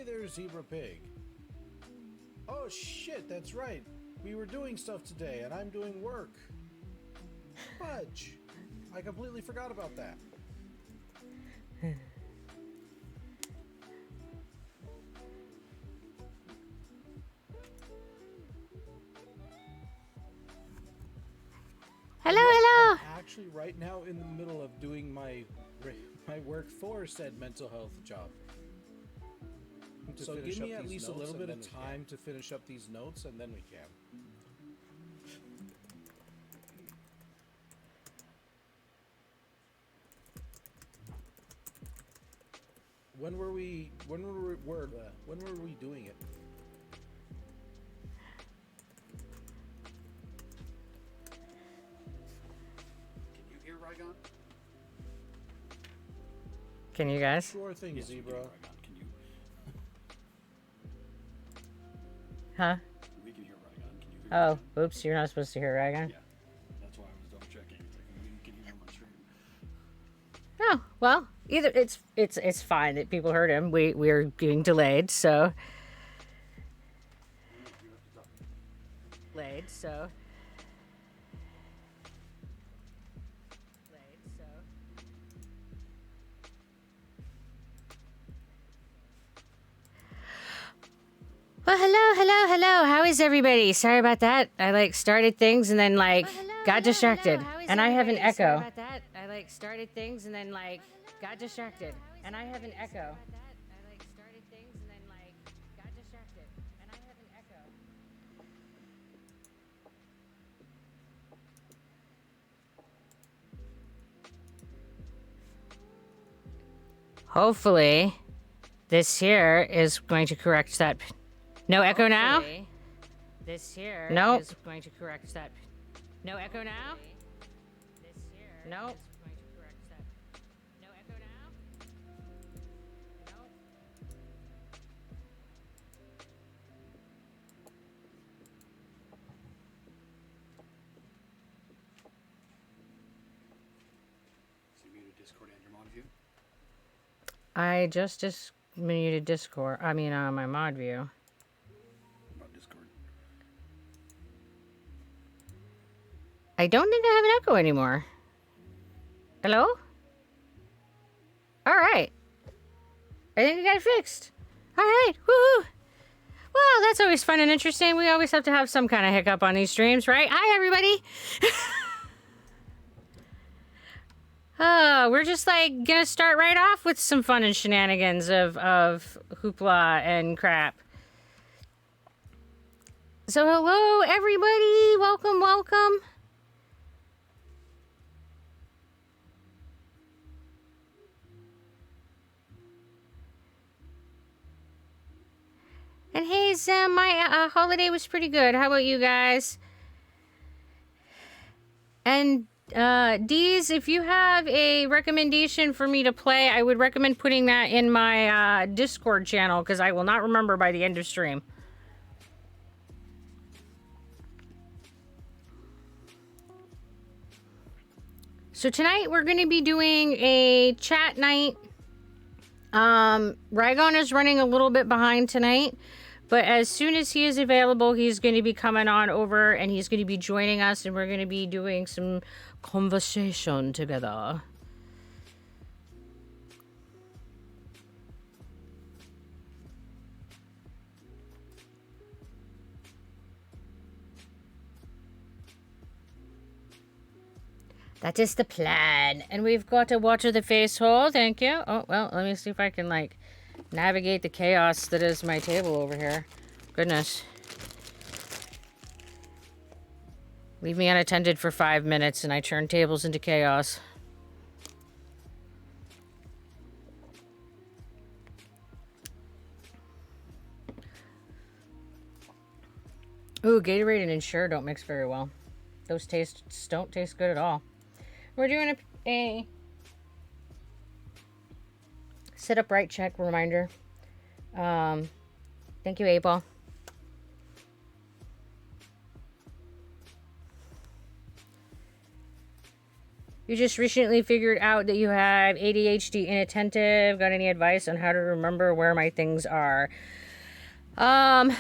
there, Zebra Pig. Oh shit, that's right. We were doing stuff today, and I'm doing work. Fudge. I completely forgot about that. Hello. I'm actually right now in the middle of doing my work for said mental health job. So give me at least a little bit of time to finish up these notes, and then we can. When were we doing it? Can you hear Rygone? Can you guys? Sure thing, Yes, Zebra. Can you? Huh? We can hear Rygone. Can you hear? Oh, oops! You're not supposed to hear Rygone. Yeah, that's why I was double checking. It's like, can you hear my stream? Oh well, either it's fine that people heard him. We're getting delayed, so. Delayed, so. Well, hello. How is everybody? Sorry about that. I started things and then got distracted, and I have an echo. Sorry about that. I started things and then got distracted, and I have an echo. Hopefully, this here is going to correct that. No echo now? This here is going to correct that. No echo now? This here is going to correct that. No echo now? Nope. So you muted Discord and your mod view? I just muted Discord. I mean, my mod view. About Discord. I don't think I have an echo anymore. Hello? All right. I think I got it fixed. All right. Woohoo! Well, that's always fun and interesting. We always have to have some kind of hiccup on these streams, right? Hi, everybody. We're just gonna start right off with some fun and shenanigans of hoopla and crap. So hello, everybody. Welcome. And hey, Sam, my holiday was pretty good. How about you guys? And Deez, if you have a recommendation for me to play, I would recommend putting that in my Discord channel, because I will not remember by the end of stream. So tonight we're going to be doing a chat night. Rygone is running a little bit behind tonight, but as soon as he is available, he's going to be coming on over and he's going to be joining us, and we're going to be doing some conversation together. That is the plan. And we've got to water the face hole. Thank you. Oh, well, let me see if I can, navigate the chaos that is my table over here. Goodness. Leave me unattended for 5 minutes and I turn tables into chaos. Ooh, Gatorade and Ensure don't mix very well. Those tastes don't taste good at all. We're doing a sit up right check reminder. Thank you, Abel. You just recently figured out that you have ADHD inattentive. Got any advice on how to remember where my things are? That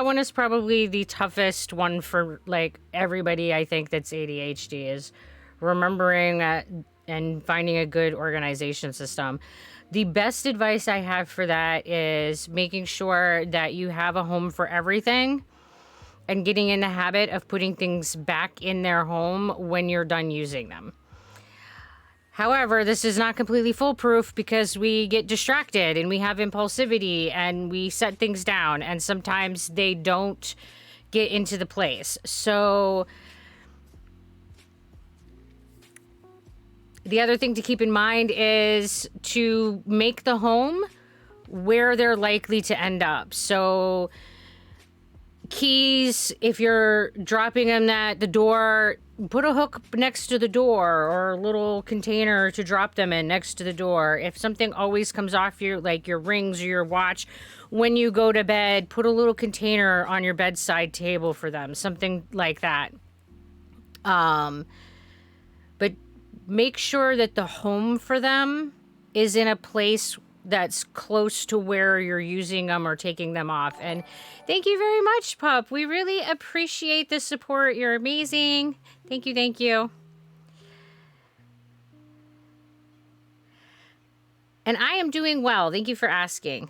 one is probably the toughest one for, like, everybody, I think, that's ADHD, is remembering and finding a good organization system. The best advice I have for that is making sure that you have a home for everything and getting in the habit of putting things back in their home when you're done using them. However, this is not completely foolproof because we get distracted and we have impulsivity and we set things down, and sometimes they don't get into the place. So the other thing to keep in mind is to make the home where they're likely to end up. So keys, if you're dropping them at the door, put a hook next to the door or a little container to drop them in next to the door. If something always comes off your, like your rings or your watch, when you go to bed, put a little container on your bedside table for them, something like that. But make sure that the home for them is in a place that's close to where you're using them or taking them off. And thank you very much, Pup. We really appreciate the support. You're amazing. Thank you, thank you. And I am doing well. Thank you for asking.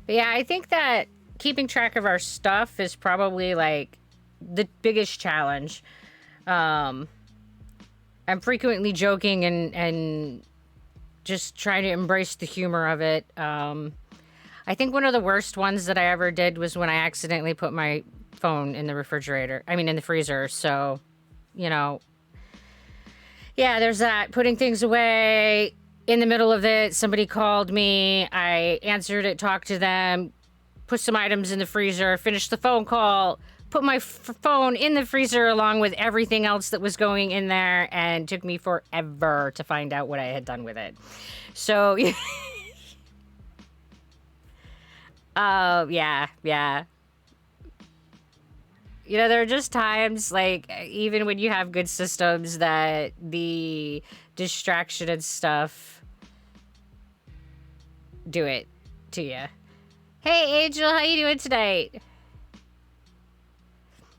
But yeah, I think that keeping track of our stuff is probably like the biggest challenge. I'm frequently joking and just trying to embrace the humor of it. I think one of the worst ones that I ever did was when I accidentally put my phone in the in the freezer. So, you know, yeah, there's that. Putting things away. In the middle of it, somebody called me. I answered it, talked to them, put some items in the freezer, finished the phone call, put my phone in the freezer along with everything else that was going in there, and it took me forever to find out what I had done with it. So, yeah. You know, there are just times, like, even when you have good systems, that the distraction and stuff do it to you. Hey, Angel, how you doing tonight?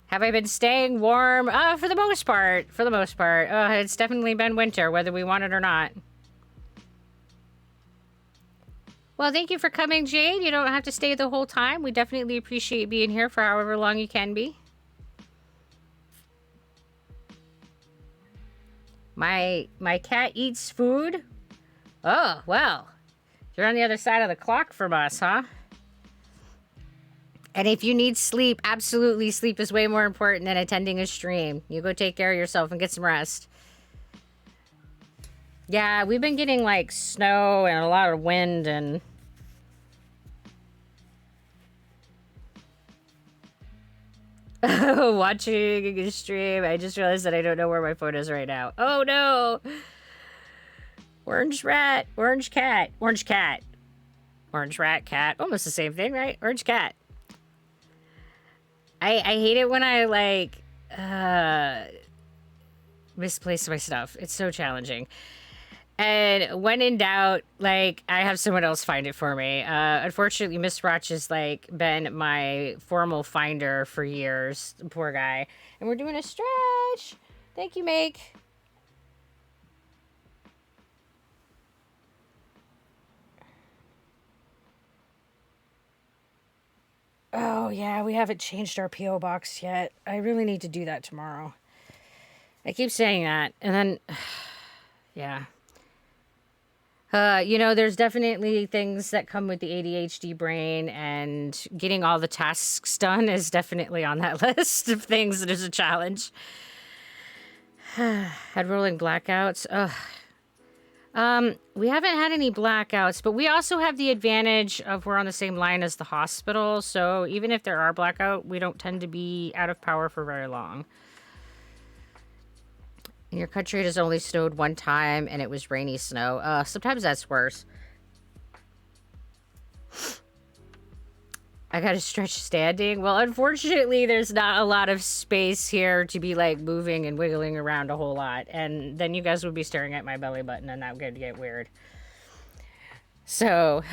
Have I been staying warm? For the most part. It's definitely been winter, whether we want it or not. Well, thank you for coming, Jade. You don't have to stay the whole time. We definitely appreciate being here for however long you can be. My cat eats food? Oh, well. You're on the other side of the clock from us, huh? And if you need sleep, absolutely, sleep is way more important than attending a stream. You go take care of yourself and get some rest. Yeah, we've been getting, like, snow and a lot of wind and... Watching a stream. I just realized that I don't know where my phone is right now. Oh, no! Orange rat, orange cat, orange cat. Orange rat, cat. Almost the same thing, right? Orange cat. I hate it when I, like, misplace my stuff. It's so challenging. And when in doubt, like, I have someone else find it for me. Unfortunately, Miss Roch has, like, been my formal finder for years. Poor guy. And we're doing a stretch. Thank you, Make. Oh, yeah, we haven't changed our P.O. box yet. I really need to do that tomorrow. I keep saying that, and then, yeah. You know, there's definitely things that come with the ADHD brain, and getting all the tasks done is definitely on that list of things that is a challenge. Had rolling blackouts. Ugh. We haven't had any blackouts, but we also have the advantage of we're on the same line as the hospital, so even if there are blackout, we don't tend to be out of power for very long. In your country, it has only snowed one time, and it was rainy snow. Sometimes that's worse. I gotta stretch standing. Well, unfortunately, there's not a lot of space here to be, like, moving and wiggling around a whole lot. And then you guys would be staring at my belly button, and that would get weird. So,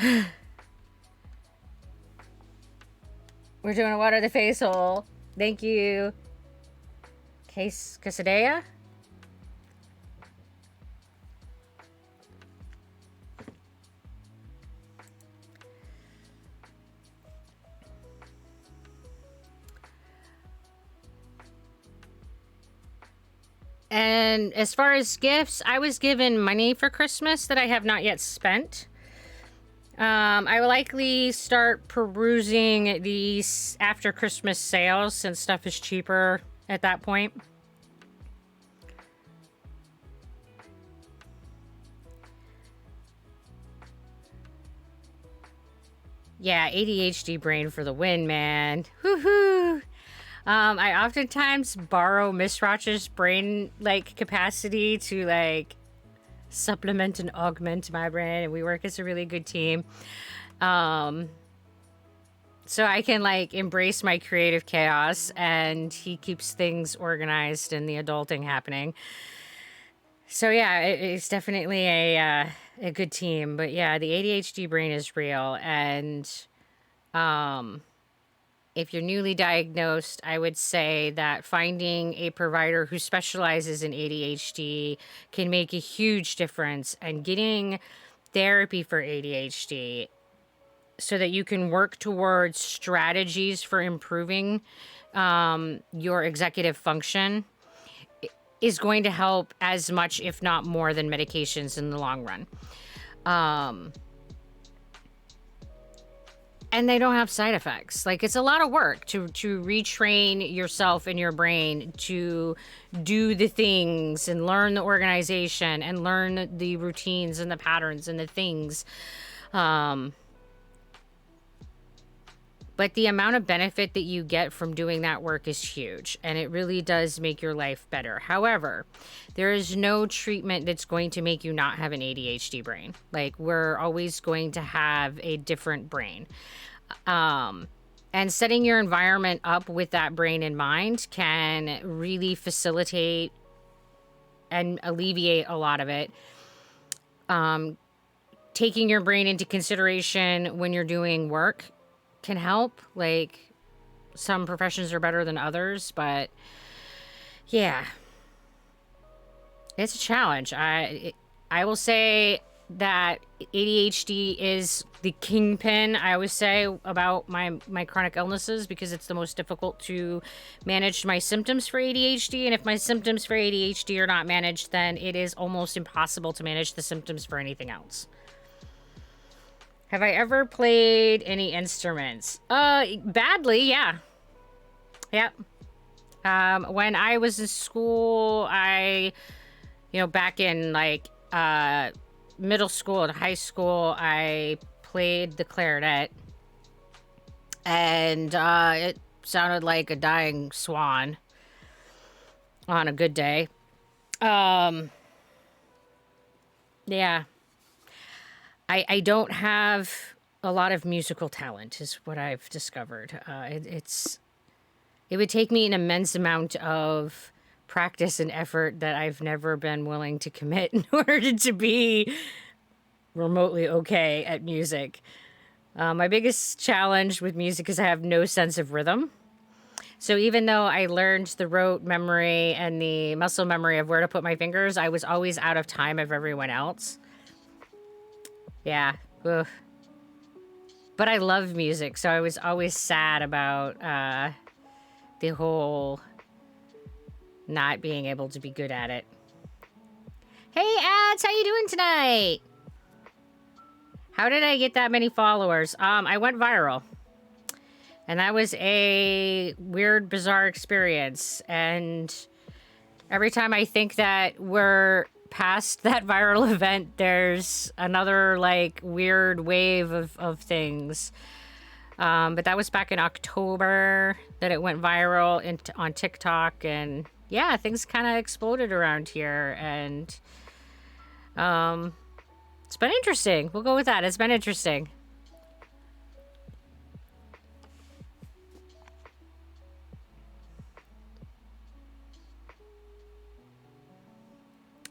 we're doing a water the face hole. Thank you. Quesadilla? And as far as gifts, I was given money for Christmas that I have not yet spent. I will likely start perusing these after Christmas sales since stuff is cheaper at that point. Yeah, ADHD brain for the win, man. Woohoo! I oftentimes borrow Miss Roch's brain, like, capacity to, like, supplement and augment my brain, and we work as a really good team. So I can, like, embrace my creative chaos, and he keeps things organized and the adulting happening. So yeah, it's definitely a good team. But yeah, the ADHD brain is real, and if you're newly diagnosed, I would say that finding a provider who specializes in ADHD can make a huge difference, and getting therapy for ADHD so that you can work towards strategies for improving your executive function is going to help as much, if not more, than medications in the long run. And they don't have side effects. Like, it's a lot of work to retrain yourself and your brain to do the things and learn the organization and learn the routines and the patterns and the things. But the amount of benefit that you get from doing that work is huge, and it really does make your life better. However, there is no treatment that's going to make you not have an ADHD brain. Like, we're always going to have a different brain. And setting your environment up with that brain in mind can really facilitate and alleviate a lot of it. Taking your brain into consideration when you're doing work can help. Like, some professions are better than others, but yeah, it's a challenge. I will say that ADHD is the kingpin, I always say, about my chronic illnesses, because it's the most difficult to manage my symptoms for ADHD. And if my symptoms for ADHD are not managed, then it is almost impossible to manage the symptoms for anything else. Have I ever played any instruments? Badly, yeah. Yep. When I was in school, back in, like, middle school and high school, I played the clarinet. And, it sounded like a dying swan on a good day. Yeah. I don't have a lot of musical talent, is what I've discovered. It would take me an immense amount of practice and effort that I've never been willing to commit in order to be remotely okay at music. My biggest challenge with music is I have no sense of rhythm. So even though I learned the rote memory and the muscle memory of where to put my fingers, I was always out of time of everyone else. Yeah. Ugh. But I love music, so I was always sad about the whole not being able to be good at it. Hey, Ads, how you doing tonight? How did I get that many followers? I went viral. And that was a weird, bizarre experience. And every time I think that we're past that viral event, there's another, like, weird wave of things. But that was back in October that it went viral on TikTok. And yeah, things kind of exploded around here, and it's been interesting. We'll go with that. It's been interesting.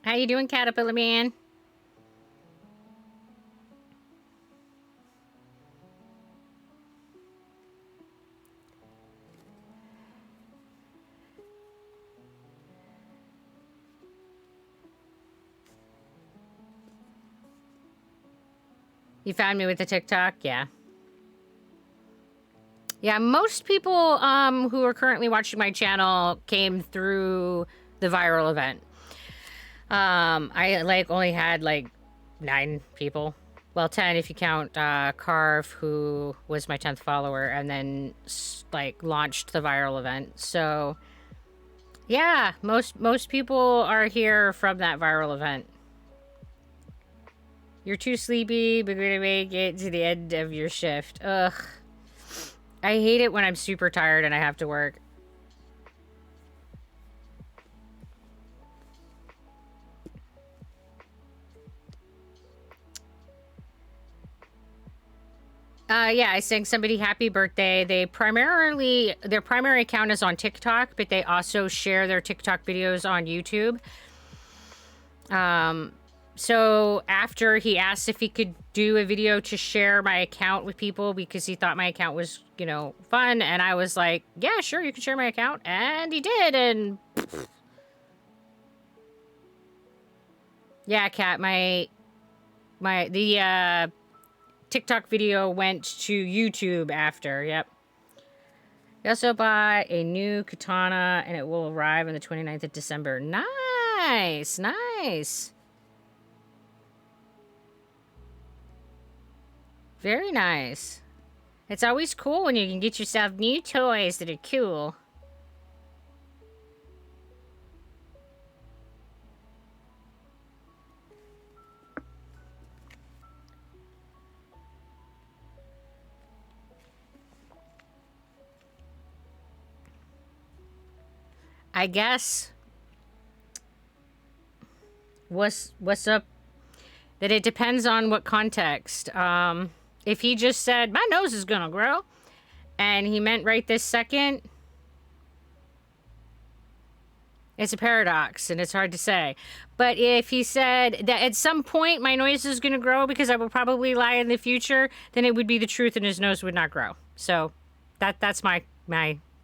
How you doing, Caterpillar Man? You found me with the TikTok? Yeah. Yeah, most people who are currently watching my channel came through the viral event. I like only had like 9 people. Well, 10 if you count Carve, who was my 10th follower, and then like launched the viral event. So yeah, most people are here from that viral event. You're too sleepy, but we're gonna make it to the end of your shift. Ugh. I hate it when I'm super tired and I have to work. Yeah, I sang somebody happy birthday. Their primary account is on TikTok, but they also share their TikTok videos on YouTube. So after he asked if he could do a video to share my account with people because he thought my account was, you know, fun, and I was like, yeah, sure, you can share my account, and he did, and yeah, Kat, the TikTok video went to YouTube after. Yep. We also bought a new katana, and it will arrive on the 29th of December. Nice, nice. Very nice. It's always cool when you can get yourself new toys that are cool. I guess what's up, that it depends on what context. If he just said, my nose is gonna grow, and he meant right this second, it's a paradox, and it's hard to say. But if he said that at some point my nose is gonna grow because I will probably lie in the future, then it would be the truth and his nose would not grow. So that's my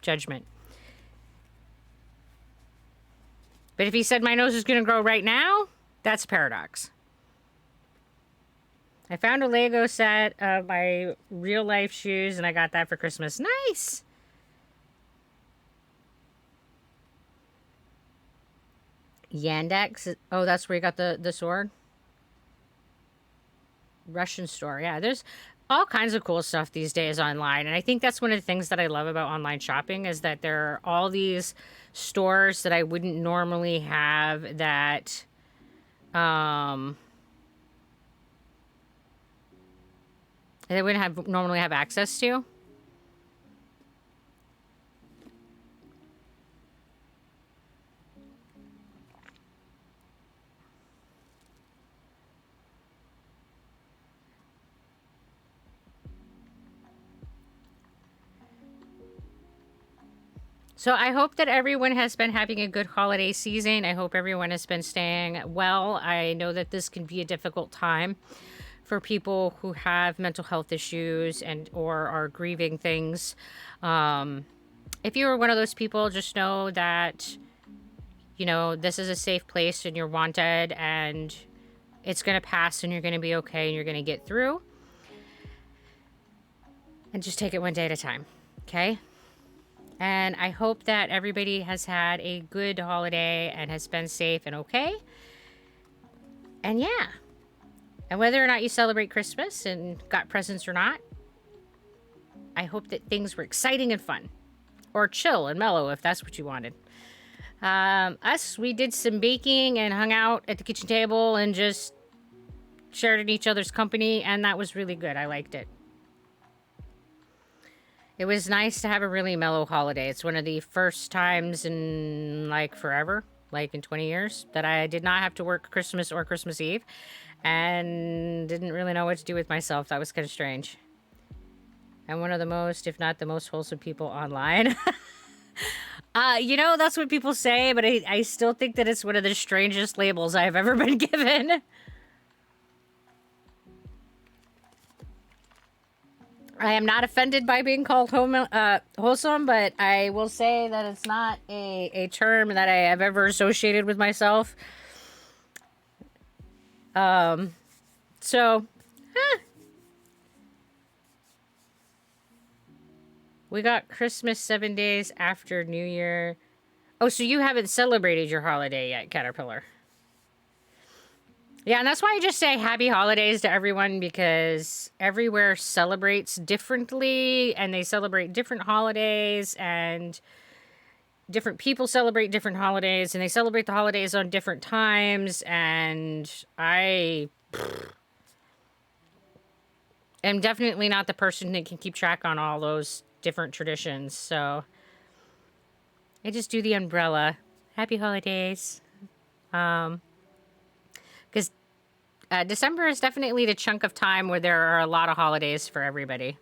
judgment. But if he said my nose is gonna grow right now, that's a paradox. I found a Lego set of my real life shoes, and I got that for Christmas. Nice! Yandex. Oh, that's where you got the sword? Russian store. Yeah, there's all kinds of cool stuff these days online. And I think that's one of the things that I love about online shopping is that there are all these stores that I wouldn't normally have that... they wouldn't normally have access to. So I hope that everyone has been having a good holiday season. I hope everyone has been staying well. I know that this can be a difficult time for people who have mental health issues and or are grieving things. If you're one of those people, just know that, you know, this is a safe place and you're wanted and it's going to pass and you're going to be okay and you're going to get through. And just take it one day at a time, okay? And I hope that everybody has had a good holiday and has been safe and okay. And yeah. And whether or not you celebrate Christmas and got presents or not, I hope that things were exciting and fun. Or chill and mellow if that's what you wanted. We did some baking and hung out at the kitchen table and just shared in each other's company. And that was really good. I liked it. It was nice to have a really mellow holiday. It's one of the first times in like forever, like in 20 years, that I did not have to work Christmas or Christmas Eve and didn't really know what to do with myself. That was kind of strange. I'm one of the most, if not the most wholesome people online. You know, that's what people say, but I still think that it's one of the strangest labels I've ever been given. I am not offended by being called wholesome, but I will say that it's not a term that I have ever associated with myself. We got Christmas 7 days after New Year. Oh, so you haven't celebrated your holiday yet, Caterpillar. Yeah, and that's why I just say happy holidays to everyone, because everywhere celebrates differently and they celebrate different holidays, and different people celebrate different holidays, and they celebrate the holidays on different times, and I am definitely not the person that can keep track on all those different traditions, so I just do the umbrella. Happy holidays. Because December is definitely the chunk of time where there are a lot of holidays for everybody.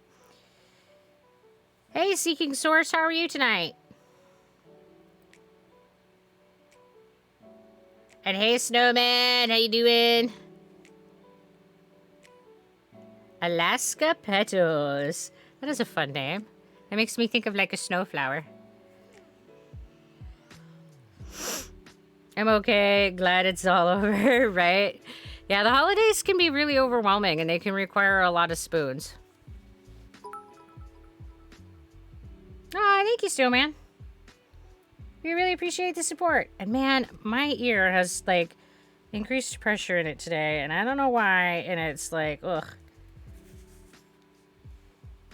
Hey, Seeking Source, how are you tonight? And hey, Snowman, how you doing? Alaska Petals. That is a fun name. That makes me think of like a snowflower. I'm okay. Glad it's all over, right? Yeah, the holidays can be really overwhelming and they can require a lot of spoons. Oh, thank you, Snowman. We really appreciate the support. And man, my ear has like increased pressure in it today, and I don't know why, and it's like, ugh.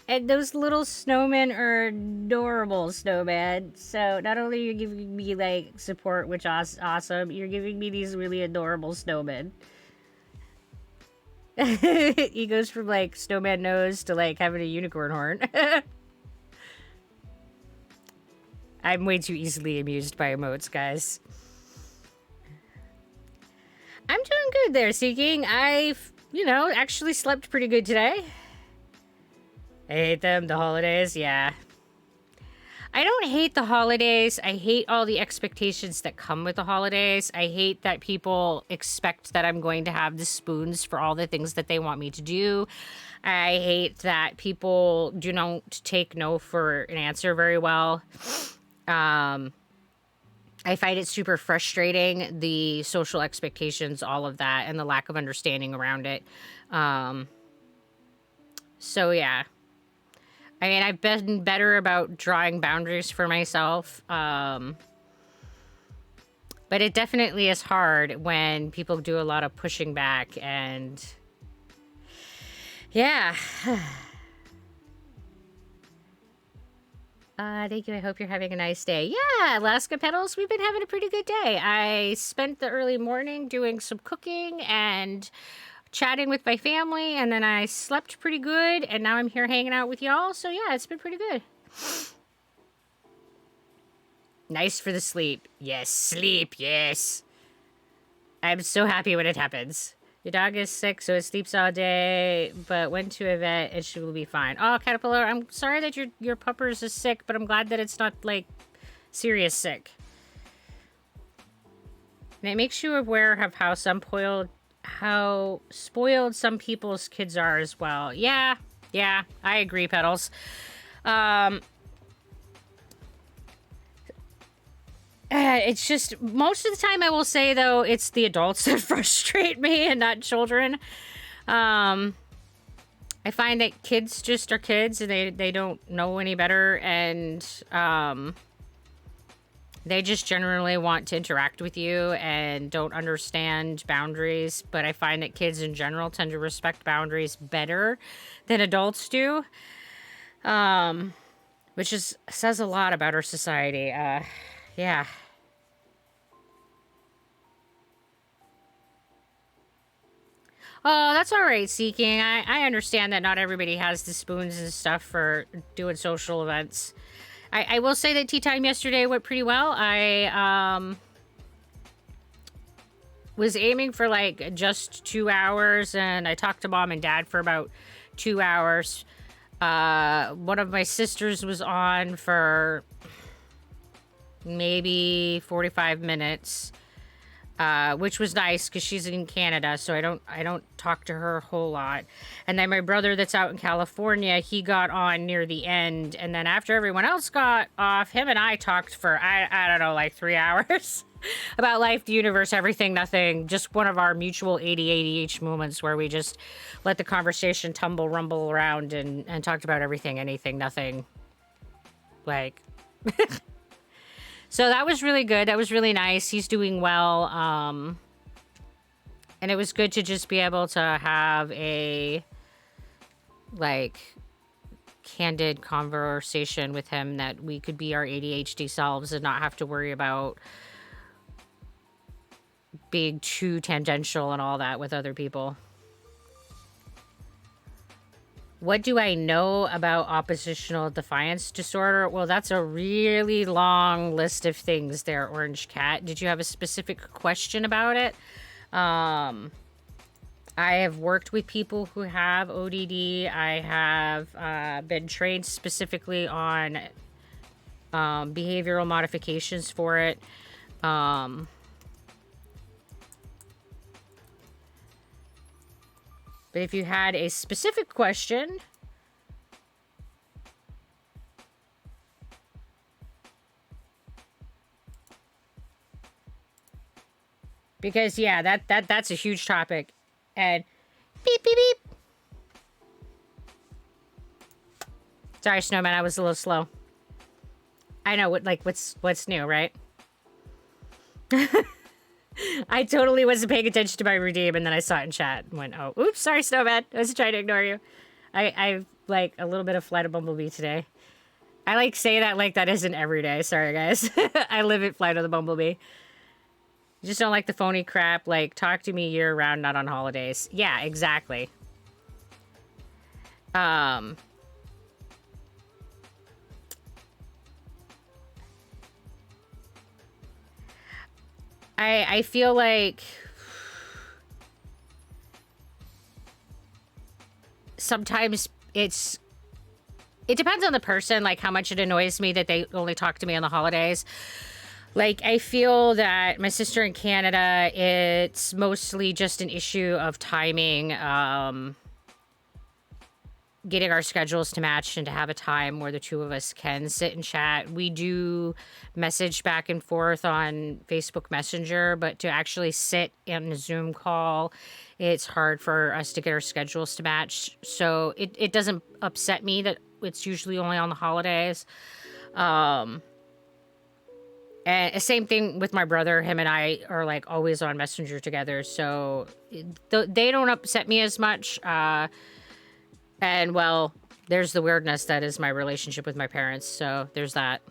And those little snowmen are adorable, Snowman. So not only are you giving me like support, which is awesome, you're giving me these really adorable snowmen. He goes from like snowman nose to like having a unicorn horn. I'm way too easily amused by emotes, guys. I'm doing good there, Seeking. I've, actually slept pretty good today. I hate them, the holidays, yeah. I don't hate the holidays. I hate all the expectations that come with the holidays. I hate that people expect that I'm going to have the spoons for all the things that they want me to do. I hate that people do not take no for an answer very well. I find it super frustrating, the social expectations, all of that, and the lack of understanding around it. So, yeah. I mean, I've been better about drawing boundaries for myself. But it definitely is hard when people do a lot of pushing back, and yeah. Thank you. I hope you're having a nice day. Yeah, Alaska Petals, we've been having a pretty good day. I spent the early morning doing some cooking and chatting with my family, and then I slept pretty good, and now I'm here hanging out with y'all. So yeah, it's been pretty good. Nice for the sleep. Yes, sleep, yes. I'm so happy when it happens. Your dog is sick, so it sleeps all day, but went to a vet and she will be fine. Oh, Caterpillar, I'm sorry that your puppers is sick, but I'm glad that it's not, like, serious sick. And it makes you aware of how spoiled some people's kids are as well. Yeah, I agree, Petals. It's just, most of the time I will say, though, it's the adults that frustrate me and not children. I find that kids just are kids and they don't know any better, and they just generally want to interact with you and don't understand boundaries. But I find that kids in general tend to respect boundaries better than adults do, which says a lot about our society. Yeah. Oh, that's all right, Seeking. I understand that not everybody has the spoons and stuff for doing social events. I will say that tea time yesterday went pretty well. I was aiming for like just 2 hours, and I talked to mom and dad for about 2 hours. One of my sisters was on for maybe 45 minutes. Which was nice because she's in Canada, so I don't talk to her a whole lot. And then my brother that's out in California, he got on near the end, and then after everyone else got off, him and I talked for I don't know, like 3 hours about life, the universe, everything, nothing. Just one of our mutual ADHD moments where we just let the conversation rumble around and talked about everything, anything, nothing. Like. So that was really good. That was really nice. He's doing well. And it was good to just be able to have a, like, candid conversation with him that we could be our ADHD selves and not have to worry about being too tangential and all that with other people. What do I know about oppositional defiance disorder? Well, that's a really long list of things there, Orange Cat. Did you have a specific question about it? I have worked with people who have ODD. I have been trained specifically on behavioral modifications for it. But if you had a specific question, because yeah, that's a huge topic. And beep beep beep. Sorry, Snowman, I was a little slow. I know what's new, right? I totally wasn't paying attention to my redeem, and then I saw it in chat and went, oh, oops, sorry, Snowman. I was trying to ignore you. I've, like, a little bit of Flight of Bumblebee today. I, like, say that like that isn't every day. Sorry, guys. I live at Flight of the Bumblebee. Just don't like the phony crap. Like, talk to me year-round, not on holidays. Yeah, exactly. I feel like sometimes it depends on the person, like how much it annoys me that they only talk to me on the holidays. Like, I feel that my sister in Canada, it's mostly just an issue of timing, getting our schedules to match and to have a time where the two of us can sit and chat. We do message back and forth on Facebook Messenger, but to actually sit in a Zoom call, it's hard for us to get our schedules to match. So it doesn't upset me that it's usually only on the holidays. And same thing with my brother. Him and I are like always on Messenger together. So they don't upset me as much. And, well, there's the weirdness that is my relationship with my parents, so there's that.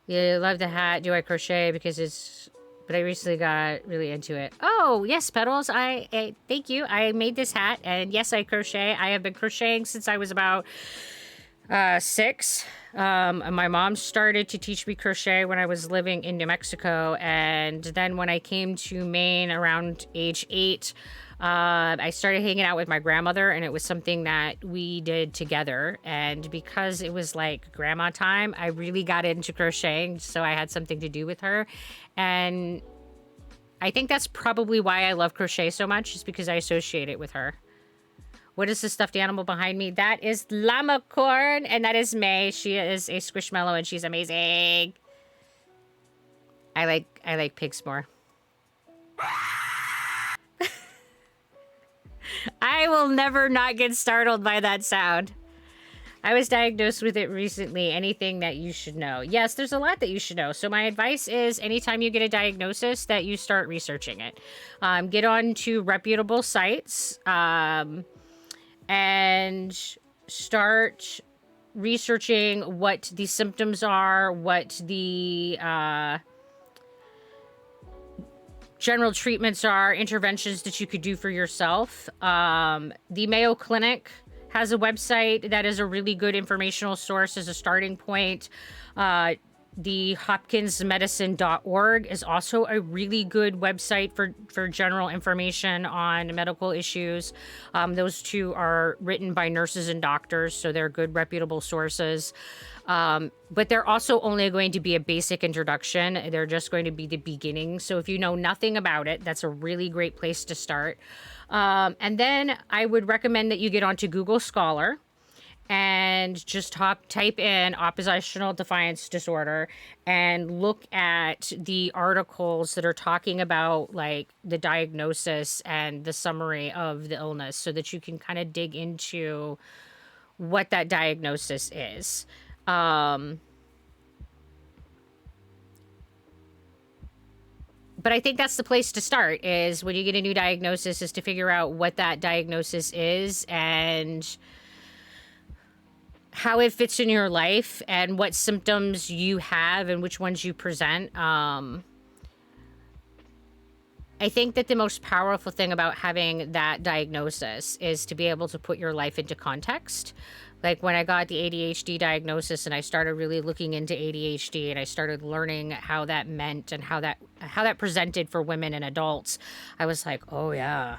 You love the hat. Do I crochet? But I recently got really into it. Oh, yes, Petals. I thank you. I made this hat, and yes, I crochet. I have been crocheting since I was about 6. My mom started to teach me crochet when I was living in New Mexico, and then when I came to Maine around age 8, I started hanging out with my grandmother, and it was something that we did together. And because it was like grandma time, I really got into crocheting, so I had something to do with her. And I think that's probably why I love crochet so much, is because I associate it with her. What is the stuffed animal behind me? That is Llama Corn, and that is May. She is a squishmallow, and she's amazing. I like pigs more. I will never not get startled by that sound. I was diagnosed with it recently. Anything that you should know? Yes, there's a lot that you should know. So my advice is anytime you get a diagnosis that you start researching it. Get on to reputable sites and start researching what the symptoms are, what the general treatments are, interventions that you could do for yourself. The Mayo Clinic has a website that is a really good informational source as a starting point. The hopkinsmedicine.org is also a really good website for general information on medical issues. Those two are written by nurses and doctors, so they're good, reputable sources. But they're also only going to be a basic introduction. They're just going to be the beginning. So if you know nothing about it, that's a really great place to start. And then I would recommend that you get onto Google Scholar and just type in oppositional defiance disorder and look at the articles that are talking about like the diagnosis and the summary of the illness so that you can kind of dig into what that diagnosis is. But I think that's the place to start, is when you get a new diagnosis, is to figure out what that diagnosis is and how it fits in your life and what symptoms you have and which ones you present. I think that the most powerful thing about having that diagnosis is to be able to put your life into context. Like when I got the ADHD diagnosis and I started really looking into ADHD and I started learning how that meant and how that presented for women and adults, I was like, oh yeah,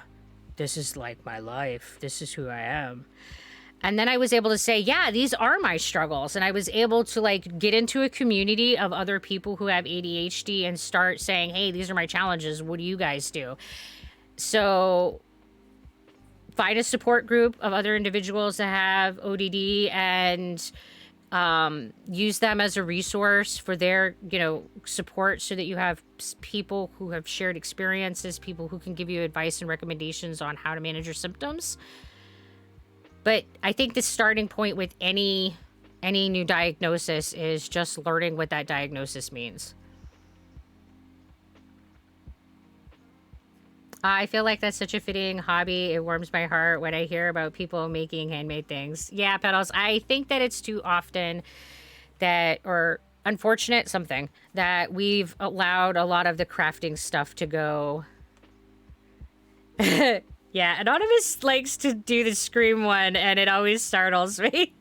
this is like my life. This is who I am. And then I was able to say, yeah, these are my struggles. And I was able to like get into a community of other people who have ADHD and start saying, hey, these are my challenges. What do you guys do? So find a support group of other individuals that have ODD and use them as a resource for their, support, so that you have people who have shared experiences, people who can give you advice and recommendations on how to manage your symptoms. But I think the starting point with any new diagnosis is just learning what that diagnosis means. I feel like that's such a fitting hobby. It warms my heart when I hear about people making handmade things. Yeah, Petals. I think that it's too often or unfortunate something, that we've allowed a lot of the crafting stuff to go. Yeah, Anonymous likes to do the scream one, and it always startles me.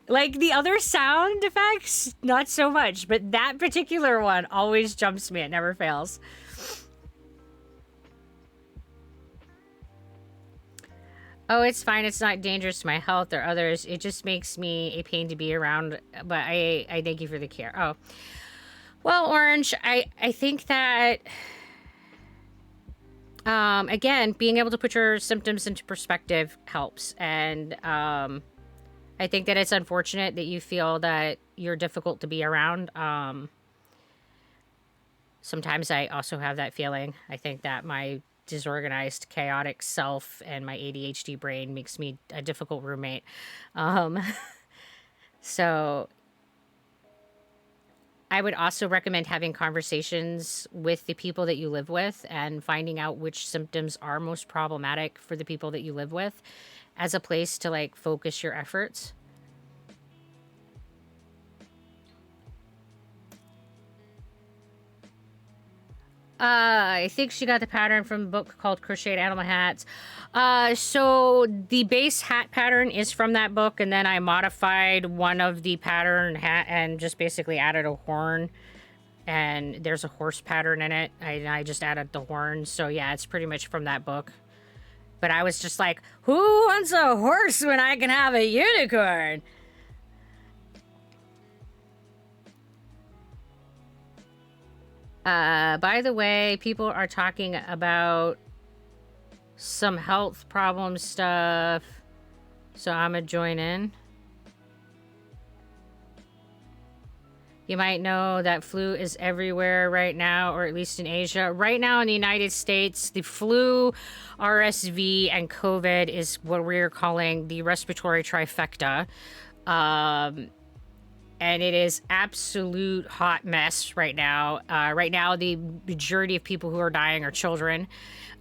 Like, the other sound effects, not so much, but that particular one always jumps me. It never fails. Oh, it's fine. It's not dangerous to my health or others. It just makes me a pain to be around, but I thank you for the care. Oh. Well, Orange, I think that... again, being able to put your symptoms into perspective helps. And I think that it's unfortunate that you feel that you're difficult to be around. Sometimes I also have that feeling. I think that my disorganized, chaotic self and my ADHD brain makes me a difficult roommate. So I would also recommend having conversations with the people that you live with and finding out which symptoms are most problematic for the people that you live with as a place to like focus your efforts. I think she got the pattern from a book called Crocheted Animal Hats. So the base hat pattern is from that book, and then I modified one of the pattern hat and just basically added a horn. And there's a horse pattern in it. I just added the horn. So yeah, it's pretty much from that book. But I was just like, who wants a horse when I can have a unicorn? By the way, people are talking about some health problem stuff, so I'm gonna join in. You might know that flu is everywhere right now, or at least in Asia. Right now in the United States, the flu, RSV, and COVID is what we're calling the respiratory trifecta. And it is absolute hot mess right now. Right now, the majority of people who are dying are children.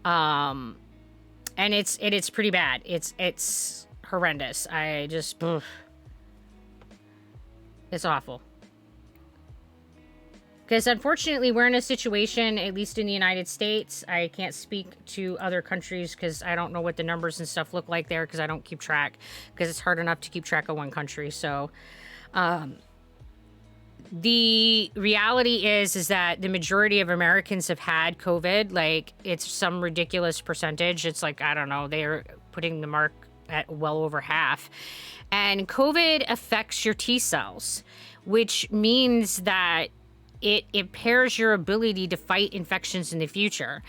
And it's pretty bad. It's horrendous. It's awful. Because unfortunately, we're in a situation, at least in the United States, I can't speak to other countries because I don't know what the numbers and stuff look like there because I don't keep track, because it's hard enough to keep track of one country. So the reality is that the majority of Americans have had COVID. Like, it's some ridiculous percentage. It's like, I don't know, they're putting the mark at well over half. And COVID affects your T cells, which means that it impairs your ability to fight infections in the future.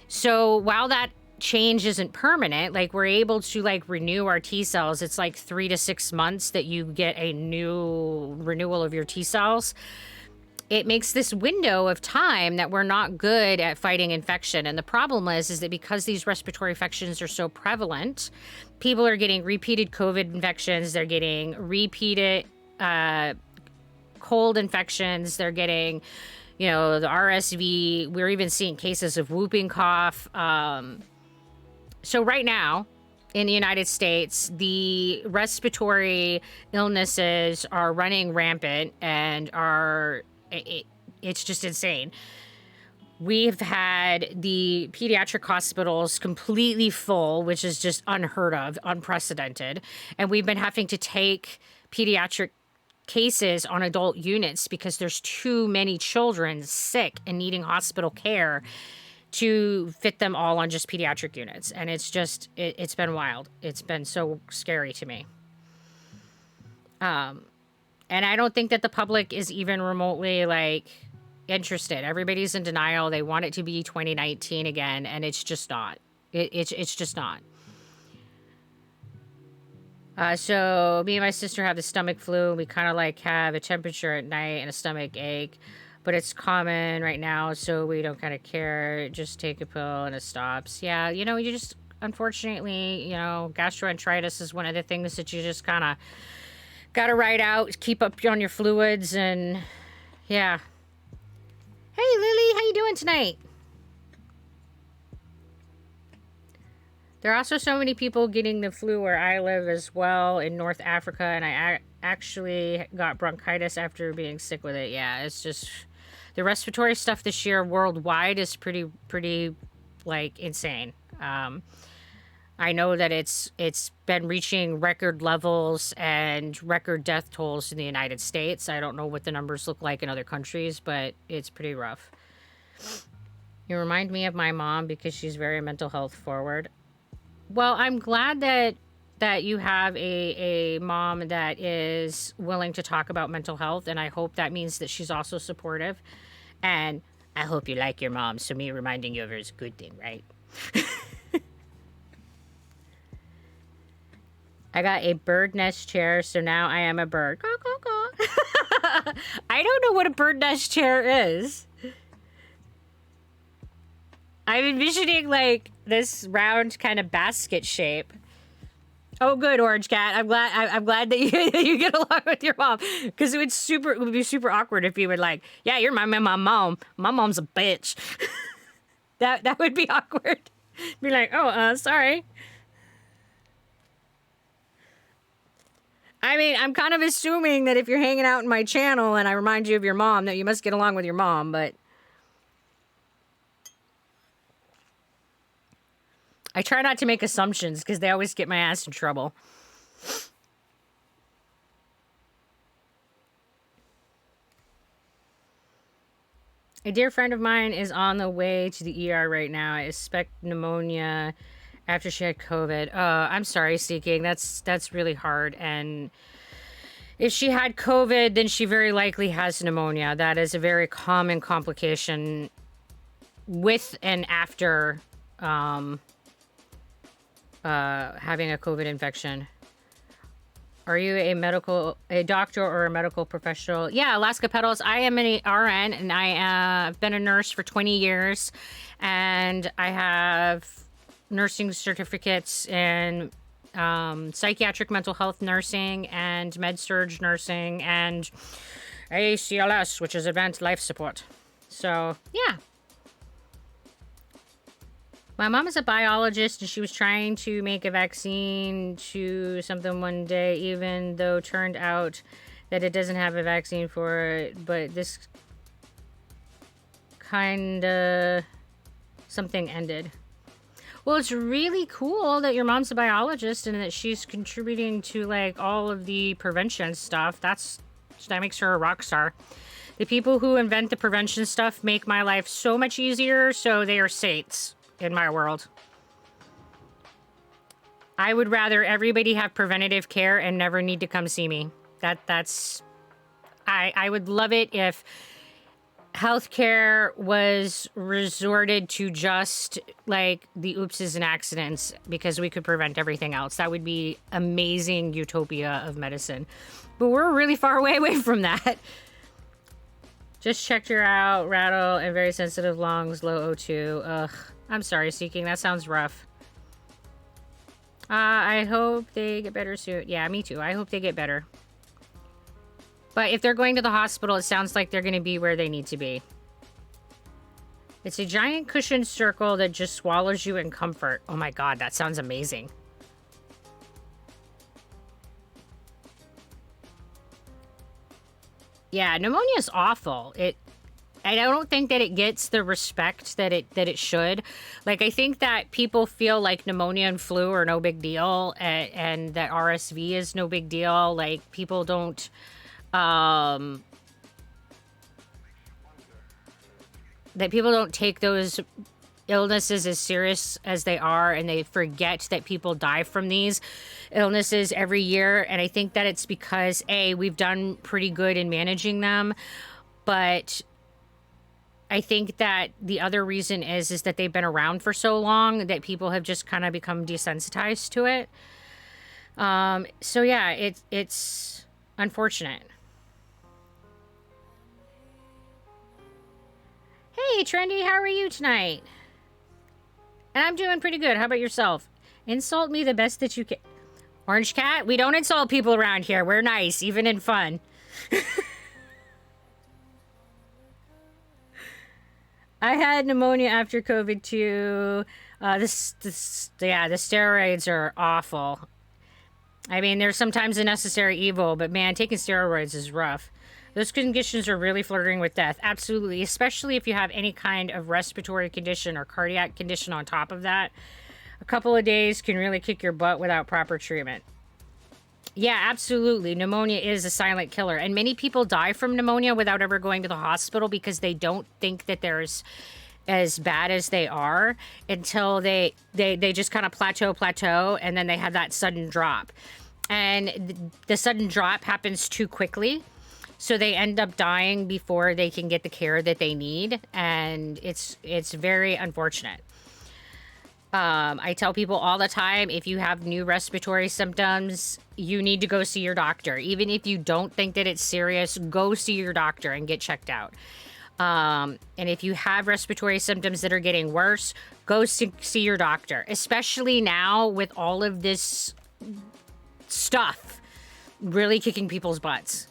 So while that change isn't permanent, like, we're able to like renew our T cells. It's like 3 to 6 months that you get a new renewal of your T cells. It makes this window of time that we're not good at fighting infection. And the problem is that because these respiratory infections are so prevalent, people are getting repeated COVID infections. They're getting repeated cold infections. They're getting, the RSV. We're even seeing cases of whooping cough. So right now in the United States, the respiratory illnesses are running rampant and it's just insane. We've had the pediatric hospitals completely full, which is just unheard of, unprecedented. And we've been having to take pediatric cases on adult units because there's too many children sick and needing hospital care to fit them all on just pediatric units. And it's just, it's been wild. It's been so scary to me. And I don't think that the public is even remotely like interested. Everybody's in denial. They want it to be 2019 again, and it's just not. It's just not. So me and my sister have the stomach flu. We kind of like have a temperature at night and a stomach ache, but it's common right now, so we don't kind of care. Just take a pill and it stops. Yeah, you just, unfortunately, gastroenteritis is one of the things that you just kind of got to ride out, keep up on your fluids, and yeah. Hey, Lily, how you doing tonight? There are also so many people getting the flu where I live as well in North Africa, and I actually got bronchitis after being sick with it. Yeah, it's just, the respiratory stuff this year worldwide is pretty like insane. I know that it's been reaching record levels and record death tolls in the United States. I don't know what the numbers look like in other countries, but it's pretty rough. You remind me of my mom because she's very mental health forward. Well, I'm glad that you have a mom that is willing to talk about mental health, and I hope that means that she's also supportive. And I hope you like your mom, so me reminding you of her is a good thing, right? I got a bird nest chair, so now I am a bird. Caw, caw, caw. I don't know what a bird nest chair is. I'm envisioning like this round kind of basket shape. Oh, good, Orange Cat. I'm glad that you get along with your mom, because it would be super awkward if you would like, yeah, you're my mom. My mom's a bitch. that would be awkward. Be like, oh, sorry. I mean, I'm kind of assuming that if you're hanging out in my channel and I remind you of your mom, that you must get along with your mom, but I try not to make assumptions because they always get my ass in trouble. A dear friend of mine is on the way to the ER right now. I suspect pneumonia after she had COVID. I'm sorry, Seeking. That's really hard. And if she had COVID, then she very likely has pneumonia. That is a very common complication with and after having a COVID infection. Are you a doctor or a medical professional? Yeah, Alaska Petals. I am an RN, and I've been a nurse for 20 years, and I have nursing certificates in psychiatric mental health nursing and med-surg nursing and ACLS, which is advanced life support. So, yeah. My mom is a biologist, and she was trying to make a vaccine to something one day, even though it turned out that it doesn't have a vaccine for it. But this kind of something ended. Well, it's really cool that your mom's a biologist and that she's contributing to like all of the prevention stuff. That makes her a rock star. The people who invent the prevention stuff make my life so much easier, so they are saints in my world. I would rather everybody have preventative care and never need to come see me. I would love it if healthcare was resorted to just like the oopses and accidents because we could prevent everything else. That would be amazing utopia of medicine. But we're really far away from that. Just checked your out, rattle, and very sensitive lungs, low O2. Ugh, I'm sorry, Seeking. That sounds rough. I hope they get better soon. Yeah, me too. I hope they get better. But if they're going to the hospital, it sounds like they're going to be where they need to be. It's a giant cushioned circle that just swallows you in comfort. Oh my god, that sounds amazing. Yeah, pneumonia is awful. I don't think that it gets the respect that it should. Like, I think that people feel like pneumonia and flu are no big deal, and that RSV is no big deal. Like, people don't, that people don't take those illnesses as serious as they are, and they forget that people die from these illnesses every year. And I think that it's because, A, we've done pretty good in managing them, but I think that the other reason is that they've been around for so long that people have just kind of become desensitized to it. So yeah, it's unfortunate. Hey, Trendy, how are you tonight? And I'm doing pretty good. How about yourself? Insult me the best that you can. Orange Cat, we don't insult people around here. We're nice, even in fun. I had pneumonia after COVID too. Yeah, the steroids are awful. I mean, they're sometimes a necessary evil, but man, taking steroids is rough. Those conditions are really flirting with death. Absolutely. Especially if you have any kind of respiratory condition or cardiac condition on top of that. A couple of days can really kick your butt without proper treatment. Yeah, absolutely. Pneumonia is a silent killer. And many people die from pneumonia without ever going to the hospital because they don't think that they're as bad as they are until they just kind of plateau, and then they have that sudden drop. And the sudden drop happens too quickly. So they end up dying before they can get the care that they need. And it's very unfortunate. I tell people all the time, if you have new respiratory symptoms, you need to go see your doctor. Even if you don't think that it's serious, go see your doctor and get checked out. And if you have respiratory symptoms that are getting worse, go see your doctor. Especially now with all of this stuff really kicking people's butts.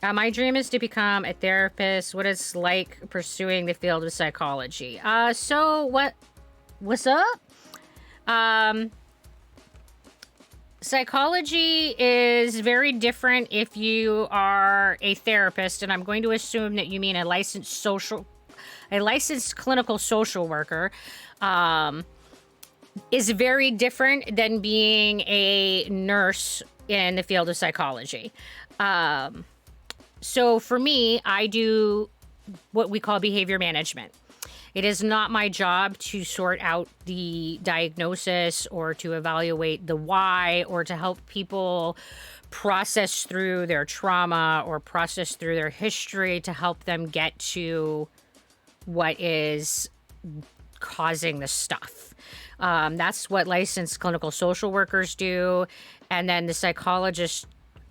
My dream is to become a therapist. What it's like pursuing the field of psychology. So what's up? Psychology is very different if you are a therapist, and I'm going to assume that you mean a licensed clinical social worker. Is very different than being a nurse in the field of psychology. So for me, I do what we call behavior management. It is not my job to sort out the diagnosis or to evaluate the why or to help people process through their trauma or process through their history to help them get to what is causing the stuff. That's what licensed clinical social workers do. And then the psychologist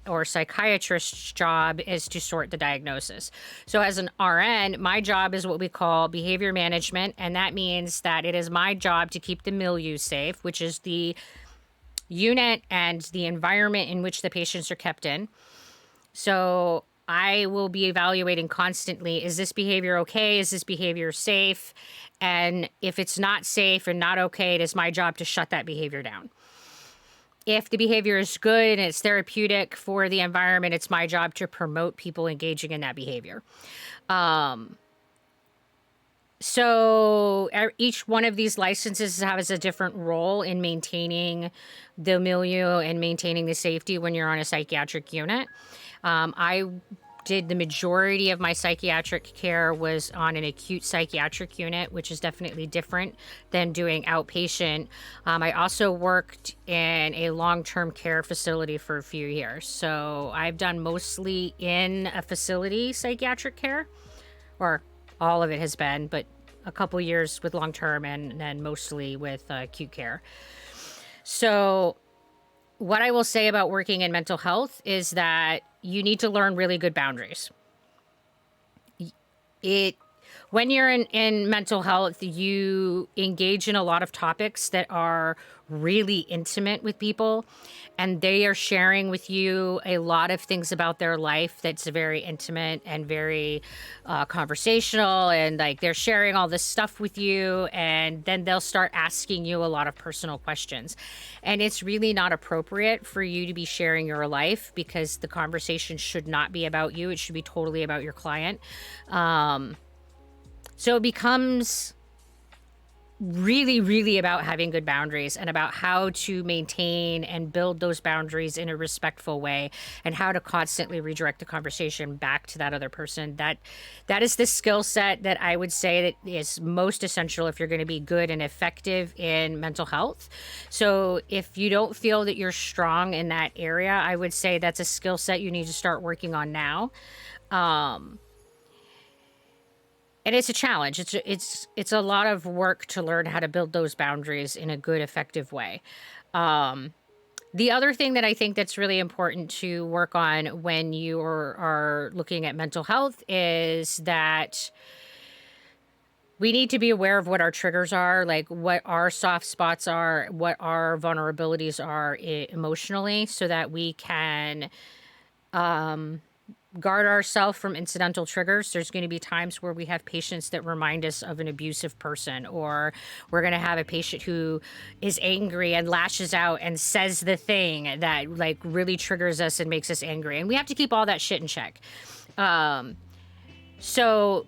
or psychiatrist's job is to sort the diagnosis. So as an RN, my job is what we call behavior management, and that means that it is my job to keep the milieu safe, which is the unit and the environment in which the patients are kept in. So I will be evaluating constantly, is this behavior okay? Is this behavior safe? And if it's not safe and not okay, it is my job to shut that behavior down. If the behavior is good and it's therapeutic for the environment, it's my job to promote people engaging in that behavior. So each one of these licenses has a different role in maintaining the milieu and maintaining the safety when you're on a psychiatric unit. I did the majority of my psychiatric care was on an acute psychiatric unit, which is definitely different than doing outpatient. I also worked in a long-term care facility for a few years. So I've done mostly in a facility psychiatric care, or all of it has been, but a couple years with long-term and then mostly with acute care. So what I will say about working in mental health is that you need to learn really good boundaries. When you're in mental health, you engage in a lot of topics that are really intimate with people, and they are sharing with you a lot of things about their life that's very intimate and very conversational, and like they're sharing all this stuff with you, and then they'll start asking you a lot of personal questions. And it's really not appropriate for you to be sharing your life, because the conversation should not be about you. It should be totally about your client. So it becomes really, really about having good boundaries and about how to maintain and build those boundaries in a respectful way, and how to constantly redirect the conversation back to that other person. That is the skill set that I would say that is most essential if you're going to be good and effective in mental health. So if you don't feel that you're strong in that area, I would say that's a skill set you need to start working on now. And it's a challenge. It's a lot of work to learn how to build those boundaries in a good, effective way. The other thing that I think that's really important to work on when you are looking at mental health is that we need to be aware of what our triggers are, like what our soft spots are, what our vulnerabilities are emotionally, so that we can guard ourselves from incidental triggers. There's going to be times where we have patients that remind us of an abusive person, or we're going to have a patient who is angry and lashes out and says the thing that like really triggers us and makes us angry. And we have to keep all that shit in check. So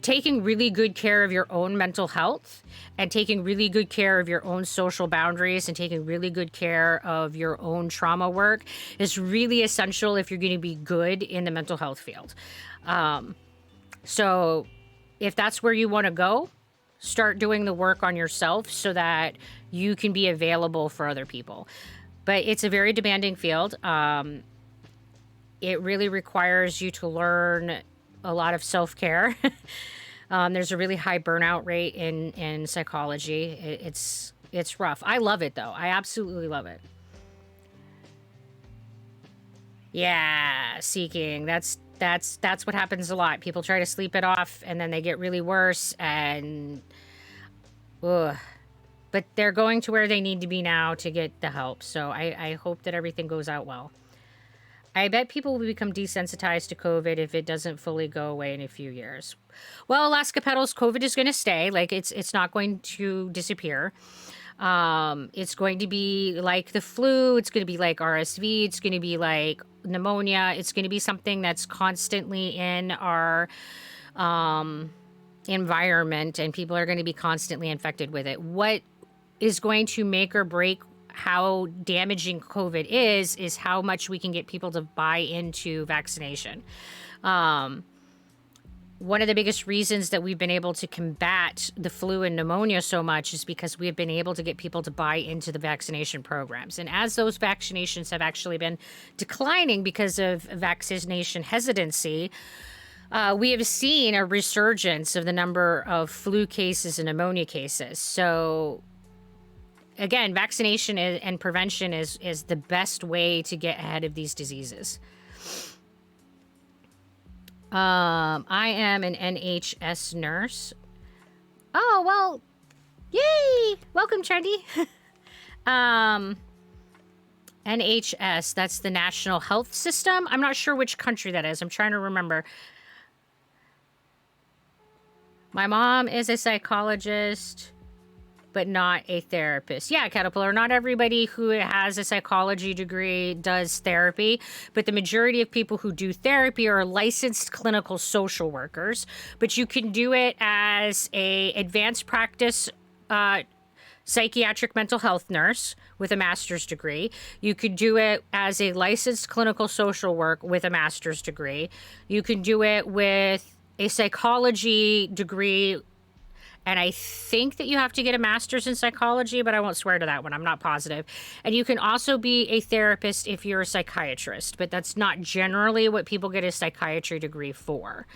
taking really good care of your own mental health and taking really good care of your own social boundaries and taking really good care of your own trauma work is really essential if you're going to be good in the mental health field. So if that's where you want to go, start doing the work on yourself so that you can be available for other people. But it's a very demanding field. It really requires you to learn a lot of self-care. There's a really high burnout rate in psychology. It's rough. I love it though. I absolutely love it. Yeah, seeking. That's what happens a lot. People try to sleep it off and then they get really worse and ugh. But they're going to where they need to be now to get the help. So I hope that everything goes out well. I bet people will become desensitized to COVID if it doesn't fully go away in a few years. Well, Alaska Petals, COVID is going to stay. Like it's not going to disappear. It's going to be like the flu. It's going to be like RSV. It's going to be like pneumonia. It's going to be something that's constantly in our environment, and people are going to be constantly infected with it. What is going to make or break how damaging COVID is how much we can get people to buy into vaccination. One of the biggest reasons that we've been able to combat the flu and pneumonia so much is because we've been able to get people to buy into the vaccination programs. And as those vaccinations have actually been declining because of vaccination hesitancy, we have seen a resurgence of the number of flu cases and pneumonia cases. So again, vaccination and prevention is the best way to get ahead of these diseases. I am an NHS nurse. Oh, well, yay! Welcome, Trendy. NHS, that's the National Health System. I'm not sure which country that is. I'm trying to remember. My mom is a psychologist, but not a therapist. Yeah, Caterpillar, not everybody who has a psychology degree does therapy, but the majority of people who do therapy are licensed clinical social workers, but you can do it as a advanced practice psychiatric mental health nurse with a master's degree. You could do it as a licensed clinical social work with a master's degree. You can do it with a psychology degree, and I think that you have to get a master's in psychology, but I won't swear to that one. I'm not positive. And you can also be a therapist if you're a psychiatrist, but that's not generally what people get a psychiatry degree for.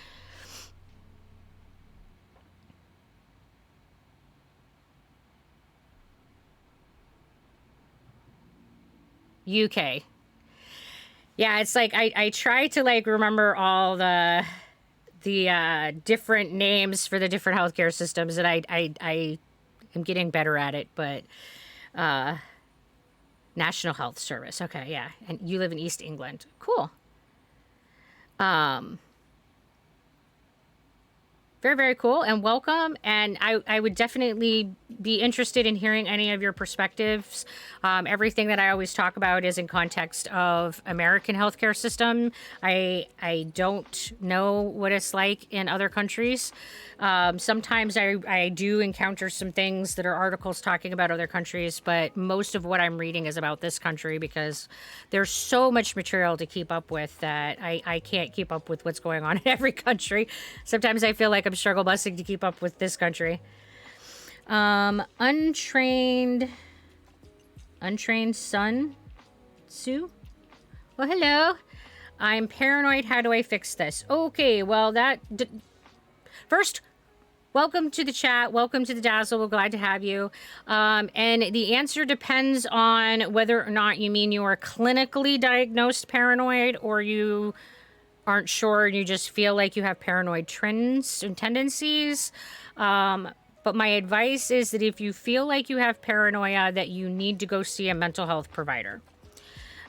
UK. Yeah, it's like I try to like remember all the different names for the different healthcare systems, and I am getting better at it, but National Health Service. Okay, yeah. And you live in East England. Cool. Very, very cool, and welcome. And I would definitely be interested in hearing any of your perspectives. Everything that I always talk about is in context of American healthcare system. I don't know what it's like in other countries. Sometimes I do encounter some things that are articles talking about other countries, but most of what I'm reading is about this country because there's so much material to keep up with that I can't keep up with what's going on in every country. Sometimes I feel like I'm struggle busing to keep up with this country. Untrained son, Sue. Well, hello. I'm paranoid. How do I fix this? Okay, well, first, welcome to the chat. Welcome to the Dazzle. We're glad to have you. And the answer depends on whether or not you mean you are clinically diagnosed paranoid or you aren't sure and you just feel like you have paranoid trends and tendencies. But my advice is that if you feel like you have paranoia, that you need to go see a mental health provider.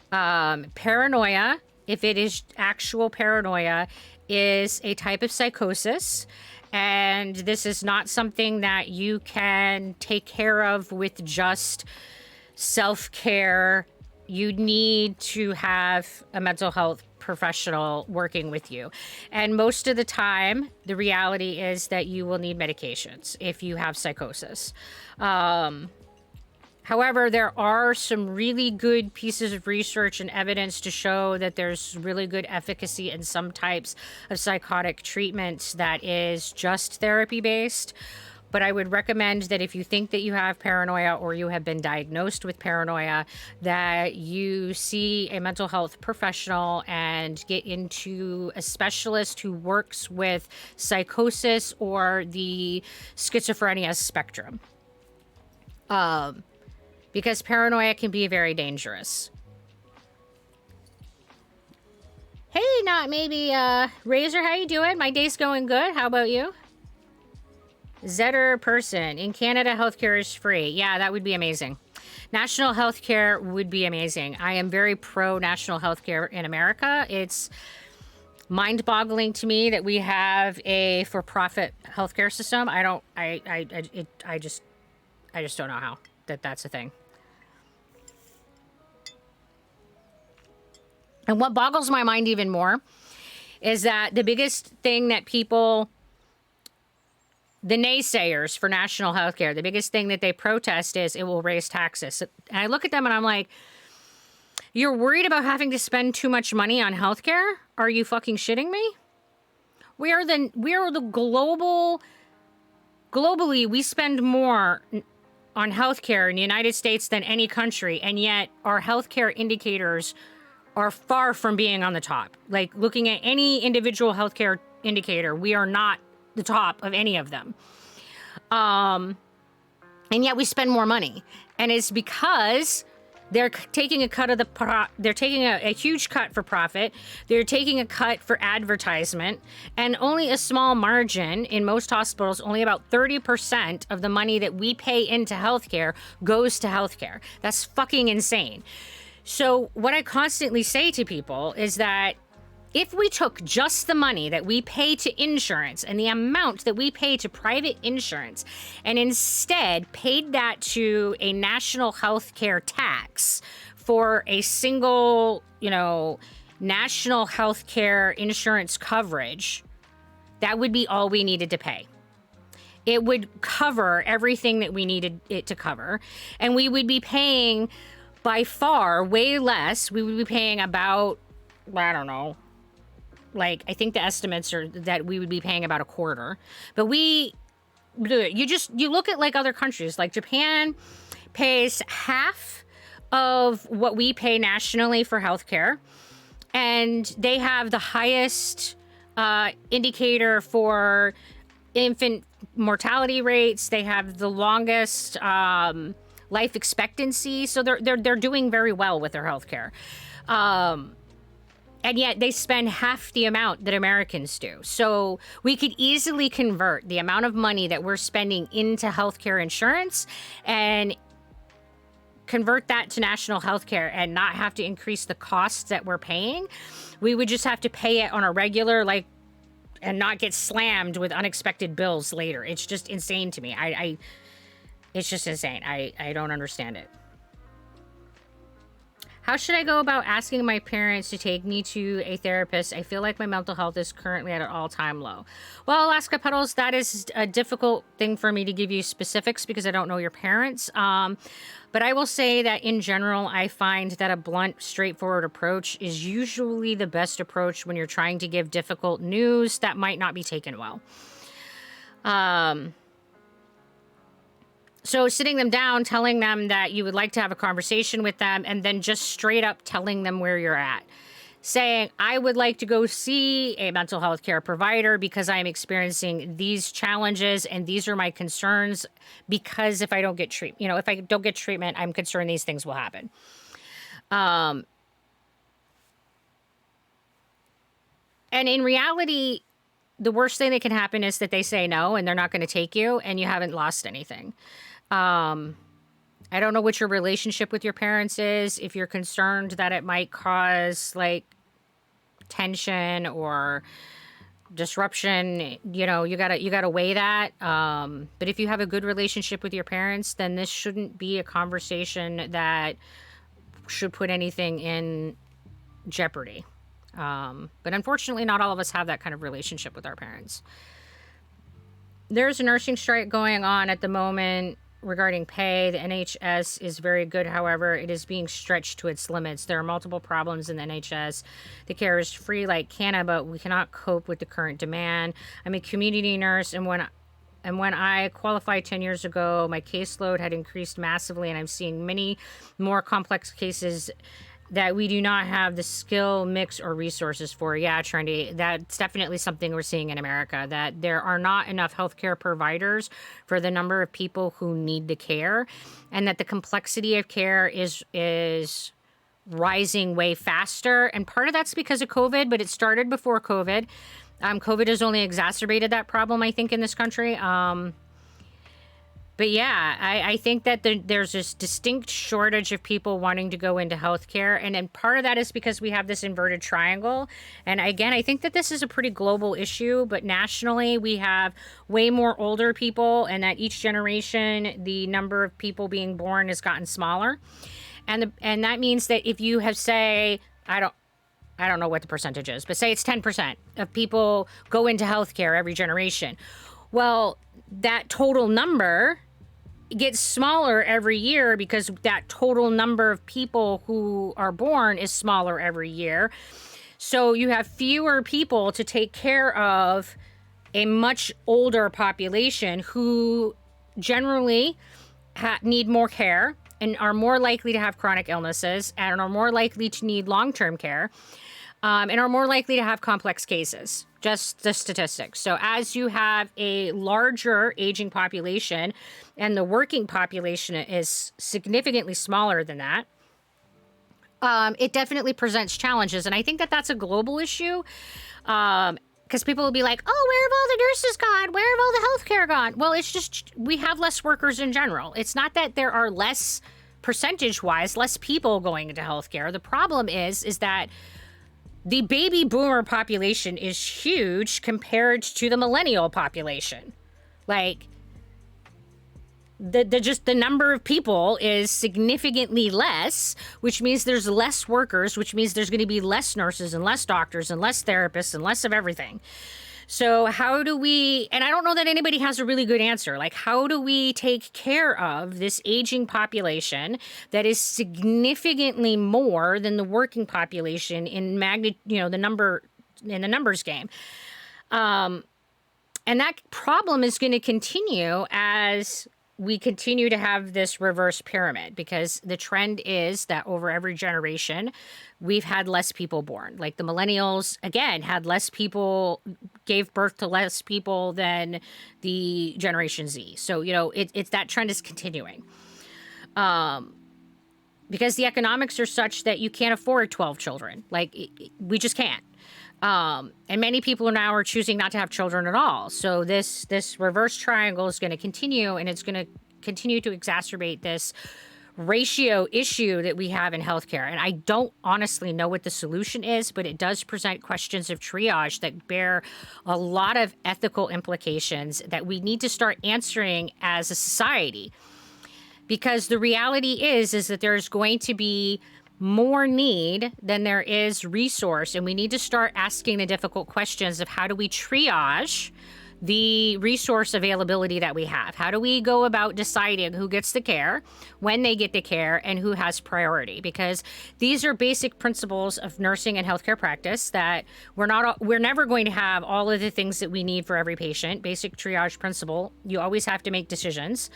Paranoia, if it is actual paranoia, is a type of psychosis. And this is not something that you can take care of with just self-care. You need to have a mental health professional working with you. And most of the time, the reality is that you will need medications if you have psychosis. However, there are some really good pieces of research and evidence to show that there's really good efficacy in some types of psychotic treatments that is just therapy-based. But I would recommend that if you think that you have paranoia or you have been diagnosed with paranoia, that you see a mental health professional and get into a specialist who works with psychosis or the schizophrenia spectrum. Because paranoia can be very dangerous. Hey, not maybe, Razor, how you doing? My day's going good. How about you? Zetter person. In Canada, healthcare is free. Yeah, that would be amazing. National healthcare would be amazing. I am very pro national healthcare in America. It's mind-boggling to me that we have a for-profit healthcare system. I just don't know how that's a thing. And what boggles my mind even more is that the biggest thing that the naysayers for national health care, the biggest thing that they protest is it will raise taxes. And I look at them and I'm like, you're worried about having to spend too much money on health care? Are you fucking shitting me? Globally, we spend more on healthcare in the United States than any country, and yet our healthcare indicators are far from being on the top. Like, looking at any individual healthcare indicator, we are not the top of any of them. And yet we spend more money. And it's because they're taking a cut of they're taking a huge cut for profit. They're taking a cut for advertisement, and only a small margin in most hospitals, only about 30% of the money that we pay into healthcare goes to healthcare. That's fucking insane. So what I constantly say to people is that if we took just the money that we pay to insurance and the amount that we pay to private insurance and instead paid that to a national health care tax for a single, national health care insurance coverage, that would be all we needed to pay. It would cover everything that we needed it to cover. And we would be paying by far way less. We would be paying about, I don't know, I think the estimates are that we would be paying about a quarter. But you look at other countries, like Japan pays half of what we pay nationally for healthcare. And they have the highest indicator for infant mortality rates. They have the longest life expectancy. So they're doing very well with their healthcare. And yet they spend half the amount that Americans do. So we could easily convert the amount of money that we're spending into healthcare insurance and convert that to national healthcare and not have to increase the costs that we're paying. We would just have to pay it on a regular, and not get slammed with unexpected bills later. It's just insane to me. It's just insane. I don't understand it. How should I go about asking my parents to take me to a therapist? I feel like my mental health is currently at an all-time low. Well, Alaska Petals, that is a difficult thing for me to give you specifics because I don't know your parents. But I will say that in general, I find that a blunt, straightforward approach is usually the best approach when you're trying to give difficult news that might not be taken well. So sitting them down, telling them that you would like to have a conversation with them, and then just straight up telling them where you're at. Saying, I would like to go see a mental health care provider because I'm experiencing these challenges and these are my concerns, because if I don't get treatment, I'm concerned these things will happen. And in reality, the worst thing that can happen is that they say no and they're not going to take you and you haven't lost anything. I don't know what your relationship with your parents is. If you're concerned that it might cause tension or disruption, you gotta weigh that. But if you have a good relationship with your parents, then this shouldn't be a conversation that should put anything in jeopardy. But unfortunately, not all of us have that kind of relationship with our parents. There's a nursing strike going on at the moment regarding pay. The NHS is very good. However, it is being stretched to its limits. There are multiple problems in the NHS. The care is free like Canada, but we cannot cope with the current demand. I'm a community nurse, and when I qualified 10 years ago, my caseload had increased massively, and I'm seeing many more complex cases that we do not have the skill mix or resources for. Yeah, Trendy, that's definitely something we're seeing in America, that there are not enough healthcare providers for the number of people who need the care, and that the complexity of care is rising way faster. And part of that's because of COVID, but it started before COVID. COVID has only exacerbated that problem, I think, in this country. But yeah, I think that there's this distinct shortage of people wanting to go into healthcare. And then part of that is because we have this inverted triangle. And again, I think that this is a pretty global issue, but nationally we have way more older people, and that each generation, the number of people being born has gotten smaller. And that means that if you have, say, I don't know what the percentage is, but say it's 10% of people go into healthcare every generation. Well, that total number gets smaller every year because that total number of people who are born is smaller every year. So you have fewer people to take care of a much older population who generally need more care and are more likely to have chronic illnesses and are more likely to need long-term care, and are more likely to have complex cases. Just the statistics. So as you have a larger aging population and the working population is significantly smaller than that, it definitely presents challenges. And I think that that's a global issue, because people will be like, oh, where have all the nurses gone? Where have all the healthcare gone? Well, it's just we have less workers in general. It's not that there are less, percentage-wise, less people going into healthcare. The problem is that the baby boomer population is huge compared to the millennial population. Like, the number of people is significantly less, which means there's less workers, which means there's going to be less nurses and less doctors and less therapists and less of everything. So how do we, and I don't know that anybody has a really good answer, like how do we take care of this aging population that is significantly more than the working population in the numbers game. And that problem is going to continue as we continue to have this reverse pyramid, because the trend is that over every generation, we've had less people born. Like the millennials, again, had less people, gave birth to less people than the Generation Z. So, it's that trend is continuing. Because the economics are such that you can't afford 12 children. Like, we just can't. And many people now are choosing not to have children at all. So this reverse triangle is going to continue, and it's going to continue to exacerbate this ratio issue that we have in healthcare. And I don't honestly know what the solution is, but it does present questions of triage that bear a lot of ethical implications that we need to start answering as a society. Because the reality is that there's going to be more need than there is resource. And we need to start asking the difficult questions of how do we triage the resource availability that we have? How do we go about deciding who gets the care, when they get the care, and who has priority? Because these are basic principles of nursing and healthcare practice that we're never going to have all of the things that we need for every patient. Basic triage principle, you always have to make decisions.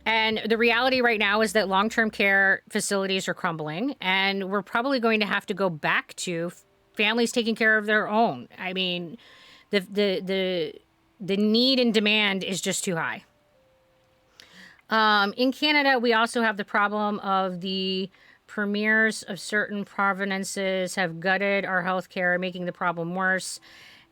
And the reality right now is that long-term care facilities are crumbling, and we're probably going to have to go back to families taking care of their own. I mean, the need and demand is just too high. In Canada, we also have the problem of the premiers of certain provinces have gutted our healthcare, making the problem worse.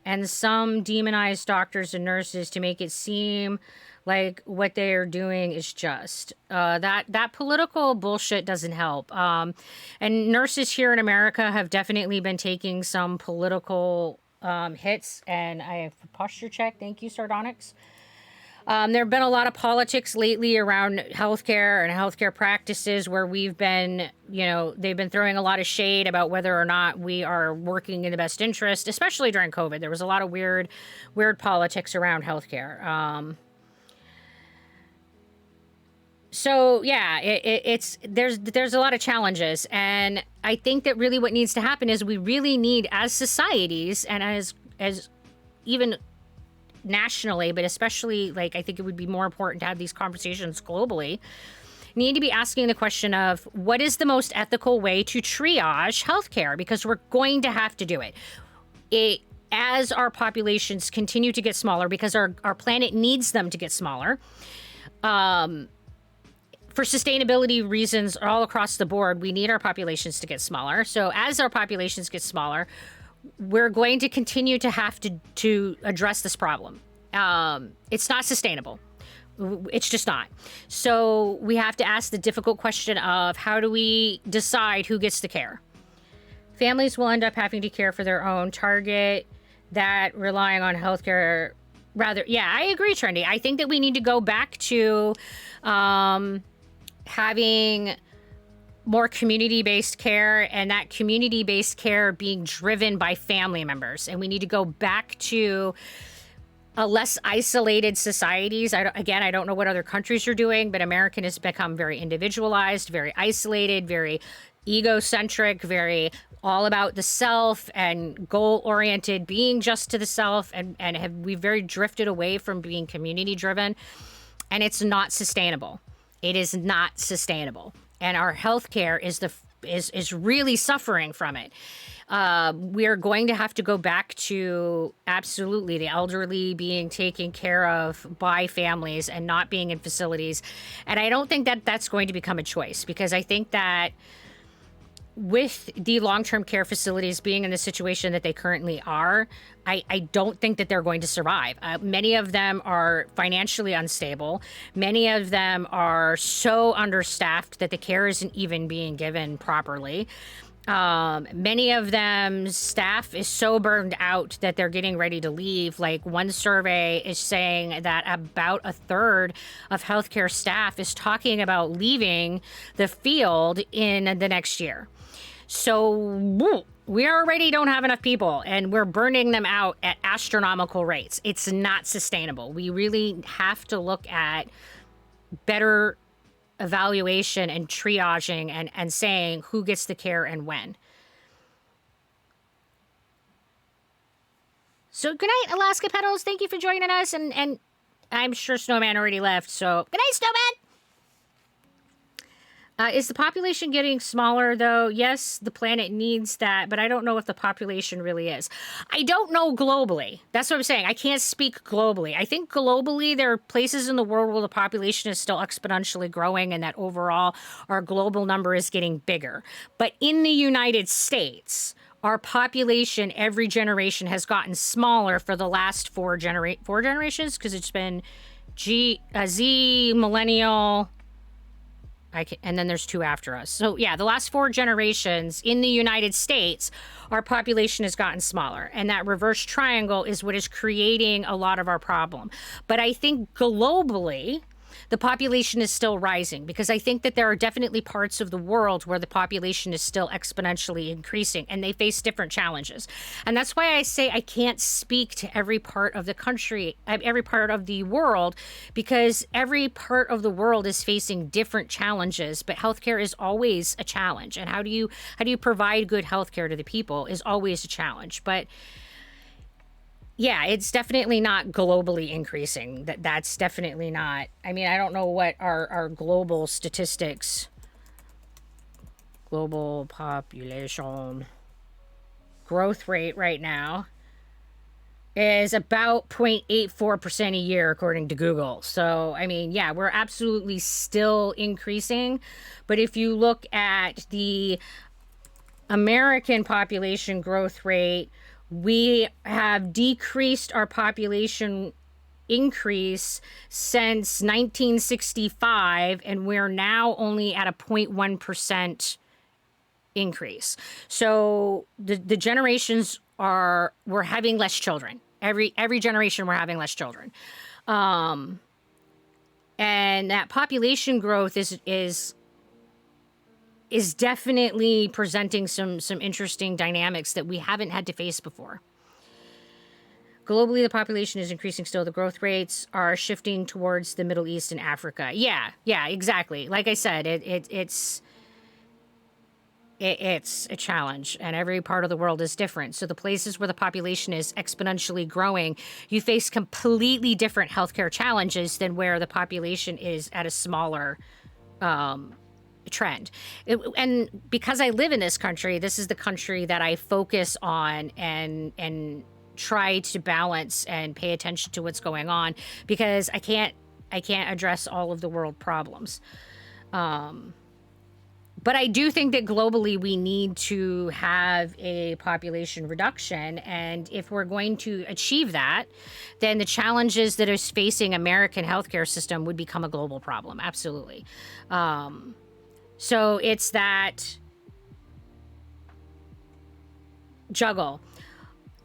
And some demonize doctors and nurses to make it seem like what they are doing is just. That political bullshit doesn't help. And nurses here in America have definitely been taking some political hits. And I have a posture check. Thank you, Sardonyx. There have been a lot of politics lately around healthcare and healthcare practices where we've been, they've been throwing a lot of shade about whether or not we are working in the best interest, especially during COVID. There was a lot of weird politics around healthcare. So yeah, there's a lot of challenges, and I think that really what needs to happen is we really need, as societies and as even nationally, but especially I think it would be more important to have these conversations globally, need to be asking the question of what is the most ethical way to triage healthcare, because we're going to have to do it. As our populations continue to get smaller, because our planet needs them to get smaller. For sustainability reasons all across the board, we need our populations to get smaller. So as our populations get smaller, we're going to continue to have to address this problem. It's not sustainable. It's just not. So we have to ask the difficult question of how do we decide who gets the care? Families will end up having to care for their own, target that relying on healthcare. Yeah, I agree, Trendy. I think that we need to go back to having more community-based care, and that community-based care being driven by family members. And we need to go back to a less isolated societies. I don't know what other countries are doing, but American has become very individualized, very isolated, very egocentric, very all about the self and goal-oriented, being just to the self, and we've very drifted away from being community-driven, and it's not sustainable. It is not sustainable, and our healthcare is really suffering from it. We are going to have to go back to absolutely the elderly being taken care of by families and not being in facilities, and I don't think that that's going to become a choice, because I think that with the long-term care facilities being in the situation that they currently are, I don't think that they're going to survive. Many of them are financially unstable. Many of them are so understaffed that the care isn't even being given properly. Many of them staff is so burned out that they're getting ready to leave. Like one survey is saying that about a third of healthcare staff is talking about leaving the field in the next year. So we already don't have enough people and we're burning them out at astronomical rates. It's not sustainable. We really have to look at better evaluation and triaging and saying who gets the care and when. So good night, Alaska Petals. Thank you for joining us. And I'm sure Snowman already left. So good night, Snowman. Is the population getting smaller, though? Yes, the planet needs that, but I don't know if the population really is. I don't know globally. That's what I'm saying. I can't speak globally. I think globally there are places in the world where the population is still exponentially growing and that overall our global number is getting bigger. But in the United States, our population every generation has gotten smaller for the last four generations, because it's been Z, millennial, and then there's two after us. So yeah, the last four generations in the United States, our population has gotten smaller. And that reverse triangle is what is creating a lot of our problem. But I think globally, the population is still rising, because I think that there are definitely parts of the world where the population is still exponentially increasing and they face different challenges. And that's why I say I can't speak to every part of the country, every part of the world, because every part of the world is facing different challenges, but healthcare is always a challenge. And how do you provide good healthcare to the people is always a challenge. But yeah, it's definitely not globally increasing. That's definitely not. I mean, I don't know what our global statistics, global population growth rate right now is about 0.84% a year, according to Google. So, I mean, yeah, we're absolutely still increasing. But if you look at the American population growth rate, we have decreased our population increase since 1965, and we're now only at a 0.1% increase. So the generations we're having less children. Every generation we're having less children. And that population growth is definitely presenting some interesting dynamics that we haven't had to face before. Globally, the population is increasing still. The growth rates are shifting towards the Middle East and Africa. Yeah, exactly. Like I said, it's a challenge, and every part of the world is different. So the places where the population is exponentially growing, you face completely different healthcare challenges than where the population is at a smaller trend. And because I live in this country, this is the country that I focus on and try to balance and pay attention to what's going on, because I can't address all of the world problems. But I do think that globally we need to have a population reduction. And if we're going to achieve that, then the challenges that is facing American healthcare system would become a global problem. Absolutely. So it's that juggle.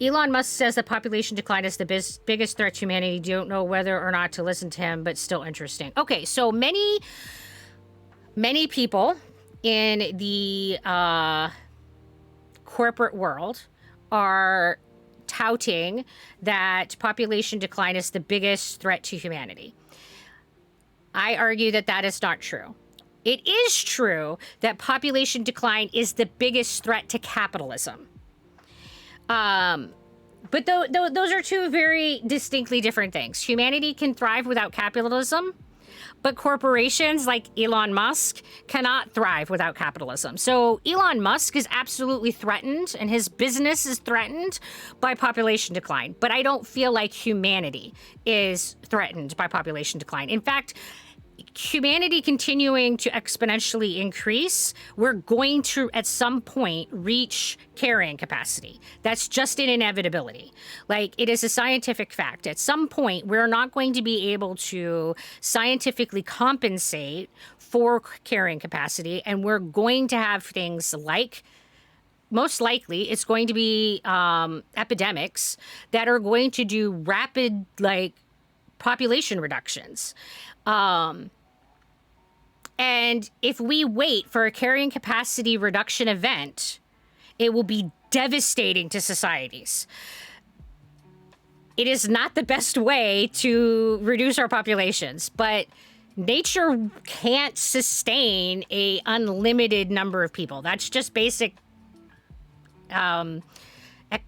Elon Musk says that population decline is the biggest threat to humanity. Don't know whether or not to listen to him, but still interesting. Okay, so many people in the corporate world are touting that population decline is the biggest threat to humanity. I argue that that is not true. It is true that population decline is the biggest threat to capitalism. But those are two very distinctly different things. Humanity can thrive without capitalism, but corporations like Elon Musk cannot thrive without capitalism. So Elon Musk is absolutely threatened, and his business is threatened by population decline. But I don't feel like humanity is threatened by population decline. In fact, humanity continuing to exponentially increase, we're going to, at some point, reach carrying capacity. That's just an inevitability. Like, it is a scientific fact. At some point, we're not going to be able to scientifically compensate for carrying capacity, and we're going to have things like most likely it's going to be epidemics that are going to do rapid, like, population reductions. And if we wait for a carrying capacity reduction event, it will be devastating to societies. It is not the best way to reduce our populations, but nature can't sustain a unlimited number of people. That's just basic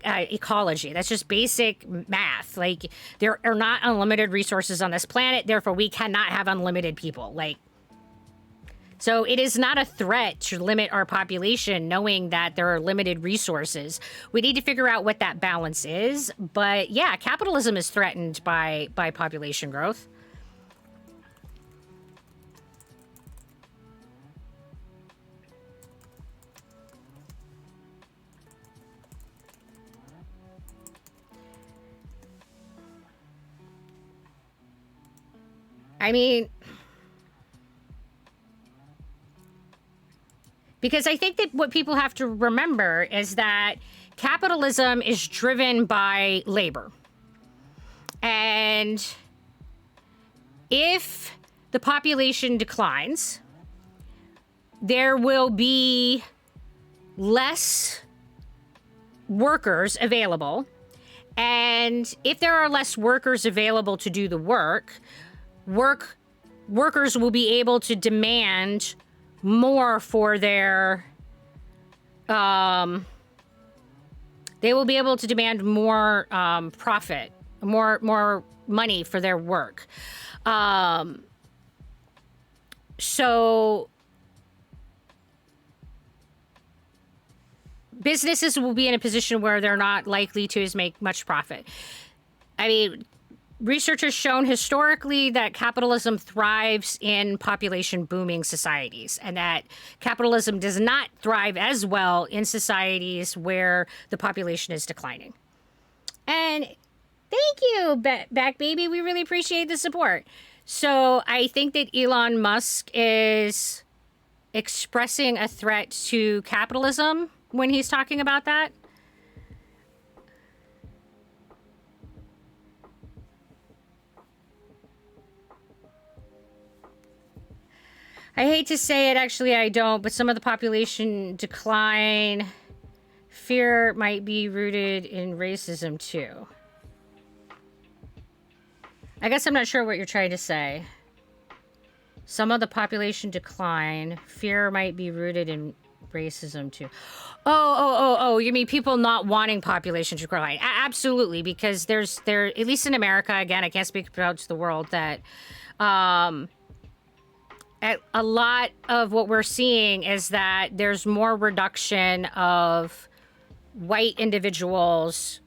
ecology. That's just basic math. Like, there are not unlimited resources on this planet, therefore we cannot have unlimited people. Like, so it is not a threat to limit our population knowing that there are limited resources. We need to figure out what that balance is. But yeah, capitalism is threatened by population growth. I mean, because I think that what people have to remember is that capitalism is driven by labor. And if the population declines, there will be less workers available. And if there are less workers available to do the workers will be able to demand more for their, they will be able to demand more profit, more money for their work. So businesses will be in a position where they're not likely to make much profit. I mean, research has shown historically that capitalism thrives in population booming societies, and that capitalism does not thrive as well in societies where the population is declining. And thank you, Back Baby. We really appreciate the support. So I think that Elon Musk is expressing a threat to capitalism when he's talking about that. I hate to say it, actually I don't, but some of the population decline fear might be rooted in racism too. I guess I'm not sure what you're trying to say. Some of the population decline fear might be rooted in racism too. Oh, you mean people not wanting population to decline? Absolutely, because there, at least in America, again, I can't speak about the world, that a lot of what we're seeing is that there's more reduction of white individuals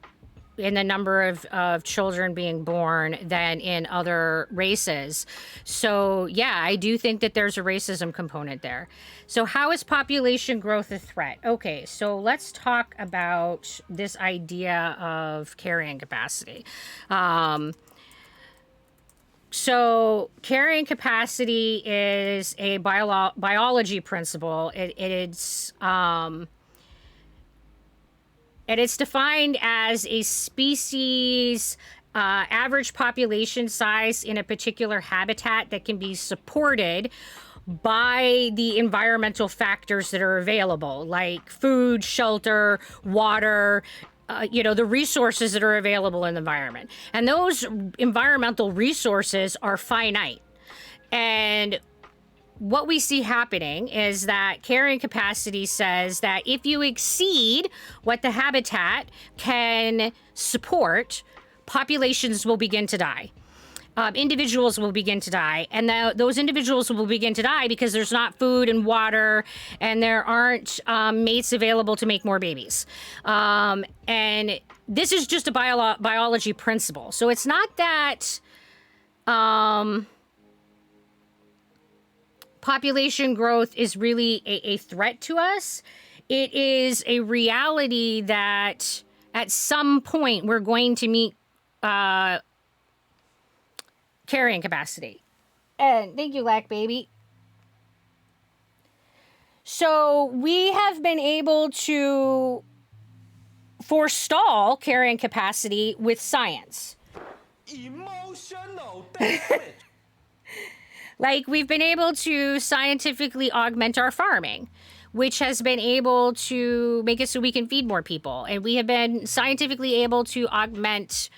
in the number of children being born than in other races. So yeah, I do think that there's a racism component there. So how is population growth a threat? Okay, so let's talk about this idea of carrying capacity. So carrying capacity is a biology principle. It's defined as a species average population size in a particular habitat that can be supported by the environmental factors that are available, like food, shelter, water, the resources that are available in the environment. And those environmental resources are finite. And what we see happening is that carrying capacity says that if you exceed what the habitat can support, populations will begin to die. Individuals will begin to die, and those individuals will begin to die because there's not food and water, and there aren't mates available to make more babies. And this is just a biology principle. So it's not that population growth is really a threat to us. It is a reality that at some point we're going to meet carrying capacity. And thank you, Lack Baby. So we have been able to forestall carrying capacity with science. Emotional damage. Like, we've been able to scientifically augment our farming, which has been able to make it so we can feed more people. And we have been scientifically able to augment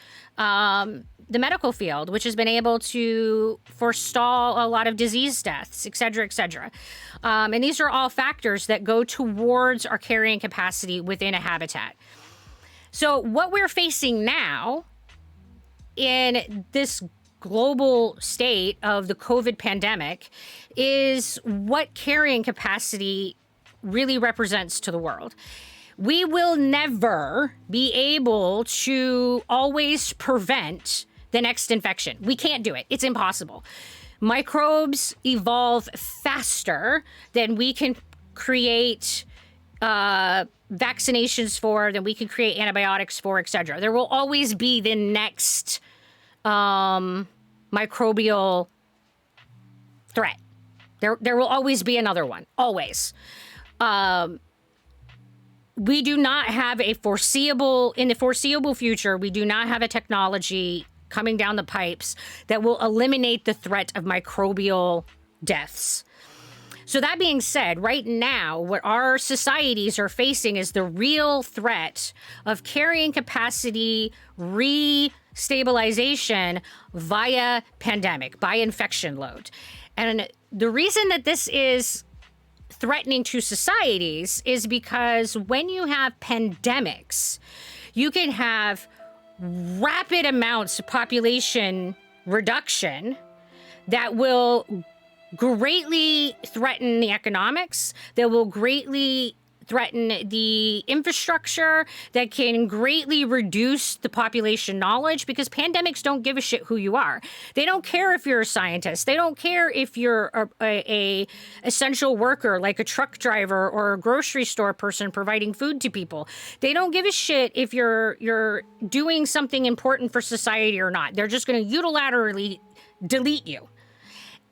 the medical field, which has been able to forestall a lot of disease deaths, et cetera, et cetera. And these are all factors that go towards our carrying capacity within a habitat. So what we're facing now in this global state of the COVID pandemic is what carrying capacity really represents to the world. We will never be able to always prevent the next infection. We can't do it. It's impossible. Microbes evolve faster than we can create vaccinations for, than we can create antibiotics for, et cetera. There will always be the next microbial threat. There will always be another one. Always. We do not have in the foreseeable future, we do not have a technology coming down the pipes that will eliminate the threat of microbial deaths. So that being said, right now, what our societies are facing is the real threat of carrying capacity restabilization via pandemic, by infection load. And the reason that this is threatening to societies is because when you have pandemics, you can have rapid amounts of population reduction that will greatly threaten the economics, that will greatly threaten the infrastructure, that can greatly reduce the population knowledge, because pandemics don't give a shit who you are. They don't care if you're a scientist. They don't care if you're a essential worker, like a truck driver or a grocery store person providing food to people. They don't give a shit if you're doing something important for society or not. They're just going to unilaterally delete you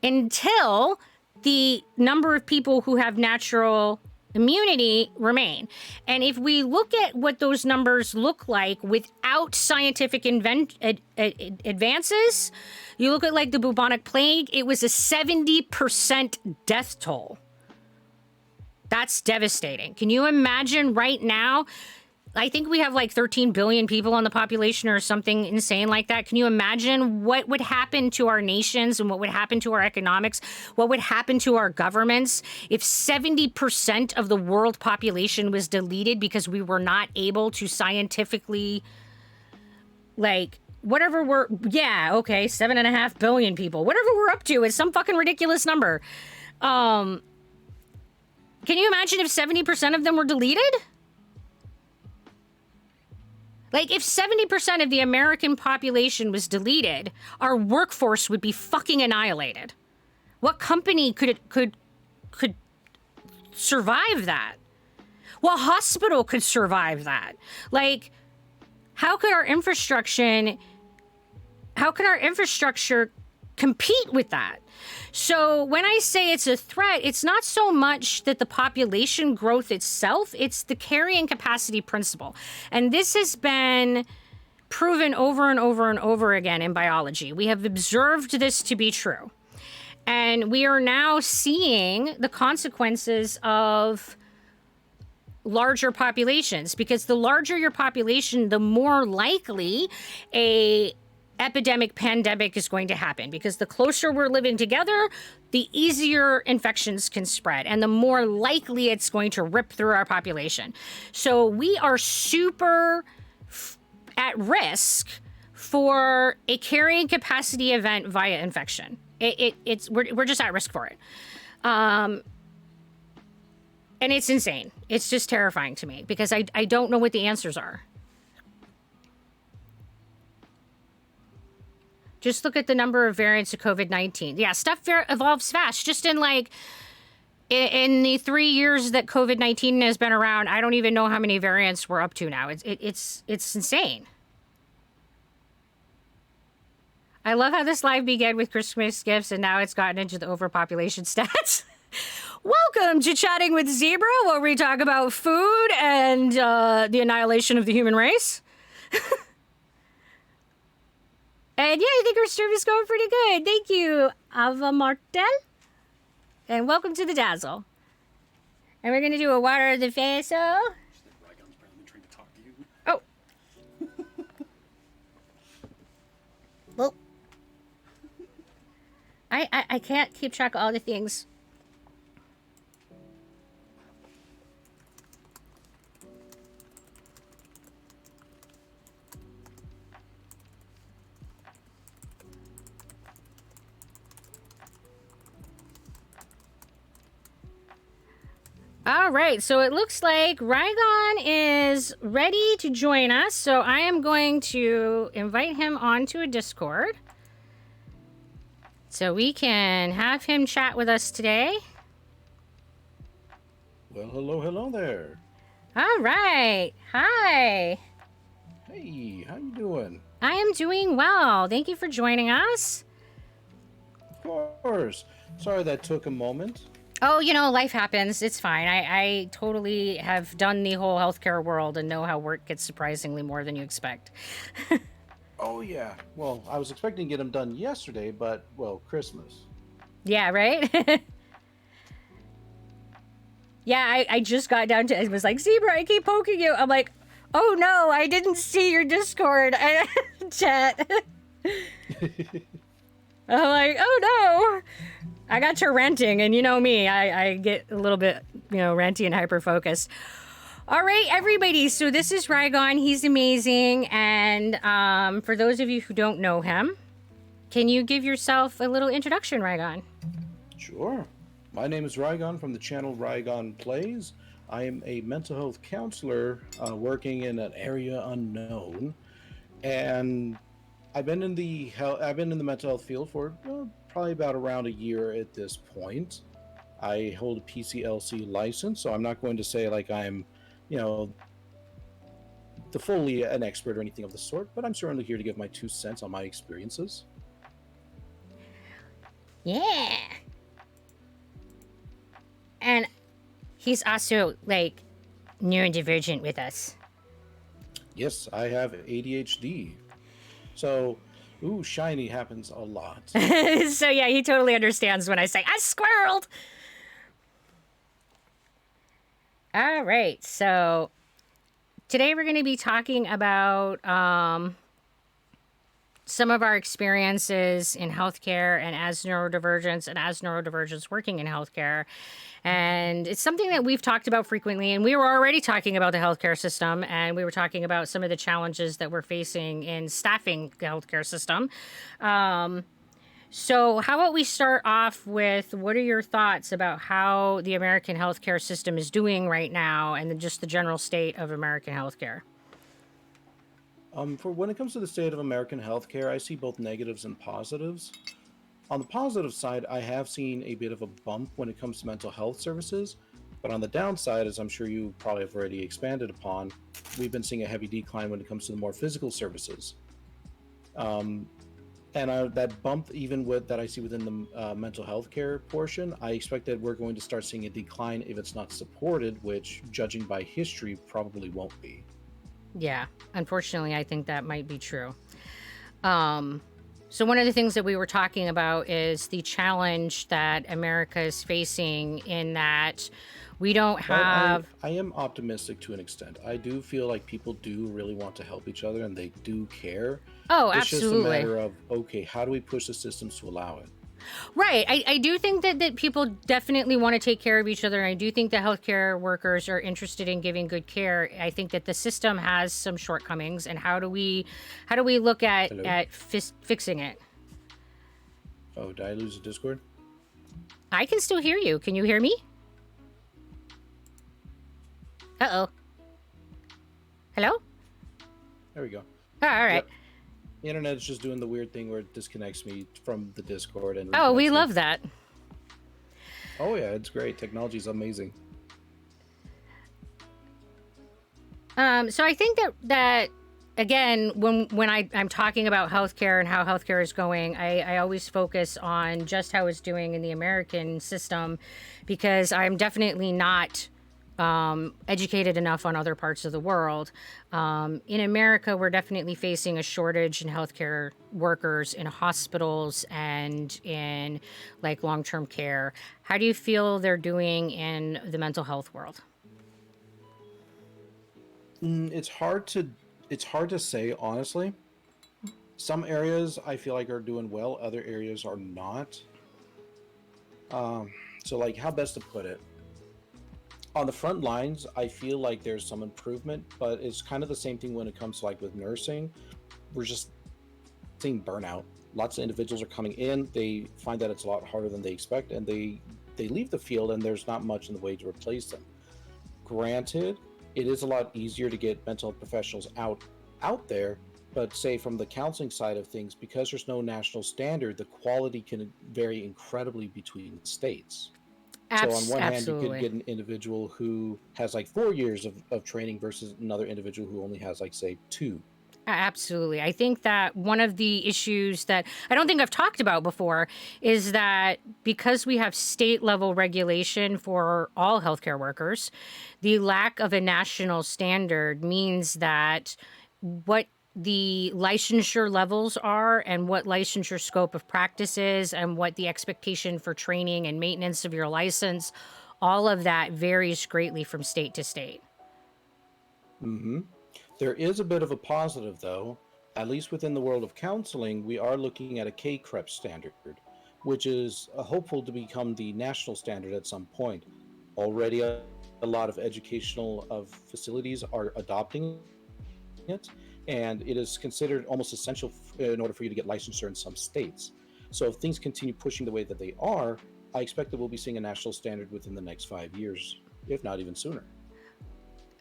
until the number of people who have natural immunity remain. And if we look at what those numbers look like without scientific advances, you look at like the bubonic plague, it was a 70% death toll. That's devastating. Can you imagine right now? I think we have like 13 billion people on the population or something insane like that. Can you imagine what would happen to our nations and what would happen to our economics? What would happen to our governments if 70% of the world population was deleted because we were not able to scientifically, like, whatever we're, yeah, okay, 7.5 billion people, whatever we're up to is some fucking ridiculous number. Can you imagine if 70% of them were deleted? Like, if 70% of the American population was deleted, our workforce would be fucking annihilated. What company could survive that? What hospital could survive that? Like, how could our infrastructure compete with that? So when I say it's a threat, it's not so much that the population growth itself, it's the carrying capacity principle. And this has been proven over and over and over again in biology. We have observed this to be true. And we are now seeing the consequences of larger populations, because the larger your population, the more likely a epidemic, pandemic is going to happen, because the closer we're living together, the easier infections can spread and the more likely it's going to rip through our population. So we are super at risk for a carrying capacity event via infection. We're just at risk for it. And it's insane. It's just terrifying to me because I don't know what the answers are. Just look at the number of variants of COVID-19. Yeah, stuff evolves fast. Just in in the 3 years that COVID-19 has been around, I don't even know how many variants we're up to now. It's insane. I love how this live began with Christmas gifts and now it's gotten into the overpopulation stats. Welcome to Chatting with Zebra, where we talk about food and the annihilation of the human race. And yeah, I think our stream is going pretty good. Thank you, Ava Martel. And welcome to the Dazzle. And we're going to do a water of the face. Rygone's apparently trying to talk to you. Oh. Well, I can't keep track of all the things. All right, so it looks like Rygone is ready to join us, so I am going to invite him onto a Discord so we can have him chat with us today. Well, hello there. All right, hi. Hey, how you doing? I am doing well. Thank you for joining us. Of course. Sorry that took a moment. Oh, you know, life happens. It's fine. I totally have done the whole healthcare world and know how work gets surprisingly more than you expect. Oh, yeah. Well, I was expecting to get them done yesterday, but, well, Christmas. Yeah, right? Yeah, I just got down to it. Was like, Zebra, I keep poking you. I'm like, oh, no, I didn't see your Discord chat. I'm like, oh, no. I got to ranting, and you know me, I get a little bit, ranty and hyper-focused. All right, everybody, so this is Rygone. He's amazing, and for those of you who don't know him, can you give yourself a little introduction, Rygone? Sure. My name is Rygone from the channel Rygone Plays. I am a mental health counselor working in an area unknown, and I've been in the mental health field for probably about around a year at this point. I hold a PCLC license, so I'm not going to say like I'm, fully an expert or anything of the sort, but I'm certainly here to give my 2 cents on my experiences. Yeah. And he's also, like, neurodivergent with us. Yes, I have ADHD. So, shiny happens a lot. So, yeah, he totally understands when I say, I squirreled! All right, so today we're going to be talking about some of our experiences in healthcare and as neurodivergents working in healthcare. And it's something that we've talked about frequently, and we were already talking about the healthcare system, and we were talking about some of the challenges that we're facing in staffing the healthcare system. So how about we start off with, what are your thoughts about how the American healthcare system is doing right now and just the general state of American healthcare? For when it comes to the state of American healthcare, I see both negatives and positives. On the positive side, I have seen a bit of a bump when it comes to mental health services, but on the downside, as I'm sure you probably have already expanded upon, we've been seeing a heavy decline when it comes to the more physical services. That bump, even with that I see within the mental health care portion, I expect that we're going to start seeing a decline if it's not supported, which, judging by history, probably won't be. Yeah, unfortunately, I think that might be true. So one of the things that we were talking about is the challenge that America is facing in that we don't have... I am optimistic to an extent. I do feel like people do really want to help each other and they do care. Oh, it's absolutely. It's just a matter of, okay, how do we push the systems to allow it? Right. I do think that people definitely want to take care of each other. And I do think the healthcare workers are interested in giving good care. I think that the system has some shortcomings. And how do we look at fixing it? Oh, did I lose the Discord? I can still hear you. Can you hear me? Uh-oh. Hello? There we go. Oh, all right. Yep. The internet is just doing the weird thing where it disconnects me from the Discord. And oh, we love that. Oh, yeah, it's great. Technology is amazing. So I think that again, when I'm talking about healthcare and how healthcare is going, I always focus on just how it's doing in the American system, because I'm definitely not educated enough on other parts of the world. In America, we're definitely facing a shortage in healthcare workers in hospitals and in like long-term care. How do you feel they're doing in the mental health world? Mm, it's hard to say honestly. Some areas I feel like are doing well, other areas are not. Um, so like how best to put it? On the front lines, I feel like there's some improvement, but it's kind of the same thing when it comes to like with nursing. We're just seeing burnout. Lots of individuals are coming in, they find that it's a lot harder than they expect, and they leave the field, and there's not much in the way to replace them. Granted, it is a lot easier to get mental health professionals out there, but say from the counseling side of things, because there's no national standard, the quality can vary incredibly between states. So on one hand, you could Absolutely. get an individual who has like 4 years of training versus another individual who only has like say two. Absolutely. I think that one of the issues that I don't think I've talked about before is that because we have state level regulation for all healthcare workers, the lack of a national standard means that what the licensure levels are and what licensure scope of practice is and what the expectation for training and maintenance of your license, all of that varies greatly from state to state. Hmm. There is a bit of a positive, though. At least within the world of counseling, we are looking at a KCREP standard, which is hopeful to become the national standard at some point. Already, a lot of educational of facilities are adopting it, and it is considered almost essential in order for you to get licensure in some states. So, if things continue pushing the way that they are, I expect that we'll be seeing a national standard within the next 5 years, if not even sooner.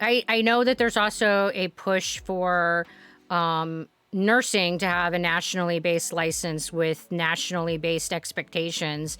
I know that there's also a push for nursing to have a nationally based license with nationally based expectations.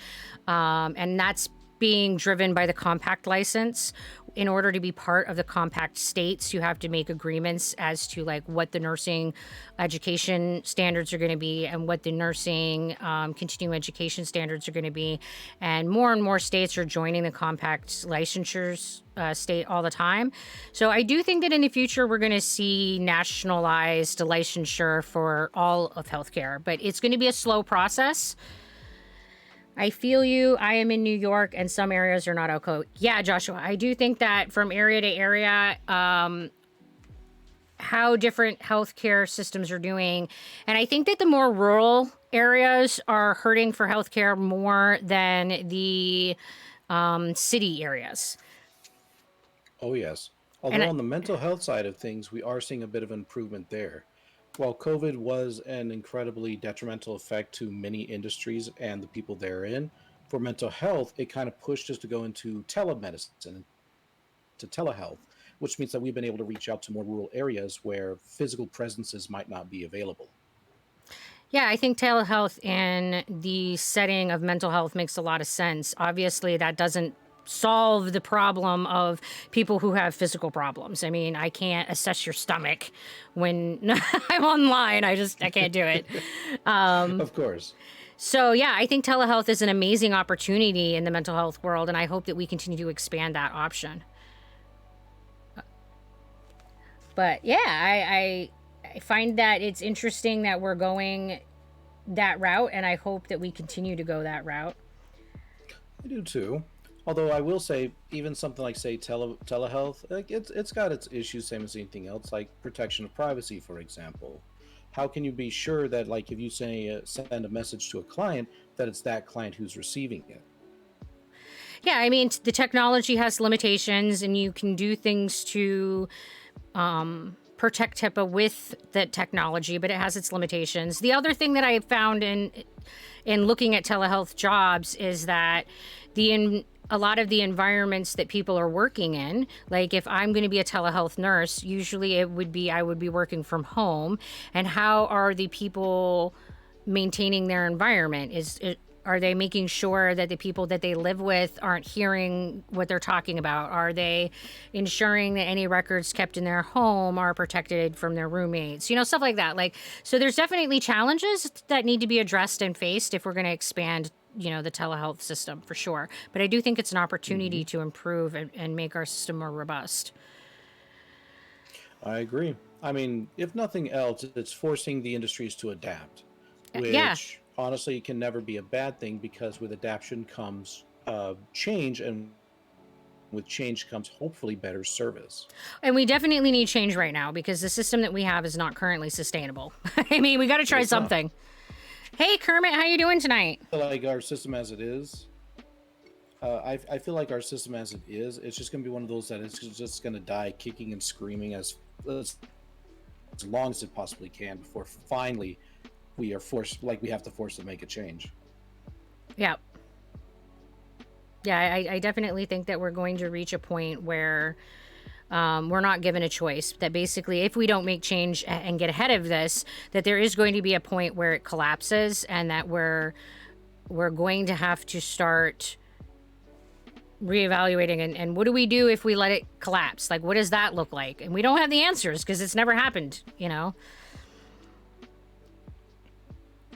And that's being driven by the compact license. In order to be part of the compact states, you have to make agreements as to like what the nursing education standards are going to be and what the nursing continuing education standards are going to be. And more states are joining the compact licensures state all the time. So I do think that in the future we're going to see nationalized licensure for all of healthcare, but it's going to be a slow process. I feel you. I am in New York, and some areas are not okay. Yeah, Joshua, I do think that from area to area, how different healthcare systems are doing. And I think that the more rural areas are hurting for healthcare more than the city areas. Oh, yes. And Although on the mental health side of things, we are seeing a bit of improvement there. While COVID was an incredibly detrimental effect to many industries and the people therein, for mental health, it kind of pushed us to go into telemedicine, to telehealth, which means that we've been able to reach out to more rural areas where physical presences might not be available. yeah, I think telehealth in the setting of mental health makes a lot of sense. Obviously, that doesn't solve the problem of people who have physical problems. I mean, I can't assess your stomach when I'm online. I can't do it. Of course. So, yeah, I think telehealth is an amazing opportunity in the mental health world, and I hope that we continue to expand that option. But yeah, I find that it's interesting that we're going that route, and I hope that we continue to go that route. I do too. Although I will say, even something like say telehealth, like it's got its issues, same as anything else, like protection of privacy, for example. How can you be sure that, like, if you say send a message to a client, that it's that client who's receiving it? Yeah, I mean, the technology has limitations, and you can do things to protect HIPAA with the technology, but it has its limitations. The other thing that I found in looking at telehealth jobs is that a lot of the environments that people are working in, like if I'm going to be a telehealth nurse, usually I would be working from home. And how are the people maintaining their environment? Are they making sure that the people that they live with aren't hearing what they're talking about? Are they ensuring that any records kept in their home are protected from their roommates? You know, stuff like that. Like, so there's definitely challenges that need to be addressed and faced if we're going to expand, you know, the telehealth system for sure. But I do think it's an opportunity to improve and make our system more robust. I agree. I mean, if nothing else, it's forcing the industries to adapt, Yeah. which honestly can never be a bad thing because with adaptation comes change, and with change comes hopefully better service. And we definitely need change right now because the system that we have is not currently sustainable. I mean, we got to try It's not. something. Hey, Kermit, how you doing tonight? I feel like our system as it is, I feel like our system as it is, it's just going to be one of those that it's just going to die kicking and screaming as long as it possibly can before finally we are forced, like we have to force to make a change. Yeah. Yeah, I definitely think that we're going to reach a point where we're not given a choice. That basically, if we don't make change and get ahead of this, that there is going to be a point where it collapses, and that we're going to have to start reevaluating. And what do we do if we let it collapse? Like, what does that look like? And we don't have the answers because it's never happened, you know?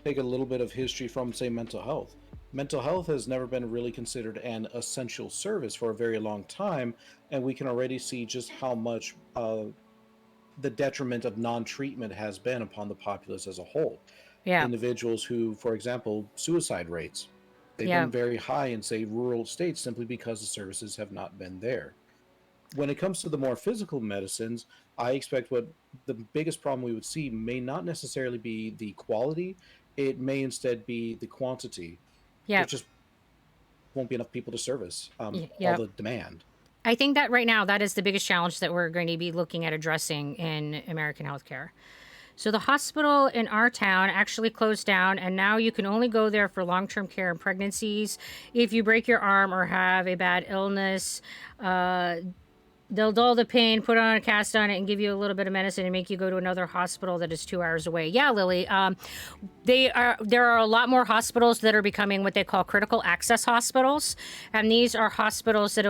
Take a little bit of history from, say, mental health. Mental health has never been really considered an essential service for a very long time, and we can already see just how much the detriment of non-treatment has been upon the populace as a whole. Yeah. Individuals who, for example, suicide rates, they've been very high in, say, rural states simply because the services have not been there. When it comes to the more physical medicines, I expect what the biggest problem we would see may not necessarily be the quality, it may instead be the quantity. Yeah. There just won't be enough people to service all the demand. I think that right now, that is the biggest challenge that we're going to be looking at addressing in American healthcare. So the hospital in our town actually closed down, and now you can only go there for long-term care and pregnancies. If you break your arm or have a bad illness, they'll dull the pain, put on a cast on it, and give you a little bit of medicine and make you go to another hospital that is 2 hours away. Yeah, Lily. There are a lot more hospitals that are becoming what they call critical access hospitals, and these are hospitals that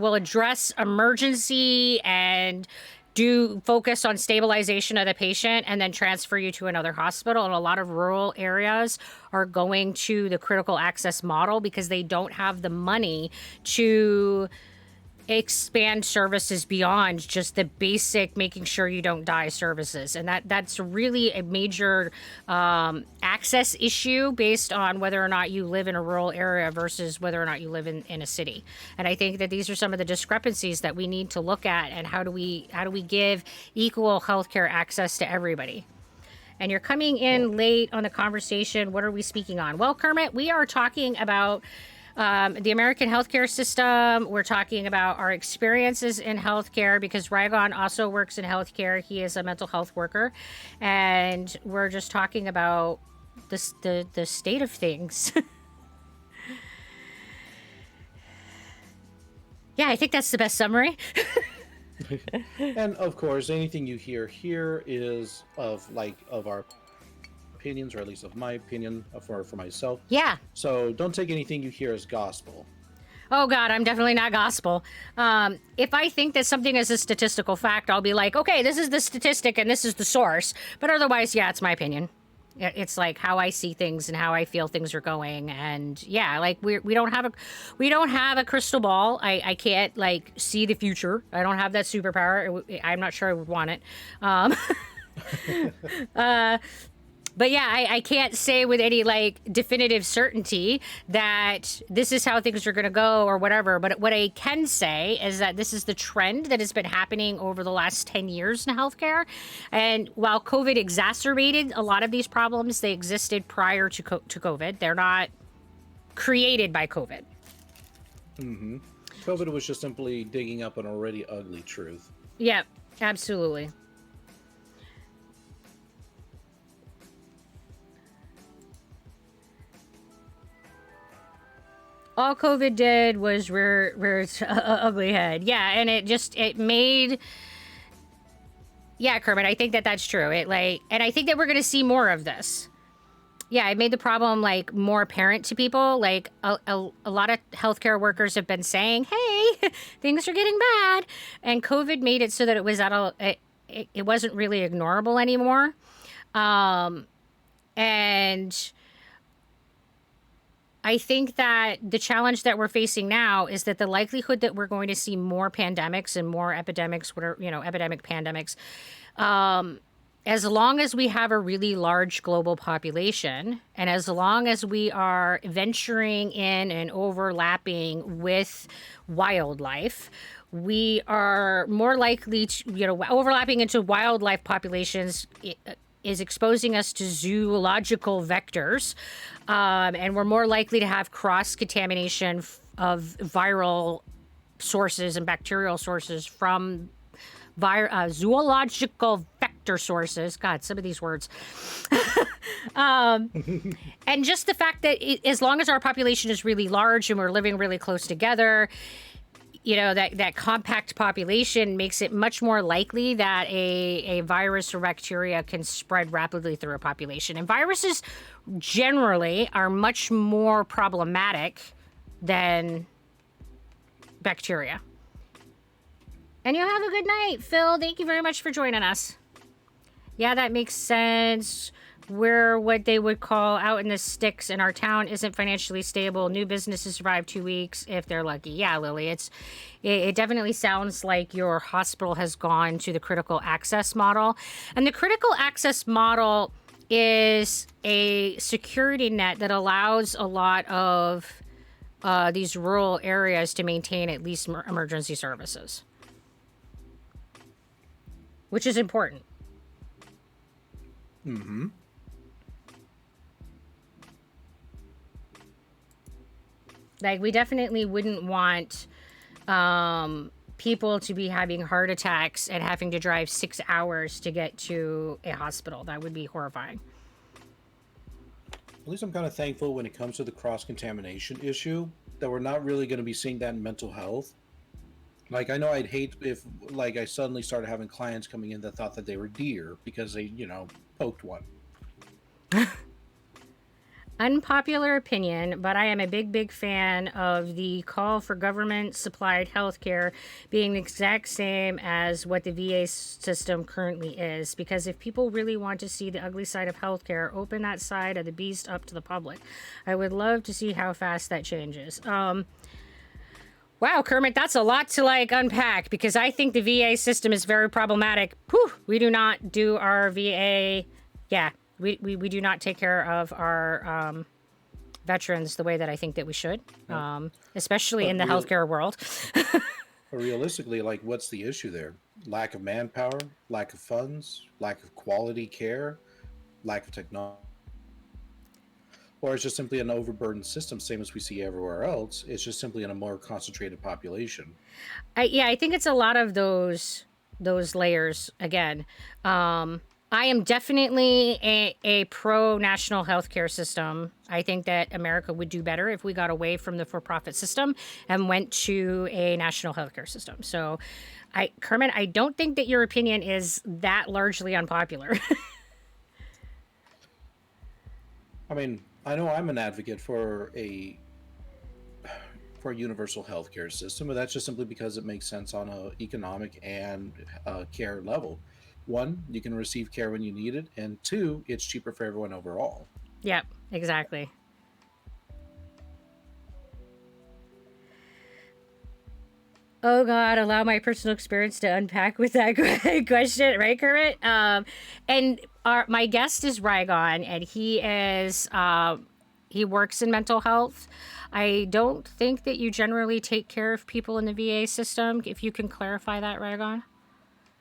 will address emergency and do focus on stabilization of the patient and then transfer you to another hospital. And a lot of rural areas are going to the critical access model because they don't have the money to expand services beyond just the basic making sure you don't die services. And that's really a major access issue based on whether or not you live in a rural area versus whether or not you live in a city. And I think that these are some of the discrepancies that we need to look at, and how do we give equal healthcare access to everybody. And you're coming in late on the conversation. What are we speaking on? Well, Kermit, we are talking about the American healthcare system. We're talking about our experiences in healthcare because Rygone also works in healthcare. He is a mental health worker. And we're just talking about the state of things. Yeah, I think that's the best summary. And of course, anything you hear here is of our opinions, or at least of my opinion for myself. Yeah. So don't take anything you hear as gospel. Oh God, I'm definitely not gospel. If I think that something is a statistical fact, I'll be like, okay, this is the statistic and this is the source. But otherwise, yeah, it's my opinion. It's like how I see things and how I feel things are going. And yeah, like we don't have a crystal ball. I can't like see the future. I don't have that superpower. I'm not sure I would want it. But yeah, I can't say with any like definitive certainty that this is how things are going to go or whatever. But what I can say is that this is the trend that has been happening over the last 10 years in healthcare. And while COVID exacerbated a lot of these problems, they existed prior to COVID. They're not created by COVID. Mm-hmm. COVID was just simply digging up an already ugly truth. Yeah, absolutely. All COVID did was rear its ugly head. Yeah, and it made... Yeah, Kermit, I think that that's true. And I think that we're going to see more of this. yeah, it made the problem like more apparent to people. Like a lot of healthcare workers have been saying, "Hey, things are getting bad," and COVID made it so that it was it wasn't really ignorable anymore. And I think that the challenge that we're facing now is that the likelihood that we're going to see more pandemics and more epidemics, epidemic pandemics, as long as we have a really large global population and as long as we are venturing in and overlapping with wildlife, we are more likely to, overlapping into wildlife populations is exposing us to zoological vectors. And we're more likely to have cross contamination of viral sources and bacterial sources from zoological vector sources. God, some of these words. And just the fact that as long as our population is really large and we're living really close together, that compact population makes it much more likely that a virus or bacteria can spread rapidly through a population. And viruses generally are much more problematic than bacteria. And you have a good night, Phil. Thank you very much for joining us. Yeah, that makes sense. We're what they would call out in the sticks, and our town isn't financially stable. New businesses survive 2 weeks if they're lucky. Yeah, Lily, it definitely sounds like your hospital has gone to the critical access model. And the critical access model is a security net that allows a lot of these rural areas to maintain at least emergency services, which is important. Mm-hmm. Like, we definitely wouldn't want people to be having heart attacks and having to drive 6 hours to get to a hospital. That would be horrifying. At least I'm kind of thankful when it comes to the cross-contamination issue that we're not really going to be seeing that in mental health. Like, I know I'd hate if, like, I suddenly started having clients coming in that thought that they were deer because they, poked one. Unpopular opinion, but I am a big fan of the call for government-supplied healthcare being the exact same as what the VA system currently is. Because if people really want to see the ugly side of healthcare, open that side of the beast up to the public. I would love to see how fast that changes. Wow, Kermit, that's a lot to unpack because I think the VA system is very problematic. Whew, we do not do our VA. Yeah. We do not take care of our veterans the way that I think that we should, especially in the healthcare world. But realistically, what's the issue there? Lack of manpower, lack of funds, lack of quality care, lack of technology. Or it's just simply an overburdened system, same as we see everywhere else. It's just simply in a more concentrated population. I think it's a lot of those layers again. I am definitely a pro-national healthcare system. I think that America would do better if we got away from the for-profit system and went to a national healthcare system. So, Kermit, I don't think that your opinion is that largely unpopular. I mean, I know I'm an advocate for a universal healthcare system, but that's just simply because it makes sense on an economic and care level. One, you can receive care when you need it, and two, it's cheaper for everyone overall. Yep, exactly. Oh God, allow my personal experience to unpack with that question, right, Kermit? And my guest is Rygone, and he works in mental health. I don't think that you generally take care of people in the VA system. If you can clarify that, Rygone.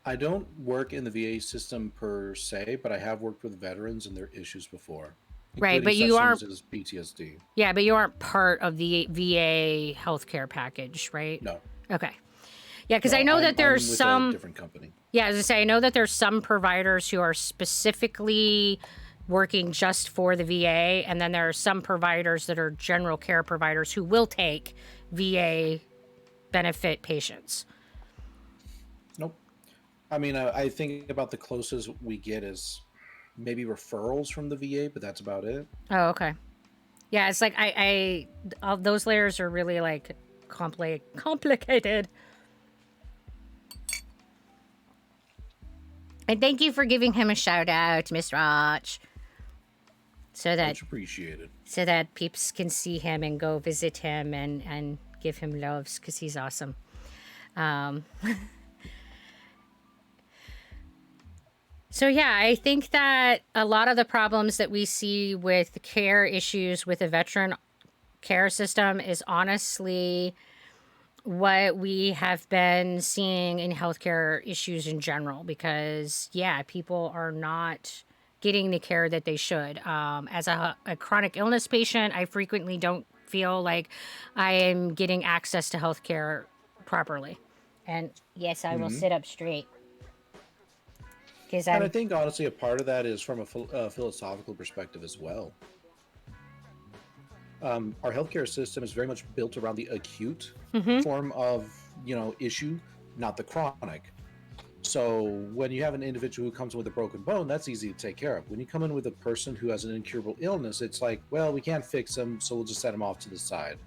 I don't work in the VA system per se, but I have worked with veterans and their issues before. Right, but you aren't as PTSD. Yeah, but you aren't part of the VA healthcare package, right? No. Okay. Yeah, because I know that there's I'm with some a different company. Yeah, as I say, I know that there's some providers who are specifically working just for the VA, and then there are some providers that are general care providers who will take VA benefit patients. Nope. I mean, I think about the closest we get is maybe referrals from the VA, but that's about it. Oh, okay. Yeah, it's like all those layers are really like complicated. And thank you for giving him a shout out, Miss Raj, Much appreciated. so that peeps can see him and go visit him and give him loves because he's awesome. Um, so yeah, I think that a lot of the problems that we see with care issues with the veteran care system is honestly what we have been seeing in healthcare issues in general, because yeah, people are not getting the care that they should. As a chronic illness patient, I frequently don't feel like I am getting access to healthcare properly. And yes, I will sit up straight because And I I'm think honestly, a part of that is from a philosophical perspective as well. Our healthcare system is very much built around the acute form of issue, not the chronic. So when you have an individual who comes in with a broken bone, that's easy to take care of. When you come in with a person who has an incurable illness, it's like, well, we can't fix them, so we'll just set them off to the side.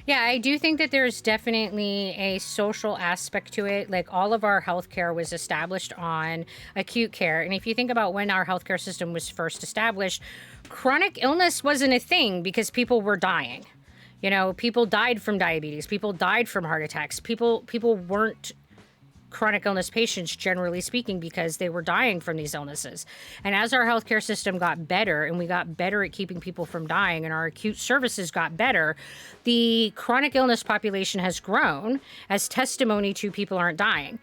Yeah, I do think that there's definitely a social aspect to it. Like all of our healthcare was established on acute care. And if you think about when our healthcare system was first established, chronic illness wasn't a thing because people were dying. You know, people died from diabetes, people died from heart attacks. People weren't chronic illness patients, generally speaking, because they were dying from these illnesses. And as our healthcare system got better and we got better at keeping people from dying and our acute services got better, the chronic illness population has grown as testimony to people aren't dying.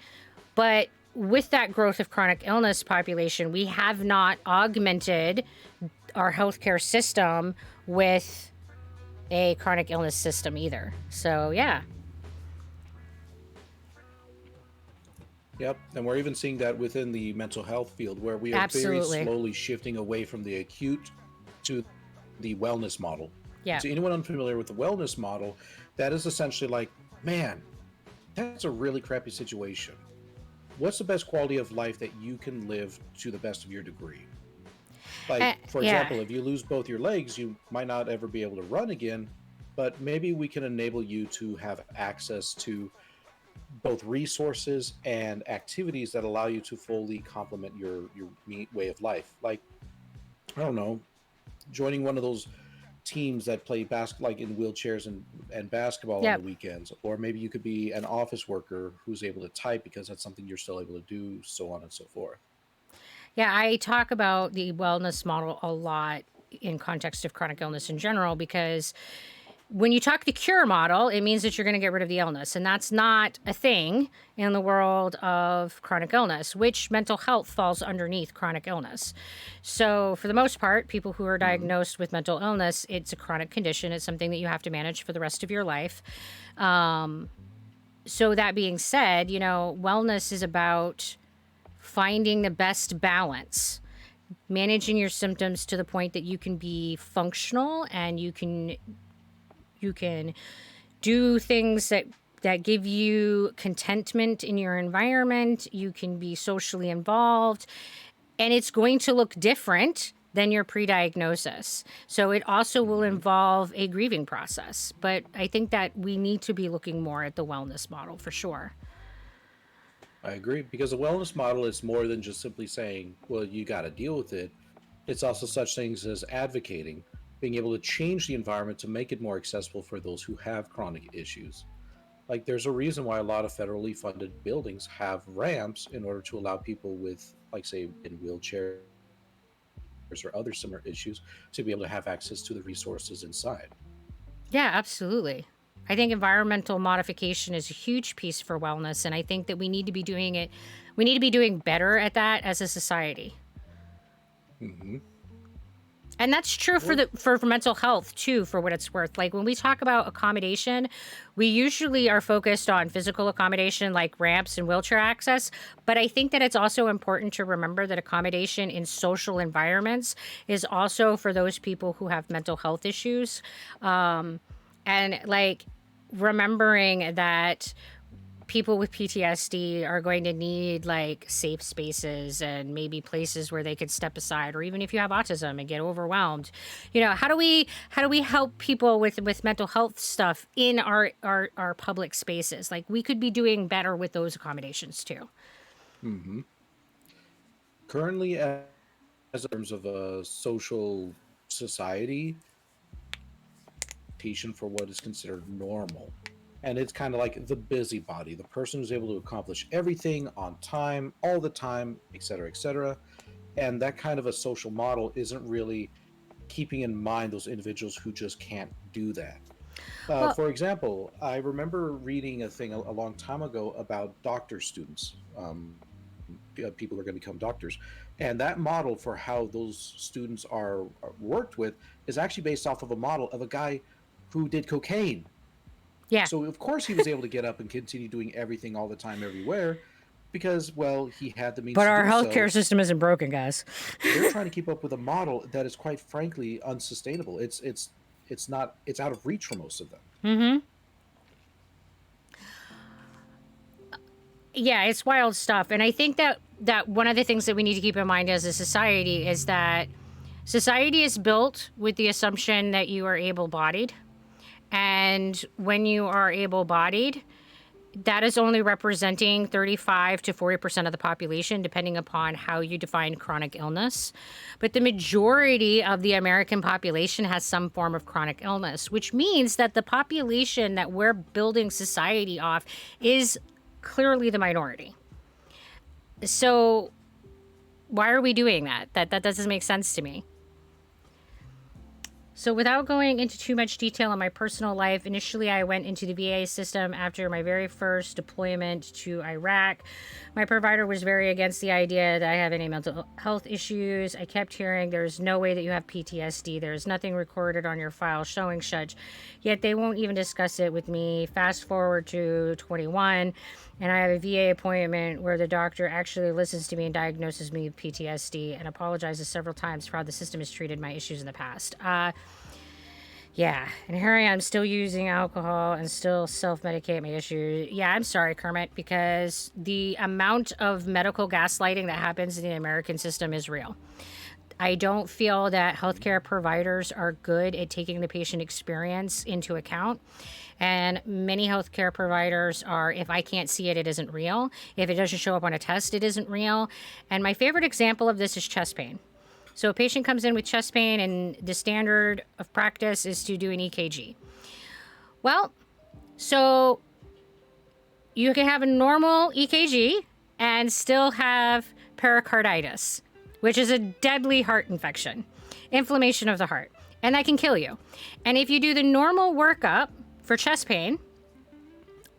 But with that growth of chronic illness population, we have not augmented our healthcare system with a chronic illness system either. So, yeah. Yep, and we're even seeing that within the mental health field, where we are Absolutely. very slowly shifting away from the acute to the wellness model. Yeah. To anyone unfamiliar with the wellness model, that is essentially like, man, that's a really crappy situation. What's the best quality of life that you can live to the best of your degree? Like, for yeah. example, if you lose both your legs, you might not ever be able to run again, but maybe we can enable you to have access to both resources and activities that allow you to fully complement your way of life. Like, I don't know, joining one of those teams that play basketball, like in wheelchairs and basketball Yep. on the weekends, or maybe you could be an office worker who's able to type because that's something you're still able to do, so on and so forth. Yeah, I talk about the wellness model a lot in context of chronic illness in general, because when you talk the cure model, it means that you're going to get rid of the illness. And that's not a thing in the world of chronic illness, which mental health falls underneath chronic illness. So, for the most part, people who are diagnosed with mental illness, it's a chronic condition. It's something that you have to manage for the rest of your life. So, that being said, wellness is about finding the best balance, managing your symptoms to the point that you can be functional and you can do things that give you contentment in your environment. You can be socially involved, and it's going to look different than your pre-diagnosis. So it also will involve a grieving process. But I think that we need to be looking more at the wellness model for sure. I agree, because the wellness model is more than just simply saying, well, you got to deal with it. It's also such things as advocating, being able to change the environment to make it more accessible for those who have chronic issues. Like, there's a reason why a lot of federally funded buildings have ramps in order to allow people with, like, say, in wheelchairs or other similar issues to be able to have access to the resources inside. Yeah, absolutely. I think environmental modification is a huge piece for wellness, and I think that we need to be doing it. We need to be doing better at that as a society. Mm-hmm. And that's true for mental health too, for what it's worth. Like when we talk about accommodation, we usually are focused on physical accommodation like ramps and wheelchair access. But I think that it's also important to remember that accommodation in social environments is also for those people who have mental health issues. And like remembering that people with PTSD are going to need like safe spaces and maybe places where they could step aside, or even if you have autism and get overwhelmed, you know, how do we help people with mental health stuff in our public spaces? Like, we could be doing better with those accommodations too. Hmm. Currently, as in terms of a social society, for what is considered normal. And it's kind of like the busybody, the person who's able to accomplish everything on time, all the time, et cetera, et cetera. And that kind of a social model isn't really keeping in mind those individuals who just can't do that. Well, For example, I remember reading a thing a long time ago about doctor students, people who are going to become doctors. And that model for how those students are worked with is actually based off of a model of a guy who did cocaine. yeah. So, of course, he was able to get up and continue doing everything all the time, everywhere, because, well, he had the means But to our do healthcare so. system isn't broken, guys. They're trying to keep up with a model that is quite frankly unsustainable. It's not, it's out of reach for most of them. Mm-hmm. Yeah, it's wild stuff. And I think that one of the things that we need to keep in mind as a society is that society is built with the assumption that you are able-bodied. And when you are able-bodied, that is only representing 35 to 40% of the population, depending upon how you define chronic illness. But the majority of the American population has some form of chronic illness, which means that the population that we're building society off is clearly the minority. So why are we doing that? That doesn't make sense to me. So without going into too much detail on my personal life, initially I went into the VA system after my very first deployment to Iraq. My provider was very against the idea that I have any mental health issues. I kept hearing there's no way that you have PTSD. There's nothing recorded on your file showing such. Yet they won't even discuss it with me. Fast forward to 21, and I have a VA appointment where the doctor actually listens to me and diagnoses me with PTSD and apologizes several times for how the system has treated my issues in the past. Yeah, and here I am still using alcohol and still self-medicate my issues. Yeah, I'm sorry, Kermit, because the amount of medical gaslighting that happens in the American system is real. I don't feel that healthcare providers are good at taking the patient experience into account. And many healthcare providers are, if I can't see it, it isn't real. If it doesn't show up on a test, it isn't real. And my favorite example of this is chest pain. So a patient comes in with chest pain, and the standard of practice is to do an EKG. Well, so you can have a normal EKG and still have pericarditis, which is a deadly heart infection, inflammation of the heart, and that can kill you. And if you do the normal workup for chest pain,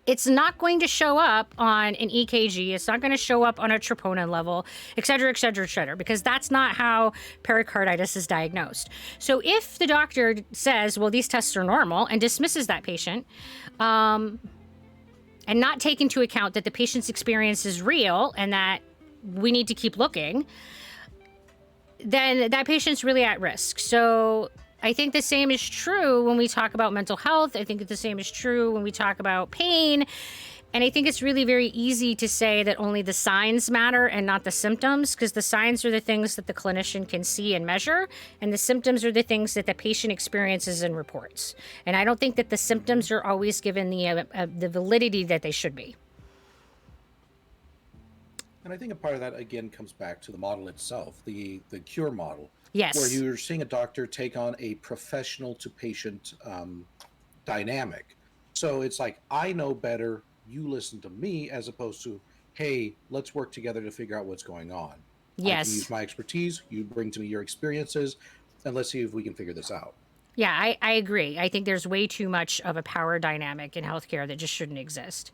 it's not going to show up on an EKG. It's not going to show up on a troponin level, et cetera, et cetera, et cetera, because that's not how pericarditis is diagnosed. So if the doctor says, well, these tests are normal, and dismisses that patient, and not take into account that the patient's experience is real and that we need to keep looking, then that patient's really at risk. So I think the same is true when we talk about mental health. I think the same is true when we talk about pain. And I think it's really very easy to say that only the signs matter and not the symptoms, because the signs are the things that the clinician can see and measure, and the symptoms are the things that the patient experiences and reports. And I don't think that the symptoms are always given the validity that they should be. And I think a part of that again comes back to the model itself, the cure model, Yes. where you're seeing a doctor take on a professional to patient dynamic. So it's like, I know better, you listen to me, as opposed to, hey, let's work together to figure out what's going on. I can use my expertise, you bring to me your experiences, and let's see if we can figure this out. Yeah, I agree. I think there's way too much of a power dynamic in healthcare that just shouldn't exist.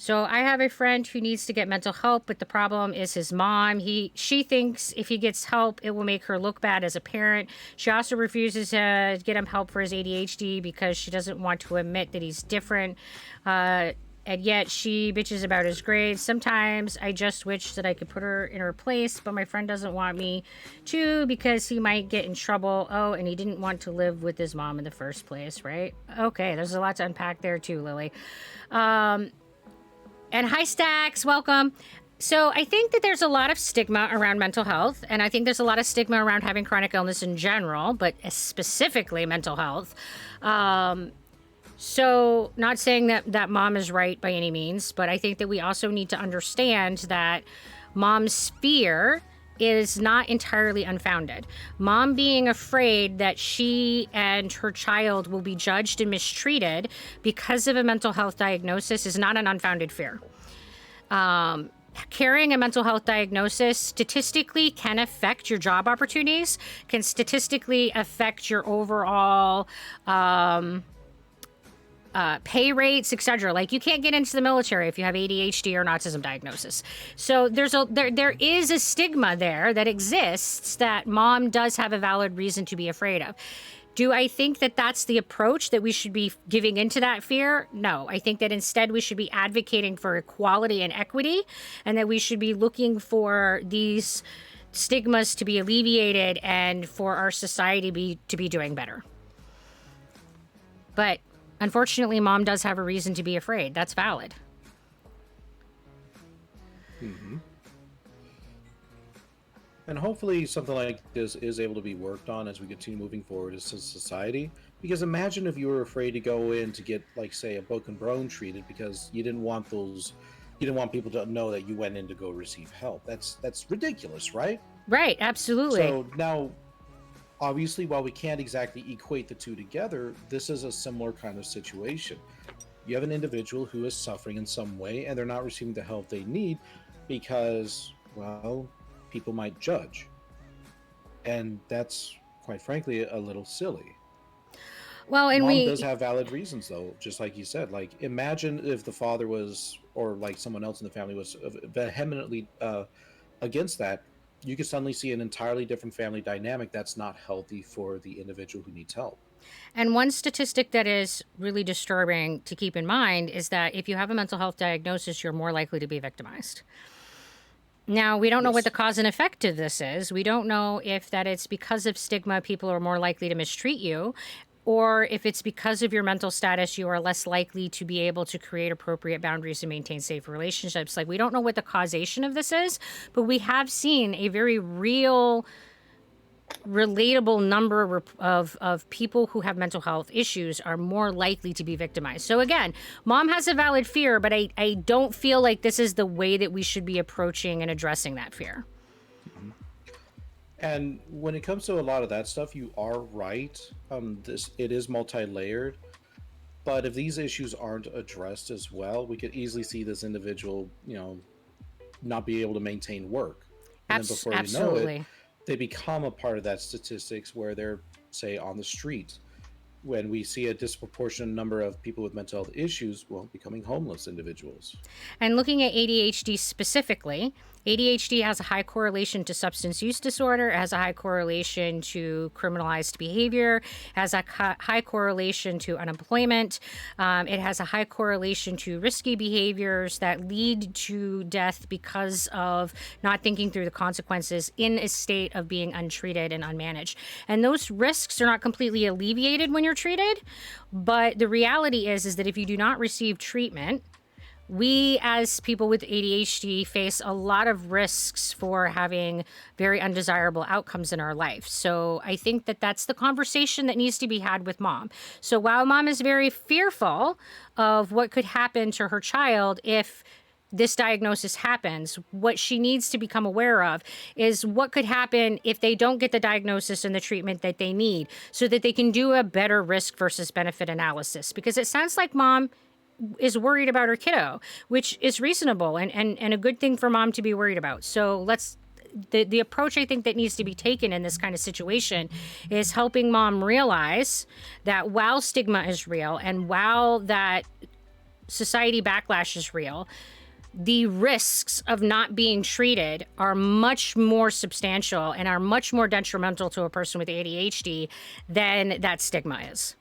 So I have a friend who needs to get mental help, but the problem is his mom. She thinks if he gets help, it will make her look bad as a parent. She also refuses to get him help for his ADHD because she doesn't want to admit that he's different. And yet she bitches about his grades. Sometimes I just wish that I could put her in her place, but my friend doesn't want me to because he might get in trouble. Oh, and he didn't want to live with his mom in the first place, right? Okay, there's a lot to unpack there too, Lily. And hi, Stacks. Welcome. So I think that there's a lot of stigma around mental health, and I think there's a lot of stigma around having chronic illness in general, but specifically mental health. So not saying that mom is right by any means, but I think that we also need to understand that mom's fear is not entirely unfounded. Mom being afraid that she and her child will be judged and mistreated because of a mental health diagnosis is not an unfounded fear. Carrying a mental health diagnosis statistically can affect your job opportunities, can statistically affect your overall pay rates, etc. Like you can't get into the military if you have ADHD or an autism diagnosis. So there is a stigma there that exists that mom does have a valid reason to be afraid of. Do I think that that's the approach that we should be giving into that fear? No. I think that instead we should be advocating for equality and equity, and that we should be looking for these stigmas to be alleviated and for our society to be doing better. But unfortunately, mom does have a reason to be afraid. That's valid. Mm-hmm. And hopefully something like this is able to be worked on as we continue moving forward as a society. Because imagine if you were afraid to go in to get, like, say, a broken bone treated because you didn't want people to know that you went in to go receive help. That's ridiculous, right? Right, absolutely. So now, obviously, while we can't exactly equate the two together, this is a similar kind of situation. You have an individual who is suffering in some way, and they're not receiving the help they need because, well, people might judge. And that's, quite frankly, a little silly. Well, and Mom does have valid reasons, though, just like you said. Like, imagine if the father was, or like someone else in the family was vehemently against that. You could suddenly see an entirely different family dynamic that's not healthy for the individual who needs help. And one statistic that is really disturbing to keep in mind is that if you have a mental health diagnosis, you're more likely to be victimized. Now, we don't know what the cause and effect of this is. We don't know if that it's because of stigma, people are more likely to mistreat you, or if it's because of your mental status, you are less likely to be able to create appropriate boundaries and maintain safe relationships. Like, we don't know what the causation of this is, but we have seen a very real, relatable number of people who have mental health issues are more likely to be victimized. So again, mom has a valid fear, but I don't feel like this is the way that we should be approaching and addressing that fear. Mm-hmm. And when it comes to a lot of that stuff, you are right. It is multi-layered. But if these issues aren't addressed as well, we could easily see this individual, not be able to maintain work. And then before absolutely. You know it, they become a part of that statistics where they're, say, on the street. When we see a disproportionate number of people with mental health issues, well, becoming homeless individuals. And looking at ADHD specifically, ADHD has a high correlation to substance use disorder, it has a high correlation to criminalized behavior, has a high correlation to unemployment, it has a high correlation to risky behaviors that lead to death because of not thinking through the consequences in a state of being untreated and unmanaged. And those risks are not completely alleviated when you're treated, but the reality is that if you do not receive treatment, we as people with ADHD face a lot of risks for having very undesirable outcomes in our life. So I think that that's the conversation that needs to be had with mom. So while mom is very fearful of what could happen to her child if this diagnosis happens, what she needs to become aware of is what could happen if they don't get the diagnosis and the treatment that they need so that they can do a better risk versus benefit analysis. Because it sounds like mom is worried about her kiddo, which is reasonable and a good thing for mom to be worried about. So the approach I think that needs to be taken in this kind of situation is helping mom realize that while stigma is real and while that society backlash is real, the risks of not being treated are much more substantial and are much more detrimental to a person with ADHD than that stigma is.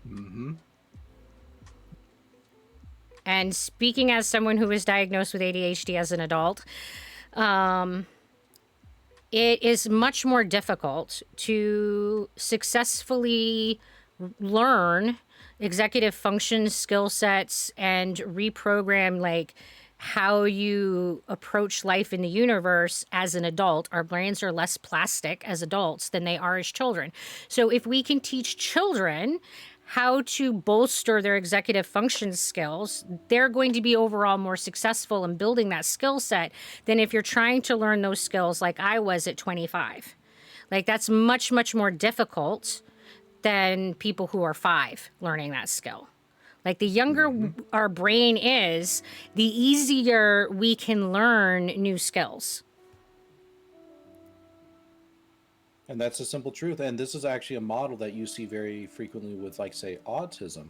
Mm-hmm. And speaking as someone who was diagnosed with ADHD as an adult, it is much more difficult to successfully learn executive function skill sets and reprogram like how you approach life in the universe as an adult. Our brains are less plastic as adults than they are as children. So if we can teach children how to bolster their executive function skills, they're going to be overall more successful in building that skill set than if you're trying to learn those skills like I was at 25. Like that's much, much more difficult than people who are 5 learning that skill. Like the younger our brain is, the easier we can learn new skills. And that's a simple truth. And this is actually a model that you see very frequently with, like, say, autism,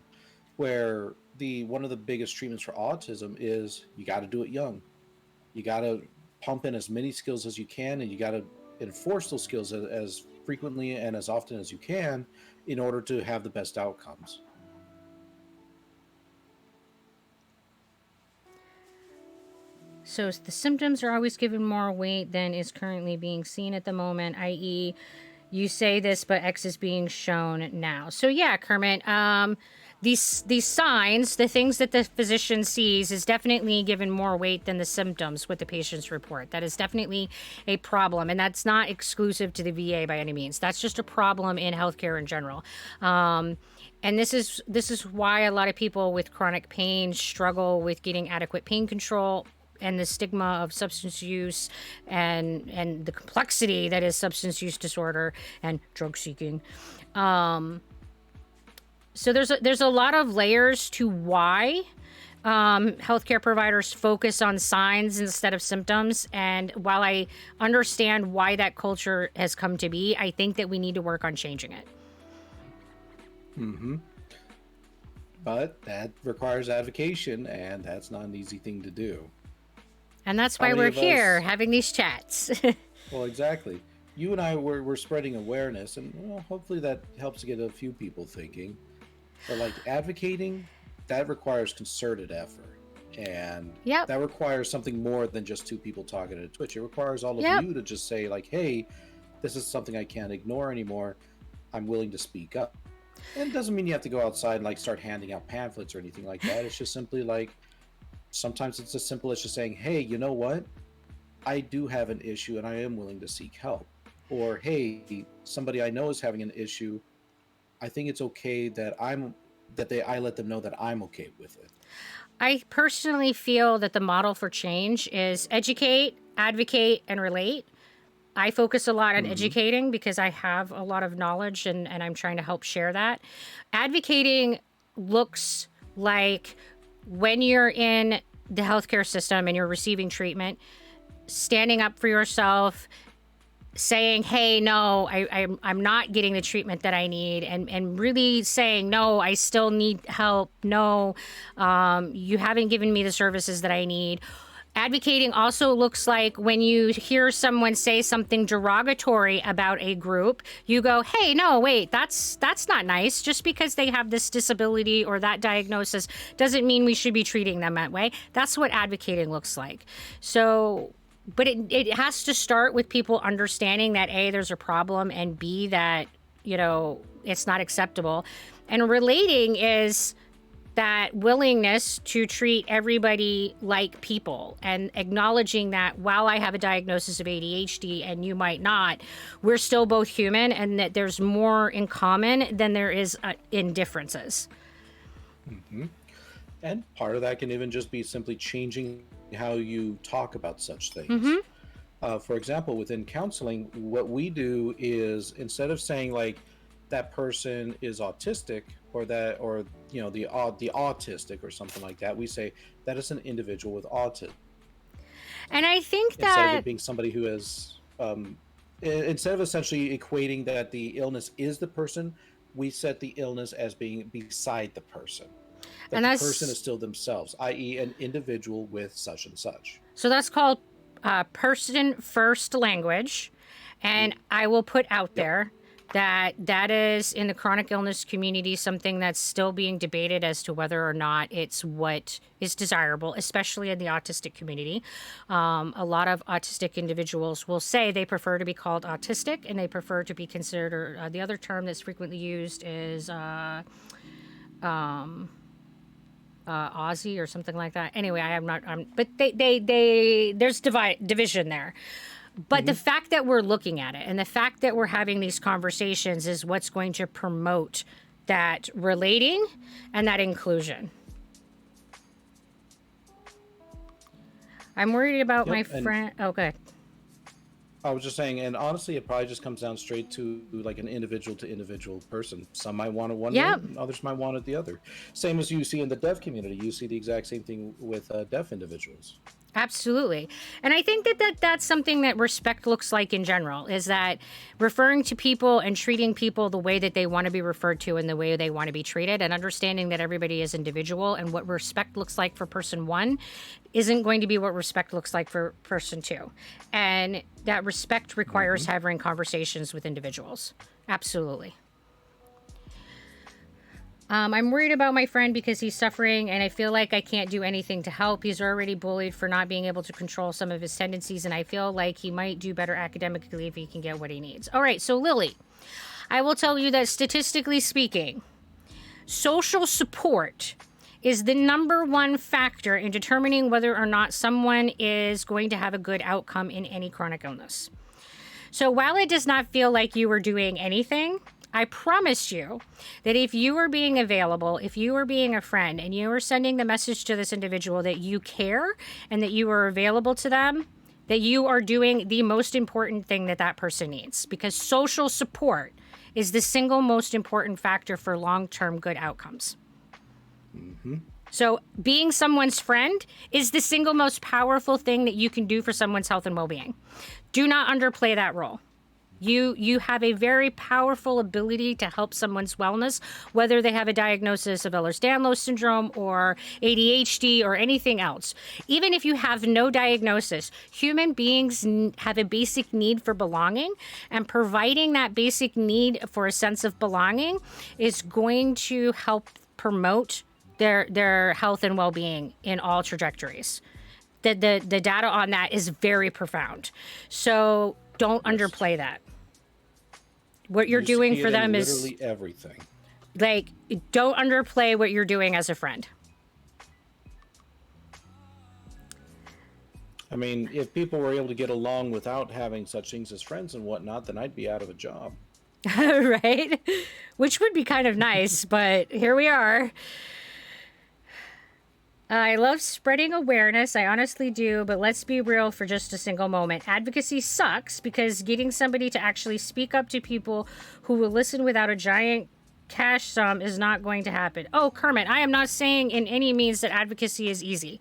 where the one of the biggest treatments for autism is you got to do it young. You got to pump in as many skills as you can, and you got to enforce those skills as frequently and as often as you can in order to have the best outcomes. So the symptoms are always given more weight than is currently being seen at the moment, i.e., you say this, but X is being shown now. So yeah, Kermit, these signs, the things that the physician sees, is definitely given more weight than the symptoms with the patient's report. That is definitely a problem, and that's not exclusive to the VA by any means. That's just a problem in healthcare in general. And this is why a lot of people with chronic pain struggle with getting adequate pain control, and the stigma of substance use and the complexity that is substance use disorder and drug seeking. So there's a lot of layers to why healthcare providers focus on signs instead of symptoms. And while I understand why that culture has come to be, I think that we need to work on changing it. But that requires advocacy, and that's not an easy thing to do. And that's why we're here having these chats. Well, exactly. You and I we're spreading awareness, and hopefully that helps to get a few people thinking. But like advocating, that requires concerted effort, and that requires something more than just 2 people talking at Twitch. It requires all of you to just say like, "Hey, this is something I can't ignore anymore. I'm willing to speak up." And it doesn't mean you have to go outside and like start handing out pamphlets or anything like that. It's just simply like, sometimes it's as simple as just saying, "Hey, you know what? I do have an issue and I am willing to seek help." Or, "Hey, somebody I know is having an issue. I think it's okay that I let them know that I'm okay with it." I personally feel that the model for change is educate, advocate, and relate. I focus a lot on educating because I have a lot of knowledge and I'm trying to help share that. Advocating looks like when you're in the healthcare system and you're receiving treatment, standing up for yourself, saying, "Hey, no, I'm not getting the treatment that I need," and really saying, "No, I still need help. No, you haven't given me the services that I need." Advocating also looks like when you hear someone say something derogatory about a group, you go, "Hey, no, wait, that's not nice. Just because they have this disability or that diagnosis doesn't mean we should be treating them that way." That's what advocating looks like. So, but it has to start with people understanding that A, there's a problem, and B, that, it's not acceptable. And relating is that willingness to treat everybody like people and acknowledging that while I have a diagnosis of ADHD and you might not, we're still both human, and that there's more in common than there is in differences. And part of that can even just be simply changing how you talk about such things. For example, within counseling, what we do is, instead of saying like that person is autistic or the autistic or something like that, we say that is an individual with autism. And I think that instead of it being somebody who has instead of essentially equating that the illness is the person, we set the illness as being beside the person. That the person is still themselves, i.e. an individual with such and such. So that's called person first language. And I will put out there that is, in the chronic illness community, something that's still being debated as to whether or not it's what is desirable, especially in the autistic community. A lot of autistic individuals will say they prefer to be called autistic, and they prefer to be considered, the other term that's frequently used is Aussie or something like that. Anyway, I am not. But there's division there. But the fact that we're looking at it and the fact that we're having these conversations is what's going to promote that relating and that inclusion. I'm worried about my friend. Oh, good. I was just saying, and honestly, it probably just comes down straight to like an individual to individual person. Some might want it one way, and others might want it the other. Same as you see in the deaf community. You see the exact same thing with deaf individuals. Absolutely. And I think that's something that respect looks like in general, is that referring to people and treating people the way that they want to be referred to and the way they want to be treated, and understanding that everybody is individual, and what respect looks like for person one isn't going to be what respect looks like for person two. And that respect requires having conversations with individuals. Absolutely. I'm worried about my friend because he's suffering and I feel like I can't do anything to help. He's already bullied for not being able to control some of his tendencies, and I feel like he might do better academically if he can get what he needs. All right, so Lily, I will tell you that statistically speaking, social support is the number one factor in determining whether or not someone is going to have a good outcome in any chronic illness. So while it does not feel like you were doing anything, I promise you that if you are being available, if you are being a friend, and you are sending the message to this individual that you care and that you are available to them, that you are doing the most important thing that that person needs. Because social support is the single most important factor for long-term good outcomes. So being someone's friend is the single most powerful thing that you can do for someone's health and well-being. Do not underplay that role. You have a very powerful ability to help someone's wellness, whether they have a diagnosis of Ehlers-Danlos syndrome or ADHD or anything else. Even if you have no diagnosis, human beings have a basic need for belonging, and providing that basic need for a sense of belonging is going to help promote their health and well-being in all trajectories. The data on that is very profound. So don't underplay that. What you're doing for them is literally everything. Like, don't underplay what you're doing as a friend. I mean, if people were able to get along without having such things as friends and whatnot, then I'd be out of a job. Right? Which would be kind of nice, but here we are. I love spreading awareness. I honestly do, but let's be real for just a single moment. Advocacy sucks because getting somebody to actually speak up to people who will listen without a giant cash sum is not going to happen. Oh, Kermit, I am not saying in any means that advocacy is easy.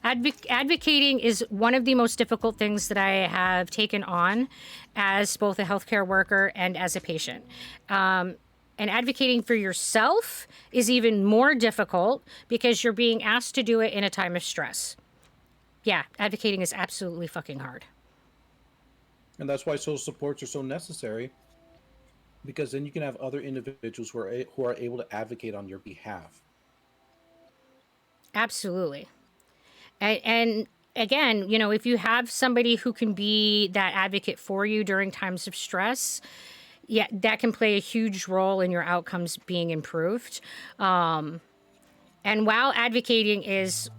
Advocating is one of the most difficult things that I have taken on as both a healthcare worker and as a patient. And advocating for yourself is even more difficult because you're being asked to do it in a time of stress. Yeah, advocating is absolutely fucking hard. And that's why social supports are so necessary, because then you can have other individuals who are able to advocate on your behalf. Absolutely. And again, you know, if you have somebody who can be that advocate for you during times of stress, yeah, that can play a huge role in your outcomes being improved. And while advocating is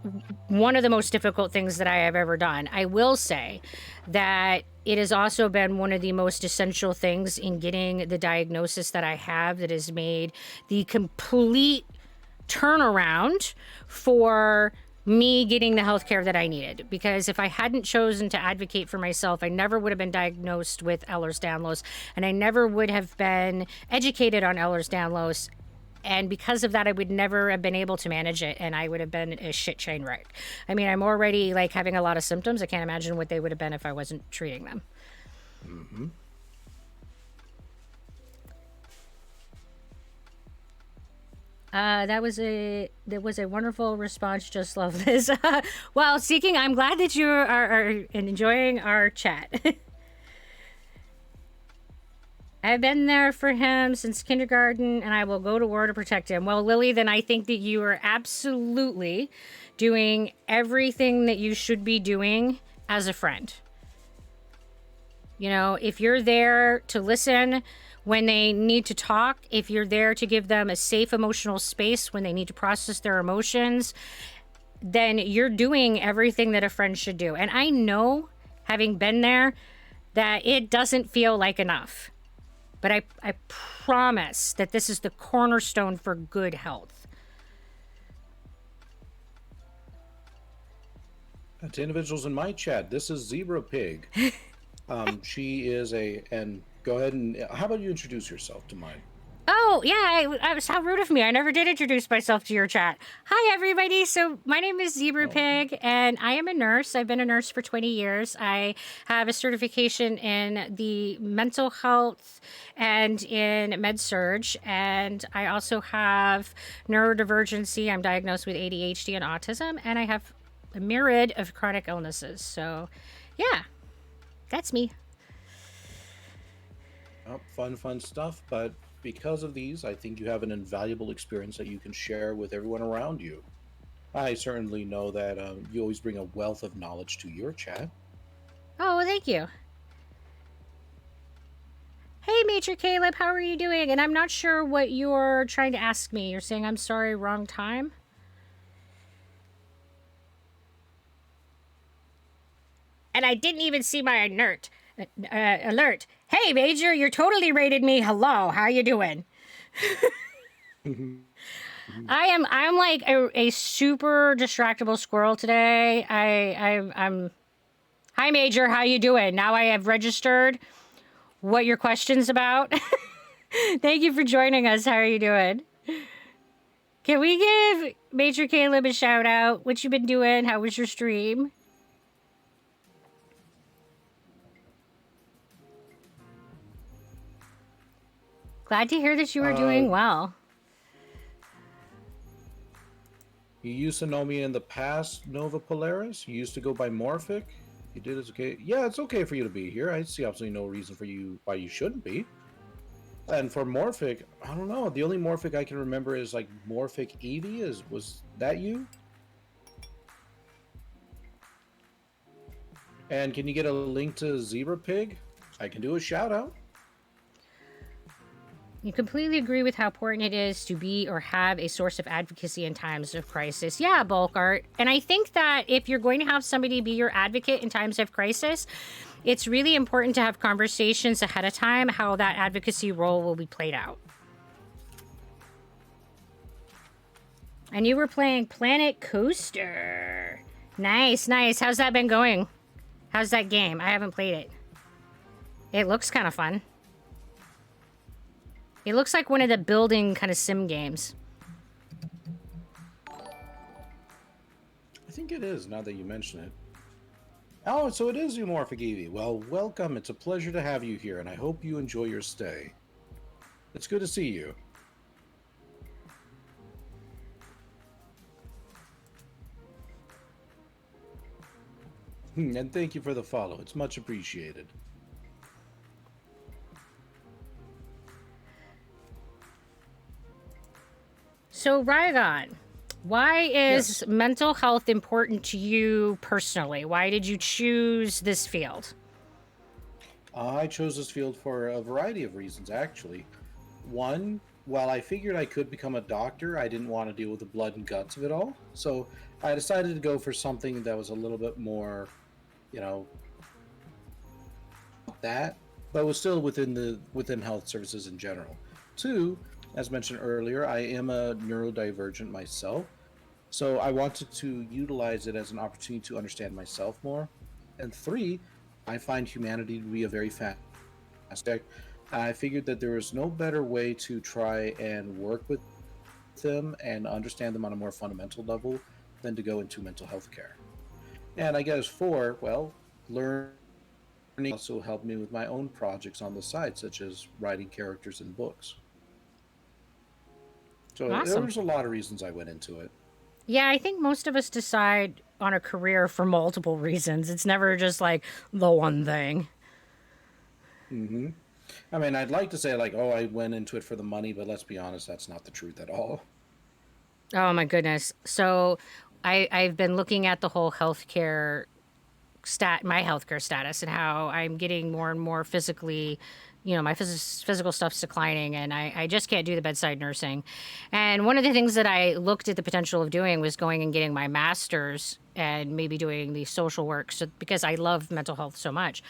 one of the most difficult things that I have ever done, I will say that it has also been one of the most essential things in getting the diagnosis that I have that has made the complete turnaround for me getting the healthcare that I needed. Because if I hadn't chosen to advocate for myself, I never would have been diagnosed with Ehlers-Danlos, and I never would have been educated on Ehlers-Danlos. And because of that, I would never have been able to manage it, and I would have been a shit train wreck. I mean, I'm already like having a lot of symptoms. I can't imagine what they would have been if I wasn't treating them. Mm-hmm. That was a wonderful response. Just love this. Well, Seeking, I'm glad that you are enjoying our chat. I've been there for him since kindergarten, and I will go to war to protect him. Well, Lily, then I think that you are absolutely doing everything that you should be doing as a friend. You know, if you're there to listen when they need to talk, if you're there to give them a safe emotional space when they need to process their emotions, then you're doing everything that a friend should do. And I know, having been there, that it doesn't feel like enough. But I promise that this is the cornerstone for good health. To individuals in my chat, this is Zebra Pig. She is and go ahead and, how about you introduce yourself to mine? Oh, yeah, I was how rude of me. I never did introduce myself to your chat. Hi, everybody. So my name is Zebra Pig, and I am a nurse. I've been a nurse for 20 years. I have a certification in the mental health and in med-surg, and I also have neurodivergency. I'm diagnosed with ADHD and autism, and I have a myriad of chronic illnesses. So, yeah, that's me. Oh, fun stuff. But because of these, I think you have an invaluable experience that you can share with everyone around you. I certainly know that you always bring a wealth of knowledge to your chat. Oh, well, thank you. Hey, Major Caleb, how are you doing? And I'm not sure what you're trying to ask me. You're saying I'm sorry, wrong time? And I didn't even see my alert. Hey, Major, you're totally rated me. Hello, how you doing? I'm like a super distractible squirrel today. I'm. Hi, Major, how you doing? Now I have registered what your question's about. Thank you for joining us. How are you doing? Can we give Major Caleb a shout out? What you been doing? How was your stream? Glad to hear that you are doing well. You used to know me in the past, Nova Polaris. You used to go by Morphic. You did. It's okay. Yeah, it's okay for you to be here. I see absolutely no reason for you why you shouldn't be. And for Morphic, I don't know. The only Morphic I can remember is like Morphic Eevee. Was that you? And can you get a link to Zebra Pig? I can do a shout out. You completely agree with how important it is to be or have a source of advocacy in times of crisis. Yeah, bulk art. And I think that if you're going to have somebody be your advocate in times of crisis, it's really important to have conversations ahead of time how that advocacy role will be played out. And you were playing Planet Coaster. Nice, nice. How's that been going? How's that game? I haven't played it. It looks kind of fun. It looks like one of the building kind of sim games. I think it is, now that you mention it. Oh, so it is Morphic Eevee. Well, welcome. It's a pleasure to have you here, and I hope you enjoy your stay. It's good to see you. And thank you for the follow. It's much appreciated. So, Rygone, why is mental health important to you personally? Why did you choose this field? I chose this field for a variety of reasons, actually. One, while I figured I could become a doctor, I didn't want to deal with the blood and guts of it all. So I decided to go for something that was a little bit more, that, but was still within health services in general. Two, as mentioned earlier, I am a neurodivergent myself, so I wanted to utilize it as an opportunity to understand myself more. And three, I find humanity to be a very fantastic. I figured that there was no better way to try and work with them and understand them on a more fundamental level than to go into mental health care. And I guess four, well, learning also helped me with my own projects on the side, such as writing characters in books. So Awesome. there's a lot of reasons I went into it. Yeah, I think most of us decide on a career for multiple reasons. It's never just like the one thing. Mm-hmm. I mean, I'd like to say like, oh, I went into it for the money, but let's be honest, that's not the truth at all. Oh my goodness. So I've been looking at the whole healthcare my healthcare status and how I'm getting more and more physically my physical stuff's declining, and I just can't do the bedside nursing. And one of the things that I looked at the potential of doing was going and getting my master's and maybe doing the social work, so, because I love mental health so much.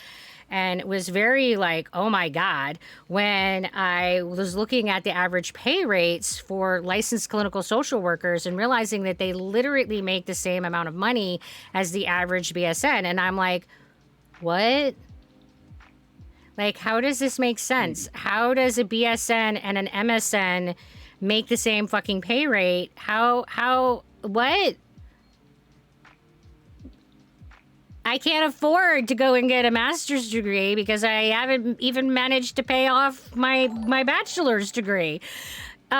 And it was very like, oh my God, when I was looking at the average pay rates for licensed clinical social workers and realizing that they literally make the same amount of money as the average BSN. And I'm like, what? Like, how does this make sense? How does a BSN and an MSN make the same fucking pay rate? What? I can't afford to go and get a master's degree because I haven't even managed to pay off my bachelor's degree. So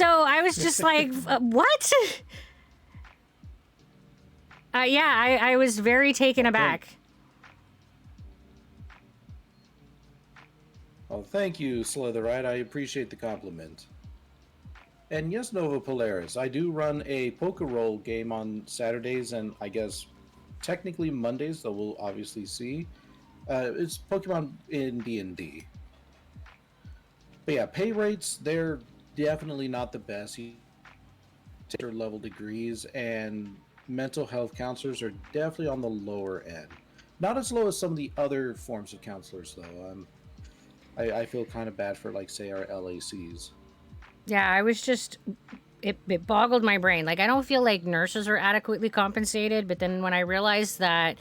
I was just like, what? Yeah, I was very taken aback. Well, thank you, Slitherite. I appreciate the compliment. And yes, Nova Polaris, I do run a poker roll game on Saturdays and I guess technically Mondays, though we'll obviously see. It's Pokemon in D&D. But yeah, pay rates, they're definitely not the best. You take level degrees, and mental health counselors are definitely on the lower end. Not as low as some of the other forms of counselors, though. I feel kind of bad for, like, say, our LACs. Yeah, I was just, it boggled my brain. Like, I don't feel like nurses are adequately compensated, but then when I realized that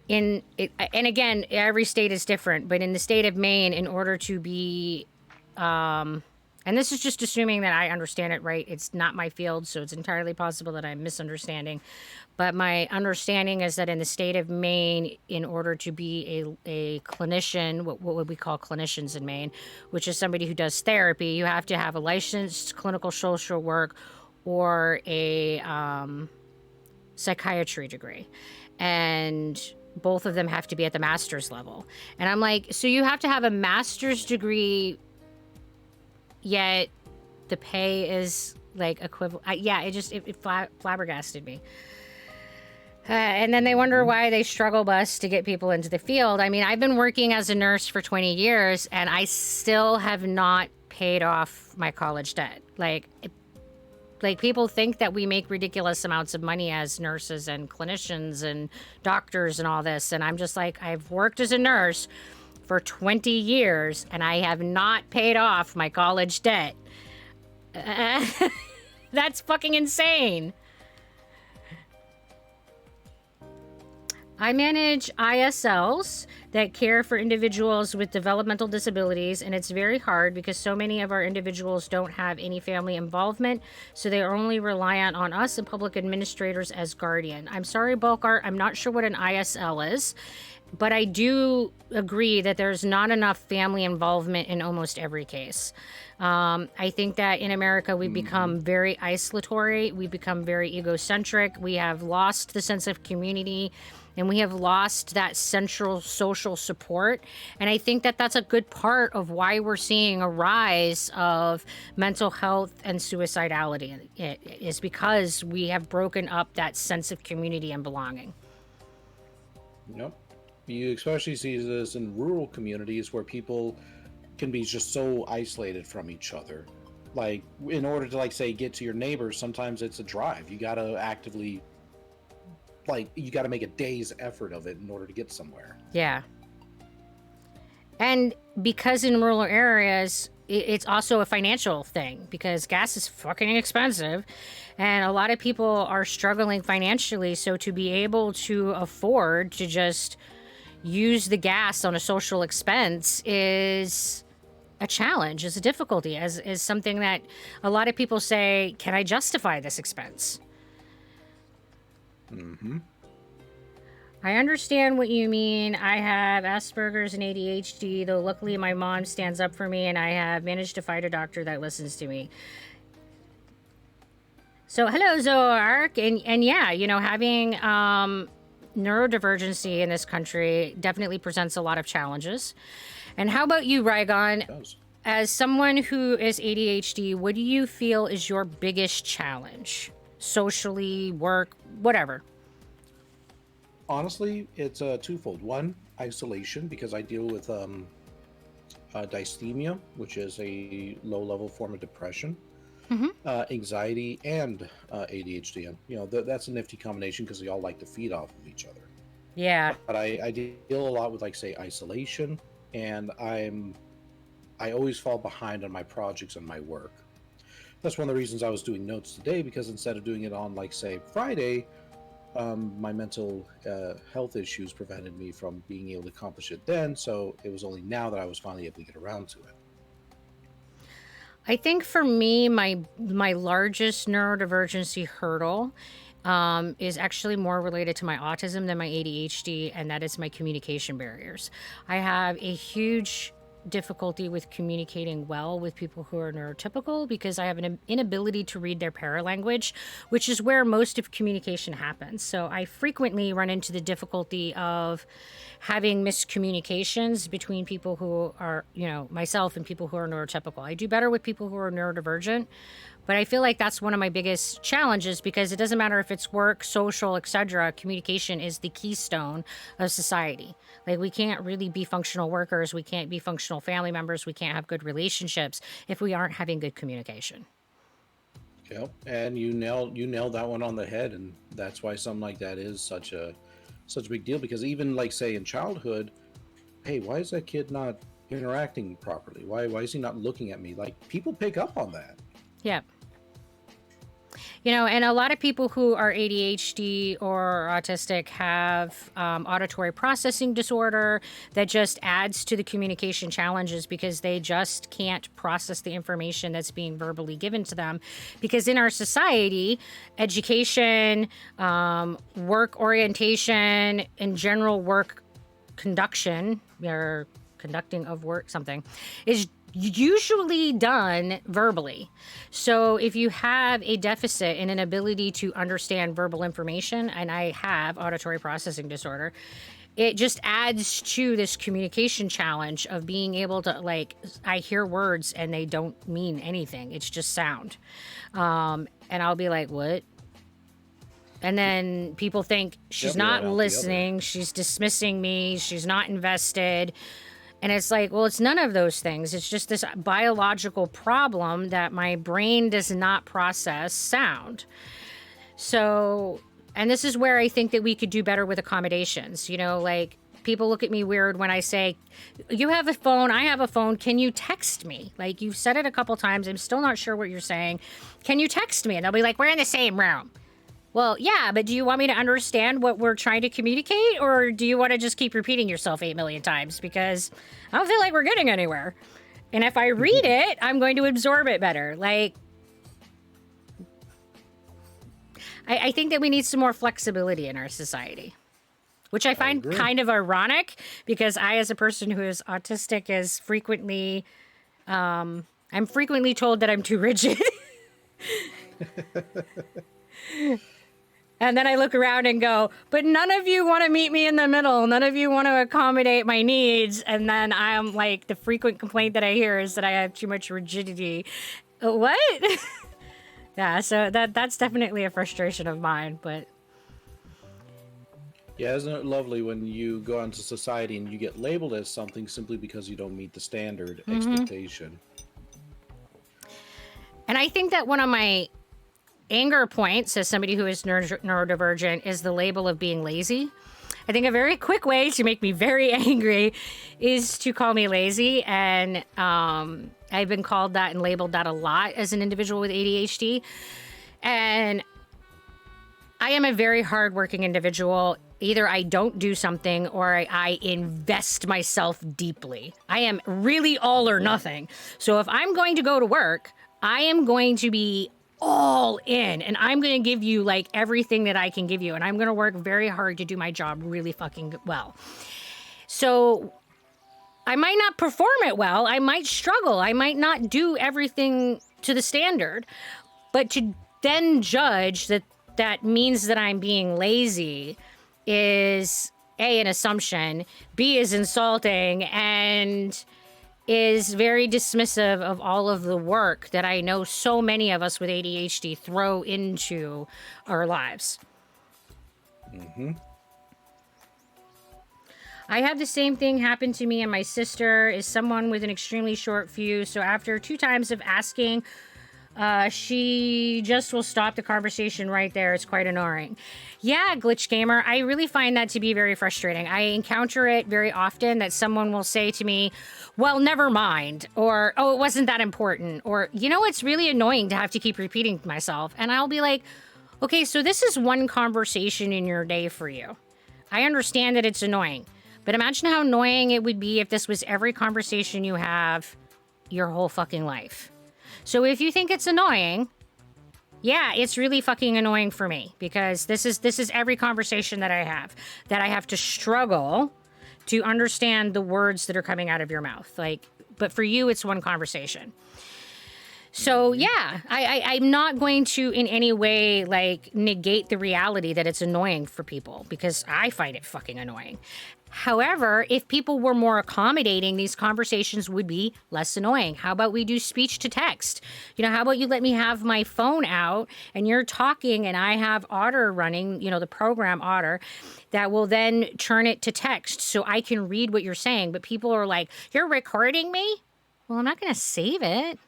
and again, every state is different, but in the state of Maine, in order to be, and this is just assuming that I understand it right. It's not my field, so it's entirely possible that I'm misunderstanding. But my understanding is that in the state of Maine, in order to be a clinician, what would we call clinicians in Maine, which is somebody who does therapy, you have to have a licensed clinical social work or a psychiatry degree. And both of them have to be at the master's level. And I'm like, so you have to have a master's degree, yet the pay is like equivalent. It flabbergasted me. And then they wonder why they struggle bus to get people into the field. I mean, I've been working as a nurse for 20 years and I still have not paid off my college debt. Like people think that we make ridiculous amounts of money as nurses and clinicians and doctors and all this. And I'm just like, I've worked as a nurse for 20 years and I have not paid off my college debt. That's fucking insane. I manage ISLs that care for individuals with developmental disabilities, and it's very hard because so many of our individuals don't have any family involvement, so they are only reliant on us and public administrators as guardian. I'm sorry, Bulk Art, I'm not sure what an ISL is, but I do agree that there's not enough family involvement in almost every case. I think that in America, we've become very isolatory. We've become very egocentric. We have lost the sense of community, and we have lost that central social support. And I think that that's a good part of why we're seeing a rise of mental health and suicidality. It is because we have broken up that sense of community and belonging. Yep. You especially see this in rural communities where people can be just so isolated from each other. Like, in order to, like, say, get to your neighbors, sometimes it's a drive. You gotta actively, like, you gotta make a day's effort of it in order to get somewhere. Yeah. And because in rural areas, it's also a financial thing because gas is fucking expensive and a lot of people are struggling financially. So to be able to afford to just use the gas on a social expense is a challenge, is a difficulty, is something that a lot of people say, can I justify this expense? Mm-hmm. I understand what you mean. I have Asperger's and ADHD, though luckily my mom stands up for me and I have managed to find a doctor that listens to me. So hello, Zoark. And yeah, you know, having neurodivergency in this country definitely presents a lot of challenges. And how about you, Rygone? As someone who is ADHD, what do you feel is your biggest challenge? Socially, work, whatever. Honestly, it's twofold. One, isolation, because I deal with dysthemia, which is a low-level form of depression, Mm-hmm. anxiety, and ADHD. And, that's a nifty combination because they all like to feed off of each other. Yeah. But I deal a lot with, like, say, isolation, and I always fall behind on my projects and my work. That's one of the reasons I was doing notes today, because instead of doing it on, like, say, Friday, my mental health issues prevented me from being able to accomplish it then. So it was only now that I was finally able to get around to it. I think for me, my largest neurodivergency hurdle is actually more related to my autism than my ADHD, and that is my communication barriers. I have a huge difficulty with communicating well with people who are neurotypical because I have an inability to read their paralanguage, which is where most of communication happens. So I frequently run into the difficulty of having miscommunications between people who are, myself and people who are neurotypical. I do better with people who are neurodivergent, but I feel like that's one of my biggest challenges because it doesn't matter if it's work, social, etc. Communication is the keystone of society. Like, we can't really be functional workers, we can't be functional family members, we can't have good relationships if we aren't having good communication. Yep, and you nailed that one on the head, and that's why something like that is such a big deal. Because even, like, say, in childhood, hey, why is that kid not interacting properly? Why is he not looking at me? Like, people pick up on that. Yeah. And a lot of people who are ADHD or autistic have auditory processing disorder that just adds to the communication challenges because they just can't process the information that's being verbally given to them. Because in our society, education, work orientation, and general work conduction or conducting of work, something, is usually done verbally. So if you have a deficit in an ability to understand verbal information, and I have auditory processing disorder, it just adds to this communication challenge of being able to, like, I hear words and they don't mean anything. It's just sound. And I'll be like, what? And then people think she's not listening, she's dismissing me, she's not invested. And it's like, well, it's none of those things. It's just this biological problem that my brain does not process sound. So, and this is where I think that we could do better with accommodations. Like, people look at me weird when I say, you have a phone, I have a phone, can you text me? Like, you've said it a couple times, I'm still not sure what you're saying. Can you text me? And they'll be like, we're in the same room. Well, yeah, but do you want me to understand what we're trying to communicate, or do you want to just keep repeating yourself 8 million times? Because I don't feel like we're getting anywhere. And if I read it, I'm going to absorb it better. Like, I think that we need some more flexibility in our society, which I find kind of ironic because I, as a person who is autistic, is frequently, I'm frequently told that I'm too rigid. And then I look around and go, but none of you want to meet me in the middle. None of you want to accommodate my needs. And then I'm like, the frequent complaint that I hear is that I have too much rigidity. What? Yeah, so that's definitely a frustration of mine, but... Yeah, isn't it lovely when you go out into society and you get labeled as something simply because you don't meet the standard expectation? And I think that one of my anger points as somebody who is neurodivergent is the label of being lazy. I think a very quick way to make me very angry is to call me lazy. And I've been called that and labeled that a lot as an individual with ADHD. And I am a very hardworking individual. Either I don't do something or I invest myself deeply. I am really all or nothing. So if I'm going to go to work, I am going to be all in, and I'm going to give you like everything that I can give you, and I'm going to work very hard to do my job really fucking well. So I might not perform it well, I might struggle, I might not do everything to the standard, but to then judge that means that I'm being lazy is A, an assumption, B, is insulting, and is very dismissive of all of the work that I know so many of us with ADHD throw into our lives. Mm-hmm. I have the same thing happen to me, and my sister is someone with an extremely short fuse. So after 2 times of asking, she just will stop the conversation right there. It's quite annoying. Yeah, Glitch Gamer, I really find that to be very frustrating. I encounter it very often that someone will say to me, well, never mind, or, oh, it wasn't that important, or, you know, it's really annoying to have to keep repeating myself. And I'll be like, okay, so this is one conversation in your day for you. I understand that it's annoying, but imagine how annoying it would be if this was every conversation you have your whole fucking life. So if you think it's annoying, yeah, it's really fucking annoying for me, because this is every conversation that I have to struggle to understand the words that are coming out of your mouth. Like, but for you, it's one conversation. So yeah, I'm not going to in any way like negate the reality that it's annoying for people, because I find it fucking annoying. However, if people were more accommodating, these conversations would be less annoying. How about we do speech to text? You know, how about you let me have my phone out and you're talking and I have Otter running, you know, the program Otter, that will then turn it to text so I can read what you're saying. But people are like, you're recording me? Well, I'm not going to save it.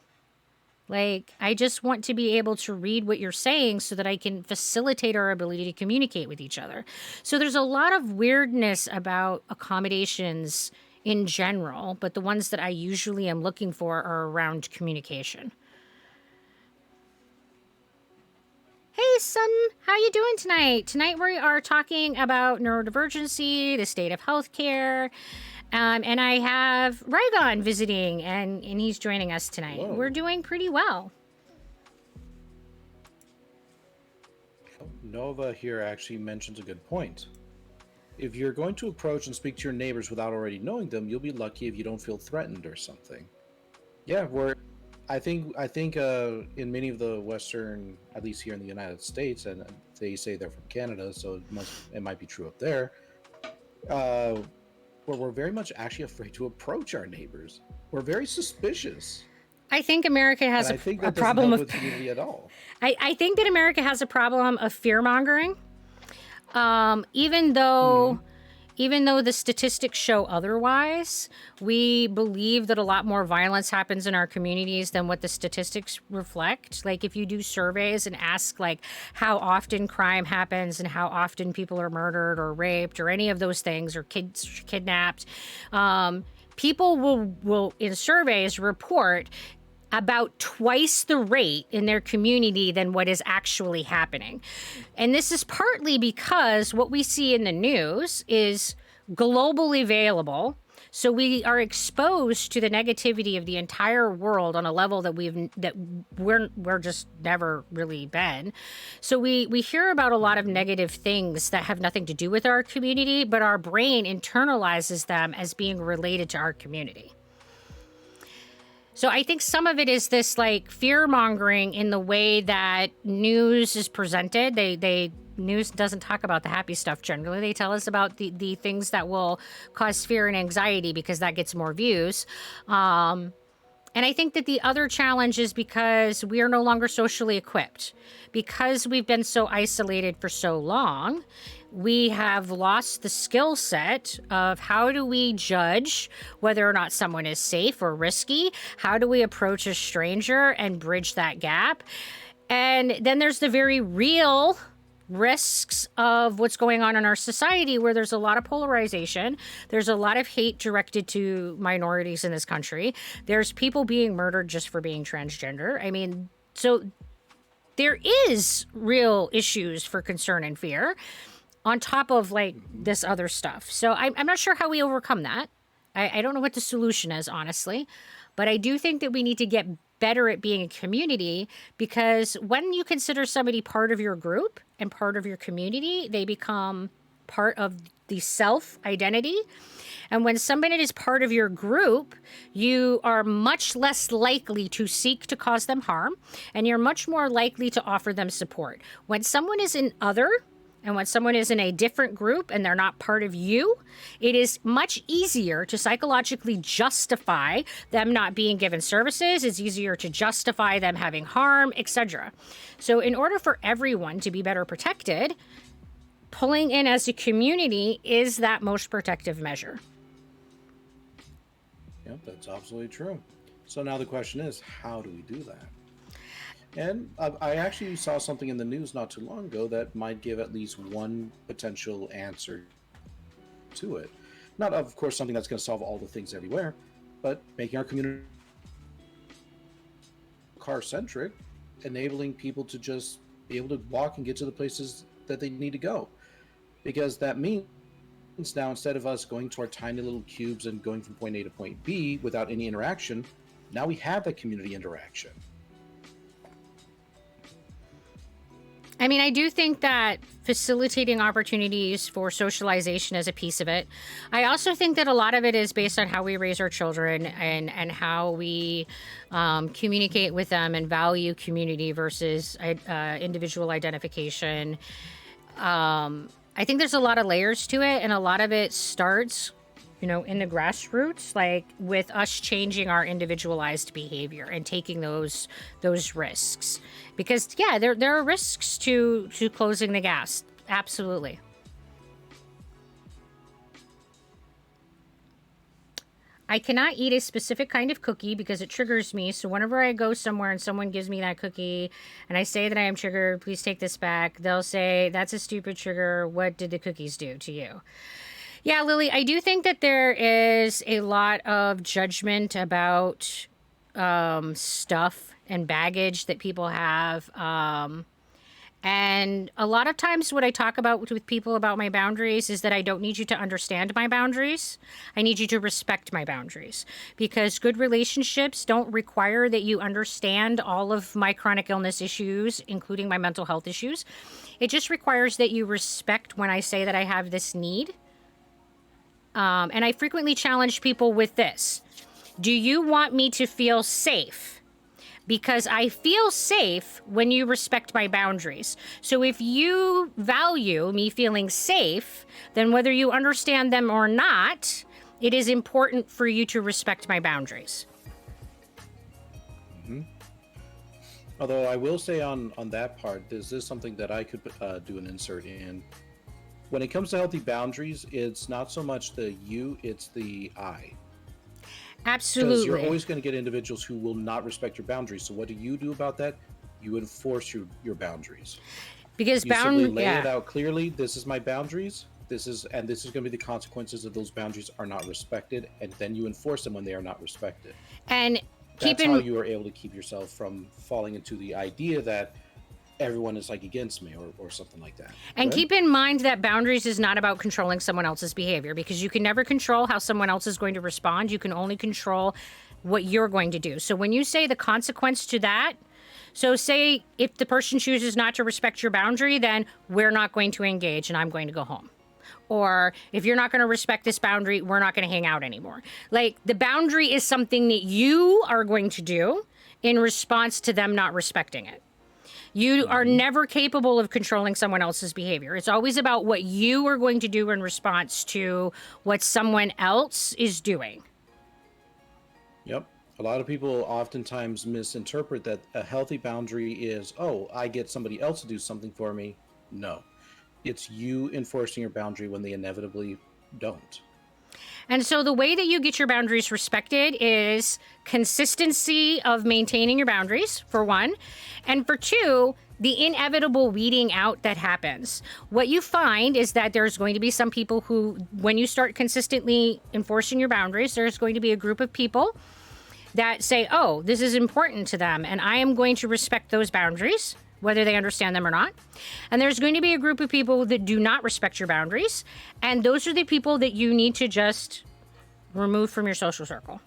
Like, I just want to be able to read what you're saying so that I can facilitate our ability to communicate with each other. So there's a lot of weirdness about accommodations in general, but the ones that I usually am looking for are around communication. Hey, son, how you doing tonight? Tonight we are talking about neurodivergency, the state of healthcare, and I have Rygone visiting, and he's joining us tonight. Whoa. We're doing pretty well. Nova here actually mentions a good point. If you're going to approach and speak to your neighbors without already knowing them, you'll be lucky if you don't feel threatened or something. Yeah, I think in many of the Western, at least here in the United States, and they say they're from Canada, so it might be true up there, where we're very much actually afraid to approach our neighbors. We're very suspicious. I think America has a problem of community at all. I think that America has a problem of fear mongering. Even though the statistics show otherwise, we believe that a lot more violence happens in our communities than what the statistics reflect. Like, if you do surveys and ask like how often crime happens and how often people are murdered or raped or any of those things, or kids kidnapped, people will in surveys report about twice the rate in their community than what is actually happening. And this is partly because what we see in the news is globally available. So we are exposed to the negativity of the entire world on a level that we're just never really been. So we hear about a lot of negative things that have nothing to do with our community, but our brain internalizes them as being related to our community. So I think some of it is this like fear mongering in the way that news is presented. News doesn't talk about the happy stuff generally. They tell us about the things that will cause fear and anxiety because that gets more views. And I think that the other challenge is because we are no longer socially equipped. Because we've been so isolated for so long, we have lost the skill set of how do we judge whether or not someone is safe or risky? How do we approach a stranger and bridge that gap? And then there's the very real risks of what's going on in our society, where there's a lot of polarization. There's a lot of hate directed to minorities in this country. There's people being murdered just for being transgender. I mean, so there is real issues for concern and fear on top of like this other stuff. So I'm not sure how we overcome that. I don't know what the solution is, honestly, but I do think that we need to get better at being a community, because when you consider somebody part of your group and part of your community, they become part of the self-identity. And when somebody is part of your group, you are much less likely to seek to cause them harm, and you're much more likely to offer them support. When someone is in other, and when someone is in a different group and they're not part of you, it is much easier to psychologically justify them not being given services. It's easier to justify them having harm, etc. So in order for everyone to be better protected, pulling in as a community is that most protective measure. Yep, that's absolutely true. So now the question is, how do we do that? And I actually saw something in the news not too long ago that might give at least one potential answer to it. Not, of course, something that's going to solve all the things everywhere, but making our community car-centric, enabling people to just be able to walk and get to the places that they need to go. Because that means now, instead of us going to our tiny little cubes and going from point A to point B without any interaction, now we have that community interaction. I mean, I do think that facilitating opportunities for socialization is a piece of it. I also think that a lot of it is based on how we raise our children and how we communicate with them and value community versus individual identification. I think there's a lot of layers to it, and a lot of it starts, you know, in the grassroots, like with us changing our individualized behavior and taking those risks. Because yeah, there are risks to closing the gas. Absolutely. I cannot eat a specific kind of cookie because it triggers me. So whenever I go somewhere and someone gives me that cookie and I say that I am triggered, please take this back, they'll say, that's a stupid trigger. What did the cookies do to you? Yeah, Lily, I do think that there is a lot of judgment about stuff and baggage that people have. And a lot of times what I talk about with people about my boundaries is that I don't need you to understand my boundaries. I need you to respect my boundaries, because good relationships don't require that you understand all of my chronic illness issues, including my mental health issues. It just requires that you respect when I say that I have this need. And I frequently challenge people with this. Do you want me to feel safe? Because I feel safe when you respect my boundaries. So if you value me feeling safe, then whether you understand them or not, it is important for you to respect my boundaries. Mm-hmm. Although I will say on that part, this is something that I could do an insert in. When it comes to healthy boundaries, it's not so much the you, it's the I. Absolutely. Because you're always going to get individuals who will not respect your boundaries. So what do you do about that? You enforce your boundaries. Because you simply lay it out clearly. This is my boundaries. This is going to be the consequences of those boundaries are not respected, and then you enforce them when they are not respected. And that's how you are able to keep yourself from falling into the idea that everyone is like against me or something like that. And keep in mind that boundaries is not about controlling someone else's behavior, because you can never control how someone else is going to respond. You can only control what you're going to do. So when you say the consequence to that, so say if the person chooses not to respect your boundary, then we're not going to engage and I'm going to go home. Or if you're not going to respect this boundary, we're not going to hang out anymore. Like, the boundary is something that you are going to do in response to them not respecting it. You are never capable of controlling someone else's behavior. It's always about what you are going to do in response to what someone else is doing. Yep. A lot of people oftentimes misinterpret that a healthy boundary is, oh, I get somebody else to do something for me. No. It's you enforcing your boundary when they inevitably don't. And so the way that you get your boundaries respected is consistency of maintaining your boundaries, for one. And for two, the inevitable weeding out that happens. What you find is that there's going to be some people who, when you start consistently enforcing your boundaries, there's going to be a group of people that say, oh, this is important to them, and I am going to respect those boundaries, whether they understand them or not. And there's going to be a group of people that do not respect your boundaries. And those are the people that you need to just remove from your social circle.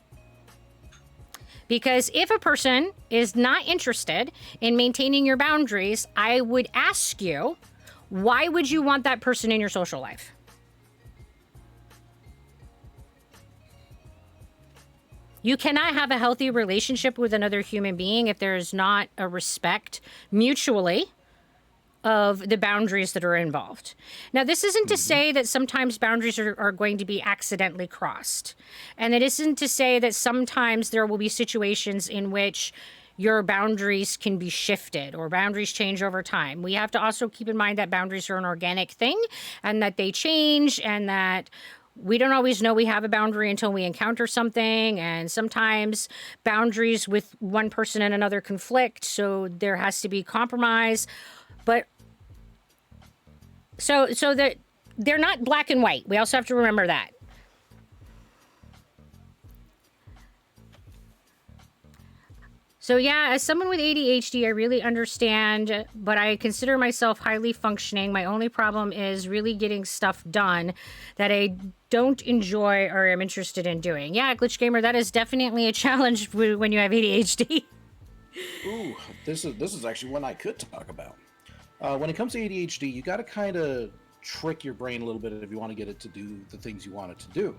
Because if a person is not interested in maintaining your boundaries, I would ask you, why would you want that person in your social life? You cannot have a healthy relationship with another human being if there is not a respect mutually of the boundaries that are involved. Now, this isn't to say that sometimes boundaries are going to be accidentally crossed. And it isn't to say that sometimes there will be situations in which your boundaries can be shifted or boundaries change over time. We have to also keep in mind that boundaries are an organic thing and that they change and that we don't always know we have a boundary until we encounter something. And sometimes boundaries with one person and another conflict. So there has to be compromise. But so that they're not black and white. We also have to remember that. So yeah, as someone with ADHD, I really understand, but I consider myself highly functioning. My only problem is really getting stuff done that I don't enjoy or am interested in doing. Yeah, Glitch Gamer, that is definitely a challenge when you have ADHD. Ooh, this is actually one I could talk about. When it comes to ADHD, you got to kind of trick your brain a little bit if you want to get it to do the things you want it to do.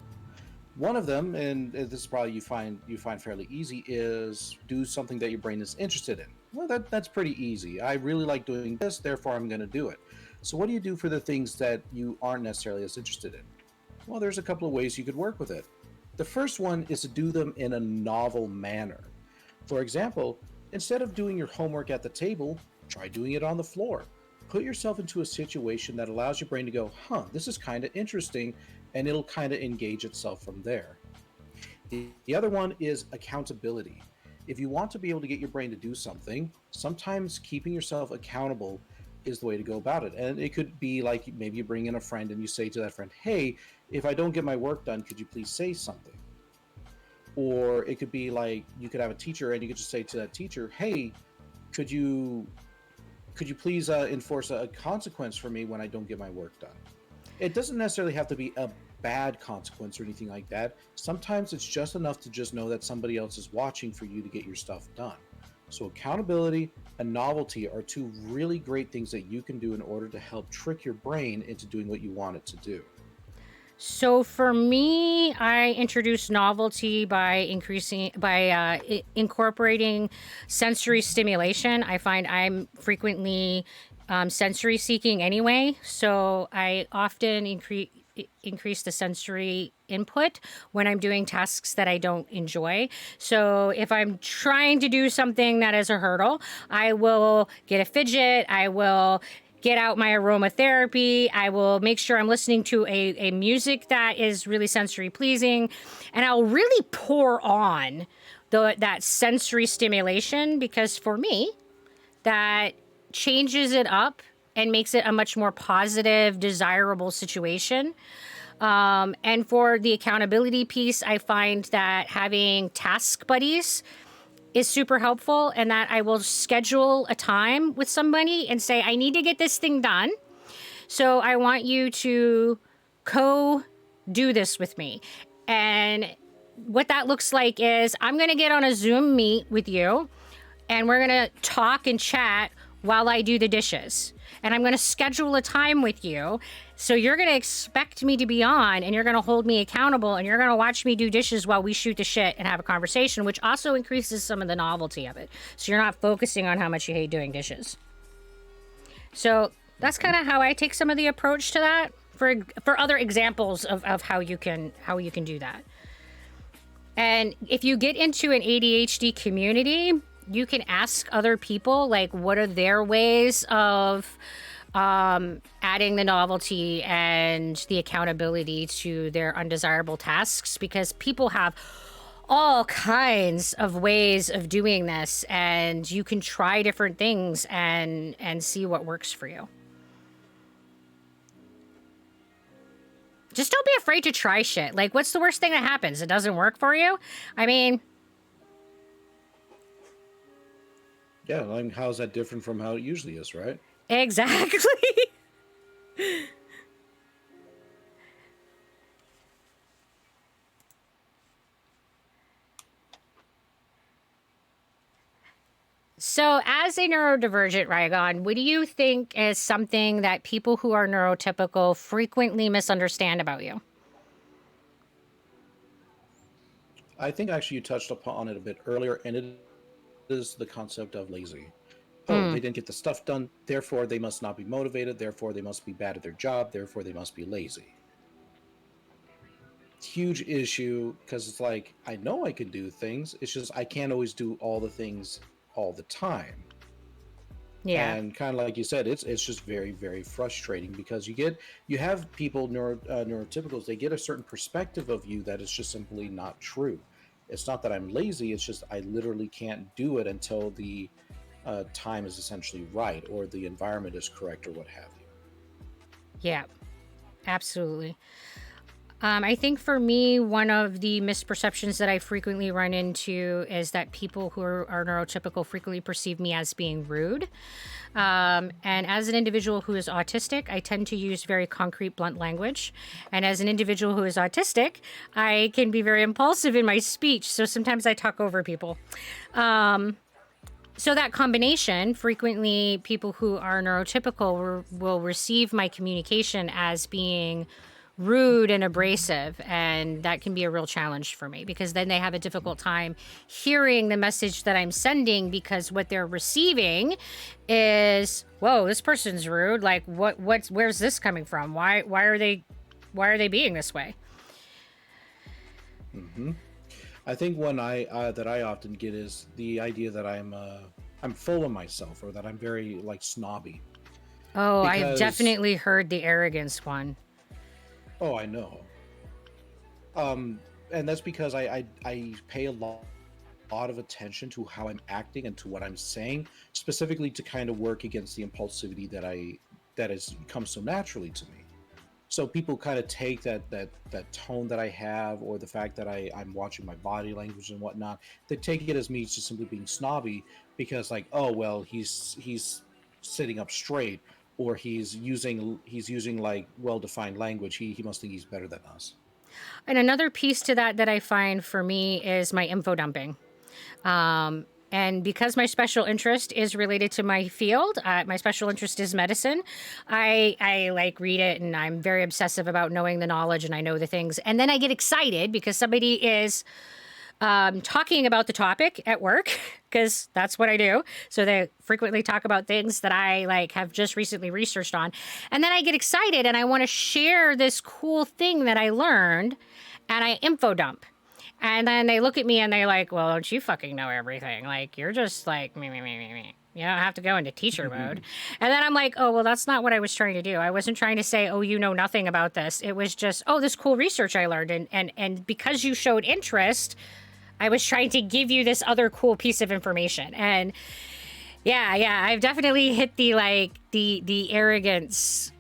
One of them, and this is probably you find fairly easy, is do something that your brain is interested in. Well, that's pretty easy. I really like doing this, therefore I'm going to do it. So what do you do for the things that you aren't necessarily as interested in? Well, there's a couple of ways you could work with it. The first one is to do them in a novel manner. For example, instead of doing your homework at the table, try doing it on the floor. Put yourself into a situation that allows your brain to go, huh, this is kind of interesting, and it'll kind of engage itself from there. The other one is accountability. If you want to be able to get your brain to do something, sometimes keeping yourself accountable is the way to go about it. And it could be like maybe you bring in a friend and you say to that friend, hey, if I don't get my work done, could you please say something? Or it could be like you could have a teacher and you could just say to that teacher, hey, could you please enforce a consequence for me when I don't get my work done? It doesn't necessarily have to be a bad consequence or anything like that. Sometimes it's just enough to just know that somebody else is watching for you to get your stuff done. So accountability and novelty are two really great things that you can do in order to help trick your brain into doing what you want it to do. So for me, I introduce novelty by incorporating sensory stimulation. I find I'm frequently sensory seeking anyway, so I often increase the sensory input when I'm doing tasks that I don't enjoy. So if I'm trying to do something that is a hurdle, I will get a fidget. I will get out my aromatherapy. I will make sure I'm listening to a music that is really sensory pleasing. And I'll really pour on that sensory stimulation because for me, that changes it up and makes it a much more positive, desirable situation. And for the accountability piece, I find that having task buddies is super helpful and that I will schedule a time with somebody and say, I need to get this thing done. So I want you to do this with me. And what that looks like is I'm going to get on a Zoom meet with you and we're going to talk and chat while I do the dishes. And I'm going to schedule a time with you. So you're going to expect me to be on and you're going to hold me accountable and you're going to watch me do dishes while we shoot the shit and have a conversation, which also increases some of the novelty of it. So you're not focusing on how much you hate doing dishes. So that's kind of how I take some of the approach to that for other examples of how you can do that. And if you get into an ADHD community, you can ask other people, like, what are their ways of adding the novelty and the accountability to their undesirable tasks, because people have all kinds of ways of doing this, and you can try different things and see what works for you. Just don't be afraid to try shit. Like, what's the worst thing that happens? It doesn't work for you? I mean... Yeah, I mean, how's that different from how it usually is, right? Exactly. So, as a neurodivergent, Rygone, what do you think is something that people who are neurotypical frequently misunderstand about you? I think actually you touched upon it a bit earlier, and it is the concept of lazy. Oh, Mm. they didn't get the stuff done, therefore they must not be motivated, therefore they must be bad at their job, therefore they must be lazy. Huge issue because it's like, I know I can do things, it's just I can't always do all the things all the time. Yeah. And kind of like you said, it's just very, very frustrating because you have people neurotypicals, they get a certain perspective of you that is just simply not true. It's not that I'm lazy, it's just I literally can't do it until the time is essentially right or the environment is correct or what have you. Yeah. Absolutely. I think for me, one of the misperceptions that I frequently run into is that people who are neurotypical frequently perceive me as being rude. And as an individual who is autistic, I tend to use very concrete, blunt language. And as an individual who is autistic, I can be very impulsive in my speech. So sometimes I talk over people. So that combination, frequently people who are neurotypical will receive my communication as being rude and abrasive, and that can be a real challenge for me because then they have a difficult time hearing the message that I'm sending because what they're receiving is, whoa, this person's rude. Like where's this coming from? Why are they being this way? Hmm. I think one that I often get is the idea that I'm full of myself or that I'm very like snobby Oh, I've because definitely heard the arrogance one. oh, I know. Um, and that's because I pay a lot of attention to how I'm acting and to what I'm saying, specifically to kind of work against the impulsivity that has come so naturally to me. So people kind of take that tone that I have, or the fact that I'm watching my body language and whatnot. They take it as me just simply being snobby because, like, oh well, he's sitting up straight, or he's using like well defined language. He must think he's better than us. And another piece to that I find for me is my info dumping. And because my special interest is related to my field, my special interest is medicine. I like read it, and I'm very obsessive about knowing the knowledge, and I know the things. And then I get excited because somebody is talking about the topic at work because that's what I do. So they frequently talk about things that I like have just recently researched on. And then I get excited and I want to share this cool thing that I learned and I info dump. And then they look at me and they're like, well, don't you fucking know everything? Like, you're just like, me, me, me, me, me. You don't have to go into teacher mode. And then I'm like, oh, well, that's not what I was trying to do. I wasn't trying to say, oh, you know nothing about this. It was just, oh, this cool research I learned. And because you showed interest, I was trying to give you this other cool piece of information. And yeah, I've definitely hit the arrogance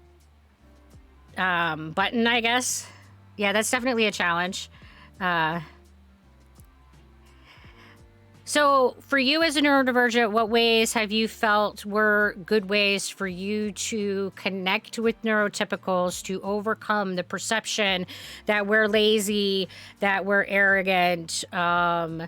button, I guess. Yeah, that's definitely a challenge. So for you as a neurodivergent, what ways have you felt were good ways for you to connect with neurotypicals to overcome the perception that we're lazy, that we're arrogant, that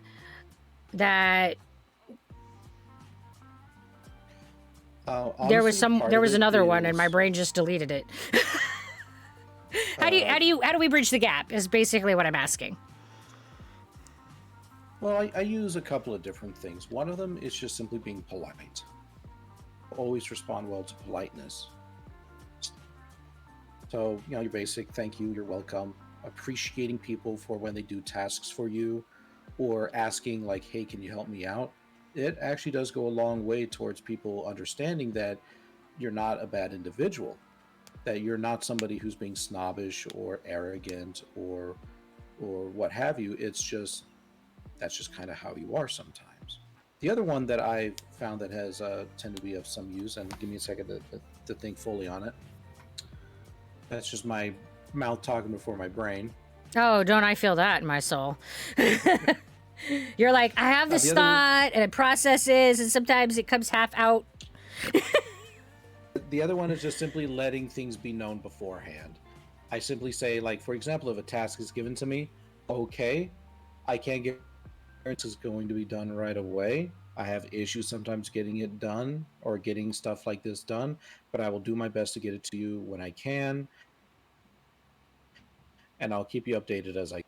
there was Honestly, part of it another one and my is brain just deleted it. uh, How do we bridge the gap is basically what I'm asking. well, I use a couple of different things. One of them is just simply being polite. Always respond well to politeness. So, your basic thank you, you're welcome, appreciating people for when they do tasks for you, or asking, like, hey, can you help me out? It actually does go a long way towards people understanding that you're not a bad individual, that you're not somebody who's being snobbish or arrogant or what have you. It's just that's just kind of how you are sometimes. The other one that I've found that has tended to be of some use, and give me a second to think fully on it. That's just my mouth talking before my brain. Oh, don't I feel that in my soul? You're like, I have this The other thought and it processes, and sometimes it comes half out. the other one is just simply letting things be known beforehand. I simply say, like, for example, if a task is given to me, okay, I can't guarantee it's going to be done right away. I have issues sometimes getting it done or getting stuff like this done, but I will do my best to get it to you when I can, and I'll keep you updated as I.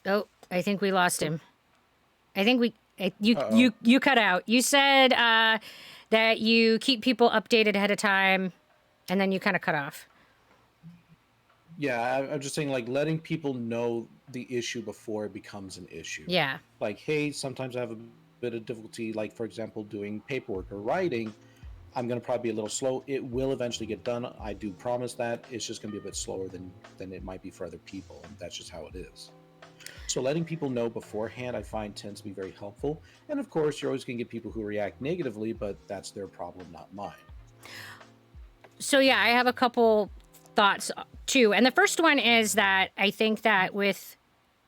Oh, I think we lost him. I think Uh-oh. you cut out. You said that you keep people updated ahead of time, and then you kind of cut off. Yeah, I'm just saying, like, letting people know the issue before it becomes an issue. Yeah. Like, hey, sometimes I have a bit of difficulty, like, for example, doing paperwork or writing. I'm going to probably be a little slow. It will eventually get done. I do promise that. It's just going to be a bit slower than it might be for other people. And that's just how it is. So letting people know beforehand, I find, tends to be very helpful. And of course, you're always going to get people who react negatively, but that's their problem, not mine. So yeah, I have a couple thoughts too. And the first one is that I think that with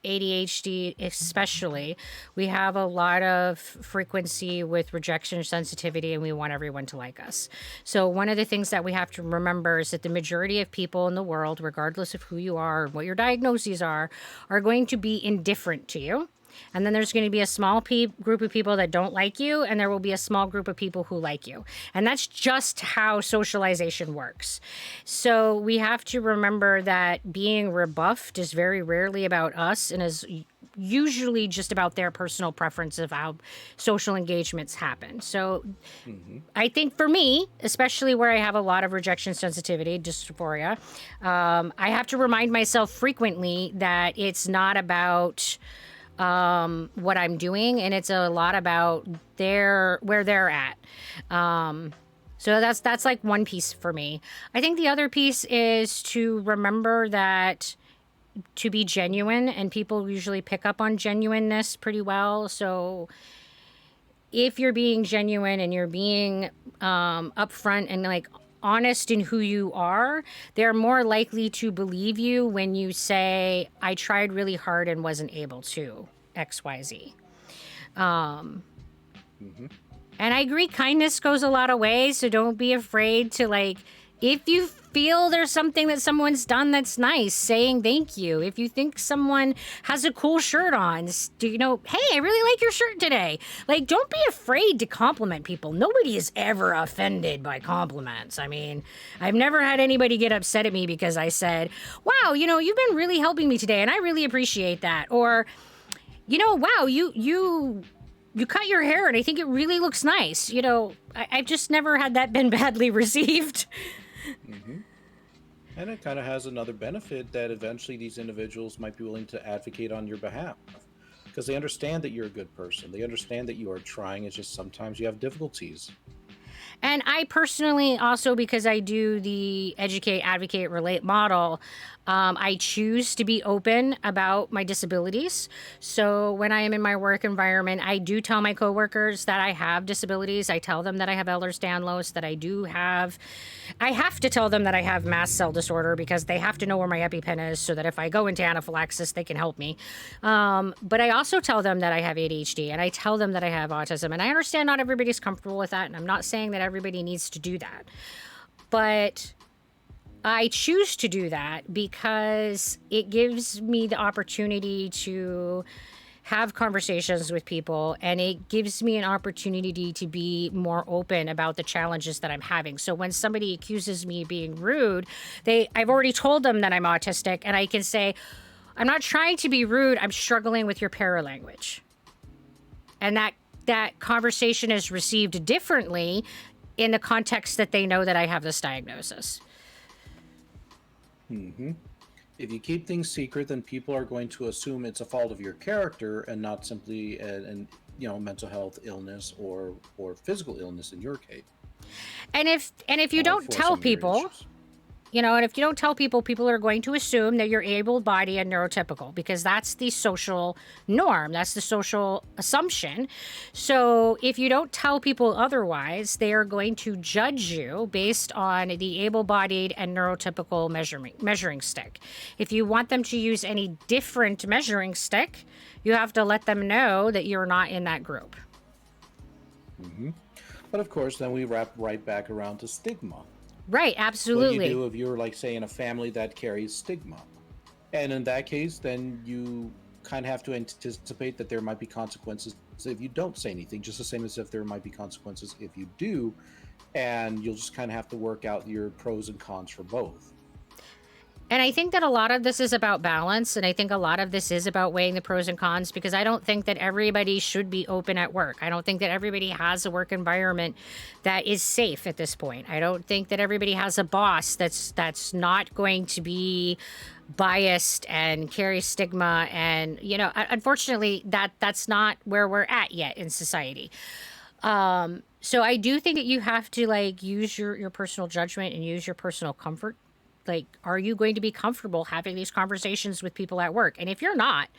ADHD especially, we have a lot of frequency with rejection sensitivity, and we want everyone to like us. So one of the things that we have to remember is that the majority of people in the world, regardless of who you are, what your diagnoses are going to be indifferent to you. And then there's going to be a small group of people that don't like you, and there will be a small group of people who like you. And that's just how socialization works. So we have to remember that being rebuffed is very rarely about us and is usually just about their personal preference of how social engagements happen. So I think for me, especially where I have a lot of rejection sensitivity, dysphoria, I have to remind myself frequently that it's not about what I'm doing, and it's a lot about where they're at. So that's like one piece for me. I think the other piece is to remember that to be genuine, and people usually pick up on genuineness pretty well. So if you're being genuine and you're being upfront and like honest in who you are, they're more likely to believe you when you say, I tried really hard and wasn't able to XYZ. And I agree, kindness goes a lot of ways, so don't be afraid to, like, if you feel there's something that someone's done that's nice, saying thank you. If you think someone has a cool shirt on, hey, I really like your shirt today. Like, don't be afraid to compliment people. Nobody is ever offended by compliments. I mean, I've never had anybody get upset at me because I said, wow, you've been really helping me today, and I really appreciate that. Or, wow, you cut your hair and I think it really looks nice. I've just never had that been badly received. And it kind of has another benefit that eventually these individuals might be willing to advocate on your behalf because they understand that you're a good person. They understand that you are trying. It's just sometimes you have difficulties. And I personally also, because I do the educate, advocate, relate model, I choose to be open about my disabilities. So when I am in my work environment, I do tell my coworkers that I have disabilities. I tell them that I have Ehlers-Danlos, that I have to tell them that I have mast cell disorder because they have to know where my EpiPen is so that if I go into anaphylaxis, they can help me. But I also tell them that I have ADHD, and I tell them that I have autism. And I understand not everybody's comfortable with that, and I'm not saying that everybody needs to do that. But I choose to do that because it gives me the opportunity to have conversations with people, and it gives me an opportunity to be more open about the challenges that I'm having. So when somebody accuses me of being rude, I've already told them that I'm autistic, and I can say, I'm not trying to be rude, I'm struggling with your paralanguage. And that conversation is received differently in the context that they know that I have this diagnosis. If you keep things secret, then people are going to assume it's a fault of your character and not simply a mental health illness or physical illness in your case. And if you don't tell people, and if you don't tell people, people are going to assume that you're able-bodied and neurotypical because that's the social norm. That's the social assumption. So if you don't tell people otherwise, they are going to judge you based on the able-bodied and neurotypical measuring stick. If you want them to use any different measuring stick, you have to let them know that you're not in that group. But of course, then we wrap right back around to stigma. Right, absolutely. What do you do if you're, like, say, in a family that carries stigma? And in that case, then you kind of have to anticipate that there might be consequences if you don't say anything, just the same as if there might be consequences if you do. And you'll just kind of have to work out your pros and cons for both. And I think that a lot of this is about balance. And I think a lot of this is about weighing the pros and cons, because I don't think that everybody should be open at work. I don't think that everybody has a work environment that is safe at this point. I don't think that everybody has a boss that's not going to be biased and carry stigma. And, you know, unfortunately, that's not where we're at yet in society. So I do think that you have to like use your personal judgment and use your personal comfort. Like, are you going to be comfortable having these conversations with people at work? And if you're not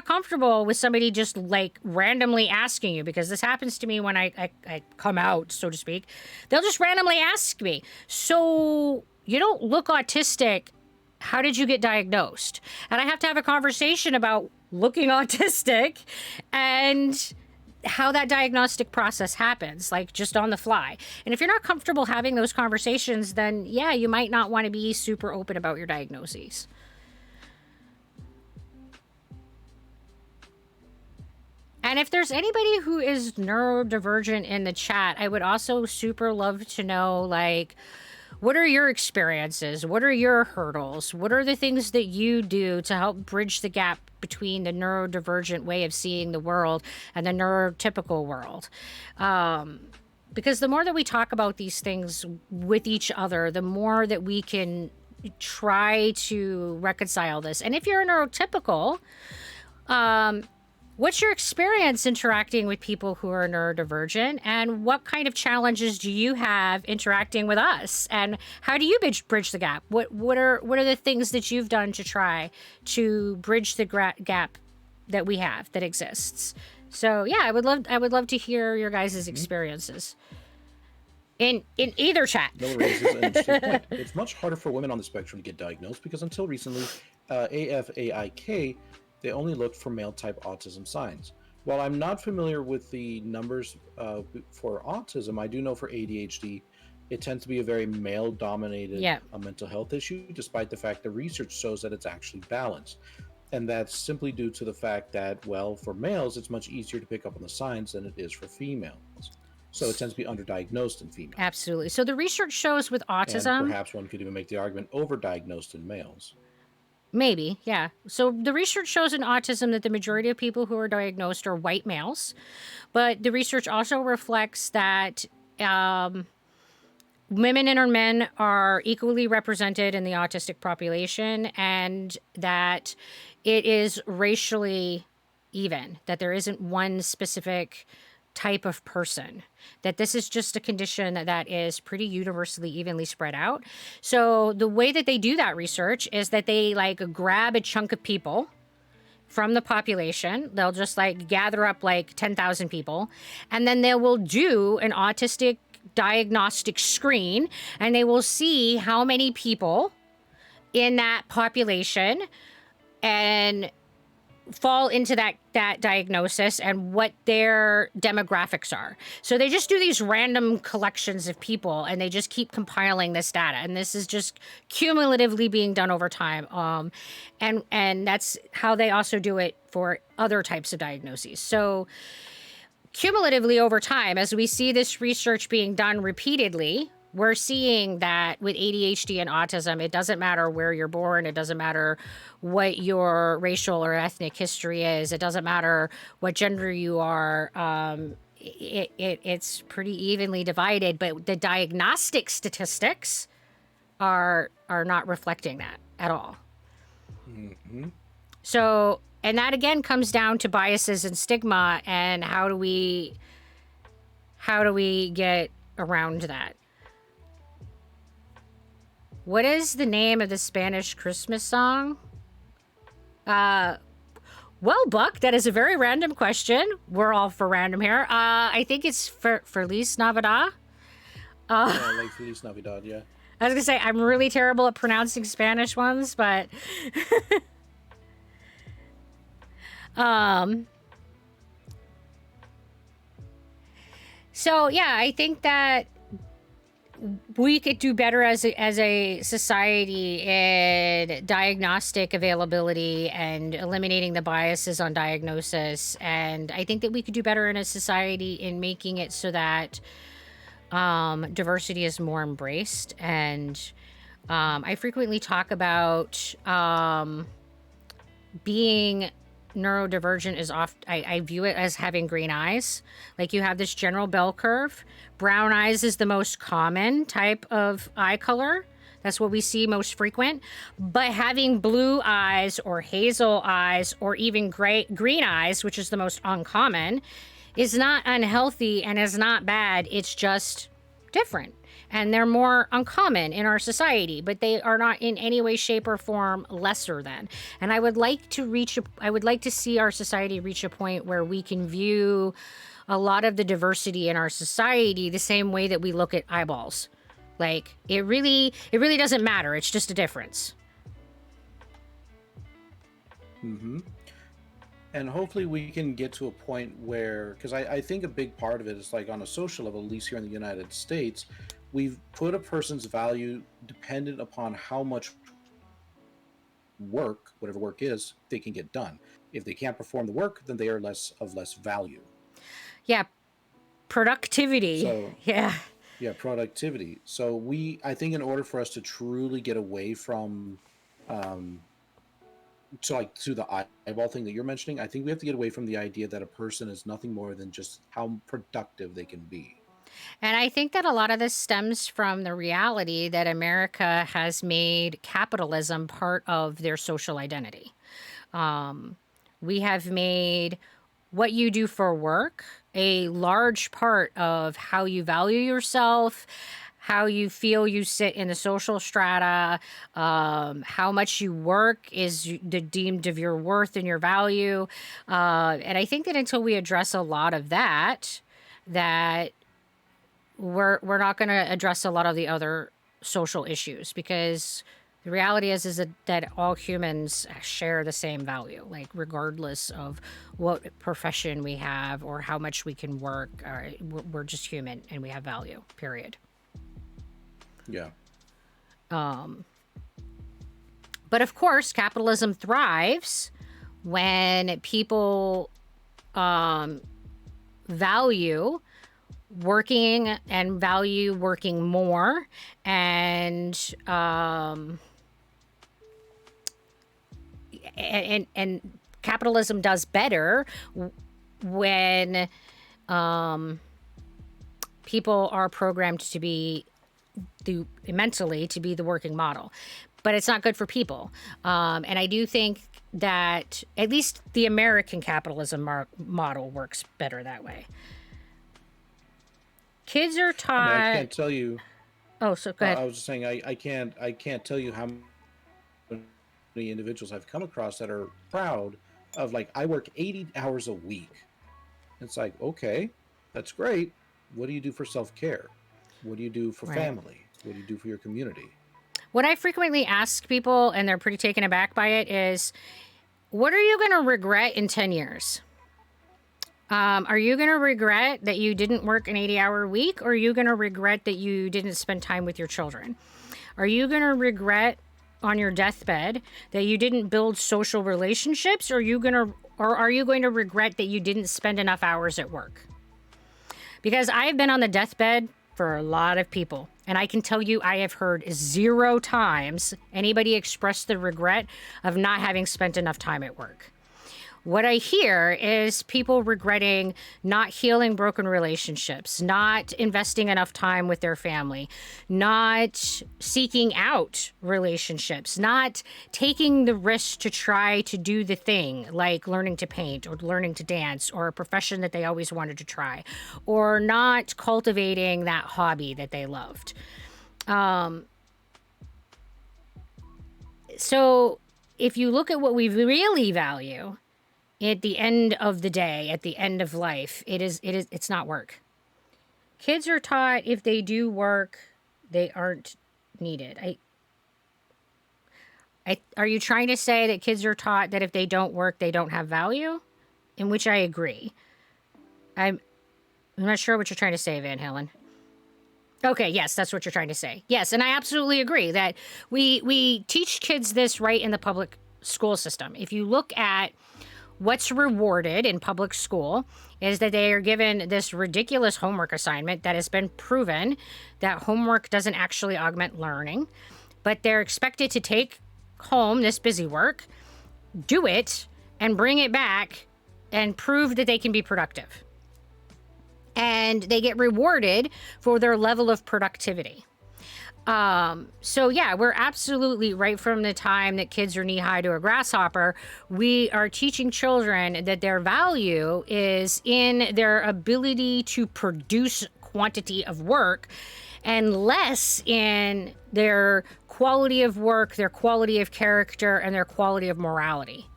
comfortable with somebody just like randomly asking you, because this happens to me when I come out, so to speak, they'll just randomly ask me, so you don't look autistic. How did you get diagnosed? And I have to have a conversation about looking autistic and how that diagnostic process happens, like just on the fly. And if you're not comfortable having those conversations, then yeah, you might not want to be super open about your diagnoses. And if there's anybody who is neurodivergent in the chat, I would also super love to know, like, what are your experiences? What are your hurdles? What are the things that you do to help bridge the gap between the neurodivergent way of seeing the world and the neurotypical world? Because the more that we talk about these things with each other, the more that we can try to reconcile this. And if you're a neurotypical, what's your experience interacting with people who are neurodivergent, and what kind of challenges do you have interacting with us, and how do you bridge the gap? What are the things that you've done to try to bridge the gap that we have that exists? So yeah, I would love to hear your guys' experiences in either chat. No, raises an interesting point. It's much harder for women on the spectrum to get diagnosed because until recently, AFAIK, they only looked for male-type autism signs. While I'm not familiar with the numbers for autism, I do know for ADHD, it tends to be a very male-dominated mental health issue, despite the fact the research shows that it's actually balanced. And that's simply due to the fact that, well, for males, it's much easier to pick up on the signs than it is for females. So it tends to be underdiagnosed in females. Absolutely. So the research shows with autism... And perhaps one could even make the argument overdiagnosed in males. Maybe, yeah. So the research shows in autism that the majority of people who are diagnosed are white males. But the research also reflects that women and men are equally represented in the autistic population, and that it is racially even, that there isn't one specific type of person, that this is just a condition that is pretty universally evenly spread out. So the way that they do that research is that they like grab a chunk of people from the population. They'll just like gather up like 10,000 people, and then they will do an autistic diagnostic screen, and they will see how many people in that population and fall into that diagnosis and what their demographics are. So they just do these random collections of people, and they just keep compiling this data. And this is just cumulatively being done over time. And that's how they also do it for other types of diagnoses. So cumulatively over time, as we see this research being done repeatedly, we're seeing that with ADHD and autism, it doesn't matter where you're born. It doesn't matter what your racial or ethnic history is. It doesn't matter what gender you are. It's pretty evenly divided, but the diagnostic statistics are not reflecting that at all. Mm-hmm. So, and that again comes down to biases and stigma, and how do we get around that? What is the name of the Spanish Christmas song? Well, Buck, that is a very random question. We're all for random here. I think it's Feliz Navidad. Yeah, like Feliz Navidad, yeah. I was going to say, I'm really terrible at pronouncing Spanish ones, but... So, yeah, I think that we could do better as a society in diagnostic availability and eliminating the biases on diagnosis. And I think that we could do better in a society in making it so that diversity is more embraced, and I frequently talk about being neurodivergent is I view it as having green eyes. Like you have this general bell curve. Brown eyes is the most common type of eye color. That's what we see most frequent. But having blue eyes or hazel eyes or even green eyes, which is the most uncommon, is not unhealthy and is not bad. It's just different. And they're more uncommon in our society, but they are not in any way, shape, or form lesser than. And I would like to see our society reach a point where we can view a lot of the diversity in our society the same way that we look at eyeballs. Like it really doesn't matter. It's just a difference. Mm-hmm. And hopefully we can get to a point where, because I think a big part of it is like on a social level, at least here in the United States, we've put a person's value dependent upon how much work, whatever work is, they can get done. If they can't perform the work, then they are less value. Yeah. Productivity. So, yeah. Yeah, productivity. So I think in order for us to truly get away from, so like through the eyeball thing that you're mentioning, I think we have to get away from the idea that a person is nothing more than just how productive they can be. And I think that a lot of this stems from the reality that America has made capitalism part of their social identity. We have made what you do for work a large part of how you value yourself, how you feel you sit in the social strata, how much you work is deemed of your worth and your value. And I think that until we address a lot of that, we're not going to address a lot of the other social issues, because the reality is that all humans share the same value, like regardless of what profession we have or how much we can work. We're just human and we have value, period. Yeah. But of course, capitalism thrives when people value working and value working more, and capitalism does better when people are programmed to be mentally to be the working model, but it's not good for people. And I do think that at least the American capitalism model works better that way. Kids are taught. I can't tell you. Oh, so go ahead. I was just saying I can't tell you how many individuals I've come across that are proud of, like, I work 80 hours a week. It's like, okay, that's great. What do you do for self-care? What do you do for family? What do you do for your community? What I frequently ask people, and they're pretty taken aback by it, is, what are you going to regret in 10 years? Are you going to regret that you didn't work an 80-hour week? Or are you going to regret that you didn't spend time with your children? Are you going to regret on your deathbed that you didn't build social relationships? Or are you going to regret that you didn't spend enough hours at work? Because I have been on the deathbed for a lot of people, and I can tell you I have heard 0 times anybody express the regret of not having spent enough time at work. What I hear is people regretting not healing broken relationships, not investing enough time with their family, not seeking out relationships, not taking the risk to try to do the thing like learning to paint or learning to dance or a profession that they always wanted to try, or not cultivating that hobby that they loved. So if you look at what we really value, at the end of the day, at the end of life, it's not work. Kids are taught if they do work, they aren't needed. Are you trying to say that kids are taught that if they don't work, they don't have value? In which I agree. I'm not sure what you're trying to say, Van Halen. Okay, yes, that's what you're trying to say. Yes, and I absolutely agree that we teach kids this right in the public school system. If you look at what's rewarded in public school is that they are given this ridiculous homework assignment that has been proven that homework doesn't actually augment learning. but they're expected to take home this busy work, do it, and bring it back and prove that they can be productive. And they get rewarded for their level of productivity. So yeah, we're absolutely right from the time that kids are knee high to a grasshopper, we are teaching children that their value is in their ability to produce quantity of work and less in their quality of work, their quality of character, and their quality of morality.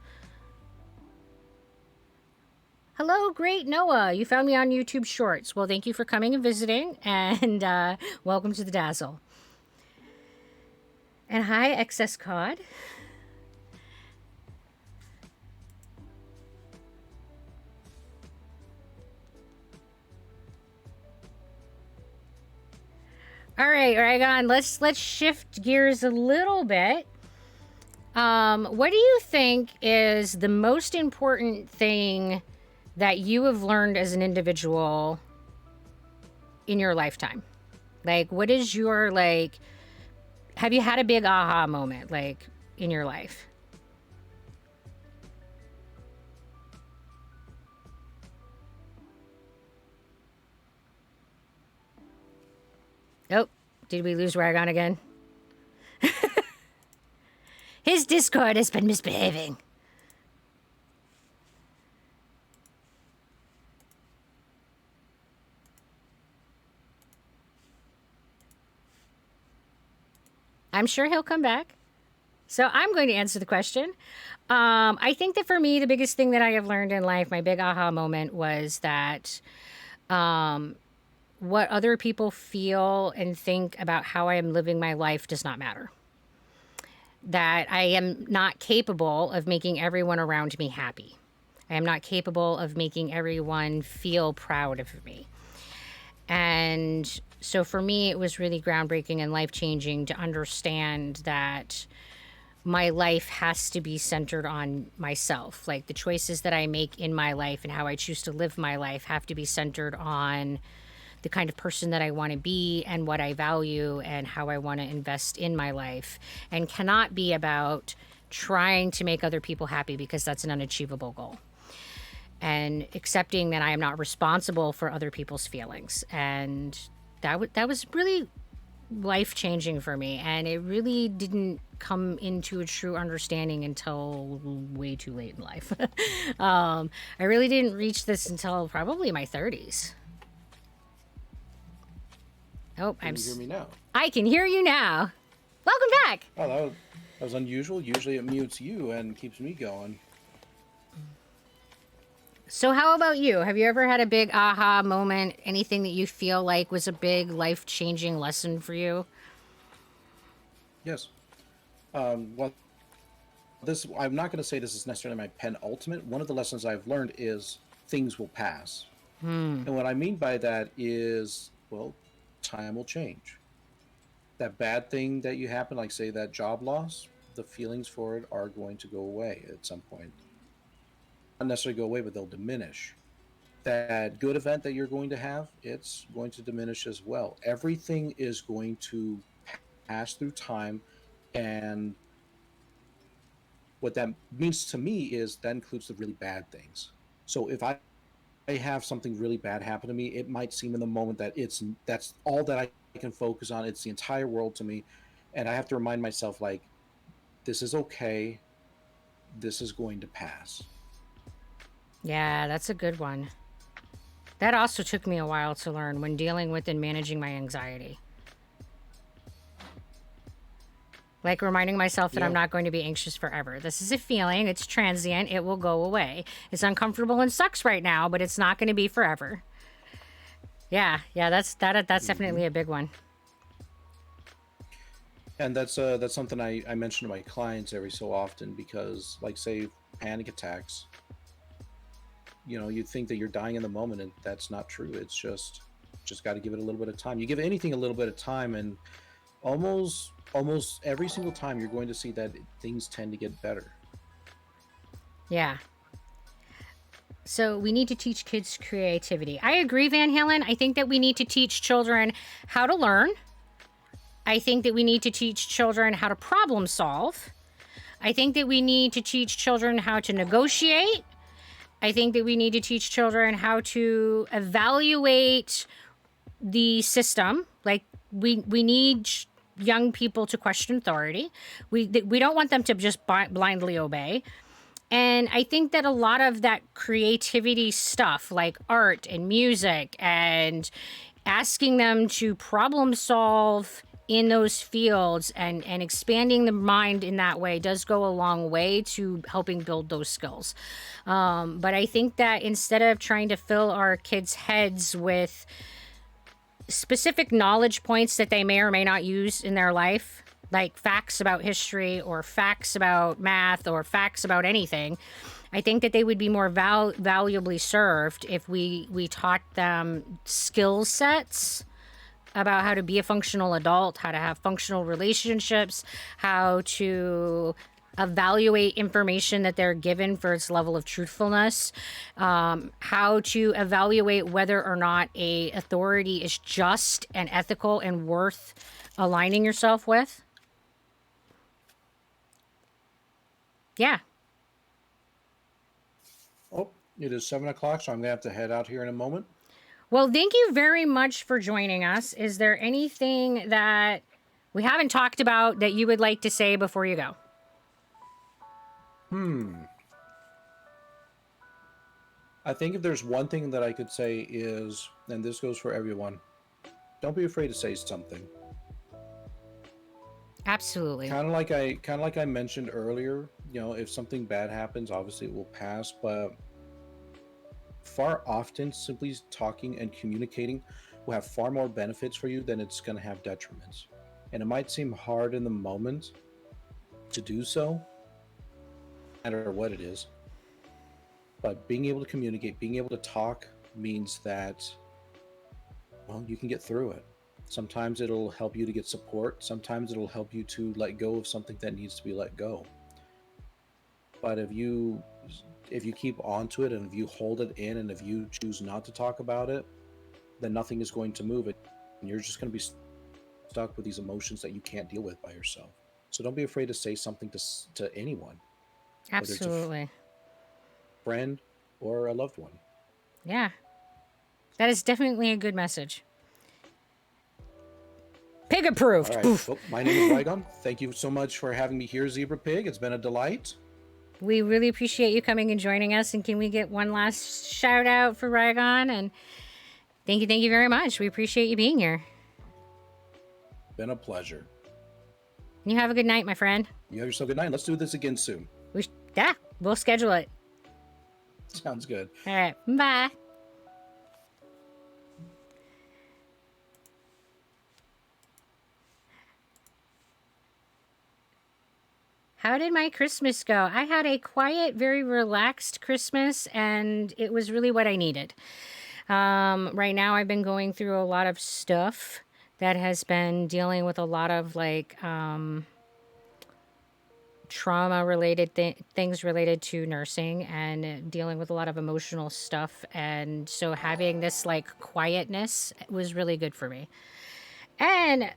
Hello, great Noah. You found me on YouTube Shorts. Well, thank you for coming and visiting, and welcome to the Dazzle. And hi, Excess Cod. All right, Rygone, let's shift gears a little bit. What do you think is the most important thing that you have learned as an individual in your lifetime? Like, what is your, like, have you had a big aha moment, like, in your life? Oh, did we lose Rygone again? His Discord has been misbehaving. I'm sure he'll come back. So I'm going to answer the question. I think that for me, the biggest thing that I have learned in life, my big aha moment was that what other people feel and think about how I am living my life does not matter. That I am not capable of making everyone around me happy. I am not capable of making everyone feel proud of me. And so for me, it was really groundbreaking and life-changing to understand that my life has to be centered on myself. Like, the choices that I make in my life and how I choose to live my life have to be centered on the kind of person that I want to be and what I value and how I want to invest in my life, and cannot be about trying to make other people happy, because that's an unachievable goal. And accepting that I am not responsible for other people's feelings. And that was really life-changing for me, and it really didn't come into a true understanding until way too late in life. I really didn't reach this until probably my 30s. Oh, Can you hear me now? I can hear you now. Welcome back. Oh, that was unusual. Usually it mutes you and keeps me going. So how about you? Have you ever had a big aha moment? Anything that you feel like was a big life-changing lesson for you? Yes. Well, I'm not going to say this is necessarily my penultimate. One of the lessons I've learned is things will pass. And what I mean by that is, well, time will change. That bad thing that you happen, like say that job loss, the feelings for it are going to go away at some point. Not necessarily go away, but they'll diminish. That good event that you're going to have, it's going to diminish as well. Everything is going to pass through time, and what that means to me is that includes the really bad things. So if I have something really bad happen to me, it might seem in the moment that that's all that I can focus on. It's the entire world to me, and I have to remind myself, like, this is okay. This is going to pass. Yeah, that's a good one. That also took me a while to learn when dealing with and managing my anxiety. Like reminding myself that I'm not going to be anxious forever. This is a feeling. It's transient. It will go away. It's uncomfortable and sucks right now, but it's not going to be forever. Yeah, that's definitely a big one. And that's something I mention to my clients every so often, because, like, say panic attacks, you think that you're dying in the moment, and that's not true. It's just got to give it a little bit of time. You give anything a little bit of time, and almost every single time you're going to see that things tend to get better. Yeah. So we need to teach kids creativity. I agree, Van Halen. I think that we need to teach children how to learn. I think that we need to teach children how to problem solve. I think that we need to teach children how to negotiate. I think that we need to teach children how to evaluate the system. Like we need young people to question authority. We don't want them to just blindly obey. And I think that a lot of that creativity stuff, like art and music, and asking them to problem solve in those fields and expanding the mind in that way does go a long way to helping build those skills. But I think that instead of trying to fill our kids' heads with specific knowledge points that they may or may not use in their life, like facts about history or facts about math or facts about anything, I think that they would be more valuably served if we taught them skill sets about how to be a functional adult, how to have functional relationships, how to evaluate information that they're given for its level of truthfulness, how to evaluate whether or not a authority is just and ethical and worth aligning yourself with. Yeah. Oh, it is 7 o'clock, so I'm going to have to head out here in a moment. Well, thank you very much for joining us. Is there anything that we haven't talked about that you would like to say before you go? I think if there's one thing that I could say is, and this goes for everyone, don't be afraid to say something. Absolutely. Kind of like I mentioned earlier, you know, if something bad happens, obviously it will pass, but far often simply talking and communicating will have far more benefits for you than it's going to have detriments. And it might seem hard in the moment to do so, no matter what it is. But being able to communicate, being able to talk means that, well, you can get through it. Sometimes it'll help you to get support. Sometimes it'll help you to let go of something that needs to be let go. But if you keep onto it and if you hold it in and if you choose not to talk about it, then nothing is going to move it. And you're just going to be stuck with these emotions that you can't deal with by yourself. So don't be afraid to say something to anyone. Absolutely. Friend or a loved one. Yeah. That is definitely a good message. Pig approved. All right. Well, my name is Rygone. Thank you so much for having me here, Zebra Pig. It's been a delight. We really appreciate you coming and joining us. And can we get one last shout out for Rygone? And thank you very much. We appreciate you being here. Been a pleasure. You have a good night, my friend. You have yourself a good night. Let's do this again soon. Yeah, we'll schedule it. Sounds good. All right. Bye. How did my Christmas go? I had a quiet, very relaxed Christmas, and it was really what I needed. Right now, I've been going through a lot of stuff that has been dealing with a lot of trauma-related things related to nursing and dealing with a lot of emotional stuff. And so having this quietness was really good for me. And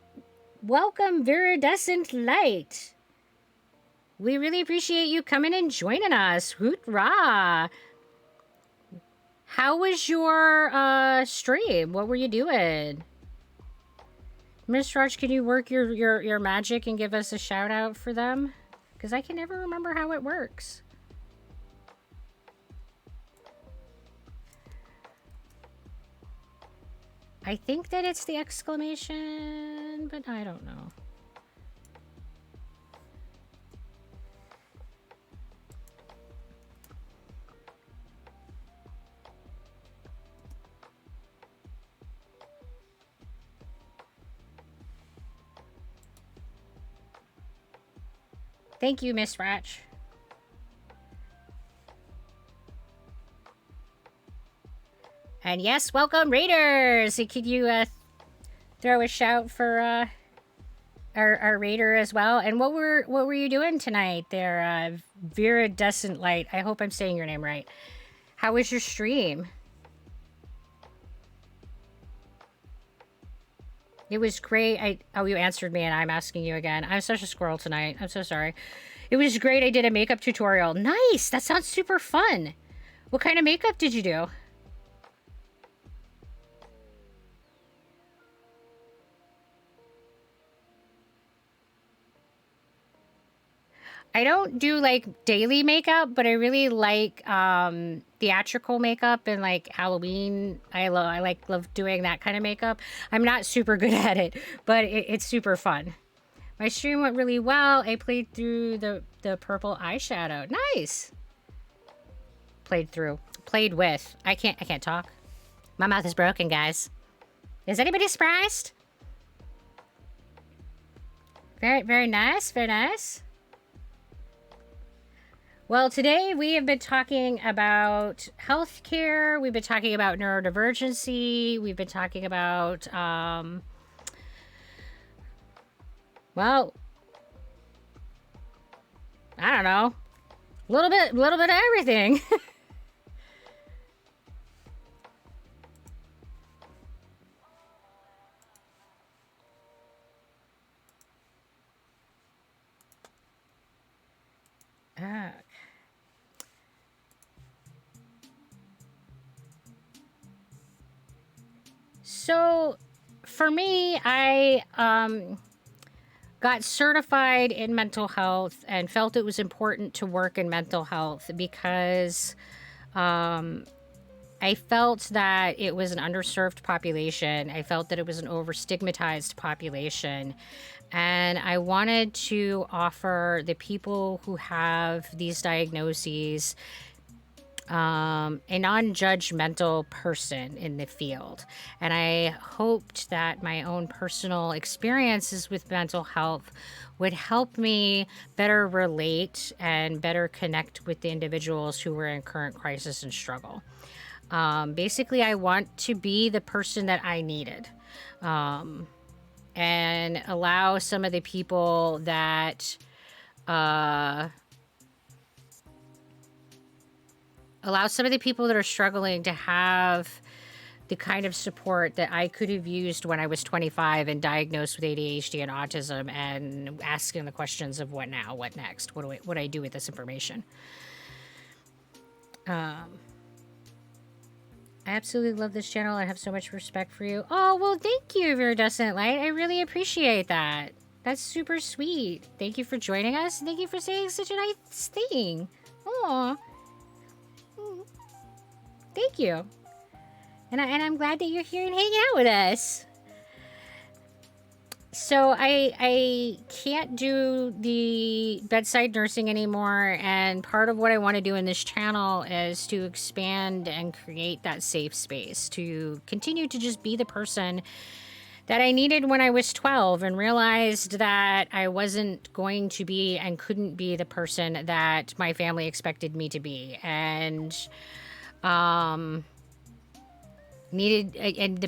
welcome, Viridescent Light. We really appreciate you coming and joining us. Hoorah! How was your stream? What were you doing? Miss Raj, can you work your magic and give us a shout out for them? Because I can never remember how it works. I think that it's the exclamation, but I don't know. Thank you, Miss Ratch. And yes, welcome Raiders. Could you throw a shout for our Raider as well? And what were you doing tonight there, Viridescent Light? I hope I'm saying your name right. How was your stream? It was great. Oh, you answered me and I'm asking you again. I'm such a squirrel tonight. I'm so sorry. It was great. I did a makeup tutorial. Nice. That sounds super fun. What kind of makeup did you do? I don't do like daily makeup, but I really like theatrical makeup and like Halloween. I love doing that kind of makeup. I'm not super good at it, but it's super fun. My stream went really well. I played through the purple eyeshadow. Nice. Played with. I can't talk. My mouth is broken, guys. Is anybody surprised? Very nice. Very nice. Well, today we have been talking about healthcare. We've been talking about neurodivergency. We've been talking about, well, I don't know, a little bit of everything. So, for me, I got certified in mental health and felt it was important to work in mental health because I felt that it was an underserved population. I felt that it was an over-stigmatized population. And I wanted to offer the people who have these diagnoses a non-judgmental person in the field. And I hoped that my own personal experiences with mental health would help me better relate and better connect with the individuals who were in current crisis and struggle. Basically, I want to be the person that I needed. And allow some of the people that are struggling to have the kind of support that I could have used when I was 25 and diagnosed with ADHD and autism, and asking the questions of what now, what next, what do I do with this information? I absolutely love this channel. I have so much respect for you. Oh, well, thank you, Viridescent Light. I really appreciate that. That's super sweet. Thank you for joining us. Thank you for saying such a nice thing. Aw. Thank you. And I'm glad that you're here and hanging out with us. So I can't do the bedside nursing anymore, and part of what I want to do in this channel is to expand and create that safe space to continue to just be the person that I needed when I was 12, and realized that I wasn't going to be and couldn't be the person that my family expected me to be, and the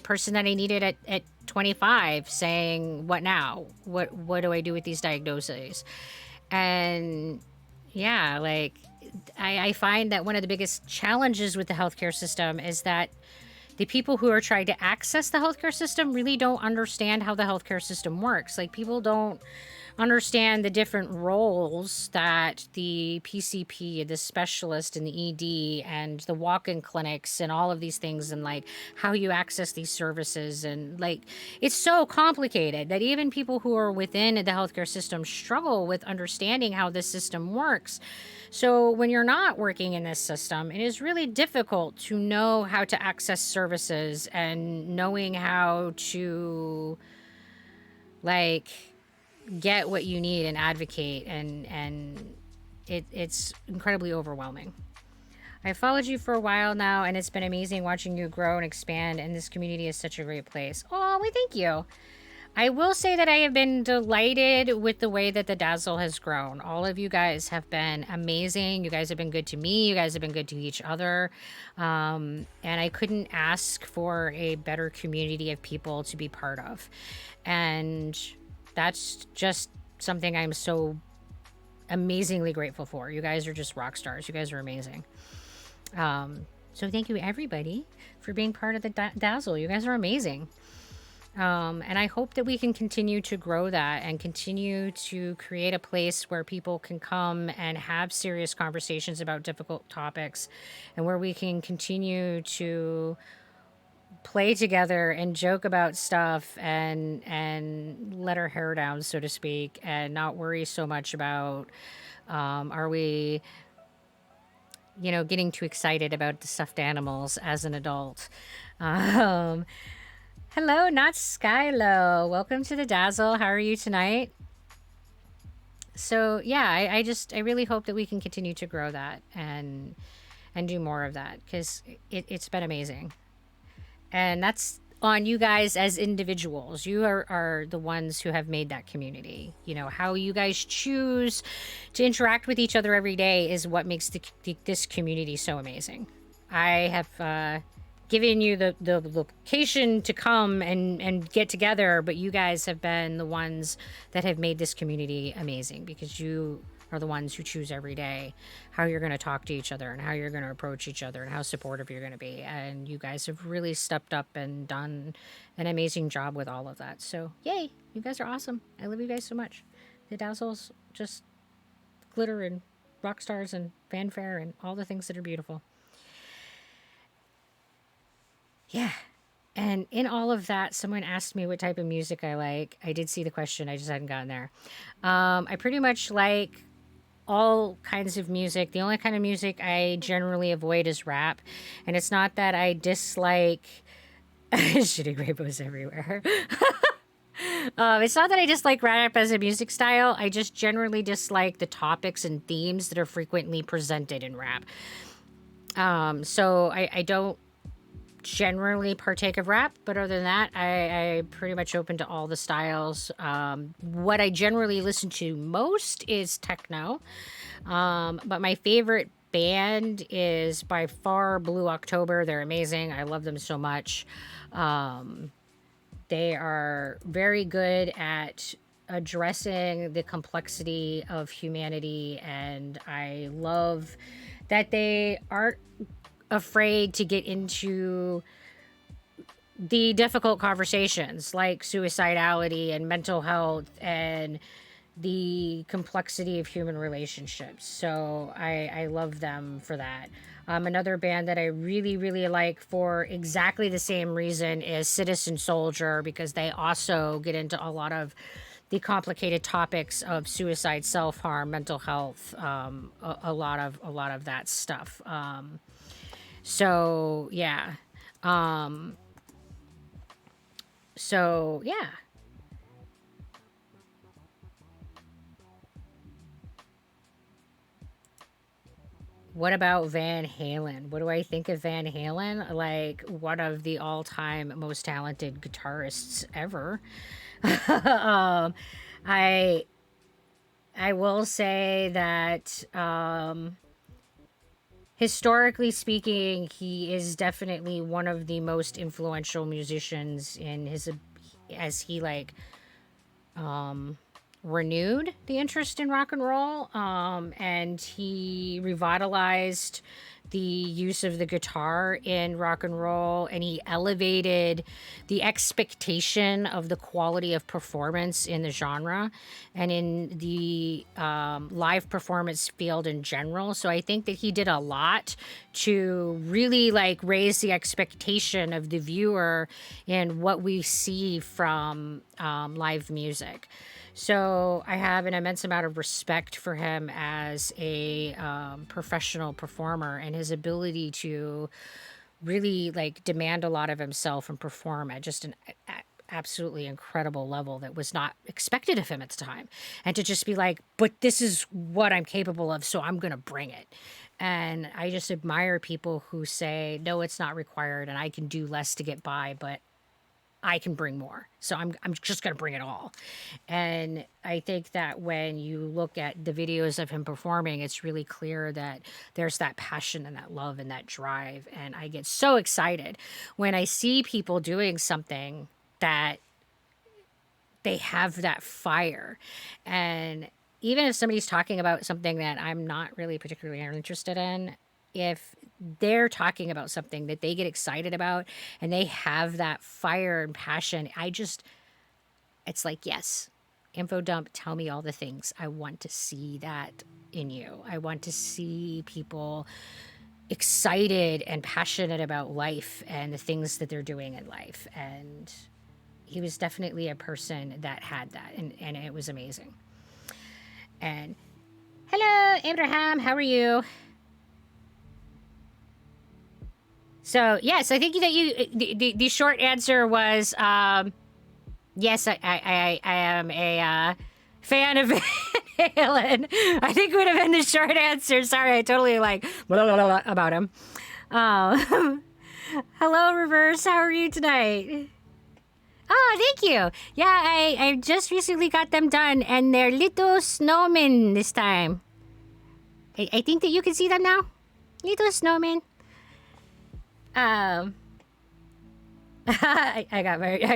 person that I needed at 25, saying, what now? What do I do with these diagnoses? And yeah, like I find that one of the biggest challenges with the healthcare system is that the people who are trying to access the healthcare system really don't understand how the healthcare system works. Like, people don't understand the different roles that the PCP, the specialist, and the ED, and the walk-in clinics, and all of these things, and like how you access these services. And like, it's so complicated that even people who are within the healthcare system struggle with understanding how this system works. So when you're not working in this system, it is really difficult to know how to access services and knowing how to like get what you need and advocate, and it's incredibly overwhelming. I've followed you for a while now, and it's been amazing watching you grow and expand, and this community is such a great place. Oh, well, thank you. I will say that I have been delighted with the way that the Dazzle has grown. All of you guys have been amazing. You guys have been good to me. You guys have been good to each other. And I couldn't ask for a better community of people to be part of. And that's just something I'm so amazingly grateful for. You guys are just rock stars. You guys are amazing. So thank you, everybody, for being part of the Dazzle. You guys are amazing. And I hope that we can continue to grow that and continue to create a place where people can come and have serious conversations about difficult topics, and where we can continue to play together and joke about stuff and let our hair down, so to speak, and not worry so much about are we getting too excited about the stuffed animals as an adult. Um, Hello, not Skylo. Welcome to the Dazzle. How are you tonight? So yeah, I really hope that we can continue to grow that and do more of that, because it's been amazing. And that's on you guys as individuals. You are the ones who have made that community. How you guys choose to interact with each other every day is what makes this community so amazing. I have given you the location to come and get together, but you guys have been the ones that have made this community amazing, because you are the ones who choose every day how you're going to talk to each other and how you're going to approach each other and how supportive you're going to be. And you guys have really stepped up and done an amazing job with all of that. So yay, you guys are awesome. I love you guys so much. The Dazzles just glitter and rock stars and fanfare and all the things that are beautiful. Yeah. And in all of that, someone asked me what type of music I like. I did see the question, I just hadn't gotten there. I pretty much like all kinds of music. The only kind of music I generally avoid is rap. And it's not that I dislike shitty rainbows everywhere. It's not that I dislike rap as a music style. I just generally dislike the topics and themes that are frequently presented in rap. So I don't generally partake of rap, but other than that, I pretty much open to all the styles. What I generally listen to most is techno, but my favorite band is by far Blue October. They're amazing. I love them so much. They are very good at addressing the complexity of humanity, and I love that they aren't afraid to get into the difficult conversations like suicidality and mental health and the complexity of human relationships. So I love them for that. Another band that I really, really like for exactly the same reason is Citizen Soldier, because they also get into a lot of the complicated topics of suicide, self-harm, mental health, a lot of that stuff. So yeah. So yeah. What about Van Halen? What do I think of Van Halen? Like, one of the all-time most talented guitarists ever. um, I I will say that historically speaking, he is definitely one of the most influential musicians in his, as he like renewed the interest in rock and roll, and he revitalized the use of the guitar in rock and roll, and he elevated the expectation of the quality of performance in the genre and in the live performance field in general. So I think that he did a lot to really like raise the expectation of the viewer in what we see from live music. So I have an immense amount of respect for him as a professional performer, and his ability to really like demand a lot of himself and perform at just an absolutely incredible level that was not expected of him at the time. And to just be like, but this is what I'm capable of, so I'm going to bring it. And I just admire people who say, no, it's not required and I can do less to get by, but I can bring more. So I'm just going to bring it all. And I think that when you look at the videos of him performing, it's really clear that there's that passion and that love and that drive. And I get so excited when I see people doing something that they have that fire. And even if somebody's talking about something that I'm not really particularly interested in, if they're talking about something that they get excited about and they have that fire and passion, it's like, yes, info dump, tell me all the things. I want to see that in you. I want to see people excited and passionate about life and the things that they're doing in life. And he was definitely a person that had that, and it was amazing. And hello, Abraham, how are you? So yes, I think that the short answer was yes. I am a fan of Van Halen. I think would have been the short answer. Sorry, I totally like blah, blah, blah, about him. Hello, Reverse. How are you tonight? Oh, thank you. Yeah, I just recently got them done, and they're little snowmen this time. I think that you can see them now. Little snowmen. I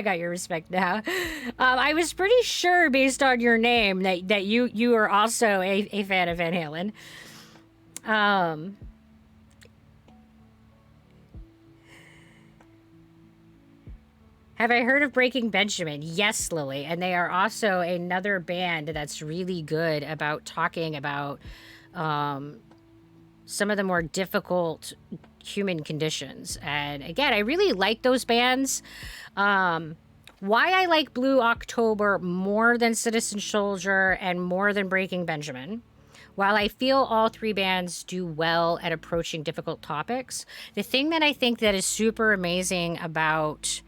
got your respect now. I was pretty sure based on your name that you are also a fan of Van Halen. Have I heard of Breaking Benjamin? Yes, Lily. And they are also another band that's really good about talking about some of the more difficult human conditions. And again, I really like those bands. Why I like Blue October more than Citizen Soldier and more than Breaking Benjamin, while I feel all three bands do well at approaching difficult topics, the thing that I think that is super amazing about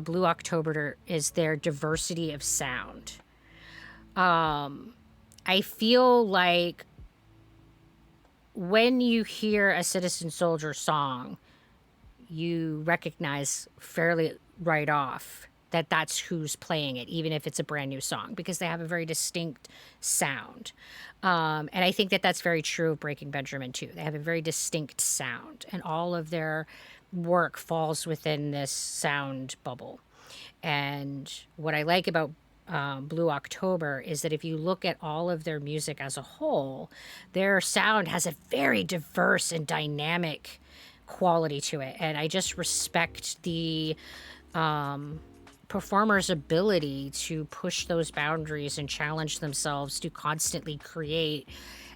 Blue October is their diversity of sound. I feel like when you hear a Citizen Soldier song, you recognize fairly right off that that's who's playing it, even if it's a brand new song, because they have a very distinct sound. And I think that that's very true of Breaking Benjamin, too. They have a very distinct sound, and all of their work falls within this sound bubble. And what I like about Blue October is that if you look at all of their music as a whole, their sound has a very diverse and dynamic quality to it. And I just respect the performer's ability to push those boundaries and challenge themselves to constantly create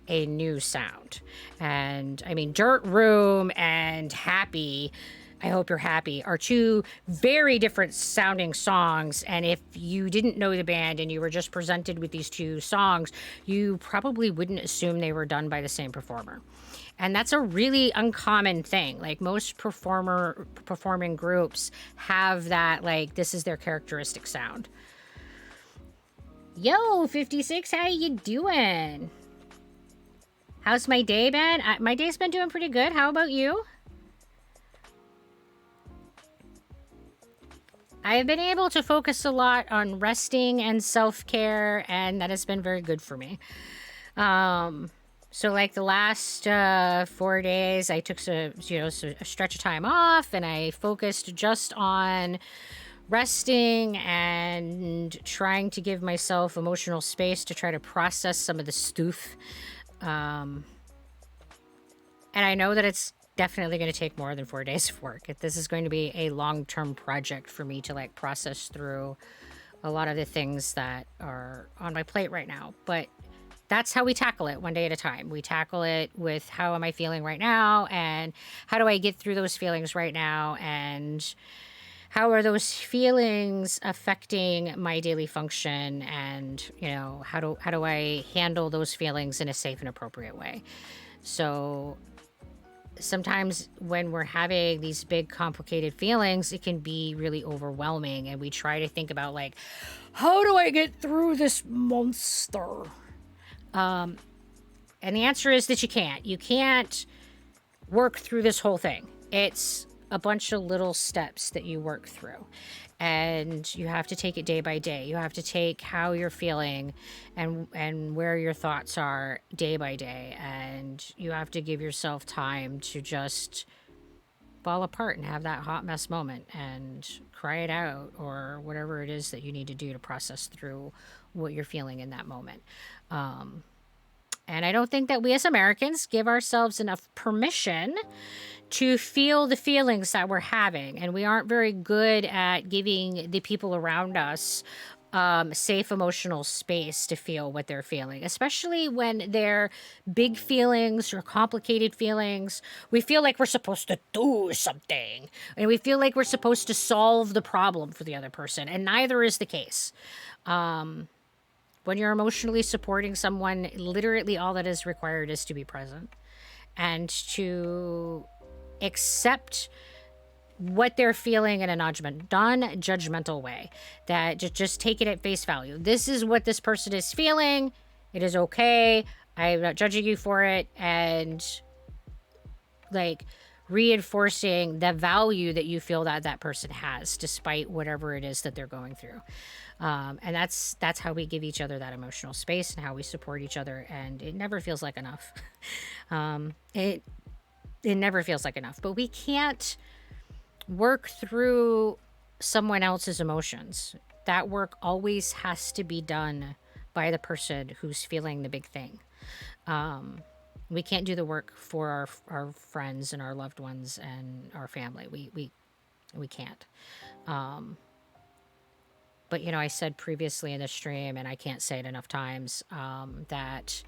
a new sound. And I mean, Dirt Room and Happy, I Hope You're Happy, are two very different sounding songs. And if you didn't know the band and you were just presented with these two songs, you probably wouldn't assume they were done by the same performer. And that's a really uncommon thing. Like most performing groups have that, like, this is their characteristic sound. Yo, 56, how you doing? How's my day been? My day's been doing pretty good. How about you? I have been able to focus a lot on resting and self-care, and that has been very good for me. So like the last 4 days, I took a stretch of time off, and I focused just on resting and trying to give myself emotional space to try to process some of the stuff. And I know that it's definitely going to take more than 4 days of work. This is going to be a long-term project for me to like process through a lot of the things that are on my plate right now. But that's how we tackle it, one day at a time. We tackle it with how am I feeling right now, and how do I get through those feelings right now, and how are those feelings affecting my daily function, and how do I handle those feelings in a safe and appropriate way. So sometimes when we're having these big complicated feelings, it can be really overwhelming, and we try to think about like, how do I get through this monster? And the answer is that you can't. You can't work through this whole thing. It's a bunch of little steps that you work through. And you have to take it day by day. You have to take how you're feeling and where your thoughts are day by day. And you have to give yourself time to just fall apart and have that hot mess moment and cry it out, or whatever it is that you need to do to process through what you're feeling in that moment. And I don't think that we as Americans give ourselves enough permission to feel the feelings that we're having. And we aren't very good at giving the people around us safe emotional space to feel what they're feeling, especially when they're big feelings or complicated feelings. We feel like we're supposed to do something, and we feel like we're supposed to solve the problem for the other person, and neither is the case. When you're emotionally supporting someone, literally all that is required is to be present and to accept what they're feeling in a non-judgmental way. That just take it at face value. This is what this person is feeling. It is okay. I'm not judging you for it. And like reinforcing the value that you feel that that person has, despite whatever it is that they're going through. And that's how we give each other that emotional space and how we support each other. And it never feels like enough. It never feels like enough. But we can't work through someone else's emotions. That work always has to be done by the person who's feeling the big thing. We can't do the work for our friends and our loved ones and our family. We can't. But, you know, I said previously in the stream, and I can't say it enough times, that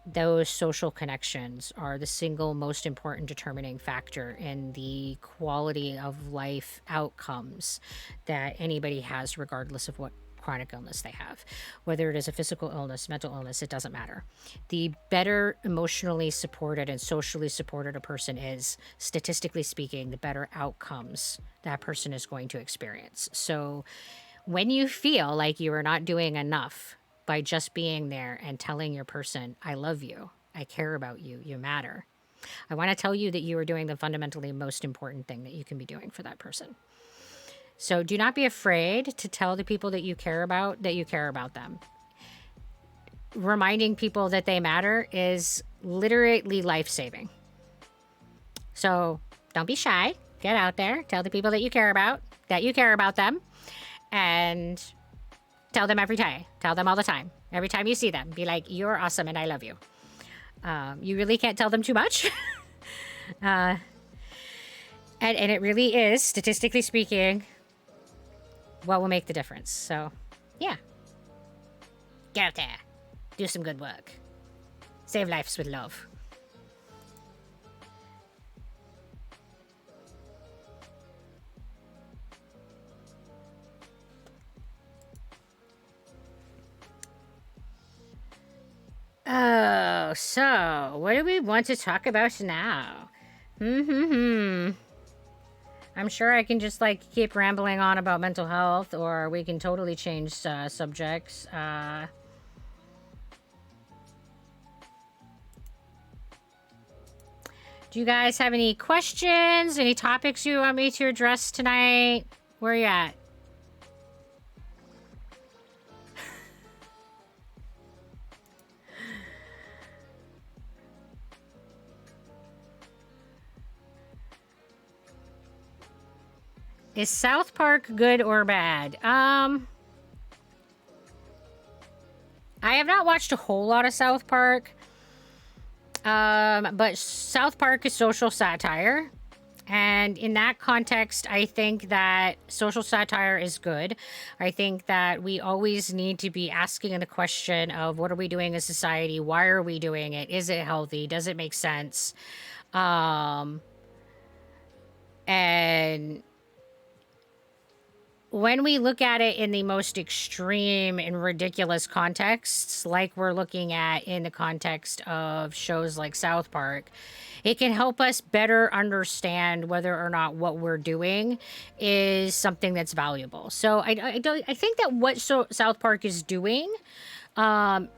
those social connections are the single most important determining factor in the quality of life outcomes that anybody has, regardless of what chronic illness they have. Whether it is a physical illness, mental illness, it doesn't matter. The better emotionally supported and socially supported a person is, statistically speaking, the better outcomes that person is going to experience. So when you feel like you are not doing enough by just being there and telling your person, I love you, I care about you, you matter, I want to tell you that you are doing the fundamentally most important thing that you can be doing for that person. So do not be afraid to tell the people that you care about them. Reminding people that they matter is literally life-saving. So don't be shy. Get out there. Tell the people that you care about them. And tell them every day. Tell them all the time. Every time you see them, be like, you're awesome and I love you. You really can't tell them too much. And it really is, statistically speaking, what will make the difference. So, yeah. Get out there. Do some good work. Save lives with love. Oh, so what do we want to talk about now? I'm sure I can just like keep rambling on about mental health, or we can totally change subjects. Do you guys have any questions? Any topics you want me to address tonight? Where are you at? Is South Park good or bad? I have not watched a whole lot of South Park. But South Park is social satire. And in that context, I think that social satire is good. I think that we always need to be asking the question of what are we doing as society? Why are we doing it? Is it healthy? Does it make sense? And when we look at it in the most extreme and ridiculous contexts, like we're looking at in the context of shows like South Park, it can help us better understand whether or not what we're doing is something that's valuable. So I think that what South Park is doing in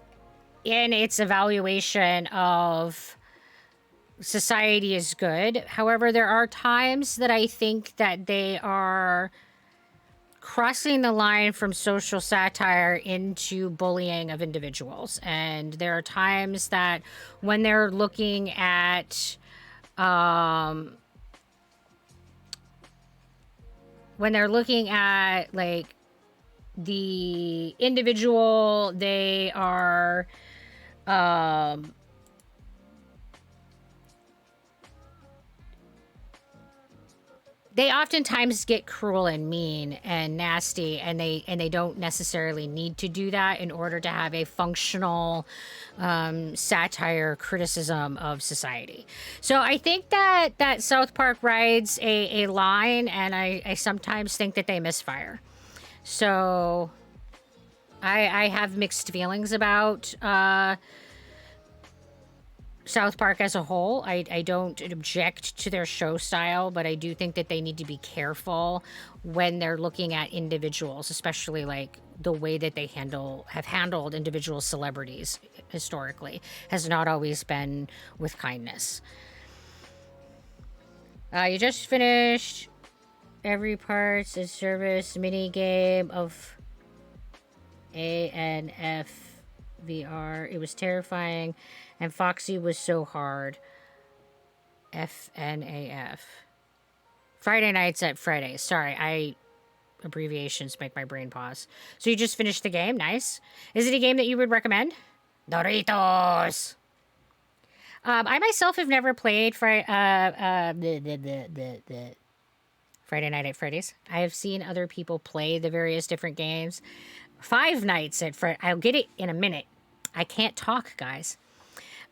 its evaluation of society is good. However, there are times that I think that they are crossing the line from social satire into bullying of individuals. And there are times that when they're looking at like the individual, they are Um, they oftentimes get cruel and mean and nasty, and they don't necessarily need to do that in order to have a functional satire criticism of society. So I think that South Park rides a line, and I sometimes think that they misfire. So I have mixed feelings about South Park as a whole. I don't object to their show style, but I do think that they need to be careful when they're looking at individuals, especially like the way that they have handled individual celebrities historically has not always been with kindness. You just finished every parts and service mini game of ANF VR. It was terrifying, and Foxy was so hard. FNAF. Friday nights at Freddy's. Sorry, abbreviations make my brain pause. So you just finished the game? Nice. Is it a game that you would recommend? Doritos. I myself have never played Friday Night at Freddy's. I have seen other people play the various different games. Five Nights at Freddy's. I'll get it in a minute. I can't talk, guys.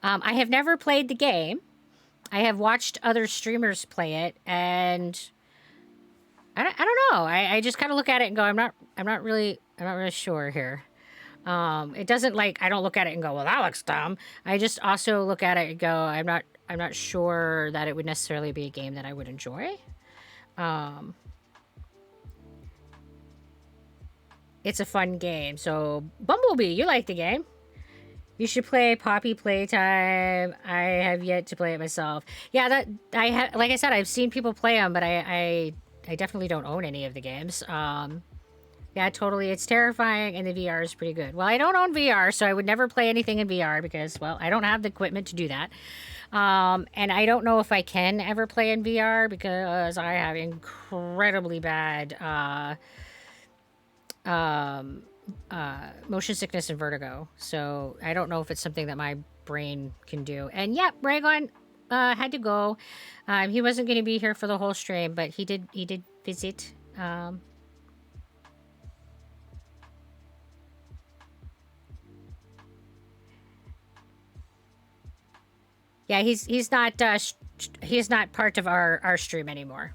I have never played the game. I have watched other streamers play it, and I don't know. I just kind of look at it and go, I'm not really sure here. It doesn't like, I don't look at it and go, well, that looks dumb. I just also look at it and go, I'm not sure that it would necessarily be a game that I would enjoy. It's a fun game. So Bumblebee, you like the game. You should play Poppy Playtime. I have yet to play it myself. Yeah, like I said, I've seen people play them, but I definitely don't own any of the games. Yeah, totally. It's terrifying, and the VR is pretty good. Well, I don't own VR, so I would never play anything in VR because, well, I don't have the equipment to do that. And I don't know if I can ever play in VR because I have incredibly bad motion sickness and vertigo. So I don't know if it's something that my brain can do. And yeah, Rygone had to go. He wasn't going to be here for the whole stream, but he did visit. Yeah, he's not part of our stream anymore.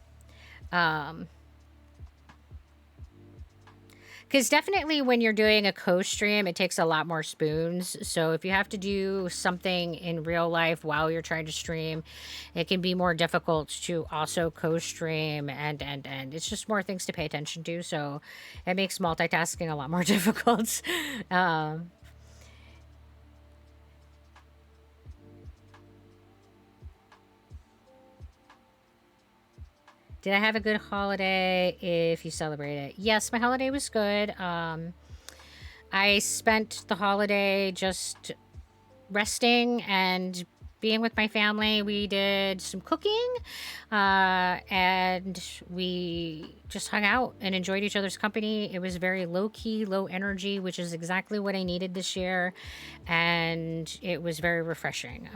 Because definitely when you're doing a co-stream, it takes a lot more spoons. So if you have to do something in real life while you're trying to stream, it can be more difficult to also co-stream, and it's just more things to pay attention to. So it makes multitasking a lot more difficult. Did I have a good holiday if you celebrate it? Yes, my holiday was good. I spent the holiday just resting and being with my family. We did some cooking, and we just hung out and enjoyed each other's company. It was very low-key, low energy, which is exactly what I needed this year, and it was very refreshing.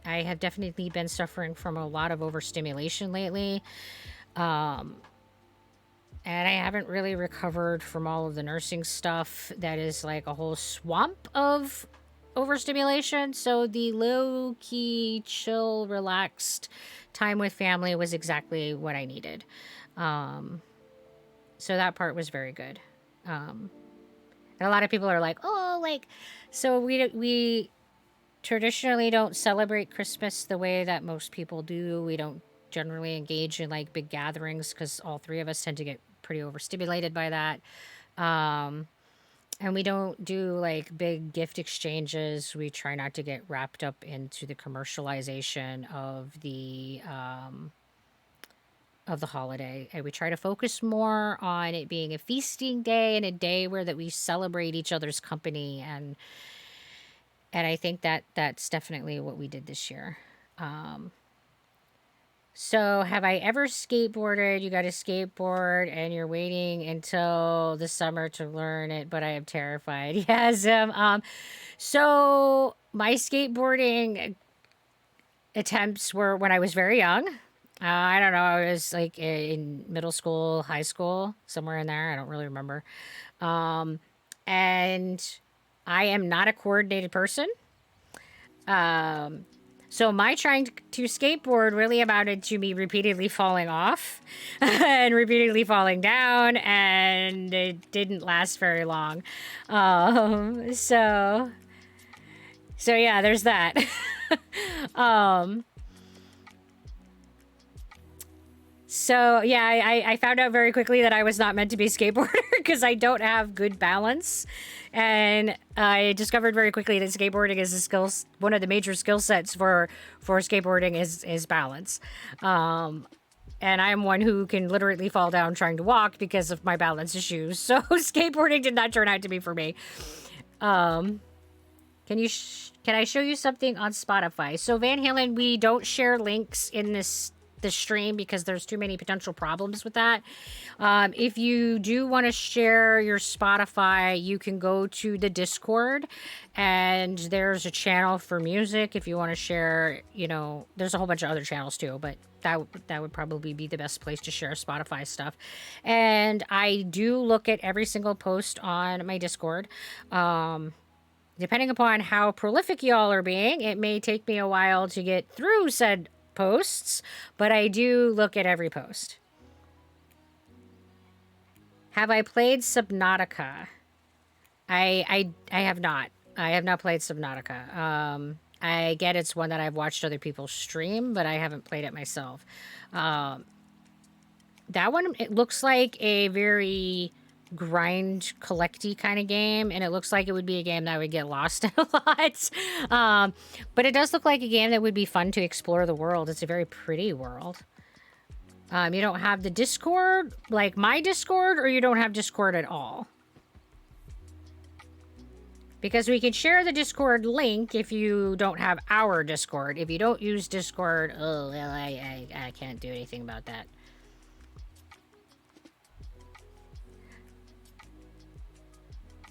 I have definitely been suffering from a lot of overstimulation lately. And I haven't really recovered from all of the nursing stuff that is like a whole swamp of overstimulation. So the low-key, chill, relaxed time with family was exactly what I needed. So that part was very good. And a lot of people are like, oh, like, so we traditionally don't celebrate Christmas the way that most people do. We don't generally engage in like big gatherings because all three of us tend to get pretty overstimulated by that. And we don't do like big gift exchanges. We try not to get wrapped up into the commercialization of the holiday, and we try to focus more on it being a feasting day and a day where that we celebrate each other's company, and I think that that's definitely what we did this year. So, have I ever skateboarded? You got a skateboard and you're waiting until the summer to learn it, but I am terrified. Yes. So my skateboarding attempts were when I was very young. I don't know. I was like in middle school, high school, somewhere in there. I don't really remember. Um, and I am not a coordinated person. Um, so my trying to skateboard really amounted to me repeatedly falling off and repeatedly falling down, and it didn't last very long. So yeah, there's that. um, So yeah, I found out very quickly that I was not meant to be a skateboarder because I don't have good balance, and I discovered very quickly that skateboarding is a skills. One of the major skill sets for skateboarding is balance, and I'm one who can literally fall down trying to walk because of my balance issues. So skateboarding did not turn out to be for me. Can I show you something on Spotify? So Van Halen, we don't share links in the stream because there's too many potential problems with that. If you do want to share your Spotify, you can go to the Discord, and there's a channel for music. If you want to share, there's a whole bunch of other channels too, but that would probably be the best place to share Spotify stuff. And I do look at every single post on my Discord. Depending upon how prolific y'all are being, it may take me a while to get through said posts, but I do look at every post. Have I played Subnautica? I have not. I have not played Subnautica. I get it's one that I've watched other people stream, but I haven't played it myself. That one, it looks like a very grind collecty kind of game, and it looks like it would be a game that I would get lost in a lot. But it does look like a game that would be fun to explore the world. It's a very pretty world. You don't have the Discord, like my Discord, or you don't have Discord at all? Because we can share the Discord link if you don't have our Discord. If you don't use Discord, oh, well, I can't do anything about that.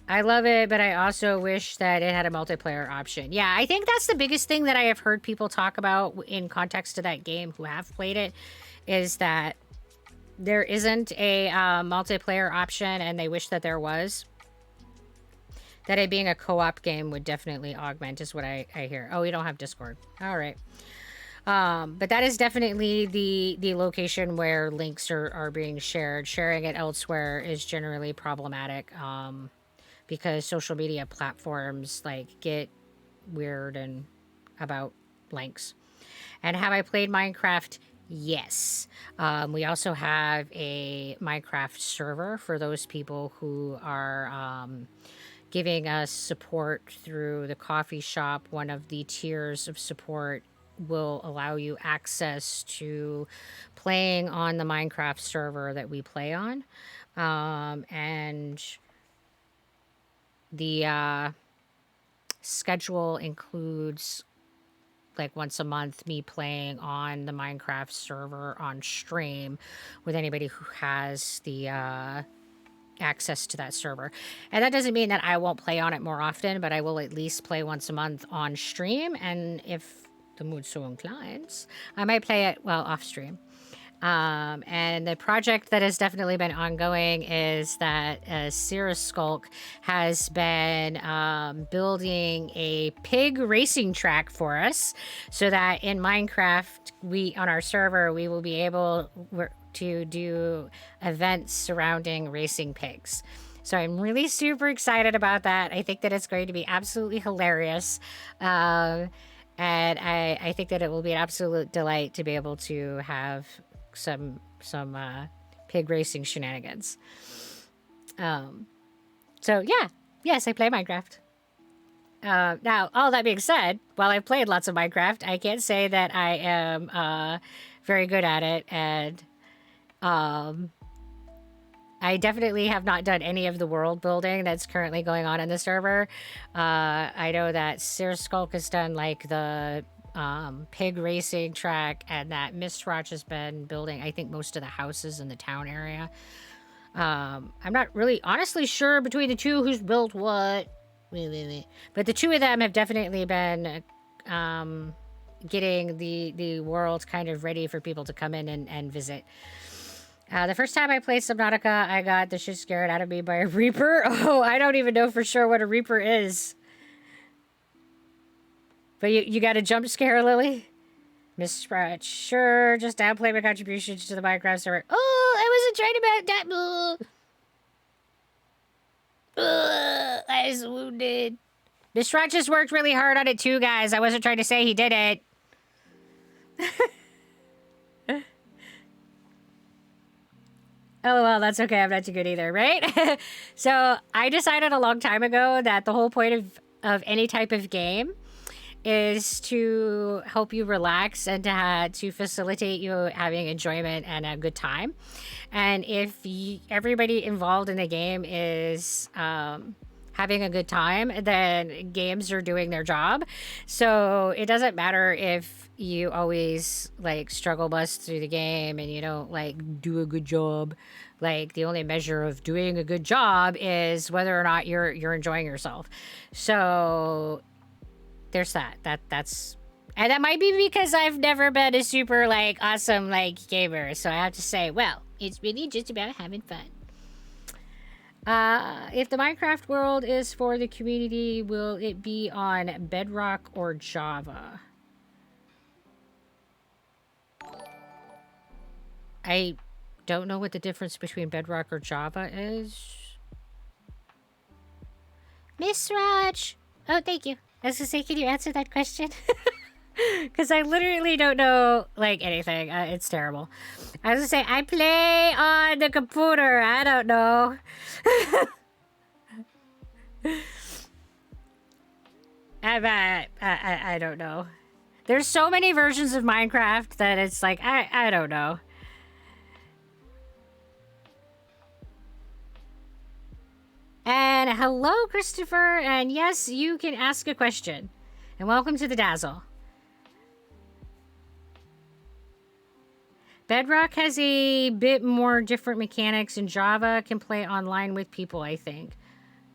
I love it, but I also wish that it had a multiplayer option. Yeah, I think that's the biggest thing that I have heard people talk about in context to that game who have played it, is that there isn't a multiplayer option, and they wish that there was. That it being a co-op game would definitely augment, is what I hear. Oh, we don't have Discord. All right. But that is definitely the location where links are being shared. Sharing it elsewhere is generally problematic. Because social media platforms get weird and about links. And have I played Minecraft? Yes. We also have a Minecraft server for those people who are giving us support through the coffee shop. One of the tiers of support will allow you access to playing on the Minecraft server that we play on. And the schedule includes once a month me playing on the Minecraft server on stream with anybody who has the access to that server. And that doesn't mean that I won't play on it more often, but I will at least play once a month on stream, and if the mood so inclines, I might play it off stream. And the project that has definitely been ongoing is that Cirrus Skulk has been building a pig racing track for us, so that in Minecraft, on our server, we will be able to do events surrounding racing pigs. So I'm really super excited about that. I think that it's going to be absolutely hilarious. And I think that it will be an absolute delight to be able to have some pig racing shenanigans. So yeah, yes, I play Minecraft. Now, all that being said, while I've played lots of Minecraft, I can't say that I am very good at it, and I definitely have not done any of the world building that's currently going on in the server. I know that Cirrus Skulk has done the pig racing track, and that Mistwatch has been building, I think, most of the houses in the town area. I'm not really honestly sure between the two who's built what. But the two of them have definitely been getting the world kind of ready for people to come in and visit. The first time I played Subnautica, I got the shit scared out of me by a Reaper. Oh, I don't even know for sure what a Reaper is. But you got a jump scare, Lily? Miss Sprout, sure, just downplay my contributions to the Minecraft server. Oh, I wasn't trying about that. I was wounded. Miss Sprout just worked really hard on it too, guys. I wasn't trying to say he did it. Oh, well, that's okay. I'm not too good either, right? So I decided a long time ago that the whole point of any type of game is to help you relax and to facilitate you having enjoyment and a good time. And if everybody involved in the game is having a good time, then games are doing their job. So it doesn't matter if you always like struggle bust through the game and you don't like do a good job. Like the only measure of doing a good job is whether or not you're enjoying yourself. So there's that's and that might be because I've never been a super like awesome like gamer, so I have to say, well, it's really just about having fun. If the Minecraft world is for the community, will it be on Bedrock or Java? I don't know what the difference between Bedrock or Java is. Miss Raj! Oh, thank you. I was gonna say, can you answer that question? Because I literally don't know, like, anything. It's terrible. I was gonna say, I play on the computer. I don't know. I don't know. There's so many versions of Minecraft that it's like, I don't know. And hello, Christopher. And yes, you can ask a question. And welcome to the Dazzle. Bedrock has a bit more different mechanics, and Java can play online with people, I think.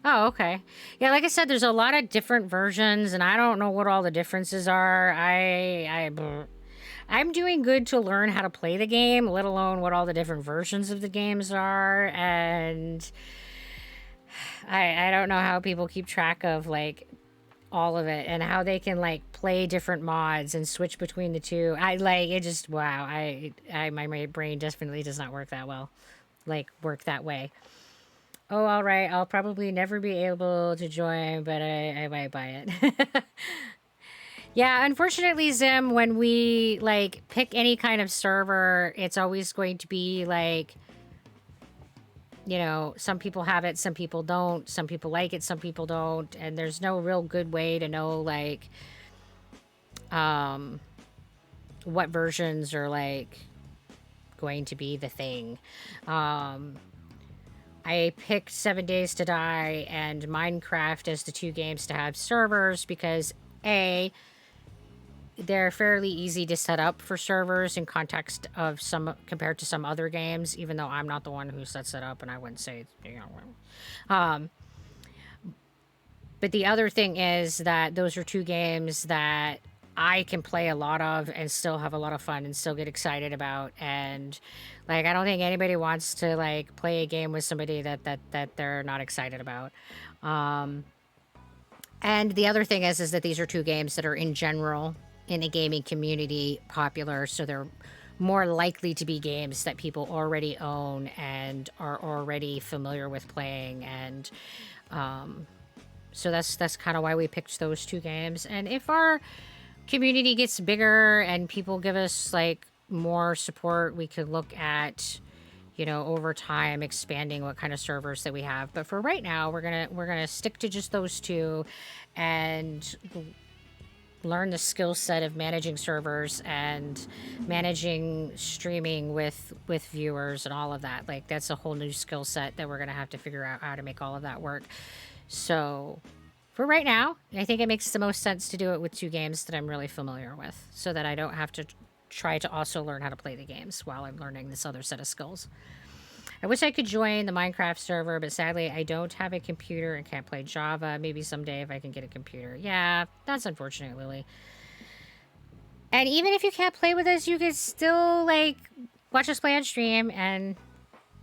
Oh, okay. Yeah, like I said, there's a lot of different versions, and I don't know what all the differences are. I'm doing good to learn how to play the game, let alone what all the different versions of the games are, and I don't know how people keep track of, like, all of it and how they can, like, play different mods and switch between the two. Wow. My brain definitely does not work that well. Like, work that way. Oh, all right. I'll probably never be able to join, but I might buy it. Yeah, unfortunately, Zim, when we, like, pick any kind of server, it's always going to be, like, you know, some people have it, some people don't. Some people like it, some people don't. And there's no real good way to know, like, what versions are, like, going to be the thing. I picked 7 Days to Die and Minecraft as the two games to have servers because, A, they're fairly easy to set up for servers in context of compared to some other games, even though I'm not the one who sets it up, and I wouldn't say, you know. But the other thing is that those are two games that I can play a lot of and still have a lot of fun and still get excited about. And, like, I don't think anybody wants to, like, play a game with somebody that they're not excited about. And the other thing is that these are two games that are in general in a gaming community popular, so they're more likely to be games that people already own and are already familiar with playing. And so that's kind of why we picked those two games. And if our community gets bigger and people give us, like, more support, we could look at, you know, over time expanding what kind of servers that we have. But for right now, we're gonna stick to just those two and learn the skill set of managing servers and managing streaming with viewers and all of that. Like, that's a whole new skill set that we're gonna have to figure out how to make all of that work. So for right now, I think it makes the most sense to do it with 2 games that I'm really familiar with, so that I don't have to try to also learn how to play the games while I'm learning this other set of skills. I wish I could join the Minecraft server, but sadly I don't have a computer and can't play Java. Maybe someday if I can get a computer. Yeah, that's unfortunate, Lily. And even if you can't play with us, you can still, like, watch us play on stream and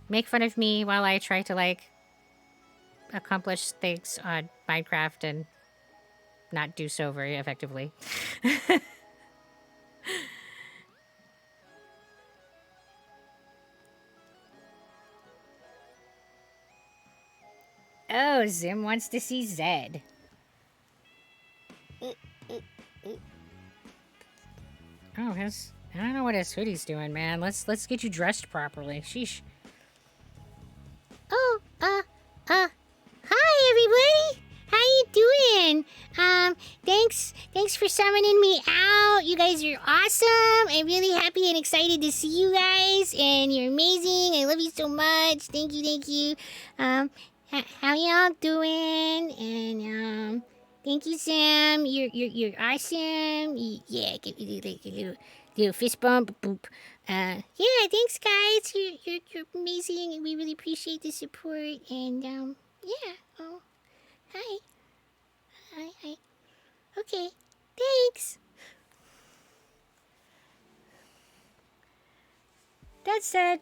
make fun of me while I try to, like, accomplish things on Minecraft and not do so very effectively. Oh, Zim wants to see Zed. Oh, I don't know what his hoodie's doing, man. Let's get you dressed properly. Sheesh. Oh, hi everybody. How you doing? Thanks for summoning me out. You guys are awesome. I'm really happy and excited to see you guys, and you're amazing. I love you so much. Thank you. How y'all doing? And thank you, Sam. You're awesome. Yeah, give me like a little fist bump. Boop. Yeah, thanks, guys. You're amazing, and we really appreciate the support. And yeah. Oh, hi. Hi. Okay. Thanks. That's it.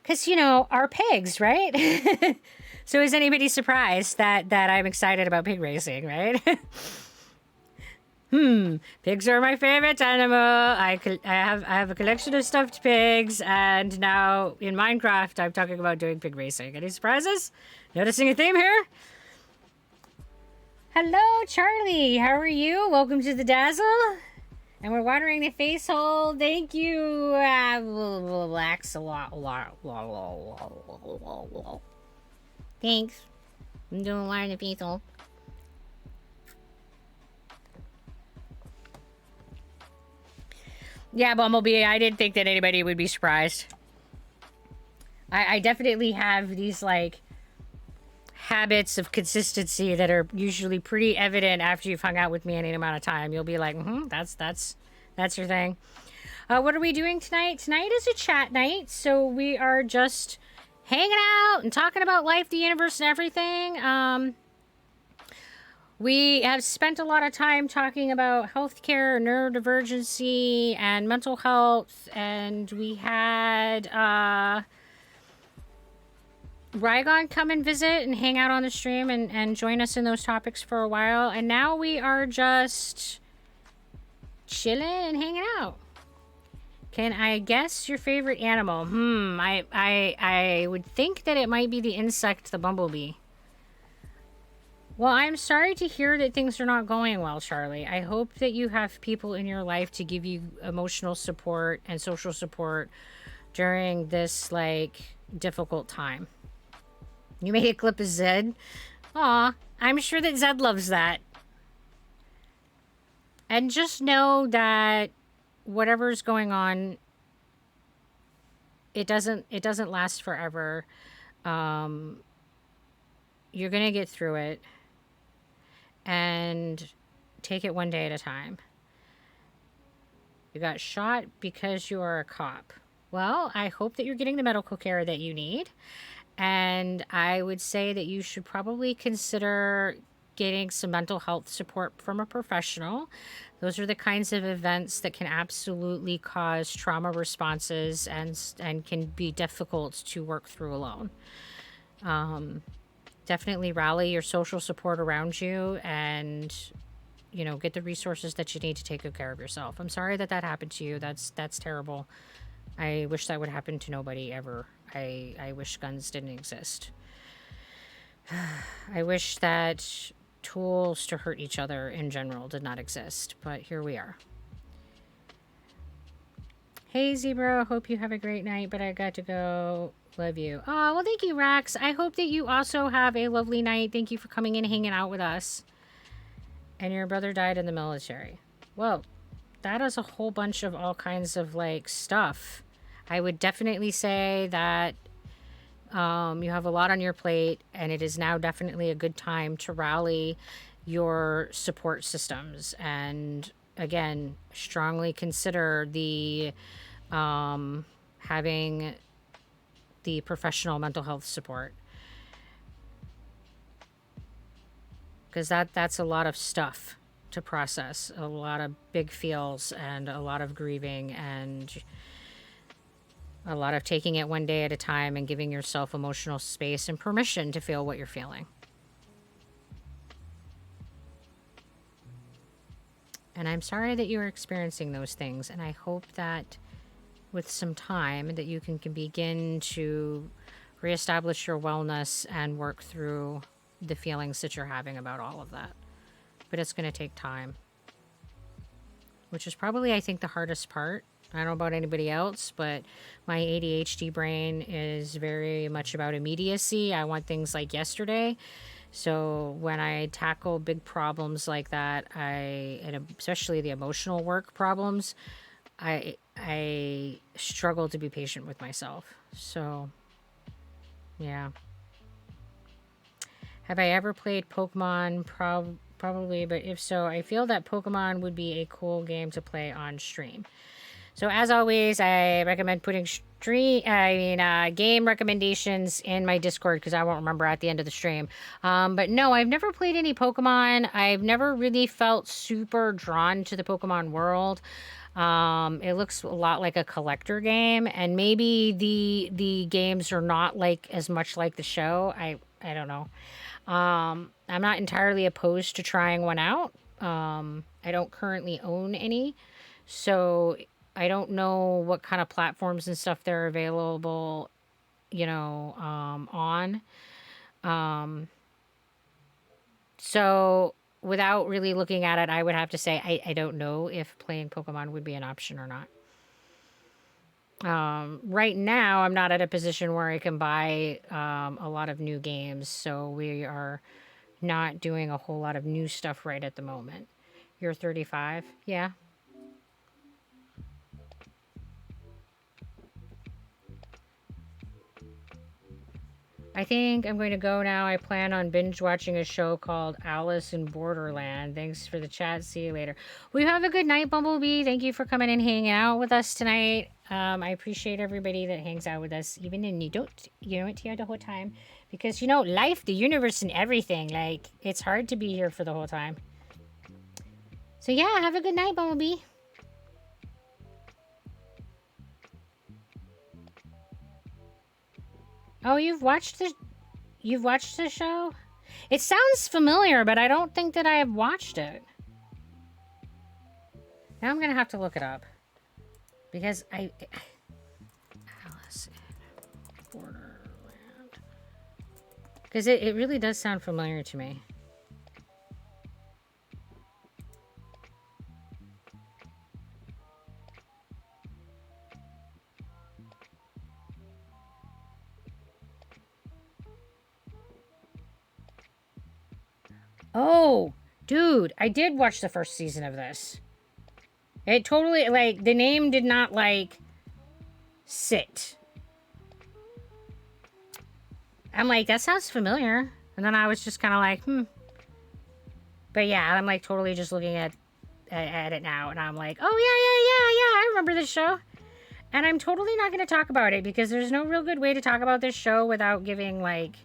Because, our pigs, right? So is anybody surprised that I'm excited about pig racing, right? Pigs are my favorite animal. I have a collection of stuffed pigs, and now in Minecraft, I'm talking about doing pig racing. Any surprises? Noticing a theme here? Hello, Charlie. How are you? Welcome to the Dazzle. And we're watering the face hole. Thank you. Relax a lot. Thanks. I'm doing watering the face hole. Yeah, Bumblebee, I didn't think that anybody would be surprised. I definitely have these, like, habits of consistency that are usually pretty evident after you've hung out with me any amount of time. You'll be like, that's your thing. What are we doing tonight? Tonight is a chat night, so we are just hanging out and talking about life, the universe, and everything. We have spent a lot of time talking about healthcare, neurodivergency, and mental health, and we had Rygone come and visit and hang out on the stream and join us in those topics for a while, and now we are just chilling and hanging out. Can I guess your favorite animal? I would think that it might be the insect, the bumblebee. Well, I'm sorry to hear that things are not going well, Charlie. I hope that you have people in your life to give you emotional support and social support during this, like, difficult time. You made a clip of Zed. Aw, I'm sure that Zed loves that. And just know that whatever's going on, it doesn't last forever. You're gonna get through it. And take it one day at a time. You got shot because you are a cop. Well, I hope that you're getting the medical care that you need. And I would say that you should probably consider getting some mental health support from a professional. Those are the kinds of events that can absolutely cause trauma responses and can be difficult to work through alone. Definitely rally your social support around you and, get the resources that you need to take good care of yourself. I'm sorry that happened to you. That's terrible. I wish that would happen to nobody ever. I wish guns didn't exist. I wish that tools to hurt each other in general did not exist, but here we are. Hey, Zebra, hope you have a great night, but I got to go. Love you. Oh, well, thank you, Rax. I hope that you also have a lovely night. Thank you for coming and hanging out with us. And your brother died in the military. Whoa, that is a whole bunch of all kinds of, like, stuff. I would definitely say that you have a lot on your plate, and it is now definitely a good time to rally your support systems. And again, strongly consider the having the professional mental health support, because that's a lot of stuff to process, a lot of big feels and a lot of grieving and a lot of taking it one day at a time and giving yourself emotional space and permission to feel what you're feeling. And I'm sorry that you're experiencing those things, and I hope that with some time that you can begin to reestablish your wellness and work through the feelings that you're having about all of that. But it's going to take time, which is probably, I think, the hardest part. I don't know about anybody else, but my ADHD brain is very much about immediacy. I want things like yesterday. So when I tackle big problems like that, and especially the emotional work problems, I struggle to be patient with myself. So, yeah. Have I ever played Pokemon? Probably, but if so, I feel that Pokemon would be a cool game to play on stream. So as always, I recommend putting game recommendations in my Discord because I won't remember at the end of the stream. But no, I've never played any Pokemon. I've never really felt super drawn to the Pokemon world. It looks a lot like a collector game, and maybe the games are not like as much like the show. I don't know. I'm not entirely opposed to trying one out. I don't currently own any, so I don't know what kind of platforms and stuff they're available, on. So without really looking at it, I would have to say I don't know if playing Pokemon would be an option or not. Right now, I'm not at a position where I can buy a lot of new games, so we are not doing a whole lot of new stuff right at the moment. You're 35? Yeah. I think I'm going to go now. I plan on binge watching a show called Alice in Borderland. Thanks for the chat. See you later. Well, you have a good night, Bumblebee. Thank you for coming and hanging out with us tonight. I appreciate everybody that hangs out with us, even when you don't here the whole time. Because, life, the universe, and everything, like, it's hard to be here for the whole time. So, yeah, have a good night, Bumblebee. Oh, you've watched the show? It sounds familiar, but I don't think that I have watched it. Now I'm gonna have to look it up. Because Alice in Borderland. Because it really does sound familiar to me. Oh, dude, I did watch the first season of this. It totally, like, the name did not, like, sit. I'm like, that sounds familiar. And then I was just kind of like, But yeah, I'm, like, totally just looking at it now. And I'm like, oh, yeah, I remember this show. And I'm totally not going to talk about it because there's no real good way to talk about this show without giving, like,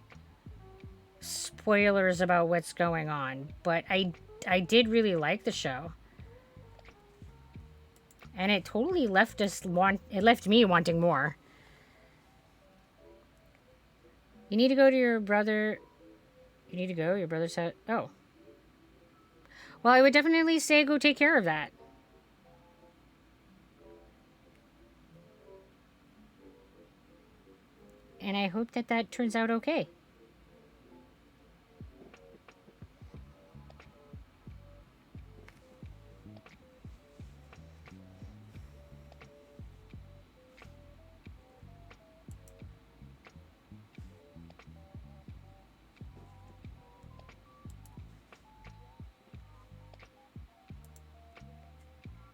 spoilers about what's going on. But I did really like the show. And it totally left me wanting more. You need to go to your brother. You need to go? Your brother's house? Oh. Well, I would definitely say go take care of that. And I hope that turns out okay.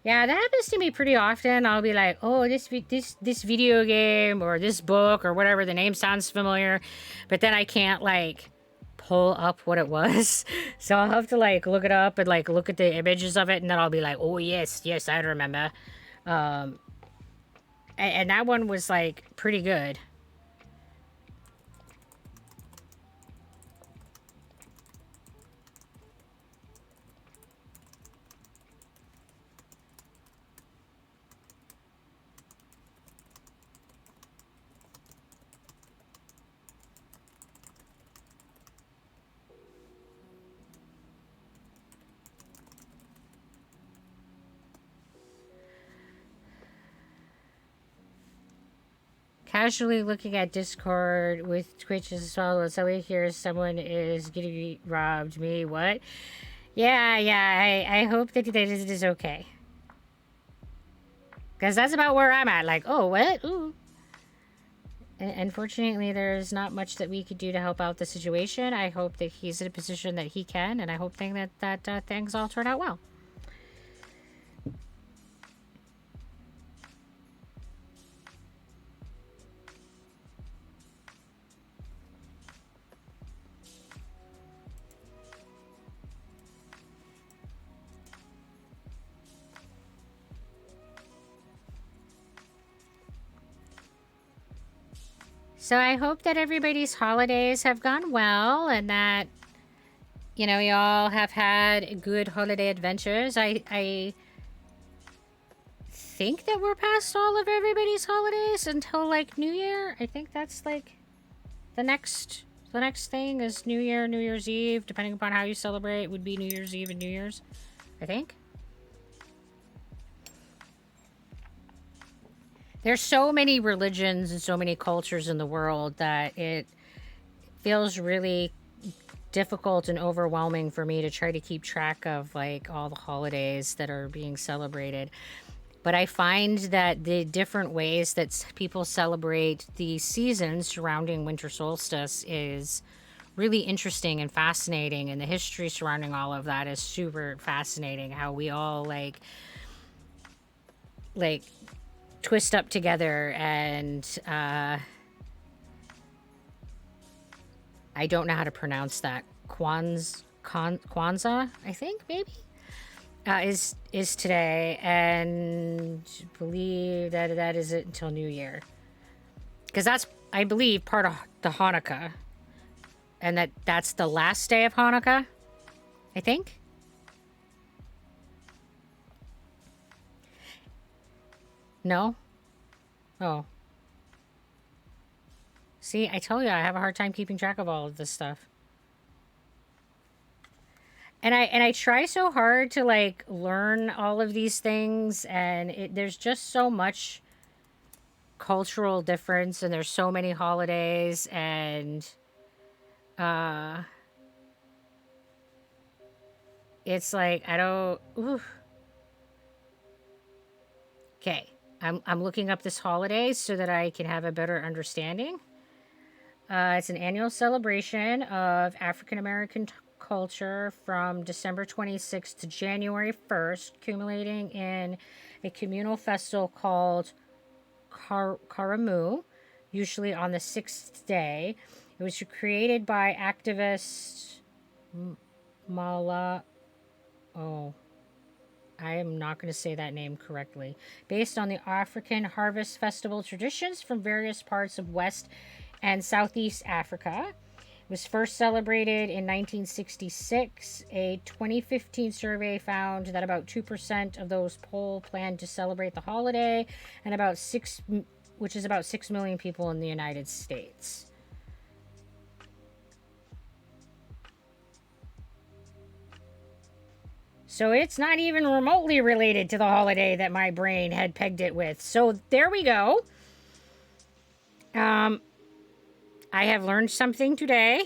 Yeah, that happens to me pretty often. I'll be like, oh, this video game or this book or whatever, the name sounds familiar, but then I can't like pull up what it was. So I'll have to like look it up and like look at the images of it, and then I'll be like, oh yes, yes, I remember. And that one was like pretty good. Casually looking at Discord with Twitch as well. So we hear someone is getting robbed. Me, what? Yeah. I hope that it is okay. Because that's about where I'm at. Like, oh, what? Ooh. Unfortunately, there's not much that we could do to help out the situation. I hope that he's in a position that he can, and I hope that things all turn out well. So I hope that everybody's holidays have gone well and that, you know, y'all have had good holiday adventures. I think that we're past all of everybody's holidays until like New Year. I think that's like the next thing is New Year, New Year's Eve, depending upon how you celebrate, would be New Year's Eve and New Year's, I think. There's so many religions and so many cultures in the world that it feels really difficult and overwhelming for me to try to keep track of like all the holidays that are being celebrated. But I find that the different ways that people celebrate the seasons surrounding winter solstice is really interesting and fascinating, and the history surrounding all of that is super fascinating. How we all like twist up together and I don't know how to pronounce that. Kwanzaa, I think, maybe, is today, and believe that is it until New Year, because that's, I believe, part of the Hanukkah, and that's the last day of Hanukkah, I think. No? Oh. See, I tell you, I have a hard time keeping track of all of this stuff. And I try so hard to like learn all of these things, and there's just so much cultural difference, and there's so many holidays, and it's like I don't. Oof. Okay, I'm looking up this holiday so that I can have a better understanding. It's an annual celebration of African American culture from December 26th to January 1st, culminating in a communal festival called Karamu, usually on the 6th day. It was created by activist Mala. Oh, I am not going to say that name correctly. Based on the African harvest festival traditions from various parts of West and Southeast Africa. It was first celebrated in 1966. A 2015 survey found that about 2% of those polled planned to celebrate the holiday, and which is about 6 million people in the United States. So it's not even remotely related to the holiday that my brain had pegged it with. So there we go. I have learned something today.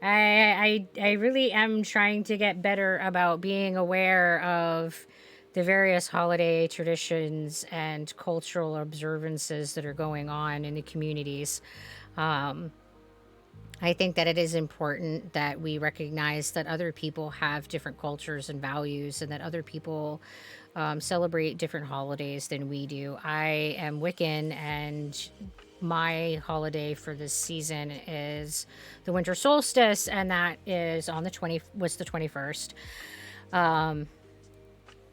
I really am trying to get better about being aware of the various holiday traditions and cultural observances that are going on in the communities. I I think that it is important that we recognize that other people have different cultures and values, and that other people celebrate different holidays than we do. I am Wiccan, and my holiday for this season is the winter solstice, and that is on the 21st.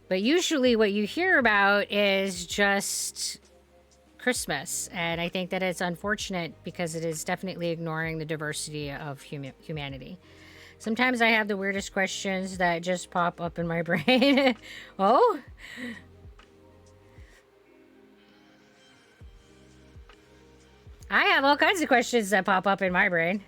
But usually what you hear about is just Christmas, and I think that it's unfortunate because it is definitely ignoring the diversity of humanity. Sometimes I have the weirdest questions that just pop up in my brain. Oh? I have all kinds of questions that pop up in my brain.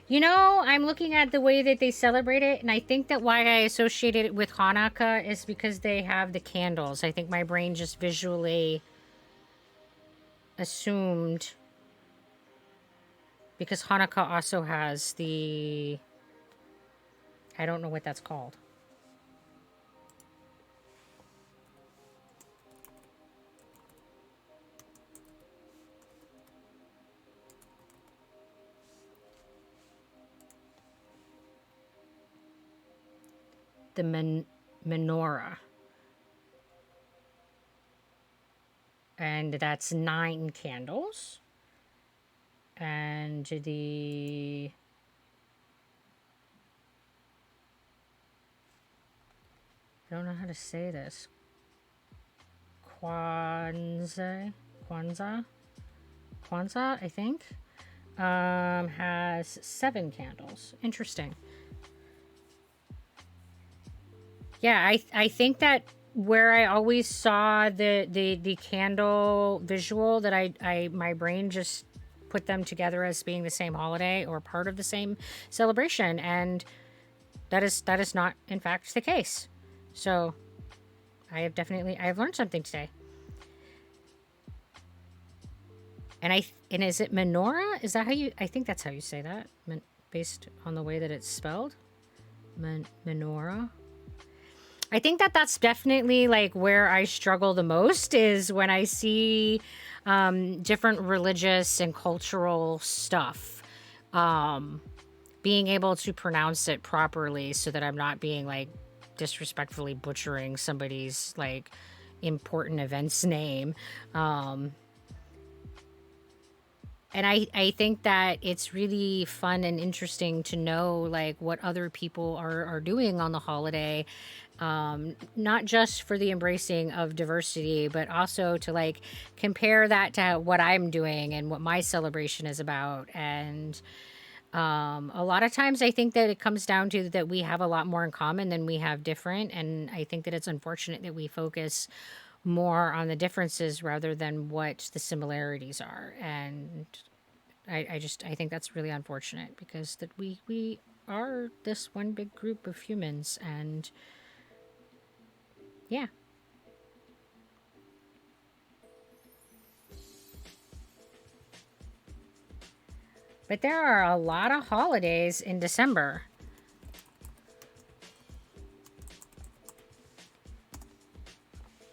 You know, I'm looking at the way that they celebrate it, and I think that why I associated it with Hanukkah is because they have the candles. I think my brain just visually assumed, because Hanukkah also has the, I don't know what that's called. The menorah. And that's 9 candles. And the... I don't know how to say this. Kwanzaa, I think, has 7 candles. Interesting. Yeah, I think that where I always saw the candle visual, that I my brain just put them together as being the same holiday or part of the same celebration, and that is not in fact the case. So I have learned something today. And is it menorah? Is that how you? I think that's how you say that, based on the way that it's spelled. Menorah. I think that that's definitely like where I struggle the most, is when I see different religious and cultural stuff. Being able to pronounce it properly so that I'm not being like disrespectfully butchering somebody's like important event's name. And I think that it's really fun and interesting to know like what other people are doing on the holiday. Not just for the embracing of diversity, but also to like compare that to what I'm doing and what my celebration is about. And a lot of times I think that it comes down to that we have a lot more in common than we have different. And I think that it's unfortunate that we focus more on the differences rather than what the similarities are. And I think that's really unfortunate, because that we are this one big group of humans, and yeah. But there are a lot of holidays in December.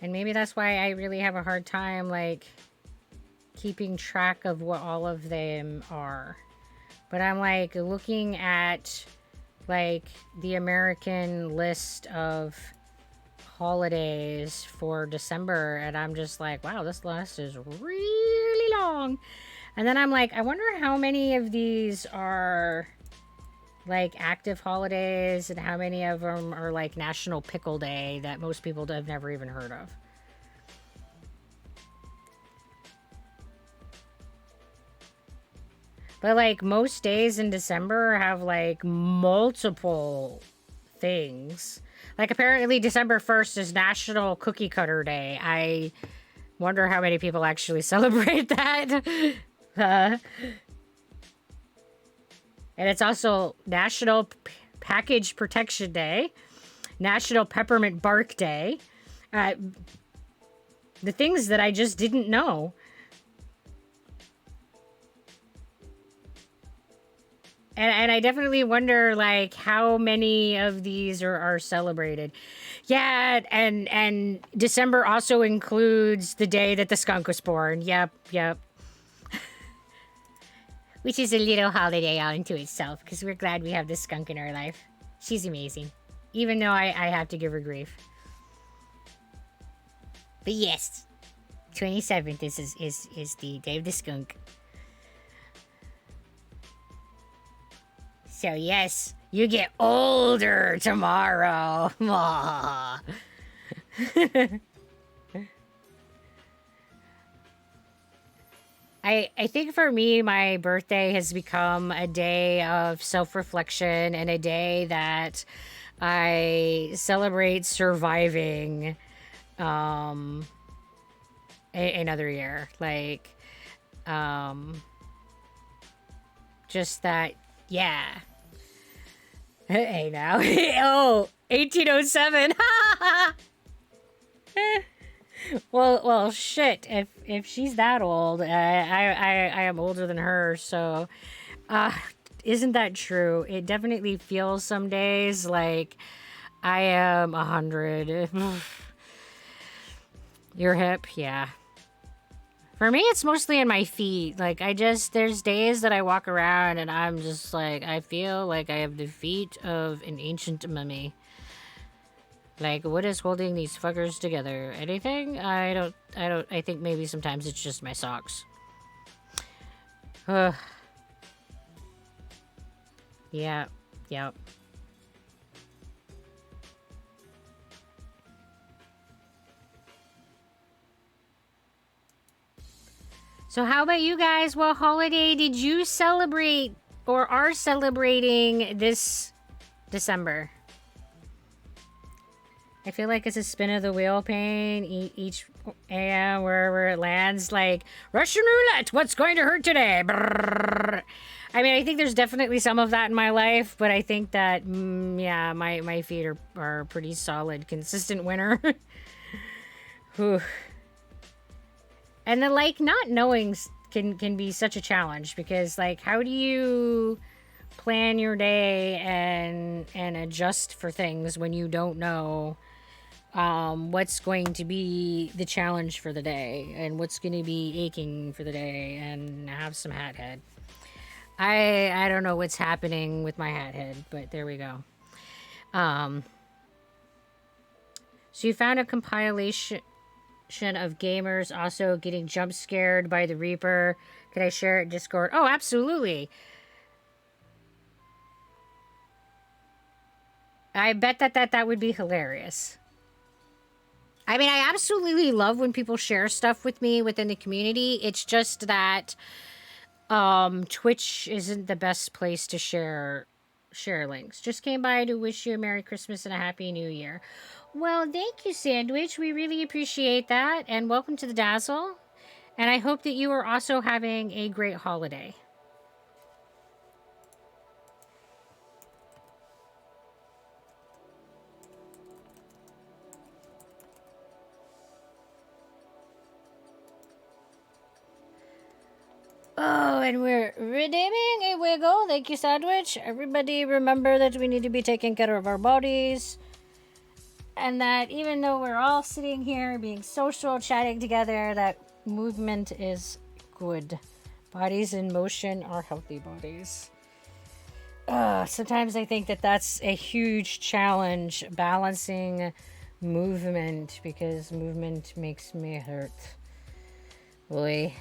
And maybe that's why I really have a hard time like keeping track of what all of them are. But I'm like looking at like the American list of holidays for December, and I'm just like, wow, this list is really long. And then I'm like, I wonder how many of these are like active holidays and how many of them are like National Pickle Day that most people have never even heard of. But like most days in December have like multiple things. Like apparently December 1st is National Cookie Cutter Day. I wonder how many people actually celebrate that. And it's also National Package Protection Day, National Peppermint Bark Day. The things that I just didn't know. And I definitely wonder, like, how many of these are celebrated. Yeah, and December also includes the day that the skunk was born. Yep, yep. Which is a little holiday all into itself, because we're glad we have this skunk in our life. She's amazing. Even though I have to give her grief. But yes, 27th is the day of the skunk. So yes, you get older tomorrow. Aww. I think for me, my birthday has become a day of self-reflection and a day that I celebrate surviving another year. Like, just that, yeah. Hey now. Oh, 1807. Well, shit. If she's that old, I am older than her. So, isn't that true? It definitely feels some days like I am 100. Your hip, yeah. For me, it's mostly in my feet. Like, there's days that I walk around and I'm just like, I feel like I have the feet of an ancient mummy. Like, what is holding these fuckers together? Anything? I think maybe sometimes it's just my socks. Yeah, yeah. So how about you guys? What holiday did you celebrate or are celebrating this December? I feel like it's a spin of the wheel pain each AM wherever it lands. Like, Russian roulette, what's going to hurt today? Brrr. I mean, I think there's definitely some of that in my life, but I think that, yeah, my feet are pretty solid, consistent winner. Whew. And then, like, not knowing can be such a challenge because, like, how do you plan your day and adjust for things when you don't know what's going to be the challenge for the day and what's going to be aching for the day, and have some hat head. I don't know what's happening with my hat head, but there we go. So you found a compilation of gamers also getting jump scared by the Reaper. Could I share it in Discord? Oh, absolutely. I bet that would be hilarious. I mean, I absolutely love when people share stuff with me within the community. It's just that Twitch isn't the best place to share links. Just came by to wish you a Merry Christmas and a Happy New Year. Well, thank you, Sandwich. We really appreciate that. And welcome to the Dazzle. And I hope that you are also having a great holiday. Oh, and we're redeeming a wiggle. Thank you, Sandwich. Everybody remember that we need to be taking care of our bodies. And that even though we're all sitting here being social, chatting together, that movement is good. Bodies in motion are healthy bodies. Sometimes I think that that's a huge challenge, balancing movement, because movement makes me hurt. Boy.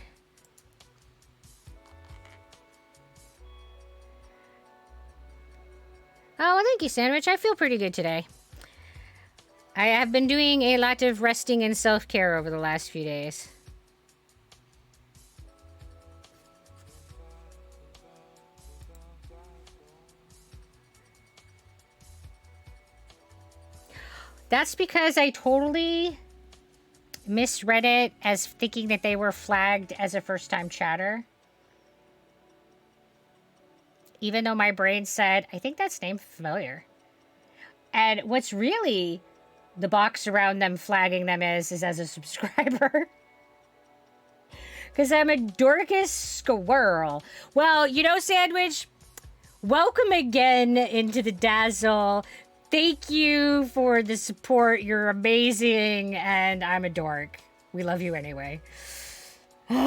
Oh, well, thank you, Sandwich. I feel pretty good today. I have been doing a lot of resting and self-care over the last few days. That's because I totally misread it as thinking that they were flagged as a first-time chatter. Even though my brain said, I think that's name familiar. And what's really the box around them flagging them is as a subscriber. Because I'm a Dorcas squirrel. Well, you know, Sandwich, welcome again into the Dazzle. Thank you for the support. You're amazing, and I'm a dork. We love you anyway. Or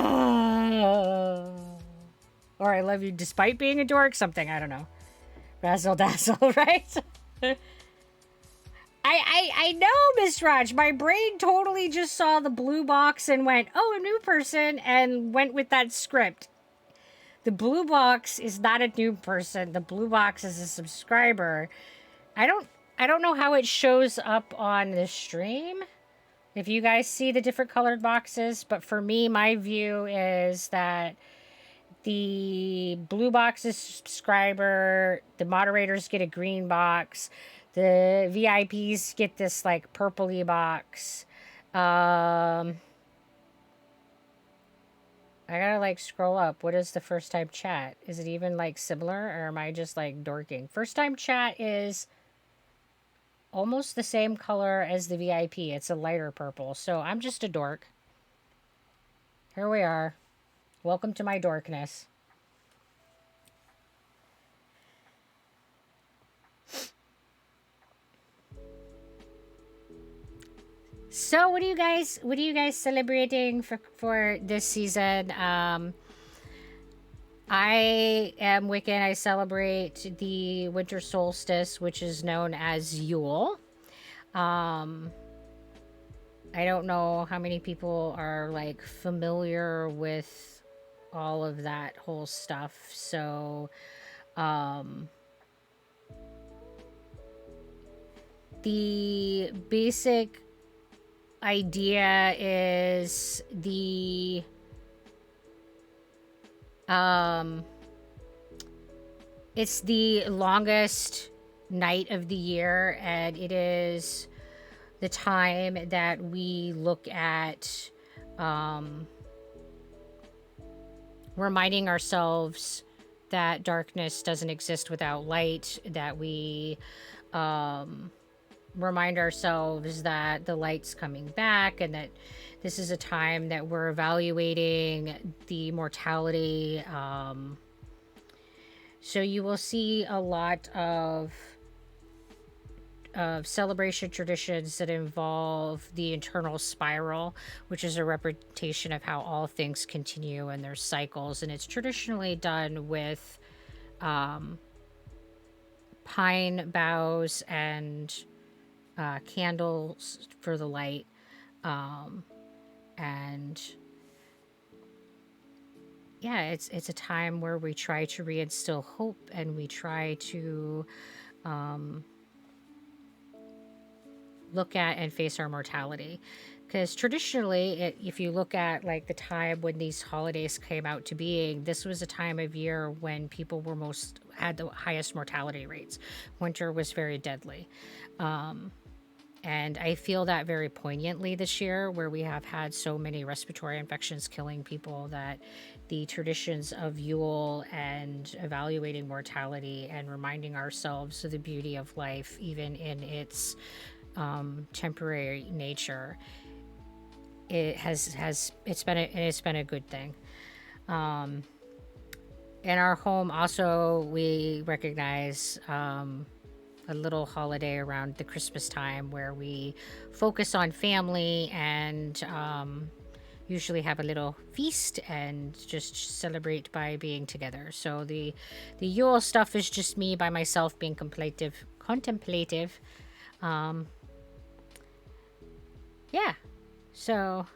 I love you despite being a dork, something, I don't know. Razzle dazzle, right? I know, Miss Raj. My brain totally just saw the blue box and went, oh, a new person, and went with that script. The blue box is not a new person. The blue box is a subscriber. I don't know how it shows up on the stream. If you guys see the different colored boxes, but for me, my view is that the blue box is subscriber, the moderators get a green box, the VIPs get this like purpley box. I gotta like scroll up. What is the first time chat? Is it even like similar, or am I just like dorking? First time chat is almost the same color as the VIP. It's a lighter purple. So I'm just a dork. Here we are. Welcome to my dorkness. So what are you guys celebrating for this season? I am Wiccan. I celebrate the winter solstice, which is known as Yule. I don't know how many people are like familiar with all of that whole stuff. So the basic idea is it's the longest night of the year, and it is the time that we look at reminding ourselves that darkness doesn't exist without light, that we remind ourselves that the light's coming back, and that this is a time that we're evaluating the mortality. So you will see a lot of celebration traditions that involve the internal spiral, which is a representation of how all things continue and their cycles. And it's traditionally done with pine boughs and candles for the light. And yeah, it's a time where we try to reinstill hope, and we try to look at and face our mortality. Because traditionally, if you look at like the time when these holidays came out to being, this was a time of year when people were had the highest mortality rates. Winter was very deadly. And I feel that very poignantly this year, where we have had so many respiratory infections killing people, that the traditions of Yule and evaluating mortality and reminding ourselves of the beauty of life, even in its temporary nature, it's been a good thing. In our home, also, we recognize a little holiday around the Christmas time where we focus on family and usually have a little feast and just celebrate by being together. So the Yule stuff is just me by myself being contemplative. Yeah, so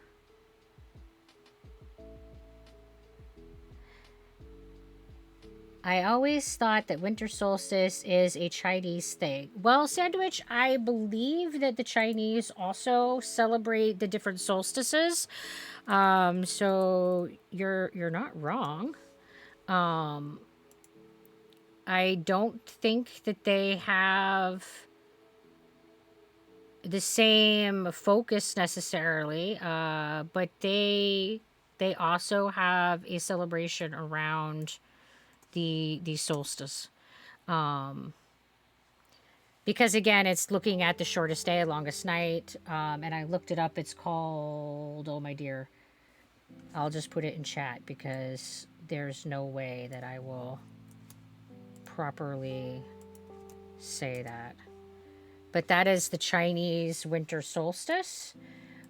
I always thought that winter solstice is a Chinese thing. Well, Sandwich, I believe that the Chinese also celebrate the different solstices. So you're not wrong. I don't think that they have the same focus necessarily, but they also have a celebration around the solstice, because again, it's looking at the shortest day, longest night, and I looked it up. It's called, oh my dear, I'll just put it in chat because there's no way that I will properly say that. But that is the Chinese winter solstice.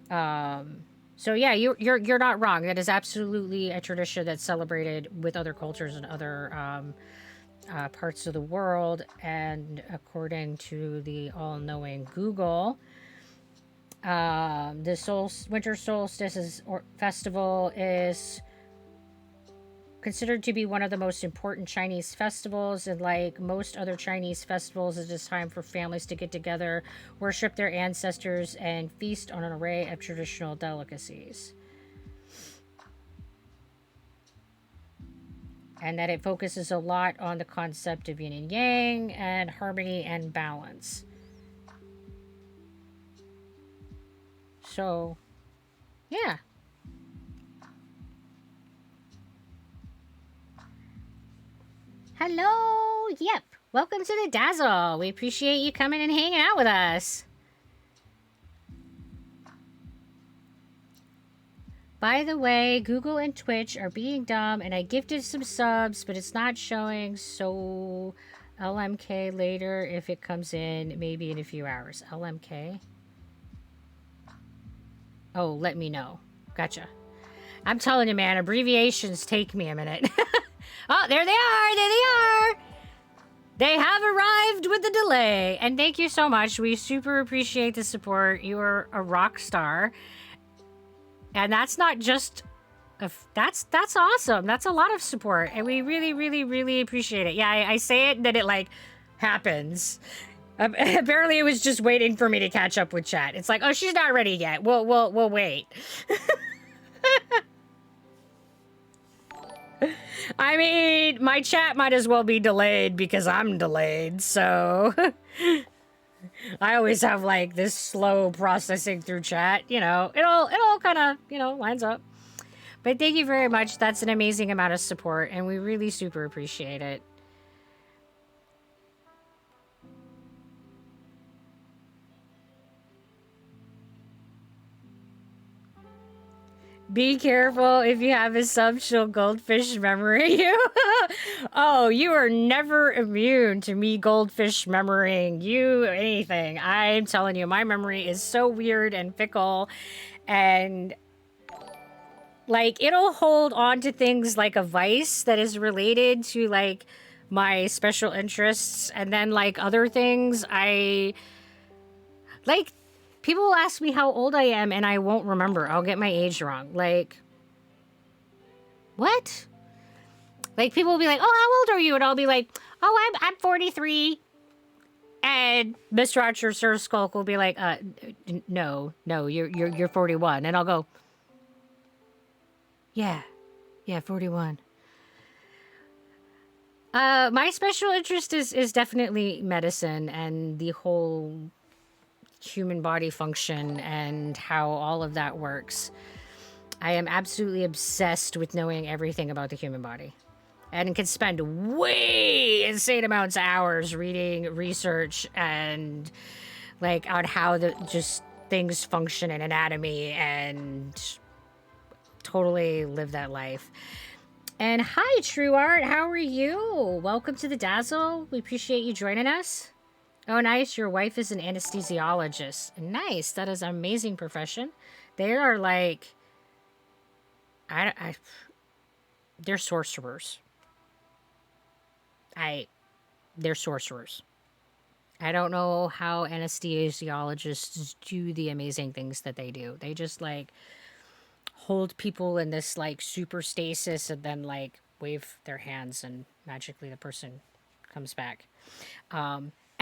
So yeah, you're not wrong. That is absolutely a tradition that's celebrated with other cultures and other parts of the world. And according to the all-knowing Google, the winter solstice festival is considered to be one of the most important Chinese festivals, and like most other Chinese festivals, it is time for families to get together, worship their ancestors, and feast on an array of traditional delicacies. And that it focuses a lot on the concept of yin and yang and harmony and balance. So, yeah. Hello! Yep. Welcome to the Dazzle. We appreciate you coming and hanging out with us. By the way, Google and Twitch are being dumb, and I gifted some subs, but it's not showing, so LMK later if it comes in, maybe in a few hours. LMK? Oh, let me know. Gotcha. I'm telling you, man, abbreviations take me a minute. Oh, there they are! There they are! They have arrived with a delay. And thank you so much. We super appreciate the support. You are a rock star. And that's not just... That's awesome. That's a lot of support. And we really, really, really appreciate it. Yeah, I say it, and then it, like, happens. Apparently it was just waiting for me to catch up with chat. It's like, oh, she's not ready yet. We'll wait. I mean, my chat might as well be delayed because I'm delayed, so... I always have, like, this slow processing through chat, you know. It all kind of, you know, lines up. But thank you very much. That's an amazing amount of support, and we really super appreciate it. Be careful if you have a sub, she'll goldfish memory you. Oh, you are never immune to me goldfish memorying you anything. I'm telling you, my memory is so weird and fickle, and like it'll hold on to things like a vice that is related to like my special interests, and then like other things like people will ask me how old I am, and I won't remember. I'll get my age wrong. Like, what? Like, people will be like, oh, how old are you? And I'll be like, oh, I'm 43. And Mr. Archer Sir Skulk will be like, no, you're 41. And I'll go, yeah, 41. My special interest is definitely medicine and the whole human body function and how all of that works. I am absolutely obsessed with knowing everything about the human body, and can spend way insane amounts of hours reading research and like on how the just things function in anatomy, and totally live that life. And hi, True Art, how are you? Welcome to the Dazzle. We appreciate you joining us. Oh, nice. Your wife is an anesthesiologist. Nice. That is an amazing profession. They are like, they're sorcerers. They're sorcerers. I don't know how anesthesiologists do the amazing things that they do. They just like hold people in this like super stasis and then like wave their hands and magically the person comes back.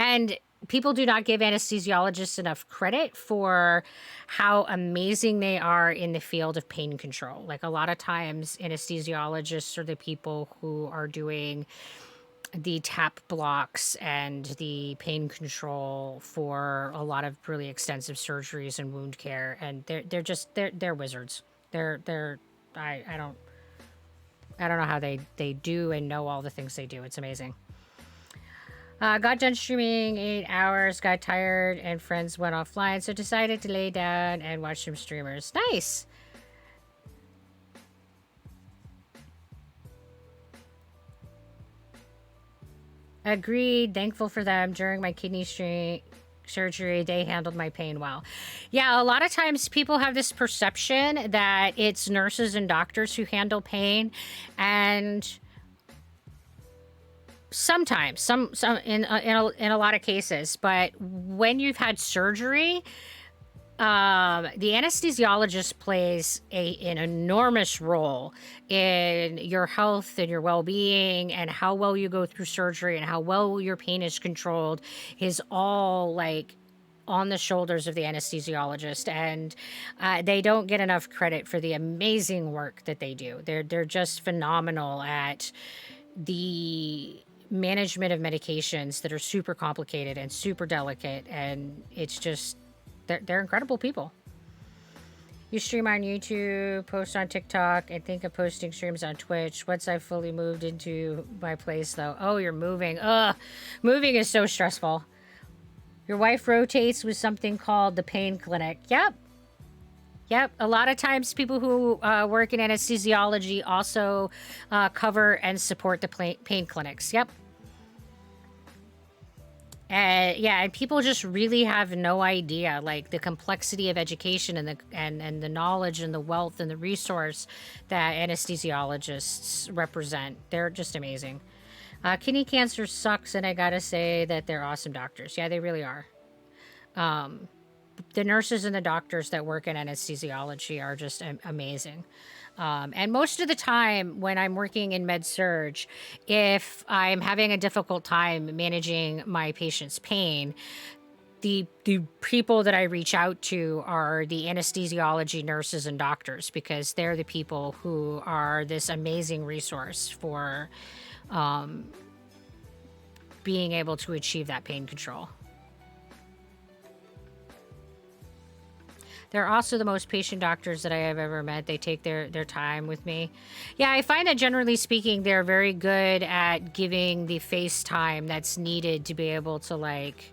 And people do not give anesthesiologists enough credit for how amazing they are in the field of pain control. Like a lot of times anesthesiologists are the people who are doing the tap blocks and the pain control for a lot of really extensive surgeries and wound care. And they're wizards. I don't know how they do and know all the things they do. It's amazing. Got done streaming 8 hours, got tired, and friends went offline, so decided to lay down and watch some streamers. Nice! Agreed. Thankful for them. During my kidney surgery, they handled my pain well. Yeah, a lot of times people have this perception that it's nurses and doctors who handle pain, and sometimes some in a lot of cases, but when you've had surgery, the anesthesiologist plays an enormous role in your health and your well-being, and how well you go through surgery and how well your pain is controlled is all like on the shoulders of the anesthesiologist, and they don't get enough credit for the amazing work that they do. They're just phenomenal at the management of medications that are super complicated and super delicate, and it's just they're incredible people. You stream on YouTube, post on TikTok, and think of posting streams on Twitch. Once I fully moved into my place, though. Oh, you're moving. Ugh. Moving is so stressful. Your wife rotates with something called the pain clinic. Yep. Yep. A lot of times people who work in anesthesiology also cover and support the pain clinics. Yep. Yeah, and people just really have no idea, like the complexity of education and the knowledge and the wealth and the resource that anesthesiologists represent. They're just amazing. Kidney cancer sucks, and I gotta say that they're awesome doctors. Yeah, they really are. The nurses and the doctors that work in anesthesiology are just amazing. And most of the time when I'm working in med-surg, if I'm having a difficult time managing my patient's pain, the people that I reach out to are the anesthesiology nurses and doctors, because they're the people who are this amazing resource for being able to achieve that pain control. They're also the most patient doctors that I have ever met. They take their time with me. Yeah, I find that generally speaking, they're very good at giving the face time that's needed to be able to like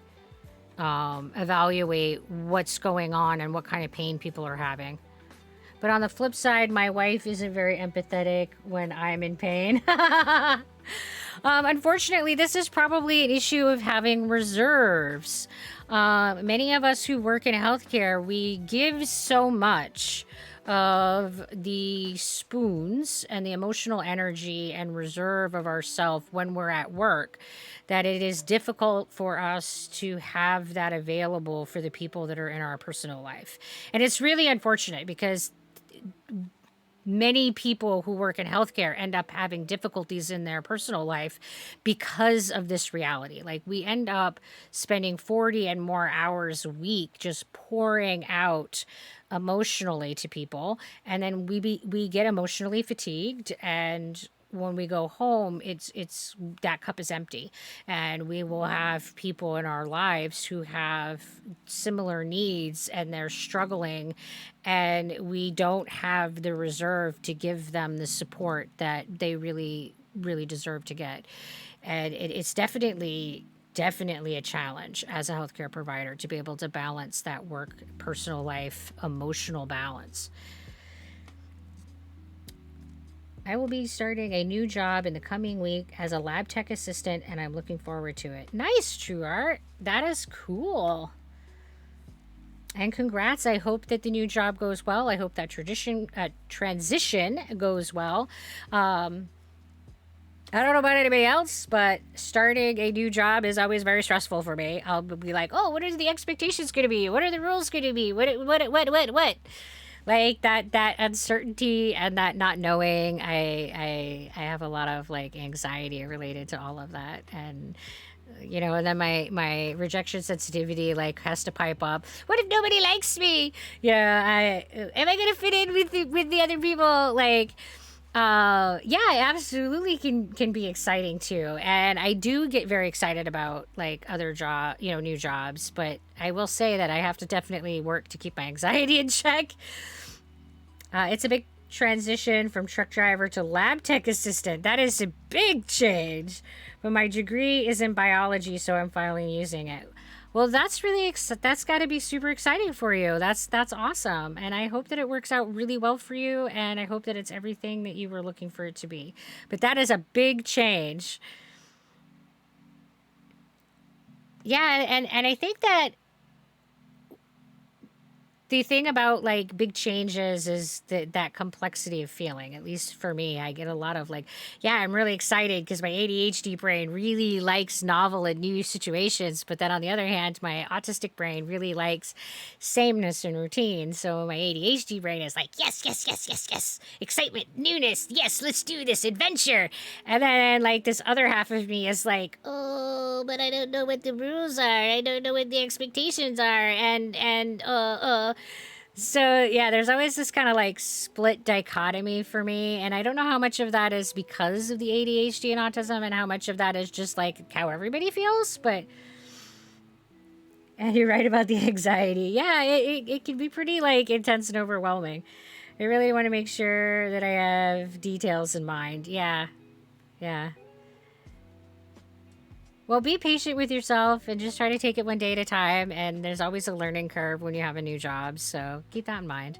evaluate what's going on and what kind of pain people are having. But on the flip side, my wife isn't very empathetic when I'm in pain. Unfortunately, this is probably an issue of having reserves. Many of us who work in healthcare, we give so much of the spoons and the emotional energy and reserve of ourself when we're at work that it is difficult for us to have that available for the people that are in our personal life. And it's really unfortunate because many people who work in healthcare end up having difficulties in their personal life because of this reality. Like we end up spending 40 and more hours a week just pouring out emotionally to people, and then we get emotionally fatigued, and when we go home, it's that cup is empty, and we will have people in our lives who have similar needs and they're struggling, and we don't have the reserve to give them the support that they really deserve to get. And it's definitely a challenge as a healthcare provider to be able to balance that work personal life emotional balance. I will be starting a new job in the coming week as a lab tech assistant, and I'm looking forward to it. Nice, True Art. That is cool. And congrats. I hope that the new job goes well. I hope that transition goes well. I don't know about anybody else, but starting a new job is always very stressful for me. I'll be like, oh, what are the expectations going to be? What are the rules going to be? What? Like that uncertainty and that not knowing, I have a lot of like anxiety related to all of that. And you know, and then my rejection sensitivity like has to pipe up. What if nobody likes me? Yeah, am I gonna fit in with the other people? Like, yeah, it absolutely can be exciting too. And I do get very excited about like other new jobs. But I will say that I have to definitely work to keep my anxiety in check. It's a big transition from truck driver to lab tech assistant. That is a big change. But my degree is in biology, so I'm finally using it. Well, that's that's got to be super exciting for you. That's awesome. And I hope that it works out really well for you, and I hope that it's everything that you were looking for it to be. But that is a big change. Yeah, and I think that the thing about like big changes is that complexity of feeling. At least for me, I get a lot of like, yeah, I'm really excited because my ADHD brain really likes novel and new situations, but then on the other hand, my autistic brain really likes sameness and routine. So my ADHD brain is like, yes, yes, yes, yes, yes, excitement, newness, yes, let's do this adventure. And then like this other half of me is like, oh, but I don't know what the rules are. I don't know what the expectations are, and. So yeah, there's always this kind of like split dichotomy for me, and I don't know how much of that is because of the ADHD and autism, and how much of that is just like how everybody feels. But and you're right about the anxiety. Yeah, it can be pretty like intense and overwhelming. I really want to make sure that I have details in mind. Yeah, yeah. Well, be patient with yourself and just try to take it one day at a time. And there's always a learning curve when you have a new job, so keep that in mind.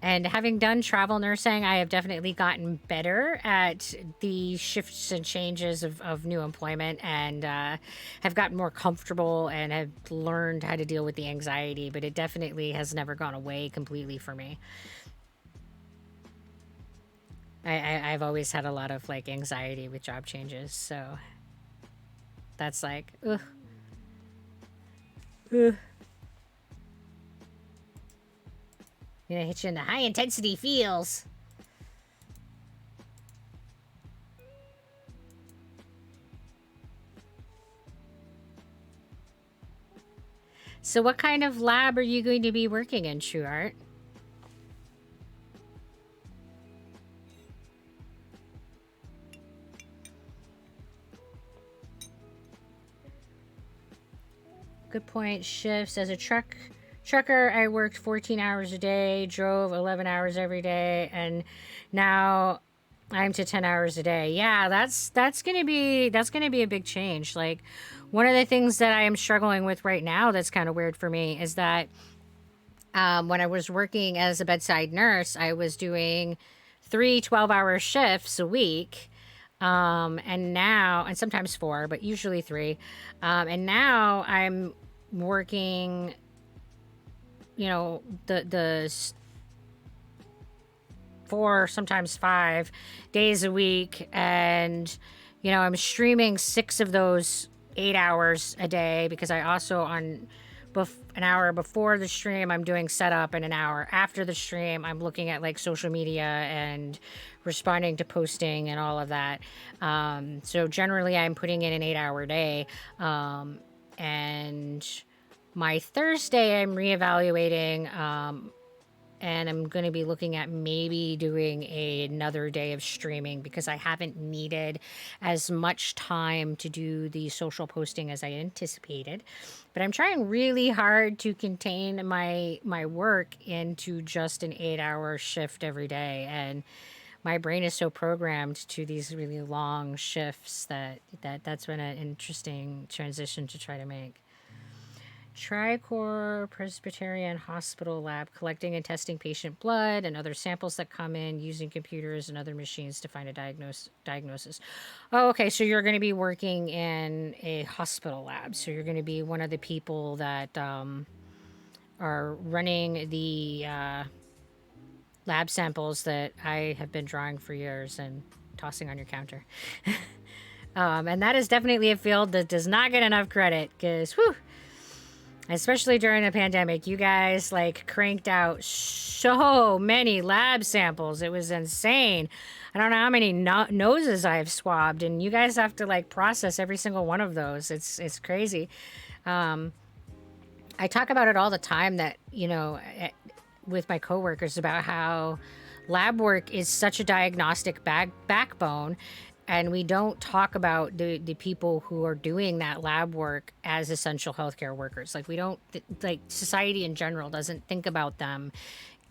And having done travel nursing, I have definitely gotten better at the shifts and changes of new employment, and have gotten more comfortable and have learned how to deal with the anxiety, but it definitely has never gone away completely for me. I've always had a lot of like anxiety with job changes, so that's like, ugh. Ugh. You know, hit you in the high intensity feels. So what kind of lab are you going to be working in, True Art? Good point. Shifts as a trucker, I worked 14 hours a day, drove 11 hours every day, and now I'm to 10 hours a day. Yeah, that's going to be a big change. Like one of the things that I am struggling with right now that's kind of weird for me is that when I was working as a bedside nurse, I was doing 3 12-hour shifts a week. And now, and sometimes 4, but usually 3. And now I'm working, you know, the 4, sometimes 5 days a week. And, you know, I'm streaming 6 of those 8 hours a day because I also an hour before the stream, I'm doing setup, and an hour after the stream, I'm looking at like social media and responding to posting and all of that. So generally, I'm putting in an 8-hour day. And my Thursday, I'm reevaluating. And I'm going to be looking at maybe doing another day of streaming because I haven't needed as much time to do the social posting as I anticipated. But I'm trying really hard to contain my work into just an 8-hour shift every day, and my brain is so programmed to these really long shifts that's been an interesting transition to try to make. Tricor Presbyterian Hospital Lab, collecting and testing patient blood and other samples that come in, using computers and other machines to find a diagnosis. Oh, okay. So you're going to be working in a hospital lab. So you're going to be one of the people that are running the lab samples that I have been drawing for years and tossing on your counter. And that is definitely a field that does not get enough credit because, whew, especially during the pandemic, you guys like cranked out so many lab samples. It was insane. I don't know how many noses I've swabbed, and you guys have to like process every single one of those. It's crazy. I talk about it all the time that, you know, with my coworkers about how lab work is such a diagnostic backbone, and we don't talk about the people who are doing that lab work as essential healthcare workers. Like we don't, like society in general doesn't think about them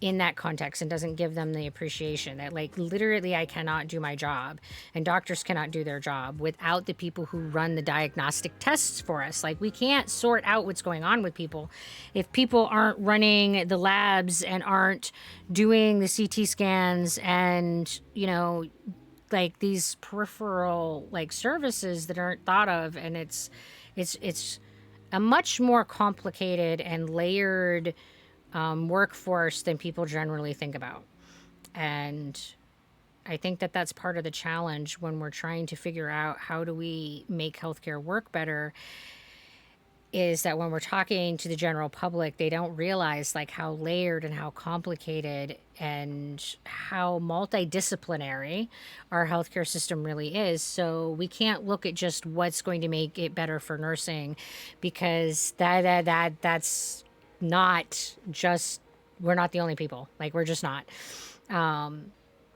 in that context and doesn't give them the appreciation that like literally I cannot do my job and doctors cannot do their job without the people who run the diagnostic tests for us. Like we can't sort out what's going on with people if people aren't running the labs and aren't doing the CT scans and, you know, like these peripheral like services that aren't thought of. And it's It's a much more complicated and layered workforce than people generally think about. And I think that that's part of the challenge when we're trying to figure out how do we make healthcare work better, is that when we're talking to the general public, they don't realize like how layered and how complicated and how multidisciplinary our healthcare system really is. So we can't look at just what's going to make it better for nursing, because that's not just, we're not the only people. Like, we're just not.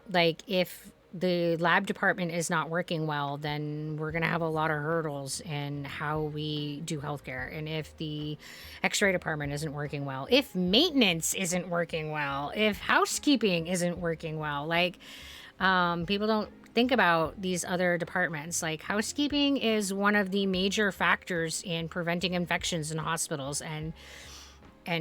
Like, if the lab department is not working well, then we're going to have a lot of hurdles in how we do healthcare. And if the x-ray department isn't working well, if maintenance isn't working well, if housekeeping isn't working well, like, people don't think about these other departments. Like, housekeeping is one of the major factors in preventing infections in hospitals, and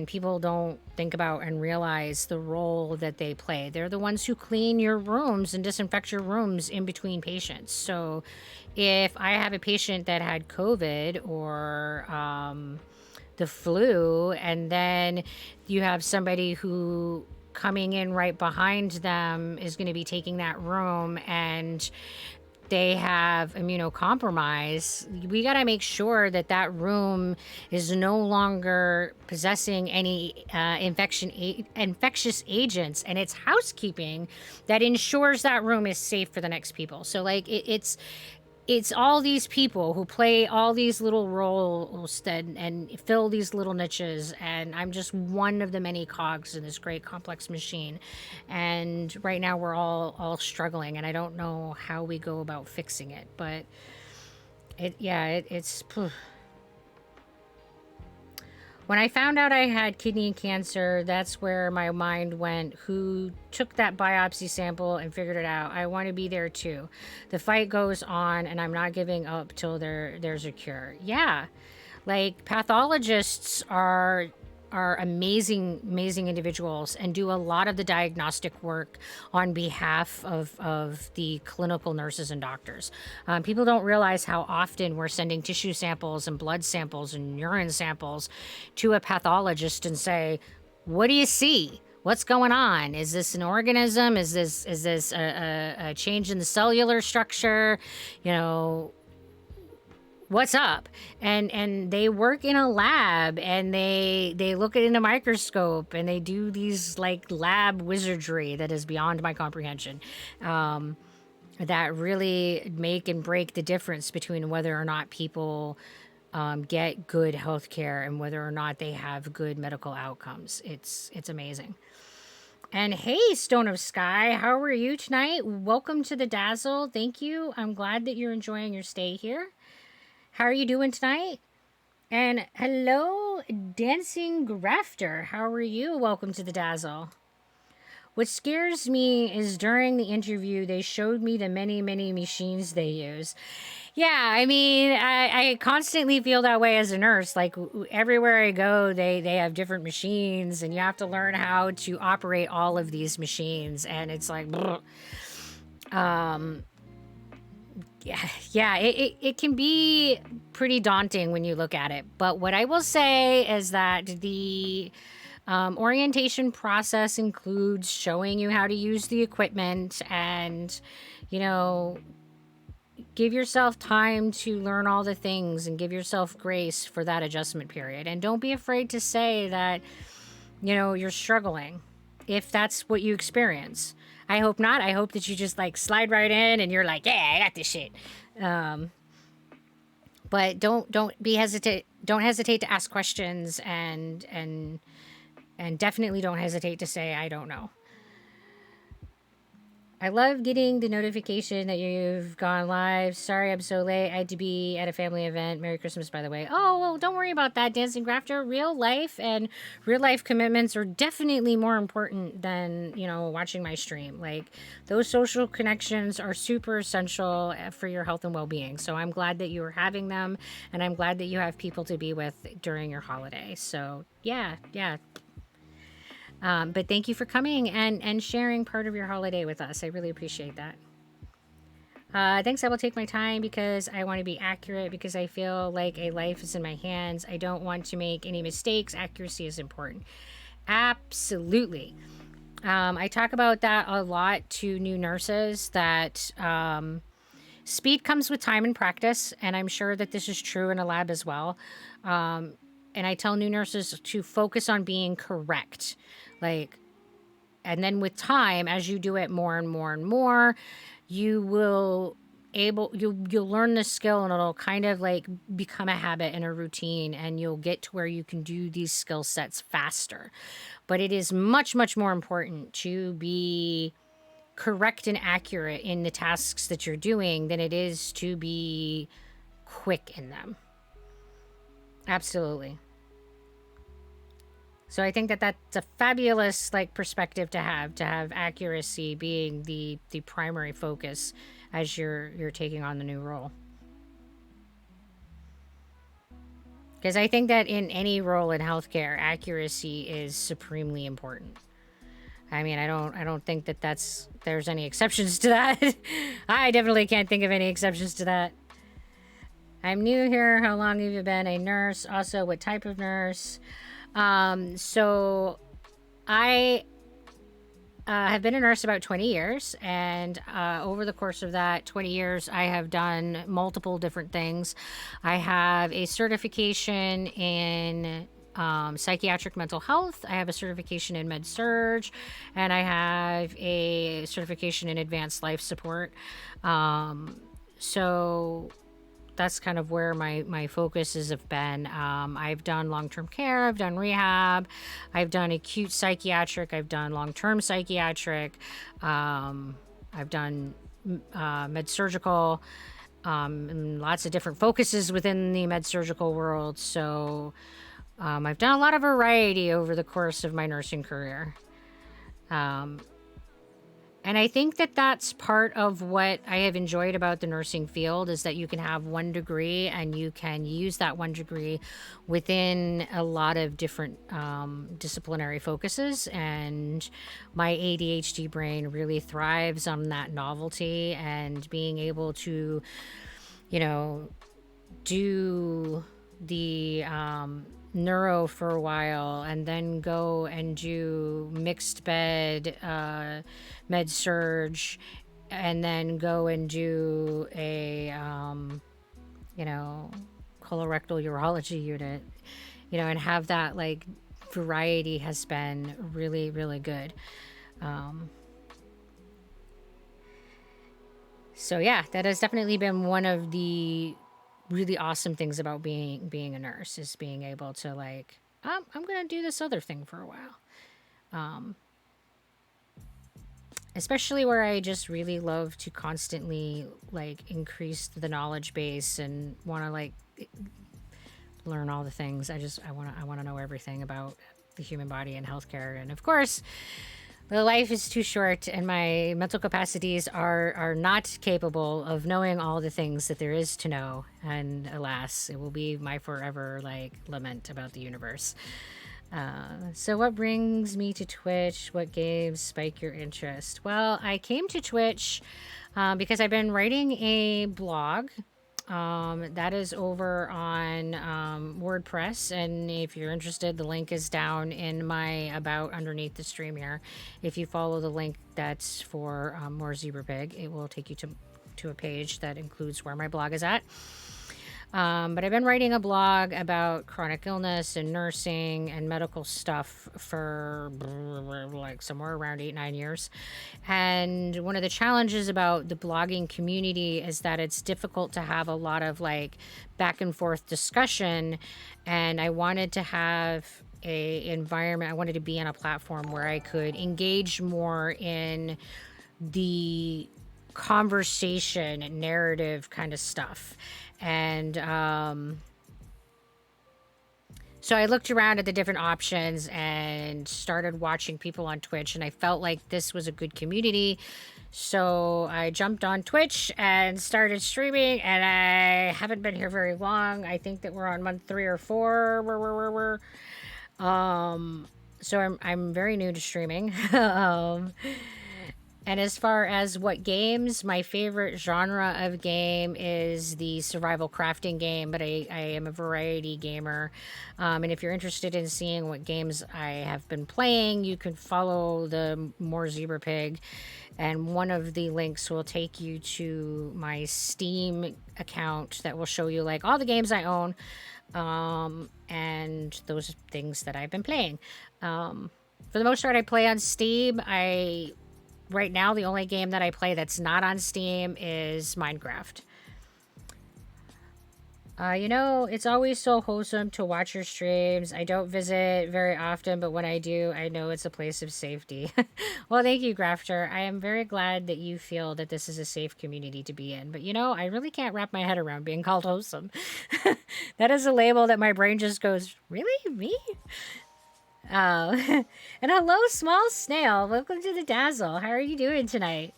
people don't think about and realize the role that they play. They're the ones who clean your rooms and disinfect your rooms in between patients. So if I have a patient that had COVID or the flu, and then you have somebody who coming in right behind them is going to be taking that room, and they have immunocompromise, we got to make sure that that room is no longer possessing any infectious agents, and it's housekeeping that ensures that room is safe for the next people. So like it's all these people who play all these little roles and fill these little niches, and I'm just one of the many cogs in this great complex machine. And right now we're all struggling, and I don't know how we go about fixing it, but it's when I found out I had kidney cancer, that's where my mind went. Who took that biopsy sample and figured it out? I want to be there too. The fight goes on, and I'm not giving up till there's a cure. Yeah, like, pathologists are amazing individuals and do a lot of the diagnostic work on behalf of the clinical nurses and doctors. People don't realize how often we're sending tissue samples and blood samples and urine samples to a pathologist and say, what do you see? What's going on? Is this an organism? Is this a change in the cellular structure? What's up? And they work in a lab, and they look at it in a microscope, and they do these like lab wizardry that is beyond my comprehension, that really make and break the difference between whether or not people get good health care and whether or not they have good medical outcomes. It's amazing. And hey, Stone of Sky, how are you tonight? Welcome to the Dazzle. Thank you. I'm glad that you're enjoying your stay here. How are you doing tonight? And hello, Dancing Grafter. How are you? Welcome to the Dazzle. What scares me is during the interview, they showed me the many, many machines they use. Yeah, I mean, I constantly feel that way as a nurse. Like, everywhere I go, they have different machines, and you have to learn how to operate all of these machines. And it's like, yeah, it can be pretty daunting when you look at it. But what I will say is that the orientation process includes showing you how to use the equipment, and, give yourself time to learn all the things and give yourself grace for that adjustment period. And don't be afraid to say that, you're struggling if that's what you experience. I hope not. I hope that you just like slide right in and you're like, yeah, I got this shit. But don't hesitate to ask questions, and definitely don't hesitate to say, I don't know. I love getting the notification that you've gone live. Sorry I'm so late. I had to be at a family event. Merry Christmas, by the way. Oh, well, don't worry about that, Dancing Grafter. Real life and real life commitments are definitely more important than, watching my stream. Like, those social connections are super essential for your health and well-being. So I'm glad that you are having them, and I'm glad that you have people to be with during your holiday. So yeah. But thank you for coming and sharing part of your holiday with us. I really appreciate that. Thanks, I will take my time because I want to be accurate, because I feel like a life is in my hands. I don't want to make any mistakes. Accuracy is important. Absolutely. I talk about that a lot to new nurses, that speed comes with time and practice, and I'm sure that this is true in a lab as well. And I tell new nurses to focus on being correct. Like, and then with time, as you do it more and more and more, you will you'll learn this skill, and it'll kind of like become a habit and a routine, and you'll get to where you can do these skill sets faster. But it is much, much more important to be correct and accurate in the tasks that you're doing than it is to be quick in them. Absolutely. So I think that that's a fabulous like perspective to have accuracy being the primary focus as you're taking on the new role. Because I think that in any role in healthcare, accuracy is supremely important. I mean, I don't think that there's any exceptions to that. I definitely can't think of any exceptions to that. I'm new here. How long have you been a nurse? Also, what type of nurse? So I have been a nurse about 20 years, and over the course of that 20 years, I have done multiple different things. I have a certification in psychiatric mental health. I have a certification in med surg, and I have a certification in advanced life support. So that's kind of where my focuses have been. I've done long-term care, I've done rehab, I've done acute psychiatric, I've done long-term psychiatric, I've done med surgical, and lots of different focuses within the med surgical world. So I've done a lot of variety over the course of my nursing career. And I think that that's part of what I have enjoyed about the nursing field, is that you can have one degree and you can use that one degree within a lot of different disciplinary focuses. And my ADHD brain really thrives on that novelty and being able to, you know, do the neuro for a while and then go and do mixed bed med surge, and then go and do a colorectal urology unit, and have that like variety has been really, really good. So yeah, that has definitely been one of the really awesome things about being a nurse, is being able to like, I'm gonna do this other thing for a while. Especially where I just really love to constantly like increase the knowledge base and want to like learn all the things. I want to know everything about the human body and healthcare. And of course, the life is too short, and my mental capacities are not capable of knowing all the things that there is to know. And alas, it will be my forever like lament about the universe. So what brings me to Twitch? What games spike your interest? Well, I came to Twitch because I've been writing a blog. That is over on WordPress, and if you're interested, the link is down in my about underneath the stream here. If you follow the link that's for more Zebra Pig, it will take you to a page that includes where my blog is at. But I've been writing a blog about chronic illness and nursing and medical stuff for like somewhere around 8-9 years. And one of the challenges about the blogging community is that it's difficult to have a lot of like back and forth discussion. And I wanted to have a environment, I wanted to be on a platform where I could engage more in the conversation and narrative kind of stuff. And so I looked around at the different options and started watching people on Twitch, and I felt like this was a good community. So I jumped on Twitch and started streaming, and I haven't been here very long. I think that we're on month 3 or 4. So I'm very new to streaming. And as far as what games, my favorite genre of game is the survival crafting game, but I am a variety gamer. And if you're interested in seeing what games I have been playing, you can follow the More Zebra Pig, and one of the links will take you to my Steam account that will show you like all the games I own, and those things that I've been playing. For the most part, I play on Steam. Right now, the only game that I play that's not on Steam is Minecraft. It's always so wholesome to watch your streams. I don't visit very often, but when I do, I know it's a place of safety. Well, thank you, Grafter. I am very glad that you feel that this is a safe community to be in. But I really can't wrap my head around being called wholesome. That is a label that my brain just goes, really? Me? And hello, Small Snail. Welcome to the Dazzle. How are you doing tonight?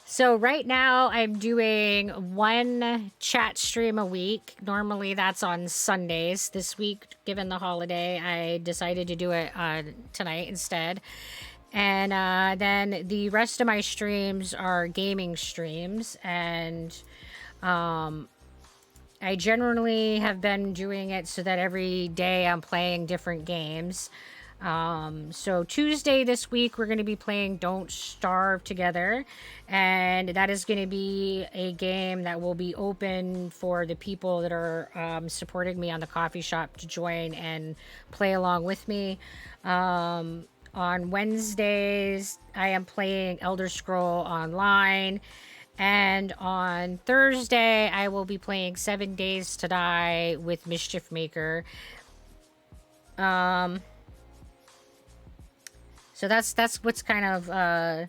So right now I'm doing one chat stream a week. Normally that's on Sundays. This week, given the holiday, I decided to do it tonight instead. And then the rest of my streams are gaming streams. And I generally have been doing it so that every day I'm playing different games. So Tuesday this week, we're going to be playing Don't Starve together. And that is going to be a game that will be open for the people that are supporting me on the coffee shop to join and play along with me. On Wednesdays, I am playing Elder Scroll Online. And on Thursday, I will be playing 7 Days to Die with Mischief Maker. So that's what's kind of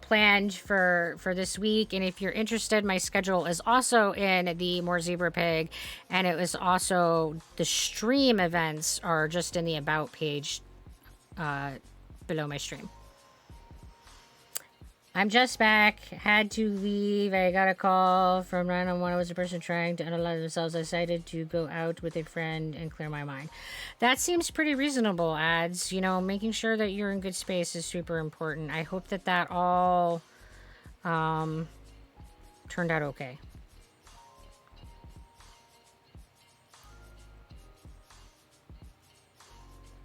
planned for this week. And if you're interested, my schedule is also in the More Zebra Pig, and it was also the stream events are just in the About page below my stream. I'm just back. Had to leave. I got a call from 911. I was a person trying to analyze themselves. I decided to go out with a friend and clear my mind. That seems pretty reasonable, ads. Making sure that you're in good space is super important. I hope that all turned out okay.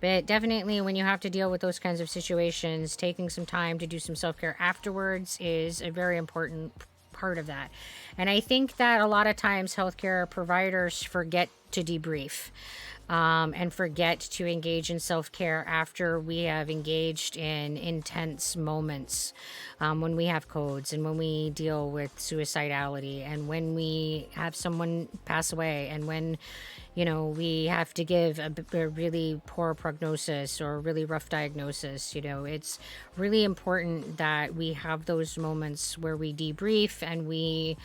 But definitely when you have to deal with those kinds of situations, taking some time to do some self-care afterwards is a very important part of that. And I think that a lot of times healthcare providers forget to debrief and forget to engage in self-care after we have engaged in intense moments, when we have codes and when we deal with suicidality and when we have someone pass away and when we have to give a really poor prognosis or a really rough diagnosis. It's really important that we have those moments where we debrief and we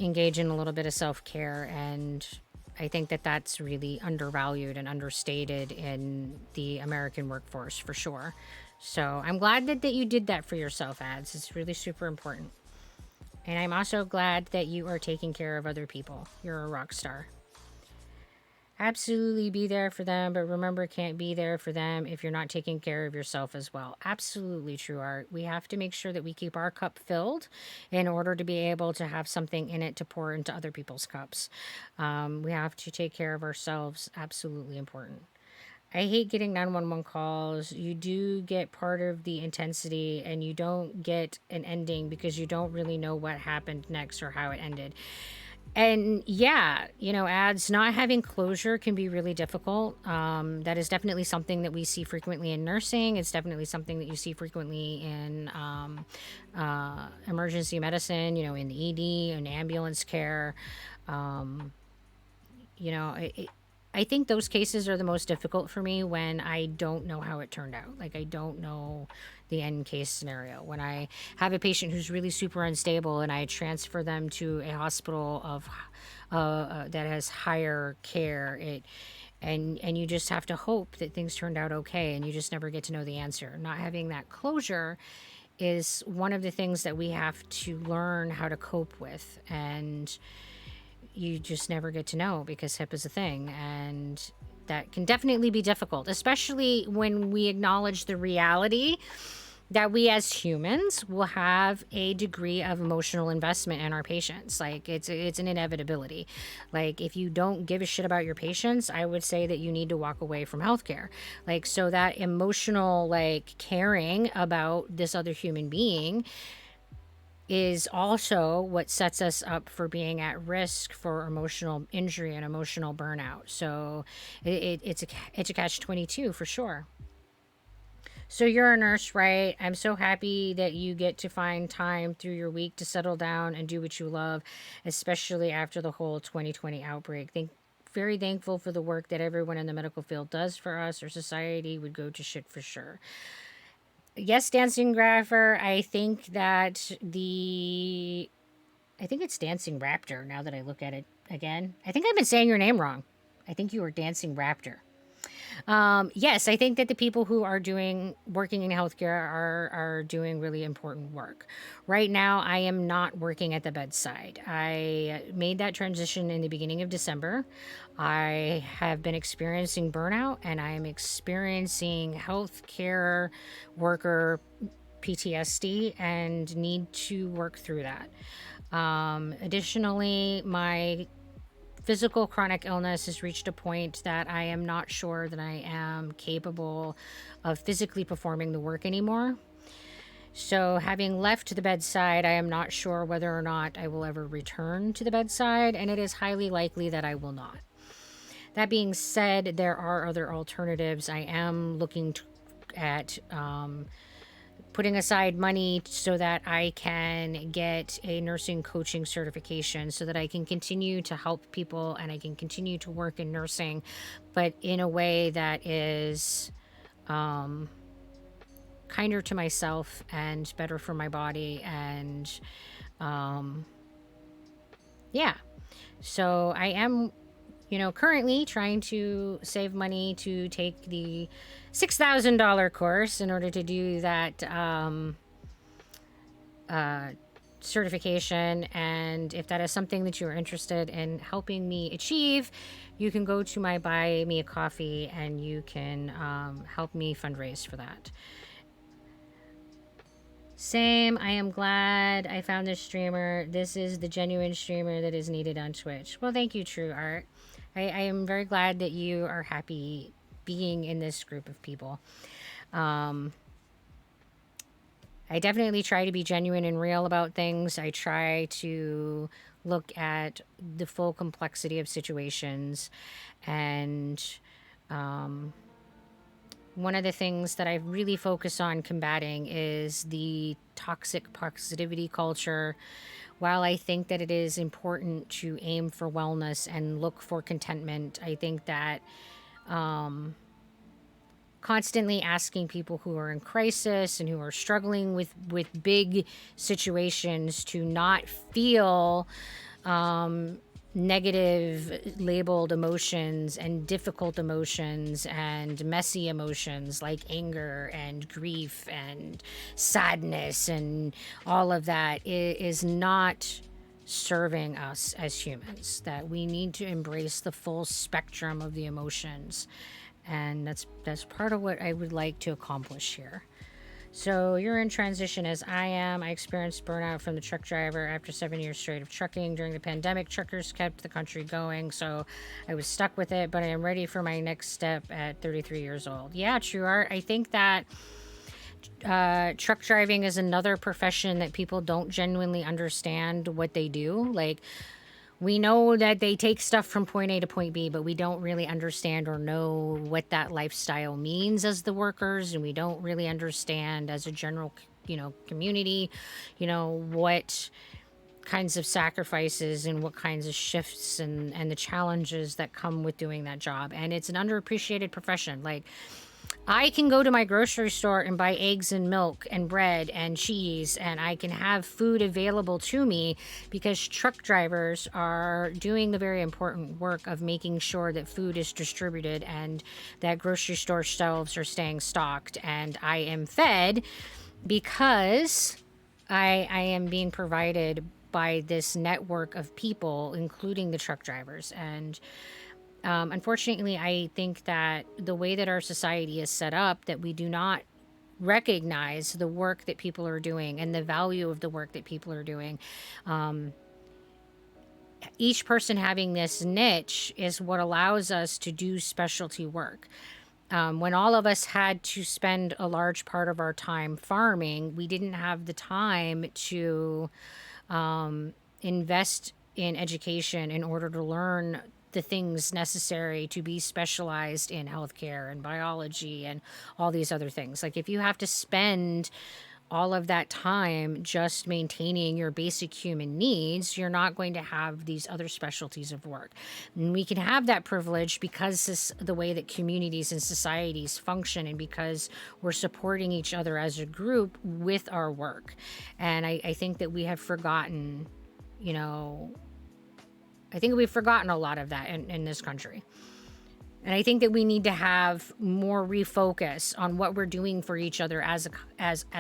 engage in a little bit of self-care. And I think that that's really undervalued and understated in the American workforce for sure. So I'm glad that you did that for yourself, ads. It's really super important. And I'm also glad that you are taking care of other people. You're a rock star. Absolutely be there for them, but remember, can't be there for them if you're not taking care of yourself as well. Absolutely true, Art. We have to make sure that we keep our cup filled in order to be able to have something in it to pour into other people's cups. We have to take care of ourselves. Absolutely important. I hate getting 911 calls. You do get part of the intensity and you don't get an ending because you don't really know what happened next or how it ended. And yeah, ads not having closure can be really difficult. That is definitely something that we see frequently in nursing. It's definitely something that you see frequently in emergency medicine, in the ED and ambulance care. I think those cases are the most difficult for me when I don't know how it turned out. I don't know the end case scenario. When I have a patient who's really super unstable and I transfer them to a hospital that has higher care, and you just have to hope that things turned out okay, and you just never get to know the answer. Not having that closure is one of the things that we have to learn how to cope with. And you just never get to know because HIP is a thing, and that can definitely be difficult, especially when we acknowledge the reality that we as humans will have a degree of emotional investment in our patients. Like it's an inevitability. Like if you don't give a shit about your patients, I would say that you need to walk away from healthcare. Like so that emotional like caring about this other human being is also what sets us up for being at risk for emotional injury and emotional burnout. So it's a catch-22 for sure. So you're a nurse, right? I'm so happy that you get to find time through your week to settle down and do what you love, especially after the whole 2020 outbreak. Very thankful for the work that everyone in the medical field does for us. Our society would go to shit for sure. Yes, Dancing Grapher. I think it's Dancing Raptor now that I look at it again. I think I've been saying your name wrong. I think you were Dancing Raptor. Yes, I think that the people who are working in healthcare are doing really important work. Right now, I am not working at the bedside. I made that transition in the beginning of December. I have been experiencing burnout, and I am experiencing healthcare worker PTSD and need to work through that. Additionally, my physical chronic illness has reached a point that I am not sure that I am capable of physically performing the work anymore. So, having left the bedside, I am not sure whether or not I will ever return to the bedside, and it is highly likely that I will not. That being said, there are other alternatives. I am looking at putting aside money so that I can get a nursing coaching certification so that I can continue to help people and I can continue to work in nursing, but in a way that is kinder to myself and better for my body. And yeah, so I am currently trying to save money to take the $6,000 course in order to do that certification. And if that is something that you're interested in helping me achieve, you can go to my Buy Me a Coffee and you can help me fundraise for that. Same. I am glad I found this streamer. This is the genuine streamer that is needed on Twitch. Well, thank you, True Art. I am very glad that you are happy being in this group of people. I definitely try to be genuine and real about things. I try to look at the full complexity of situations. And one of the things that I really focus on combating is the toxic positivity culture. While I think that it is important to aim for wellness and look for contentment, I think that constantly asking people who are in crisis and who are struggling with big situations to not feel negative labeled emotions and difficult emotions and messy emotions like anger and grief and sadness and all of that is not serving us as humans. That we need to embrace the full spectrum of the emotions, and that's part of what I would like to accomplish here. So you're in transition as I am. I experienced burnout from the truck driver after 7 years straight of trucking. During the pandemic, truckers kept the country going, so I was stuck with it, but I am ready for my next step at 33 years old. Yeah, True Art. I think that truck driving is another profession that people don't genuinely understand what they do. Like, we know that they take stuff from point A to point B, but we don't really understand or know what that lifestyle means as the workers, and we don't really understand as a general, community, what kinds of sacrifices and what kinds of shifts and the challenges that come with doing that job. And it's an underappreciated profession. Like, I can go to my grocery store and buy eggs and milk and bread and cheese, and I can have food available to me because truck drivers are doing the very important work of making sure that food is distributed and that grocery store shelves are staying stocked. And I am fed because I am being provided by this network of people, including the truck drivers. And unfortunately, I think that the way that our society is set up, that we do not recognize the work that people are doing and the value of the work that people are doing. Each person having this niche is what allows us to do specialty work. When all of us had to spend a large part of our time farming, we didn't have the time to invest in education in order to learn the things necessary to be specialized in healthcare and biology and all these other things. Like, if you have to spend all of that time just maintaining your basic human needs, you're not going to have these other specialties of work. And we can have that privilege because this the way that communities and societies function, and because we're supporting each other as a group with our work. And I think that we have forgotten, I think we've forgotten a lot of that in this country. And I think that we need to have more refocus on what we're doing for each other as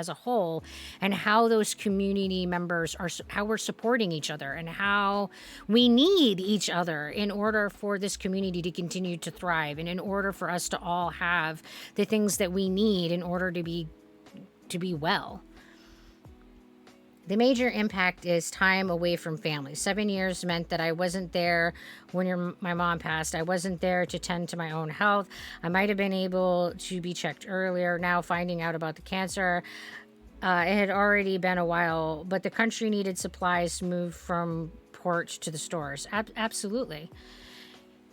a whole, and how those community members how we're supporting each other, and how we need each other in order for this community to continue to thrive, and in order for us to all have the things that we need in order to be well. The major impact is time away from family. 7 years meant that I wasn't there when my mom passed. I wasn't there to tend to my own health. I might have been able to be checked earlier. Now finding out about the cancer, it had already been a while, but the country needed supplies to move from port to the stores. Absolutely.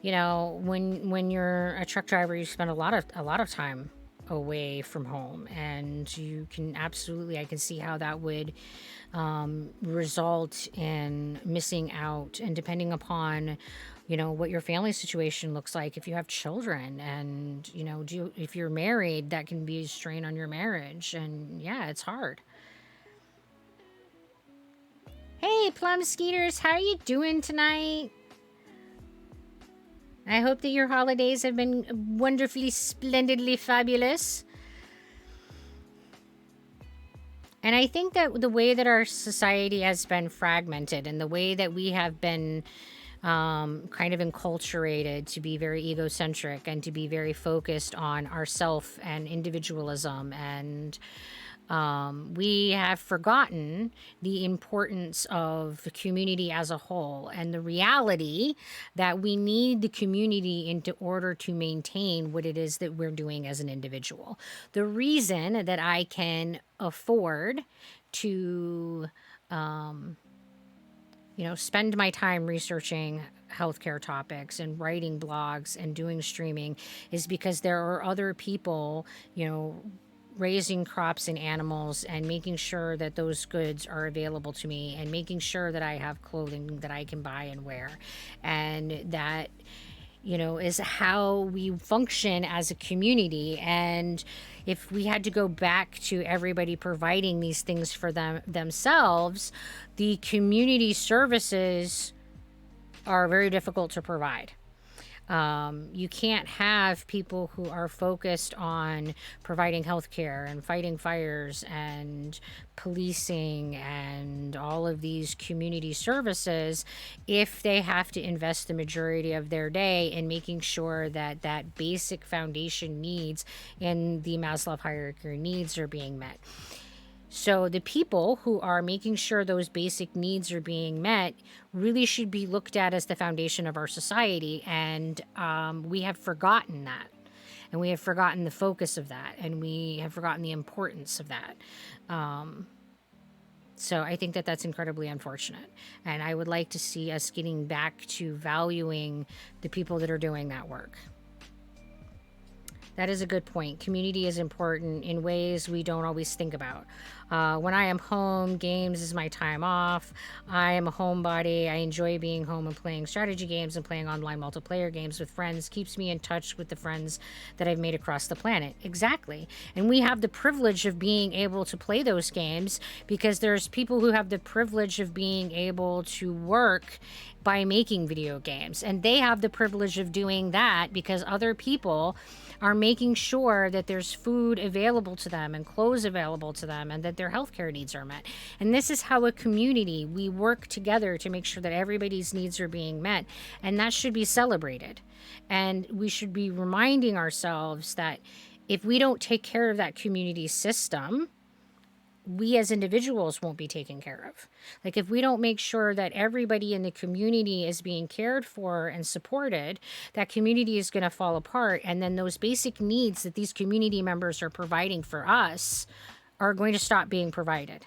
When you're a truck driver, you spend a lot of time away from home, and you can absolutely, I can see how that would result in missing out. And depending upon what your family situation looks like, if you have children, and if you're married, that can be a strain on your marriage. And yeah, it's hard. Hey, Plum Skeeters, how are you doing tonight? I hope that your holidays have been wonderfully, splendidly fabulous. And I think that the way that our society has been fragmented, and the way that we have been kind of enculturated to be very egocentric, and to be very focused on ourself and individualism, and we have forgotten the importance of the community as a whole, and the reality that we need the community in order to maintain what it is that we're doing as an individual. The reason that I can afford to, spend my time researching healthcare topics and writing blogs and doing streaming is because there are other people, raising crops and animals, and making sure that those goods are available to me, and making sure that I have clothing that I can buy and wear. And that, is how we function as a community. And if we had to go back to everybody providing these things for themselves, the community services are very difficult to provide. You can't have people who are focused on providing healthcare and fighting fires and policing and all of these community services if they have to invest the majority of their day in making sure that that basic foundation needs in the Maslow hierarchy needs are being met. So the people who are making sure those basic needs are being met really should be looked at as the foundation of our society. And we have forgotten that. And we have forgotten the focus of that. And we have forgotten the importance of that. So I think that that's incredibly unfortunate. And I would like to see us getting back to valuing the people that are doing that work. That is a good point. Community is important in ways we don't always think about. When I am home, games is my time off. I am a homebody. I enjoy being home and playing strategy games and playing online multiplayer games with friends. Keeps me in touch with the friends that I've made across the planet. Exactly. And we have the privilege of being able to play those games because there's people who have the privilege of being able to work by making video games. And they have the privilege of doing that because other people are making sure that there's food available to them and clothes available to them, and that that their healthcare needs are met. And this is how a community, we work together to make sure that everybody's needs are being met. And that should be celebrated. And we should be reminding ourselves that if we don't take care of that community system, we as individuals won't be taken care of. Like if we don't make sure that everybody in the community is being cared for and supported, that community is going to fall apart. And then those basic needs that these community members are providing for us are going to stop being provided.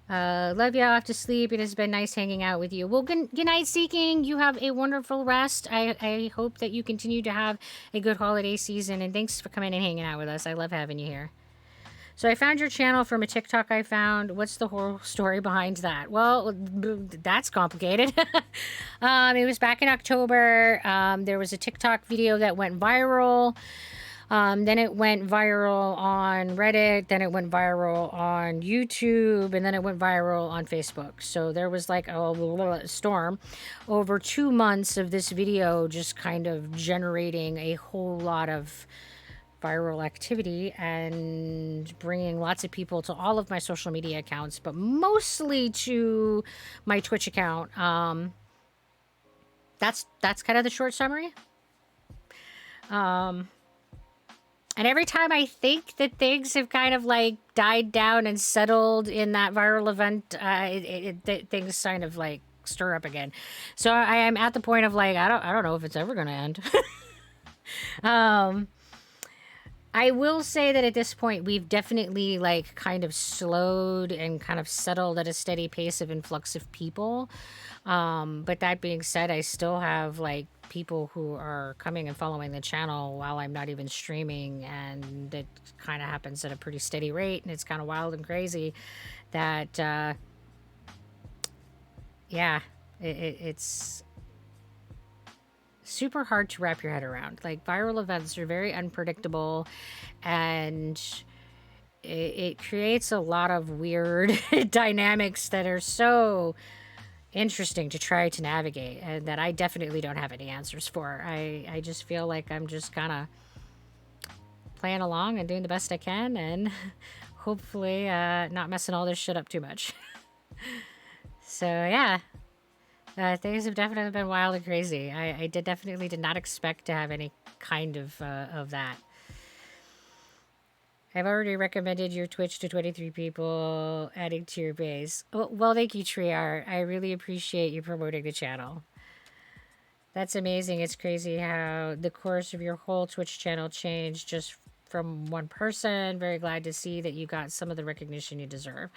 Love you. I'll have to sleep. It has been nice hanging out with you. Well, good night, Seeking. You have a wonderful rest. I hope that you continue to have a good holiday season. And thanks for coming and hanging out with us. I love having you here. So I found your channel from a TikTok I found. What's the whole story behind that? Well, that's complicated. It was back in October. There was a TikTok video that went viral. Then it went viral on Reddit. Then it went viral on YouTube. And then it went viral on Facebook. So there was like a storm over 2 months of this video just kind of generating a whole lot of viral activity and bringing lots of people to all of my social media accounts, but mostly to my Twitch account. That's kind of the short summary. And every time I think that things have kind of like died down and settled in that viral event, things kind of like stir up again. So I am at the point of like, I don't know if it's ever going to end. I will say that at this point, we've definitely like kind of slowed and kind of settled at a steady pace of influx of people. But that being said, I still have like people who are coming and following the channel while I'm not even streaming. And it kind of happens at a pretty steady rate. And it's kind of wild and crazy that, yeah, it's super hard to wrap your head around. Like viral events are very unpredictable, and it creates a lot of weird dynamics that are so interesting to try to navigate, and that I definitely don't have any answers for. I just feel like I'm just kind of playing along and doing the best I can, and hopefully not messing all this shit up too much. So yeah. Things have definitely been wild and crazy. I definitely did not expect to have any kind of that. I've already recommended your Twitch to 23 people, adding to your base. Well, thank you, Triar. I really appreciate you promoting the channel. That's amazing. It's crazy how the course of your whole Twitch channel changed just from one person. Very glad to see that you got some of the recognition you deserve.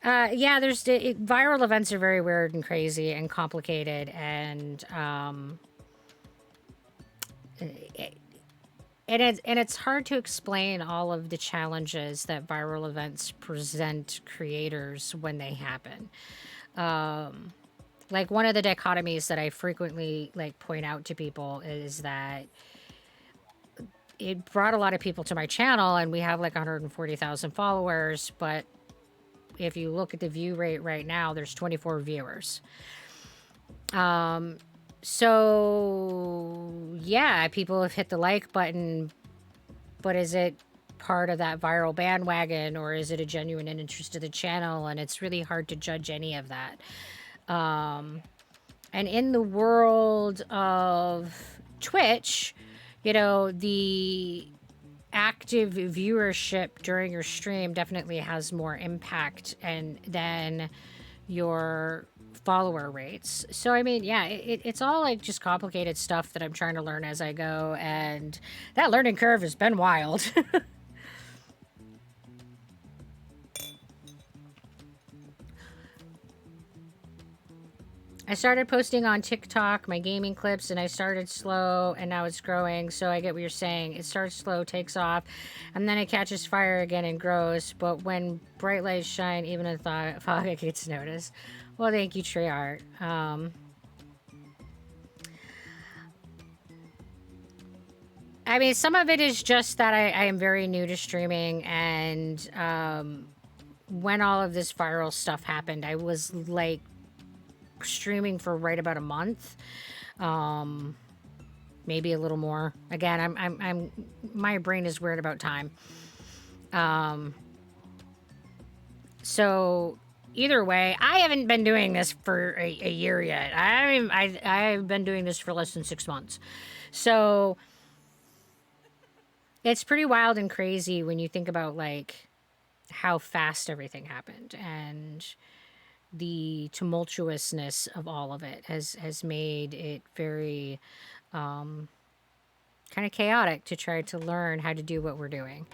Yeah, viral events are very weird and crazy and complicated, and it's hard to explain all of the challenges that viral events present creators when they happen. Like one of the dichotomies that I frequently like point out to people is that it brought a lot of people to my channel, and we have like 140,000 followers, but if you look at the view rate right now, there's 24 viewers. So yeah, people have hit the like button, but is it part of that viral bandwagon, or is it a genuine interest to the channel? And it's really hard to judge any of that. And in the world of Twitch, you know, the active viewership during your stream definitely has more impact than your follower rates. So I mean, yeah, it's all like just complicated stuff that I'm trying to learn as I go, and that learning curve has been wild. I started posting on TikTok, my gaming clips, and I started slow, and now it's growing. So I get what you're saying. It starts slow, takes off, and then it catches fire again and grows. But when bright lights shine, even in fog, it gets noticed. Well, thank you, Treyart. I mean, some of it is just that I am very new to streaming, and when all of this viral stuff happened, I was like streaming for right about a month, maybe a little more. Again, I'm my brain is weird about time. So either way, I haven't been doing this for a year yet. I've been doing this for less than 6 months. So it's pretty wild and crazy when you think about like how fast everything happened, and the tumultuousness of all of it has made it very kind of chaotic to try to learn how to do what we're doing.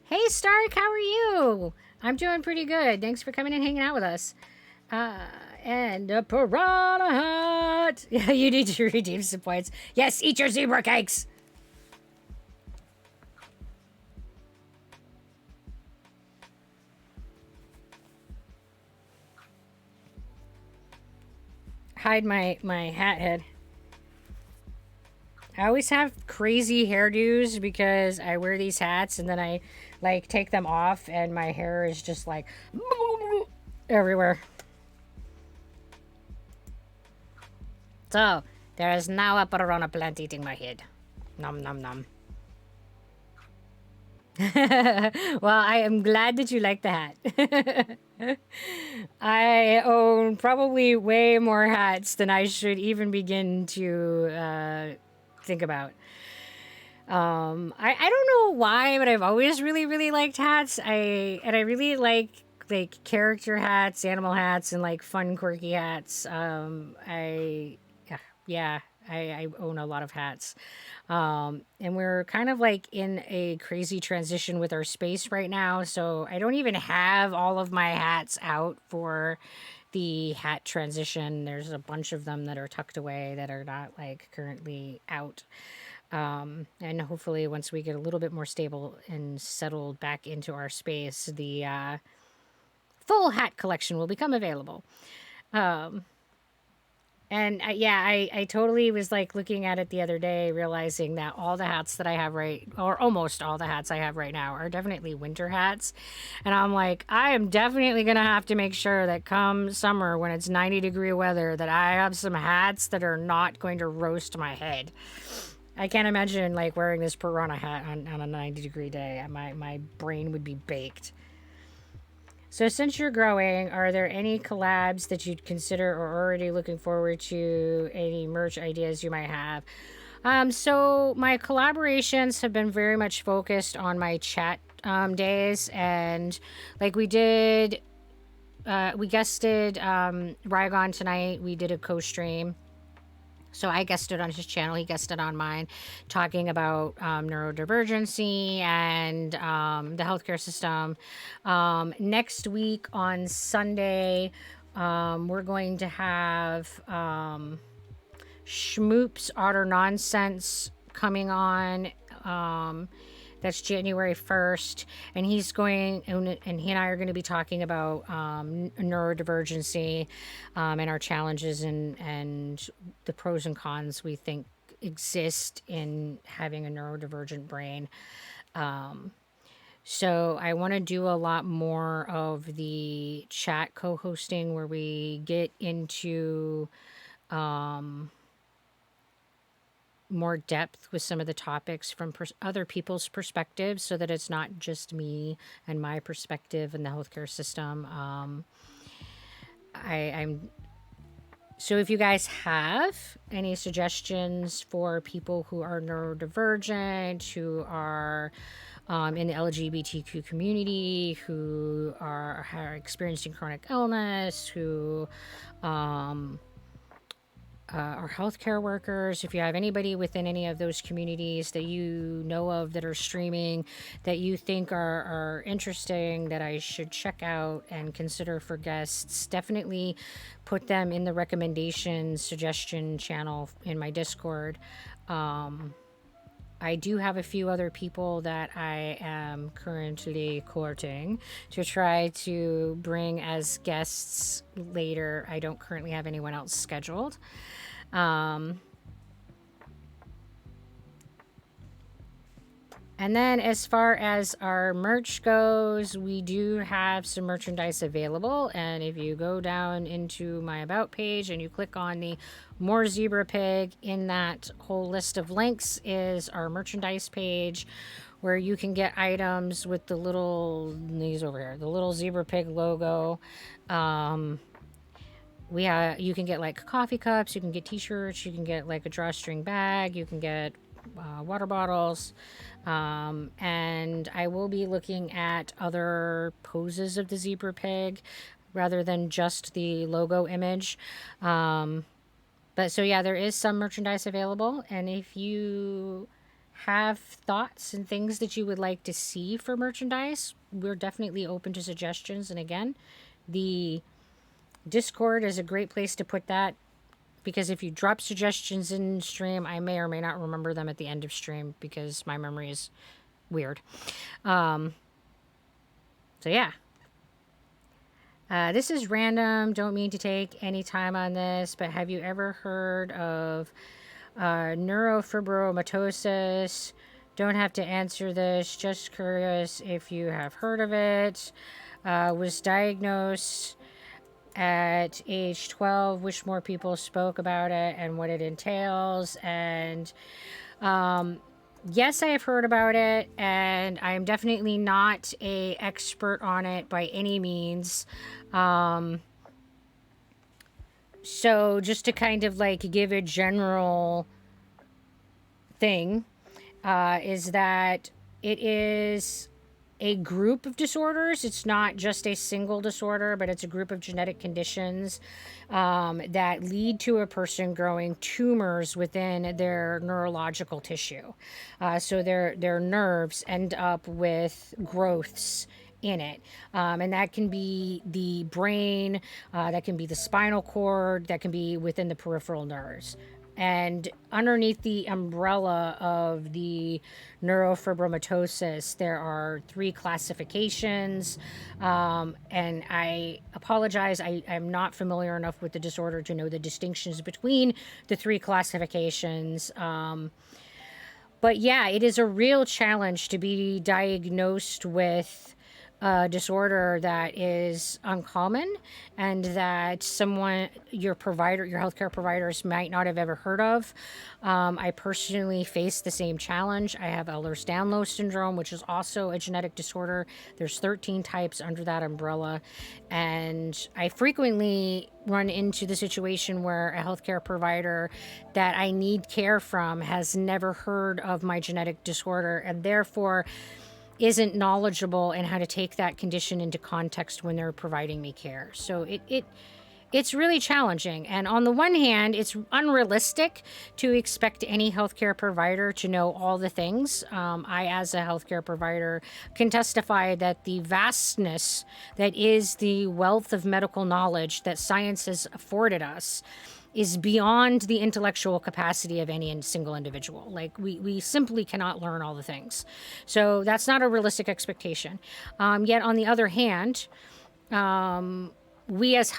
Hey Stark, how are you? I'm doing pretty good. Thanks for coming and hanging out with us. And a piranha hat. Yeah, you need to redeem some points. Yes, eat your zebra cakes. Hide my hat head. I always have crazy hairdos because I wear these hats and then I like take them off and my hair is just like everywhere. So, there is now a piranha plant eating my head. Nom nom nom. Well, I am glad that you like the hat. I own probably way more hats than I should even begin to think about. I don't know why, but I've always really liked hats. I really like character hats, animal hats, and like fun quirky hats. I own a lot of hats. And we're kind of like in a crazy transition with our space right now. So I don't even have all of my hats out for the hat transition. There's a bunch of them that are tucked away that are not like currently out. And hopefully once we get a little bit more stable and settled back into our space, the full hat collection will become available. And I totally was like looking at it the other day, realizing that all the hats that I have or almost all the hats I have right now are definitely winter hats. And I'm like, I am definitely going to have to make sure that come summer when it's 90-degree weather that I have some hats that are not going to roast my head. I can't imagine like wearing this piranha hat on a 90-degree day. My brain would be baked. So since you're growing, are there any collabs that you'd consider or already looking forward to? Any merch ideas you might have? So my collaborations have been very much focused on my chat days, and like we guested Rygone tonight. We did a co-stream. So I guested on his channel, he guested on mine, talking about neurodivergency and the healthcare system. Next week on Sunday, we're going to have Schmoop's Otter Nonsense coming on. That's January 1st, and he and I are going to be talking about neurodivergency and our challenges and the pros and cons we think exist in having a neurodivergent brain. So I want to do a lot more of the chat co-hosting where we get into more depth with some of the topics from other people's perspectives, so that it's not just me and my perspective in the healthcare system. So if you guys have any suggestions for people who are neurodivergent, who are in the LGBTQ community, who are experiencing chronic illness, who are healthcare workers, if you have anybody within any of those communities that you know of that are streaming that you think are interesting, that I should check out and consider for guests, definitely put them in the recommendation suggestion channel in my Discord. I do have a few other people that I am currently courting to try to bring as guests later. I don't currently have anyone else scheduled. And then as far as our merch goes, we do have some merchandise available. And if you go down into my About page and you click on the More Zebra Pig, in that whole list of links is our merchandise page where you can get items with the little, these over here, the little Zebra Pig logo. You can get like coffee cups, you can get t-shirts, you can get like a drawstring bag, you can get water bottles, and I will be looking at other poses of the zebra pig rather than just the logo image. But so yeah, there is some merchandise available, and if you have thoughts and things that you would like to see for merchandise, we're definitely open to suggestions. And again, the Discord is a great place to put that, because if you drop suggestions in stream, I may or may not remember them at the end of stream because my memory is weird. So yeah. This is random. Don't mean to take any time on this, but have you ever heard of neurofibromatosis? Don't have to answer this. Just curious if you have heard of it. Was diagnosed at age 12. Wish more people spoke about it and what it entails. And yes, I have heard about it, and I am definitely not a expert on it by any means. So just to kind of like give a general thing, is that it is a group of disorders. It's not just a single disorder, but it's a group of genetic conditions that lead to a person growing tumors within their neurological tissue. So their nerves end up with growths in it. And that can be the brain, that can be the spinal cord, that can be within the peripheral nerves. And underneath the umbrella of the neurofibromatosis, there are 3 classifications. And I apologize, I'm not familiar enough with the disorder to know the distinctions between the 3 classifications. But yeah, it is a real challenge to be diagnosed with a disorder that is uncommon and that your healthcare providers might not have ever heard of. I personally face the same challenge. I have Ehlers-Danlos syndrome, which is also a genetic disorder. There's 13 types under that umbrella. And I frequently run into the situation where a healthcare provider that I need care from has never heard of my genetic disorder and therefore isn't knowledgeable in how to take that condition into context when they're providing me care. So it's really challenging. And on the one hand, it's unrealistic to expect any healthcare provider to know all the things. I, as a healthcare provider, can testify that the vastness that is the wealth of medical knowledge that science has afforded us is beyond the intellectual capacity of any single individual. Like we simply cannot learn all the things. So that's not a realistic expectation. Yet on the other hand, we as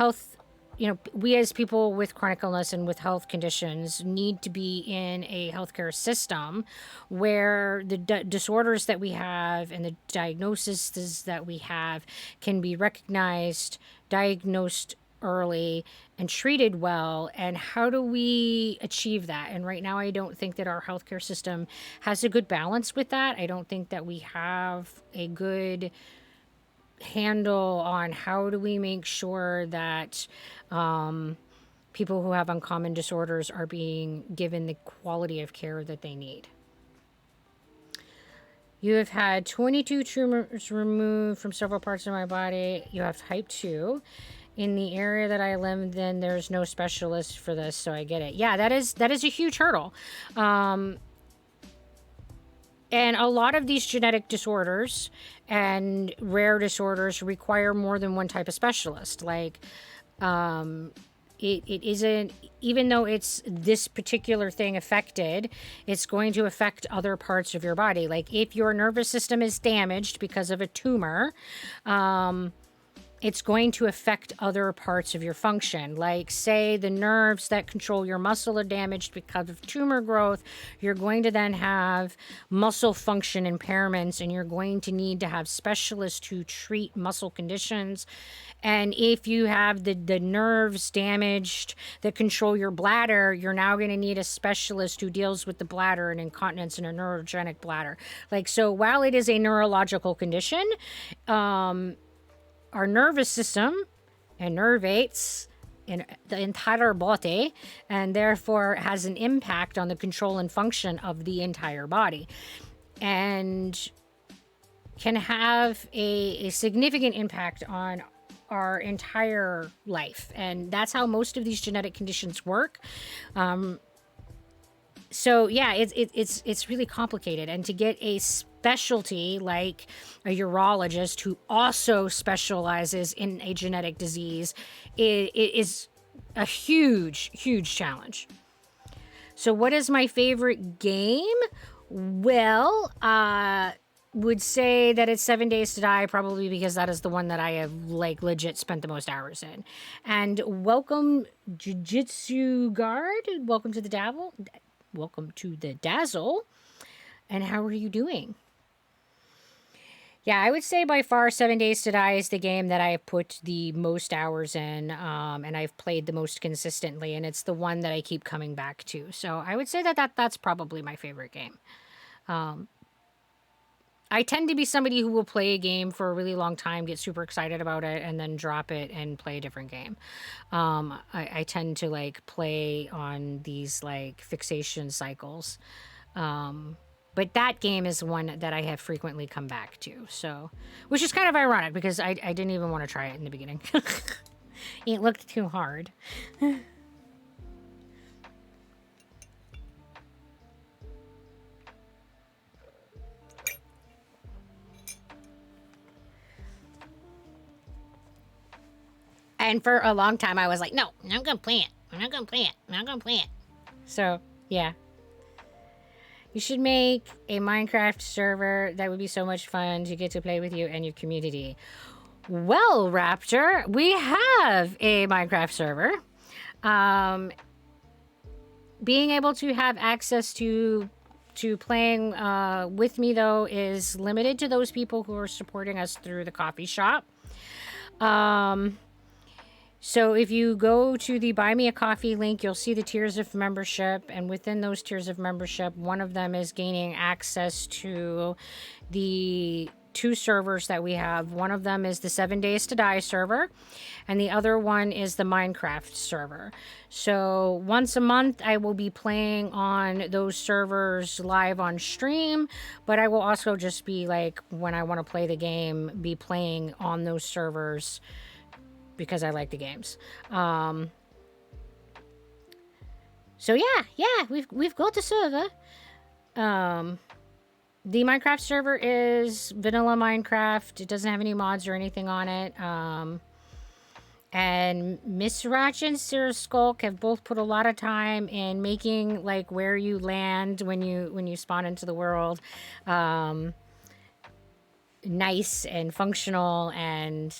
people with chronic illness and with health conditions need to be in a healthcare system where the disorders that we have and the diagnoses that we have can be recognized, diagnosed early, and treated well. And how do we achieve that? And right now, I don't think that our healthcare system has a good balance with that. I don't think that we have a good handle on how do we make sure that people who have uncommon disorders are being given the quality of care that they need. You have had 22 tumors removed from several parts of my body. You have type 2. In the area that I live in, there's no specialist for this, so I get it. Yeah, that is a huge hurdle. And a lot of these genetic disorders and rare disorders require more than one type of specialist. Like, it isn't, even though it's this particular thing affected, it's going to affect other parts of your body. Like if your nervous system is damaged because of a tumor, it's going to affect other parts of your function. Like, say, the nerves that control your muscle are damaged because of tumor growth. You're going to then have muscle function impairments, and you're going to need to have specialists who treat muscle conditions. And if you have the nerves damaged that control your bladder, you're now going to need a specialist who deals with the bladder and incontinence and a neurogenic bladder. Like, so while it is a neurological condition, our nervous system innervates in the entire body, and therefore has an impact on the control and function of the entire body, and can have a significant impact on our entire life. And that's how most of these genetic conditions work. So yeah, it's really complicated, and to get a specialty like a urologist who also specializes in a genetic disease is a huge challenge. So what is my favorite game? Well, would say that it's 7 Days to Die, probably because that is the one that I have like legit spent the most hours in. And welcome, Jiu-Jitsu Guard. Welcome to the Dazzle. Welcome to the Dazzle. And how are you doing? Yeah, I would say by far 7 Days to Die is the game that I have put the most hours in, and I've played the most consistently, and it's the one that I keep coming back to. So I would say that's probably my favorite game. I tend to be somebody who will play a game for a really long time, get super excited about it, and then drop it and play a different game. I tend to like play on these like fixation cycles. But that game is one that I have frequently come back to. So, which is kind of ironic because I didn't even want to try it in the beginning. It looked too hard. And for a long time, I was like, no, I'm not going to play it. I'm not going to play it. I'm not going to play it. So, yeah. You should make a Minecraft server. That would be so much fun to get to play with you and your community. Well, Raptor, we have a Minecraft server. Being able to have access to playing with me, though, is limited to those people who are supporting us through the coffee shop. So if you go to the Buy Me a Coffee link, you'll see the tiers of membership. And within those tiers of membership, one of them is gaining access to the 2 servers that we have. One of them is the 7 Days to Die server, and the other one is the Minecraft server. So once a month, I will be playing on those servers live on stream, but I will also just be like, when I want to play the game, be playing on those servers because I like the games. So yeah, we've got the server. The Minecraft server is vanilla Minecraft. It doesn't have any mods or anything on it. And Miss Ratch and Sir Skulk have both put a lot of time in making like where you land when you spawn into the world nice and functional and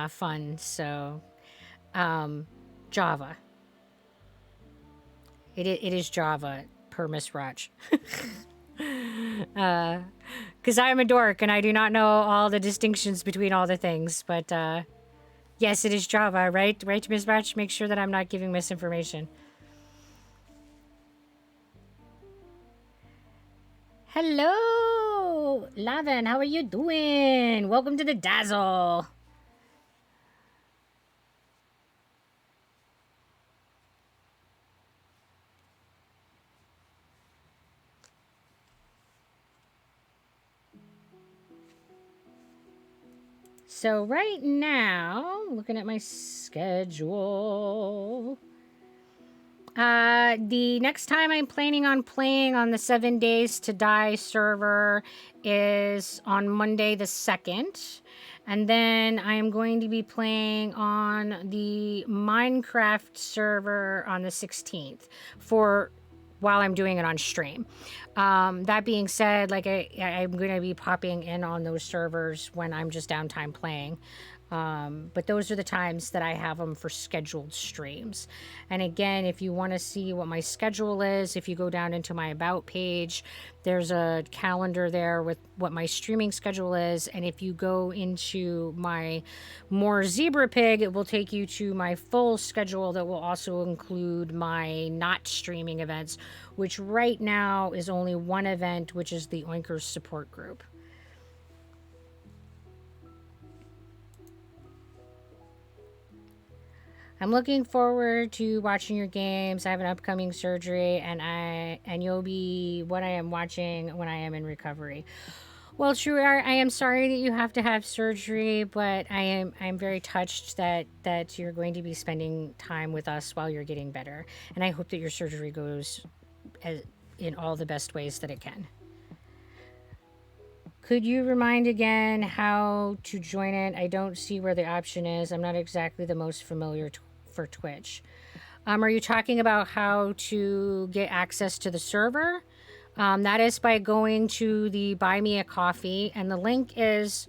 fun. So Java. It is Java per Miss Ratch. Because I'm a dork and I do not know all the distinctions between all the things. But yes, it is Java, right? Right, Miss Ratch? Make sure that I'm not giving misinformation. Hello, Lavin. How are you doing? Welcome to the Dazzle. So right now, looking at my schedule, the next time I'm planning on playing on the 7 Days to Die server is on Monday the 2nd. And then I am going to be playing on the Minecraft server on the 16th while I'm doing it on stream. That being said, like I'm going to be popping in on those servers when I'm just downtime playing. But those are the times that I have them for scheduled streams. And again, if you want to see what my schedule is, if you go down into my About page, there's a calendar there with what my streaming schedule is. And if you go into my More Zebra Pig, it will take you to my full schedule that will also include my not streaming events, which right now is only one event, which is the Oinkers support group. I'm looking forward to watching your games. I have an upcoming surgery, and you'll be what I am watching when I am in recovery. Well, True, I am sorry that you have to have surgery, but I'm very touched that you're going to be spending time with us while you're getting better, and I hope that your surgery goes in all the best ways that it can. Could you remind again how to join it? I don't see where the option is. I'm not exactly the most familiar for Twitch. Are you talking about how to get access to the server? That is by going to the Buy Me a Coffee, and the link is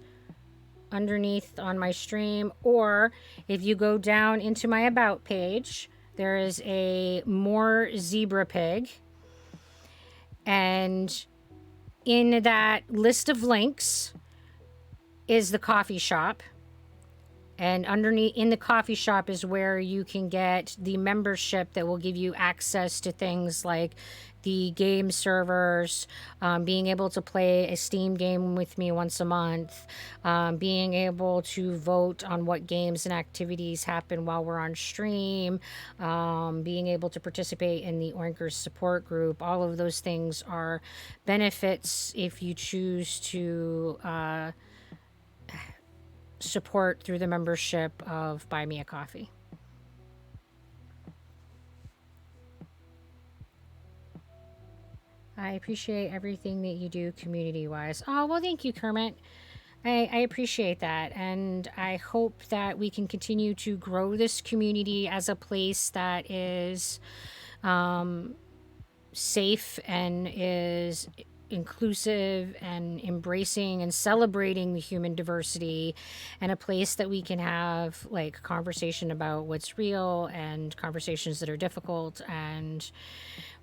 underneath on my stream. Or if you go down into my About page, there is a More Zebra Pig. And in that list of links is the coffee shop. And underneath in the coffee shop is where you can get the membership that will give you access to things like the game servers, being able to play a Steam game with me once a month, being able to vote on what games and activities happen while we're on stream, being able to participate in the Oinkers support group. All of those things are benefits if you choose to support through the membership of Buy Me a Coffee. I appreciate everything that you do community-wise. Oh, well, thank you, Kermit. I appreciate that. And I hope that we can continue to grow this community as a place that is safe and is inclusive and embracing and celebrating the human diversity, and a place that we can have like conversation about what's real and conversations that are difficult, and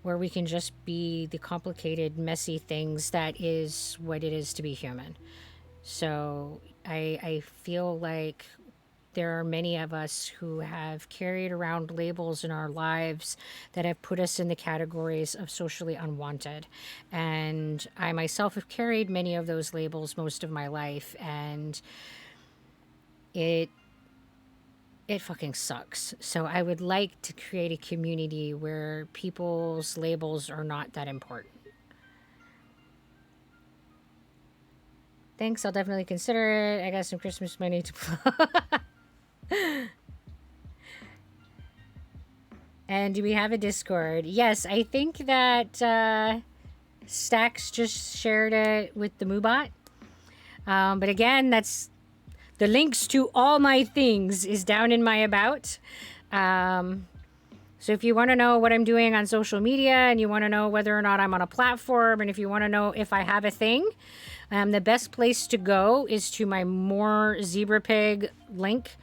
where we can just be the complicated, messy things that is what it is to be human. So I feel like there are many of us who have carried around labels in our lives that have put us in the categories of socially unwanted. And I myself have carried many of those labels most of my life, and it fucking sucks. So I would like to create a community where people's labels are not that important. Thanks, I'll definitely consider it. I got some Christmas money to And do we have a Discord? Yes, I think that Stacks just shared it with the Moobot. But again, that's the links to all my things is down in my About. So if you want to know what I'm doing on social media, and you want to know whether or not I'm on a platform, and if you want to know if I have a thing, the best place to go is to my More Zebra Pig link.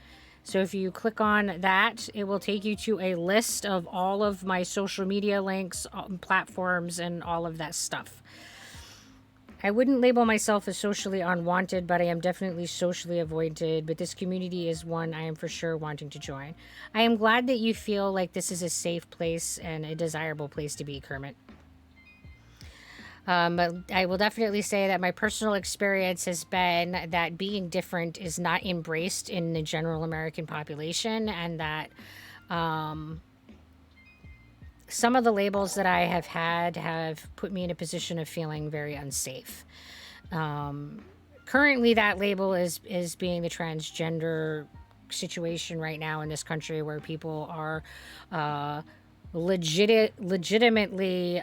So if you click on that, it will take you to a list of all of my social media links, platforms, and all of that stuff. I wouldn't label myself as socially unwanted, but I am definitely socially avoided. But this community is one I am for sure wanting to join. I am glad that you feel like this is a safe place and a desirable place to be, Kermit. But I will definitely say that my personal experience has been that being different is not embraced in the general American population, and that some of the labels that I have had have put me in a position of feeling very unsafe. Currently, that label is being the transgender situation right now in this country, where people are legitimately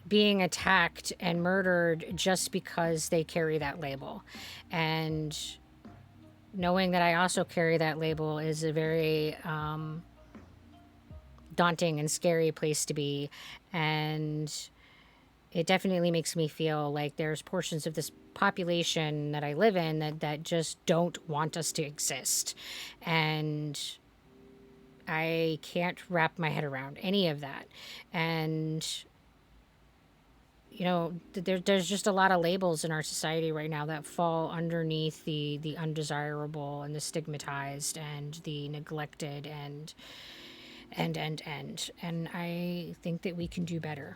being attacked and murdered just because they carry that label. And knowing that I also carry that label is a very daunting and scary place to be. And it definitely makes me feel like there's portions of this population that I live in that just don't want us to exist. And I can't wrap my head around any of that. And, you know, there's just a lot of labels in our society right now that fall underneath the undesirable and the stigmatized and the neglected and I think that we can do better.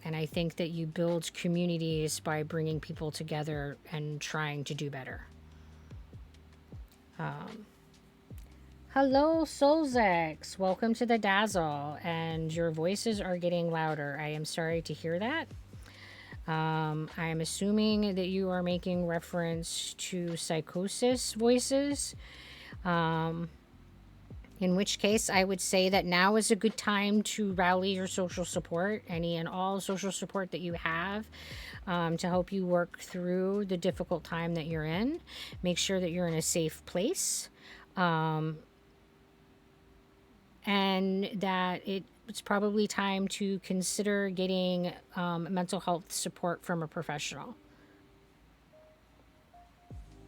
And I think that you build communities by bringing people together and trying to do better. Hello, Solzex. Welcome to the Dazzle. And your voices are getting louder. I am sorry to hear that. I am assuming that you are making reference to psychosis voices. In which case, I would say that now is a good time to rally your social support, any and all social support that you have, to help you work through the difficult time that you're in. Make sure that you're in a safe place, and that it's probably time to consider getting mental health support from a professional.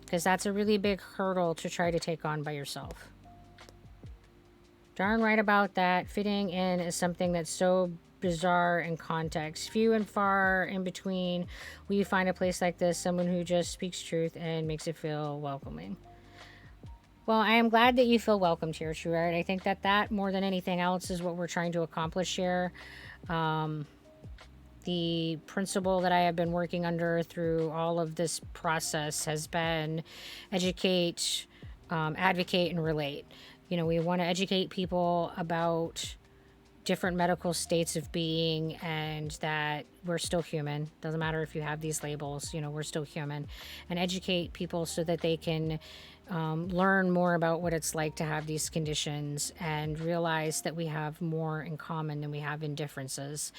Because that's a really big hurdle to try to take on by yourself. Darn right about that. Fitting in is something that's so bizarre in context. Few and far in between will you find a place like this, someone who just speaks truth and makes it feel welcoming. Well, I am glad that you feel welcomed here, True Art. I think that more than anything else is what we're trying to accomplish here. The principle that I have been working under through all of this process has been educate, advocate, and relate. You know, we want to educate people about different medical states of being and that we're still human. Doesn't matter if you have these labels, you know, we're still human. And educate people so that they can learn more about what it's like to have these conditions and realize that we have more in common than we have in differences.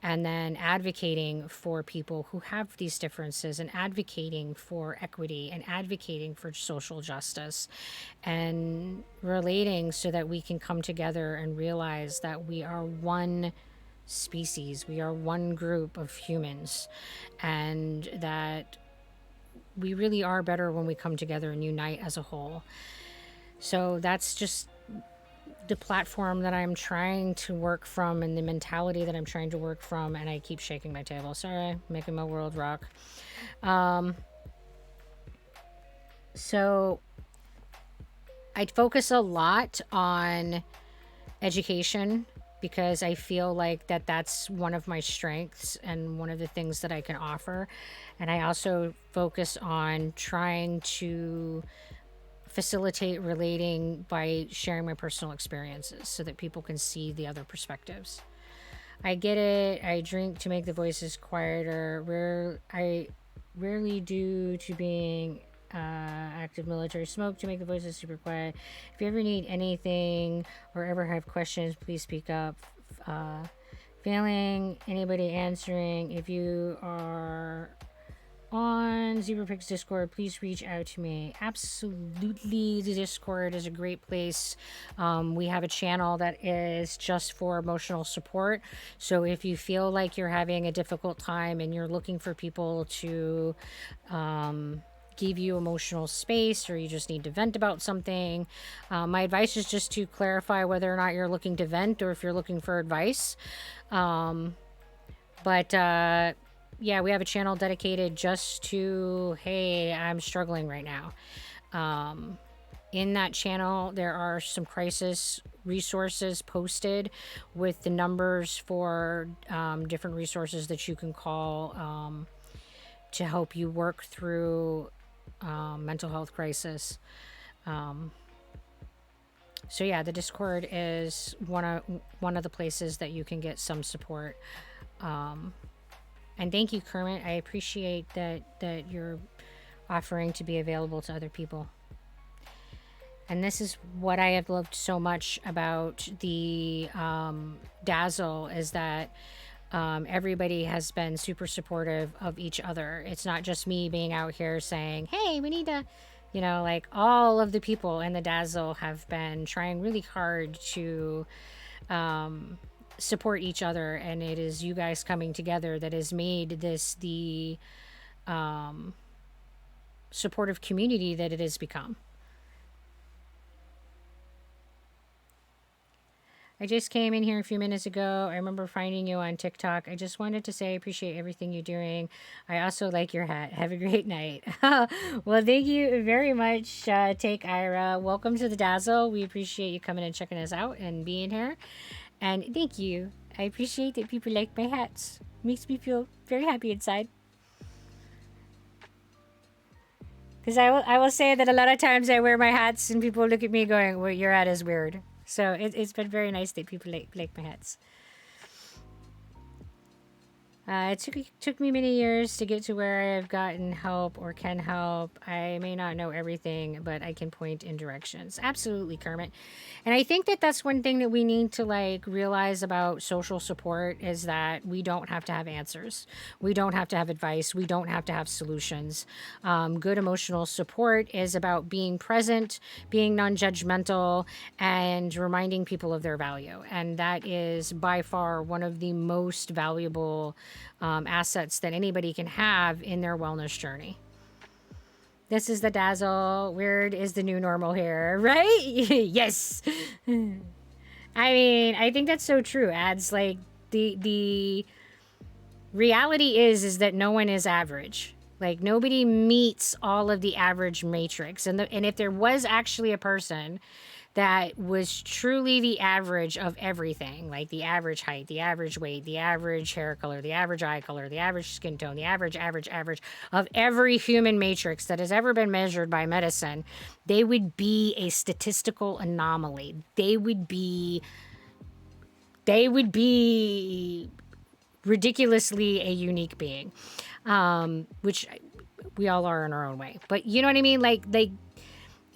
And then advocating for people who have these differences and advocating for equity and advocating for social justice and relating so that we can come together and realize that we are one species, we are one group of humans, and that we really are better when we come together and unite as a whole. So that's just the platform that I'm trying to work from and the mentality that I'm trying to work from. And I keep shaking my table. Sorry, making my world rock. So I focus a lot on education because I feel like that's one of my strengths and one of the things that I can offer. And I also focus on trying to facilitate relating by sharing my personal experiences so that people can see the other perspectives. I get it. I drink to make the voices quieter. I rarely do to being active military. Smoke to make the voices super quiet. If you ever need anything or ever have questions, please speak up. Failing anybody answering, if you are on ZebraPix Discord, please reach out to me. Absolutely, the Discord is a great place. We have a channel that is just for emotional support. So if you feel like you're having a difficult time and you're looking for people to give you emotional space, or you just need to vent about something, my advice is just to clarify whether or not you're looking to vent or if you're looking for advice. Yeah, we have a channel dedicated just to, hey, I'm struggling right now. In that channel, there are some crisis resources posted with the numbers for different resources that you can call to help you work through mental health crisis. So yeah, the Discord is one of the places that you can get some support. And thank you, Kermit. I appreciate that you're offering to be available to other people. And this is what I have loved so much about the Dazzle is that everybody has been super supportive of each other. It's not just me being out here saying, hey, we need to, you know, like all of the people in the Dazzle have been trying really hard to support each other, and it is you guys coming together that has made this the supportive community that it has become. I just came in here a few minutes ago. I remember finding you on TikTok. I just wanted to say I appreciate everything you're doing. I also like your hat. Have a great night. Well, thank you very much, Take Ira. Welcome to the Dazzle. We appreciate you coming and checking us out and being here. And thank you. I appreciate that people like my hats. Makes me feel very happy inside. Because I will say that a lot of times I wear my hats and people look at me going, well, your hat is weird. So it's been very nice that people like my hats. It took me many years to get to where I've gotten help or can help. I may not know everything, but I can point in directions. Absolutely, Kermit. And I think that that's one thing that we need to like realize about social support is that we don't have to have answers. We don't have to have advice. We don't have to have solutions. Good emotional support is about being present, being non-judgmental, and reminding people of their value. And that is by far one of the most valuable assets that anybody can have in their wellness journey. This is the Dazzle. Weird is the new normal here, right? Yes. I mean, I think that's so true. Ads like the reality is that no one is average. Like nobody meets all of the average matrix. And if there was actually a person that was truly the average of everything, like the average height, the average weight, the average hair color, the average eye color, the average skin tone, the average of every human matrix that has ever been measured by medicine, they would be a statistical anomaly. They would be ridiculously a unique being, which we all are in our own way. But you know what I mean?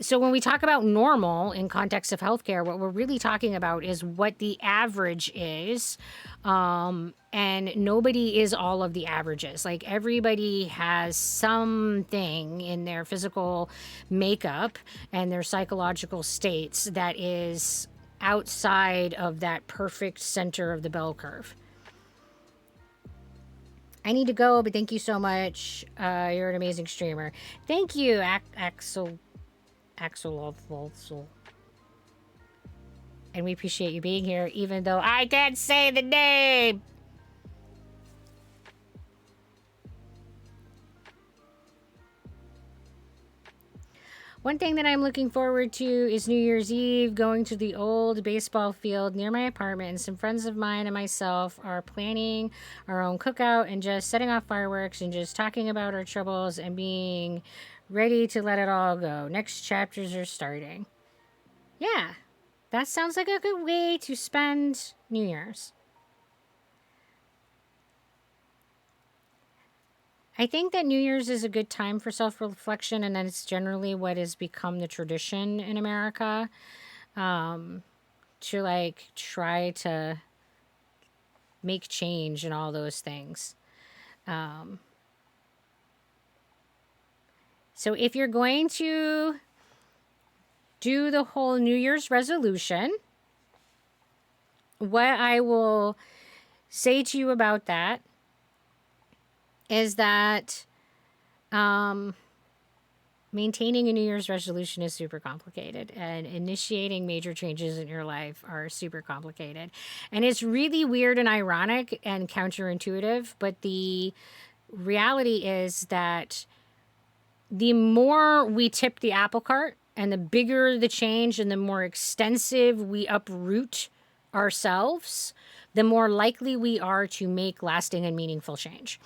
So when we talk about normal in context of healthcare, what we're really talking about is what the average is. And nobody is all of the averages. Like everybody has something in their physical makeup and their psychological states that is outside of that perfect center of the bell curve. I need to go, but thank you so much. You're an amazing streamer. Thank you, Axel. And we appreciate you being here, even though I can't say the name. One thing that I'm looking forward to is New Year's Eve, going to the old baseball field near my apartment, and some friends of mine and myself are planning our own cookout and just setting off fireworks and just talking about our troubles and being ready to let it all go. Next chapters are starting. Yeah, that sounds like a good way to spend New Year's. I think that New Year's is a good time for self-reflection, and that it's generally what has become the tradition in America, to like try to make change and all those things. So if you're going to do the whole New Year's resolution, what I will say to you about that is that maintaining a New Year's resolution is super complicated, and initiating major changes in your life are super complicated. And it's really weird and ironic and counterintuitive, but the reality is that the more we tip the apple cart and the bigger the change and the more extensive we uproot ourselves, the more likely we are to make lasting and meaningful change.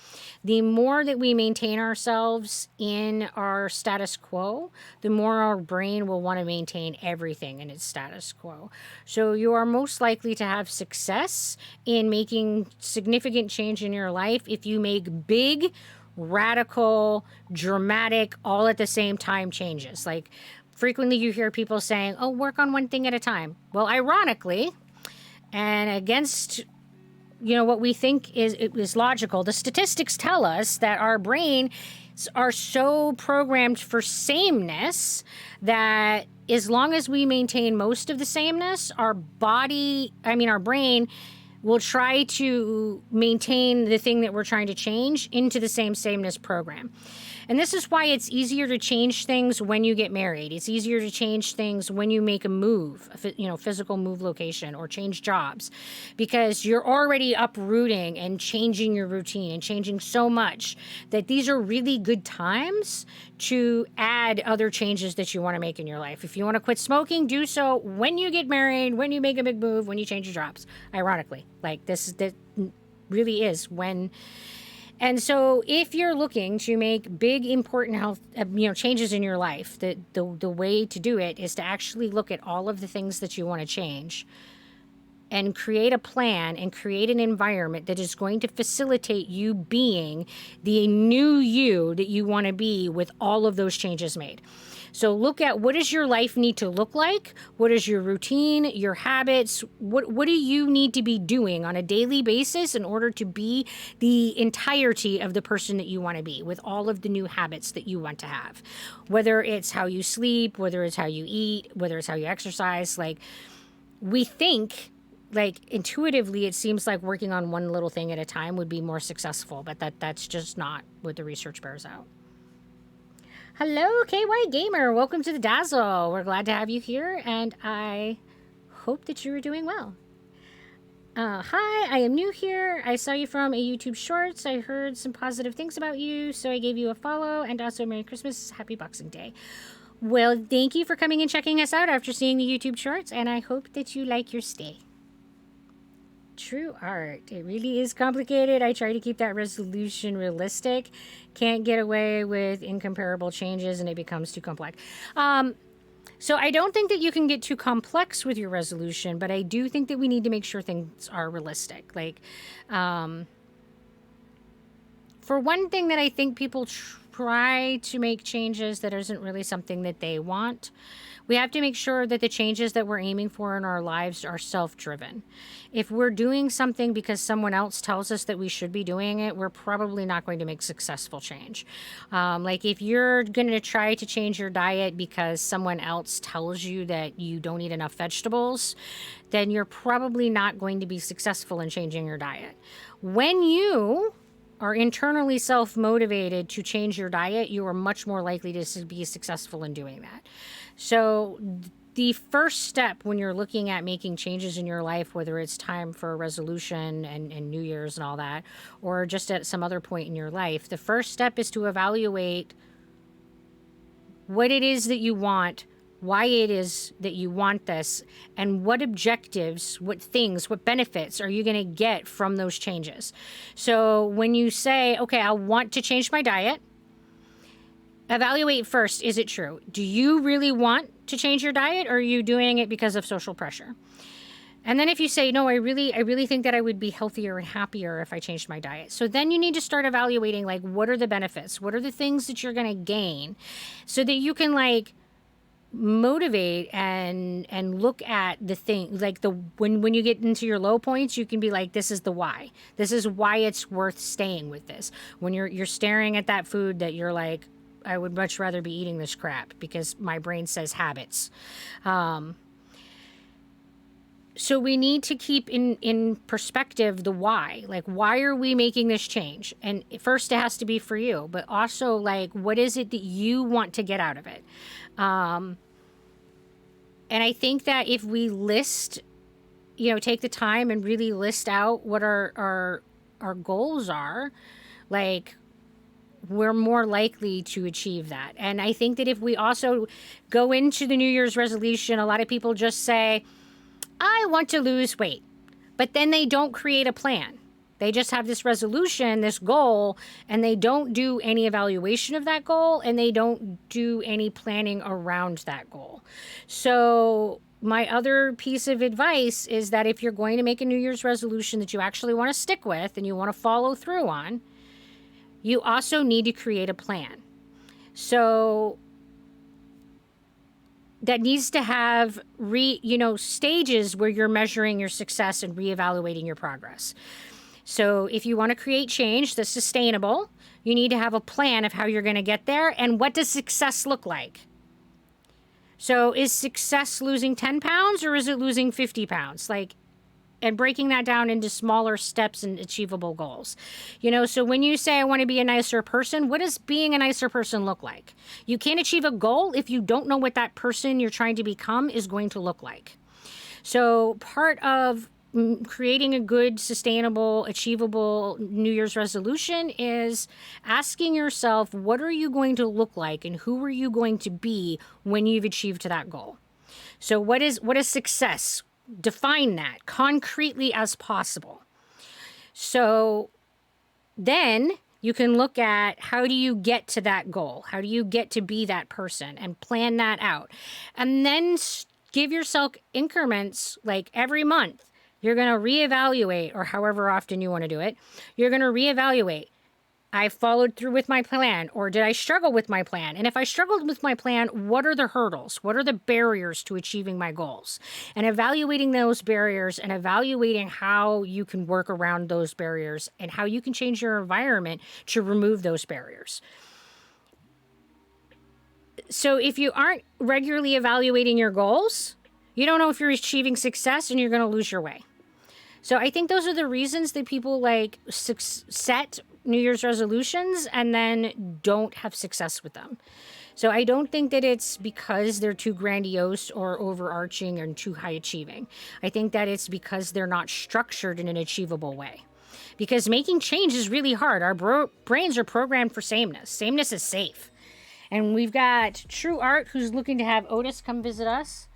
The more that we maintain ourselves in our status quo, the more our brain will want to maintain everything in its status quo. So you are most likely to have success in making significant change in your life if you make big, radical, dramatic, all at the same time changes. Like frequently you hear people saying, oh, work on one thing at a time. Well, ironically, and against, what we think is logical, the statistics tell us that our brain are so programmed for sameness that as long as we maintain most of the sameness, our brain we'll try to maintain the thing that we're trying to change into the sameness program. And this is why it's easier to change things when you get married. It's easier to change things when you make a move, physical move location, or change jobs, because you're already uprooting and changing your routine and changing so much that these are really good times to add other changes that you want to make in your life. If you want to quit smoking, do so when you get married, when you make a big move, when you change your jobs. Ironically, like this really is when. And so if you're looking to make big, important health, changes in your life, the way to do it is to actually look at all of the things that you want to change and create a plan and create an environment that is going to facilitate you being the new you that you want to be with all of those changes made. So look at, what does your life need to look like? What is your routine, your habits? What do you need to be doing on a daily basis in order to be the entirety of the person that you want to be, with all of the new habits that you want to have? Whether it's how you sleep, whether it's how you eat, whether it's how you exercise. Like, we think, like, intuitively, it seems like working on one little thing at a time would be more successful, but that's just not what the research bears out. Hello, KY Gamer. Welcome to the Dazzle. We're glad to have you here, and I hope that you are doing well. Hi, I am new here. I saw you from a YouTube Shorts. I heard some positive things about you, so I gave you a follow, and also Merry Christmas, Happy Boxing Day. Well, thank you for coming and checking us out after seeing the YouTube Shorts, and I hope that you like your stay. True art. It really is complicated. I try to keep that resolution realistic. Can't get away with incomparable changes, and it becomes too complex. So I don't think that you can get too complex with your resolution, but I do think that we need to make sure things are realistic. Like, for one thing, that I think people try to make changes that isn't really something that they want. We have to make sure that the changes that we're aiming for in our lives are self-driven. If we're doing something because someone else tells us that we should be doing it, we're probably not going to make successful change. Like, if you're going to try to change your diet because someone else tells you that you don't eat enough vegetables, then you're probably not going to be successful in changing your diet. When you are internally self-motivated to change your diet, you are much more likely to be successful in doing that. So the first step when you're looking at making changes in your life, whether it's time for a resolution and New Year's and all that, or just at some other point in your life, the first step is to evaluate what it is that you want, why it is that you want this, and what objectives, what things, what benefits are you going to get from those changes. So when you say, okay, I want to change my diet, evaluate first, is it true? Do you really want to change your diet, or are you doing it because of social pressure? And then if you say, no, I really think that I would be healthier and happier if I changed my diet. So then you need to start evaluating, like, what are the benefits? What are the things that you're going to gain, so that you can, like, motivate and look at the thing, like, when you get into your low points, you can be like, this is the why. This is why it's worth staying with this. When you're staring at that food that you're like, I would much rather be eating this crap because my brain says habits. So we need to keep in perspective the why. Like, why are we making this change? And first, it has to be for you, but also, like, what is it that you want to get out of it? And I think that if we list, take the time and really list out what our goals are, like, we're more likely to achieve that. And I think that if we also go into the New Year's resolution, a lot of people just say, I want to lose weight, but then they don't create a plan. They just have this resolution, this goal, and they don't do any evaluation of that goal, and they don't do any planning around that goal. So my other piece of advice is that if you're going to make a New Year's resolution that you actually want to stick with and you want to follow through on, you also need to create a plan. So that needs to have stages where you're measuring your success and reevaluating your progress. So if you want to create change that's sustainable, you need to have a plan of how you're going to get there, and what does success look like? So is success losing 10 pounds, or is it losing 50 pounds? Like, and breaking that down into smaller steps and achievable goals. You know, so when you say, I want to be a nicer person, what does being a nicer person look like? You can't achieve a goal if you don't know what that person you're trying to become is going to look like. So part of creating a good, sustainable, achievable New Year's resolution is asking yourself, what are you going to look like and who are you going to be when you've achieved that goal? So what is success? Define that concretely as possible. So then you can look at, how do you get to that goal? How do you get to be that person, and plan that out? And then give yourself increments, like every month. You're going to reevaluate, or however often you want to do it. You're going to reevaluate. I followed through with my plan, or did I struggle with my plan? And if I struggled with my plan, what are the hurdles? What are the barriers to achieving my goals? And evaluating those barriers and evaluating how you can work around those barriers and how you can change your environment to remove those barriers. So if you aren't regularly evaluating your goals, you don't know if you're achieving success, and you're going to lose your way. So I think those are the reasons that people like set New Year's resolutions and then don't have success with them. So I don't think that it's because they're too grandiose or overarching and too high achieving. I think that it's because they're not structured in an achievable way. Because making change is really hard. Our brains are programmed for sameness. Sameness is safe. And we've got True Art, who's looking to have Otis come visit us.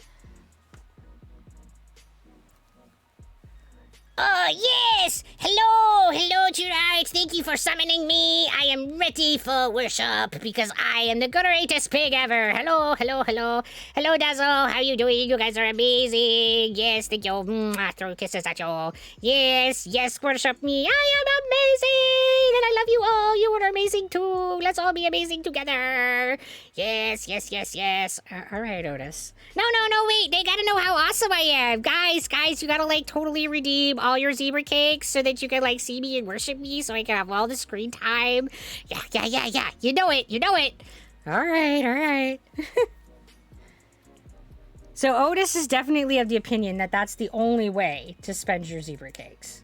Oh, yes! Hello, True Art. Thank you for summoning me. I am ready for worship because I am the greatest pig ever. Hello. Hello, Dazzle. How you doing? You guys are amazing. Yes, thank you. Throw kisses at you. Yes, worship me. I am amazing, and I love you all. You are amazing too. Let's all be amazing together. Yes. All right, Otis. No, wait. They gotta know how awesome I am. Guys, you gotta, like, totally redeem all your zebra cakes so that you can, like, see me and worship me so I can have all the screen time. Yeah. You know it. All right. So Otis is definitely of the opinion that that's the only way to spend your zebra cakes.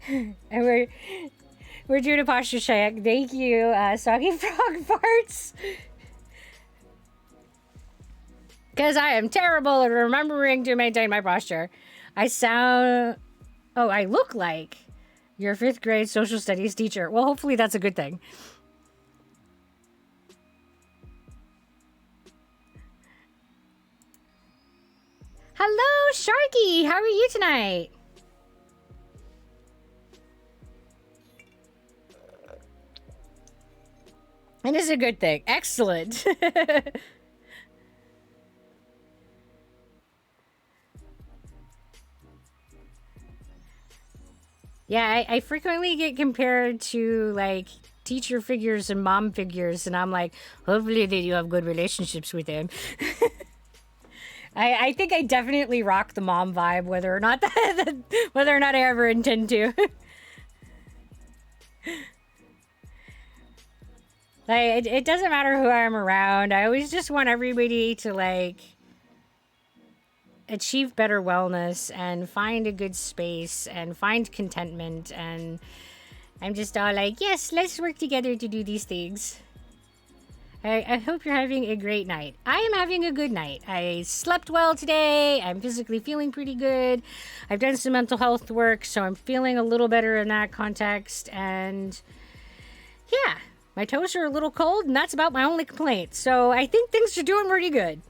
And we're doing a posture check. Thank you, Soggy Frog Farts. Because I am terrible at remembering to maintain my posture. I look like your 5th grade social studies teacher. Well, hopefully that's a good thing. Hello, Sharky. How are you tonight? And it's a good thing. Excellent. Yeah, I frequently get compared to, like, teacher figures and mom figures, and I'm like, hopefully that you have good relationships with them. I think I definitely rock the mom vibe, whether or not I ever intend to. Like, it doesn't matter who I'm around. I always just want everybody to, like, achieve better wellness and find a good space and find contentment. And I'm just all like, yes, let's work together to do these things. I hope you're having a great night. I am having a good night. I slept well today. I'm physically feeling pretty good. I've done some mental health work, so I'm feeling a little better in that context. And yeah, my toes are a little cold, and that's about my only complaint. So I think things are doing pretty good.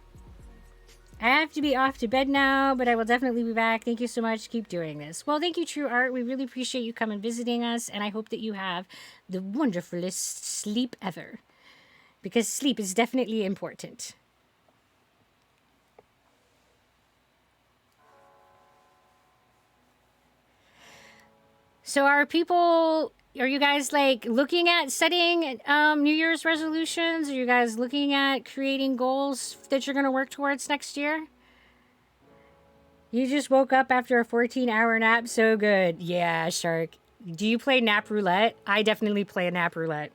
I have to be off to bed now, but I will definitely be back. Thank you so much. Keep doing this. Well, thank you, True Art. We really appreciate you coming visiting us, and I hope that you have the wonderfulest sleep ever. Because sleep is definitely important. So are you guys like looking at setting New Year's resolutions? Are you guys looking at creating goals that you're going to work towards next year? You just woke up after a 14-hour nap. So good. Yeah, Shark. Do you play nap roulette? I definitely play nap roulette.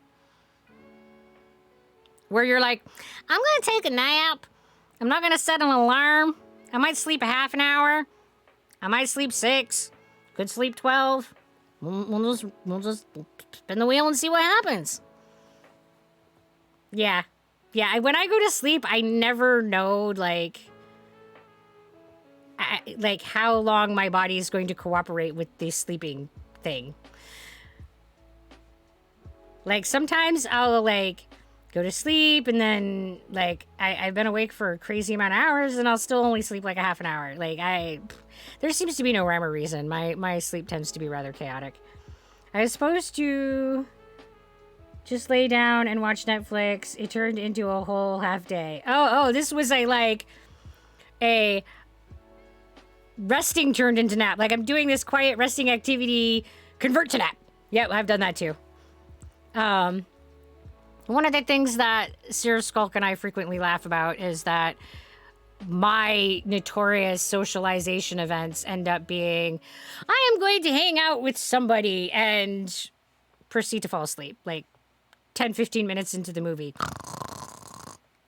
Where you're like, I'm going to take a nap. I'm not going to set an alarm. I might sleep a half an hour. I might sleep 6. Could sleep 12. We'll just spin the wheel and see what happens. Yeah. Yeah, when I go to sleep, I never know, like how long my body is going to cooperate with this sleeping thing. Like, sometimes I'll, like, go to sleep, and then, like, I've been awake for a crazy amount of hours, and I'll still only sleep, like, a half an hour. Like, there seems to be no rhyme or reason. My sleep tends to be rather chaotic. I was supposed to just lay down and watch Netflix. It turned into a whole half day. Oh, this was a resting turned into nap. Like, I'm doing this quiet resting activity, convert to nap. Yep, I've done that too. One of the things that Sir Skulk and I frequently laugh about is that my notorious socialization events end up being, I am going to hang out with somebody and proceed to fall asleep, like 10, 15 minutes into the movie.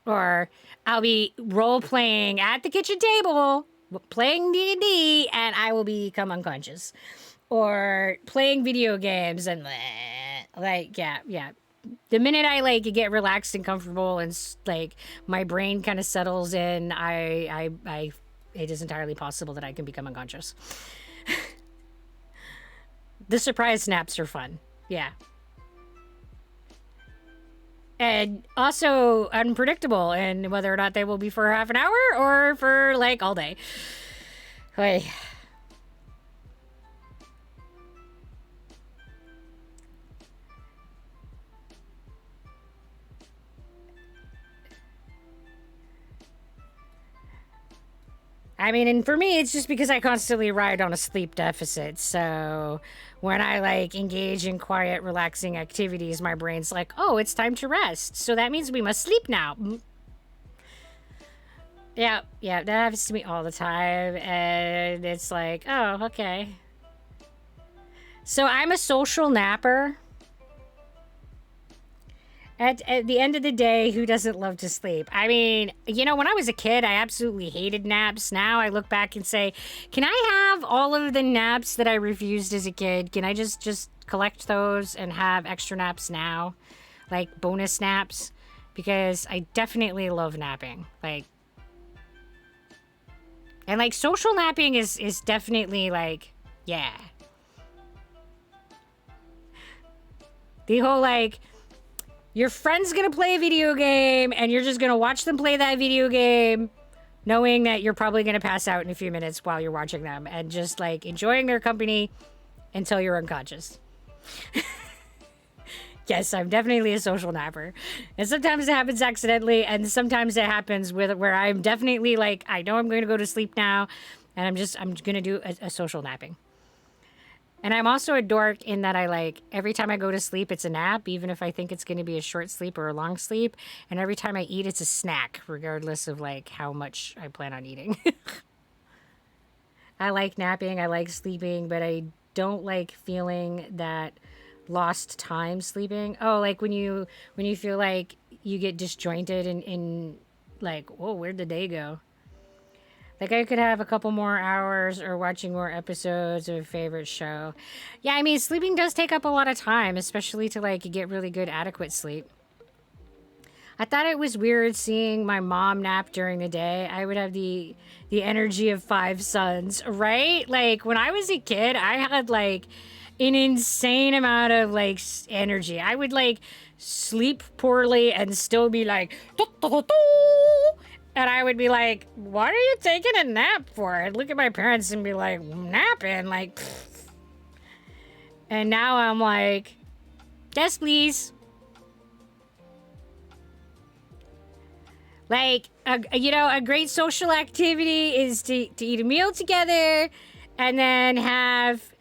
Or I'll be role-playing at the kitchen table, playing D&D, and I will become unconscious. Or playing video games and, like, yeah. The minute I, like, get relaxed and comfortable and, like, my brain kind of settles in, it is entirely possible that I can become unconscious. The surprise snaps are fun. Yeah. And also unpredictable, and whether or not they will be for half an hour or for, like, all day. Like, I mean, and for me, it's just because I constantly ride on a sleep deficit. So when I, like, engage in quiet, relaxing activities, my brain's like, oh, it's time to rest. So that means we must sleep now. Yeah, that happens to me all the time. And it's like, oh, okay. So I'm a social napper. At the end of the day, who doesn't love to sleep? I mean, you know, when I was a kid, I absolutely hated naps. Now I look back and say, can I have all of the naps that I refused as a kid? Can I just collect those and have extra naps now? Like bonus naps? Because I definitely love napping. Like, and like social napping is definitely like, yeah. The whole like, your friend's gonna play a video game, and you're just gonna watch them play that video game, knowing that you're probably gonna pass out in a few minutes while you're watching them, and just, like, enjoying their company until you're unconscious. Yes, I'm definitely a social napper. And sometimes it happens accidentally, and sometimes it happens where I'm definitely, like, I know I'm going to go to sleep now, and I'm gonna do a social napping. And I'm also a dork in that I, like, every time I go to sleep, it's a nap, even if I think it's going to be a short sleep or a long sleep. And every time I eat, it's a snack, regardless of, like, how much I plan on eating. I like napping, I like sleeping, but I don't like feeling that lost time sleeping. Oh, like when you feel like you get disjointed and like, whoa, where'd the day go? Like, I could have a couple more hours or watching more episodes of a favorite show. Yeah, I mean, sleeping does take up a lot of time, especially to, like, get really good, adequate sleep. I thought it was weird seeing my mom nap during the day. I would have the energy of 5 sons, right? Like, when I was a kid, I had, like, an insane amount of, like, energy. I would, like, sleep poorly and still be like, and I would be like, what are you taking a nap for? I'd look at my parents and be like, napping? Like, pfft. And now I'm like, yes, please. Like, a great social activity is to eat a meal together and then have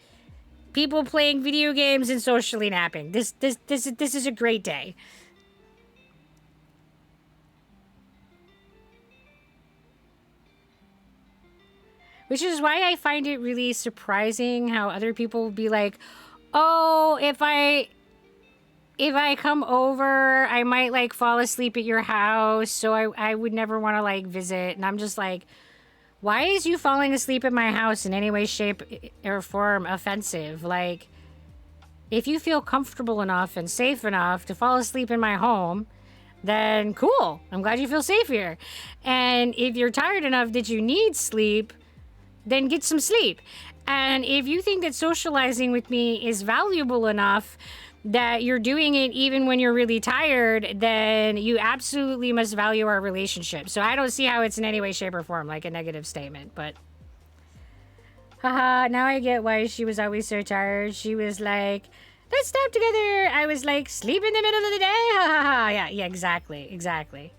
people playing video games and socially napping. This is a great day. Which is why I find it really surprising how other people will be like, oh, if I come over, I might, like, fall asleep at your house, so I would never want to, like, visit. And I'm just like, Why is you falling asleep in my house in any way, shape, or form offensive? Like, if you feel comfortable enough and safe enough to fall asleep in my home, then cool. I'm glad you feel safe here. And if you're tired enough that you need sleep, then get some sleep. And if you think that socializing with me is valuable enough that you're doing it even when you're really tired, then you absolutely must value our relationship. So I don't see how it's in any way, shape, or form like a negative statement, but haha, now I get why she was always so tired. She was like, let's stop together. I was like, sleep in the middle of the day. Ha ha ha. Yeah, exactly.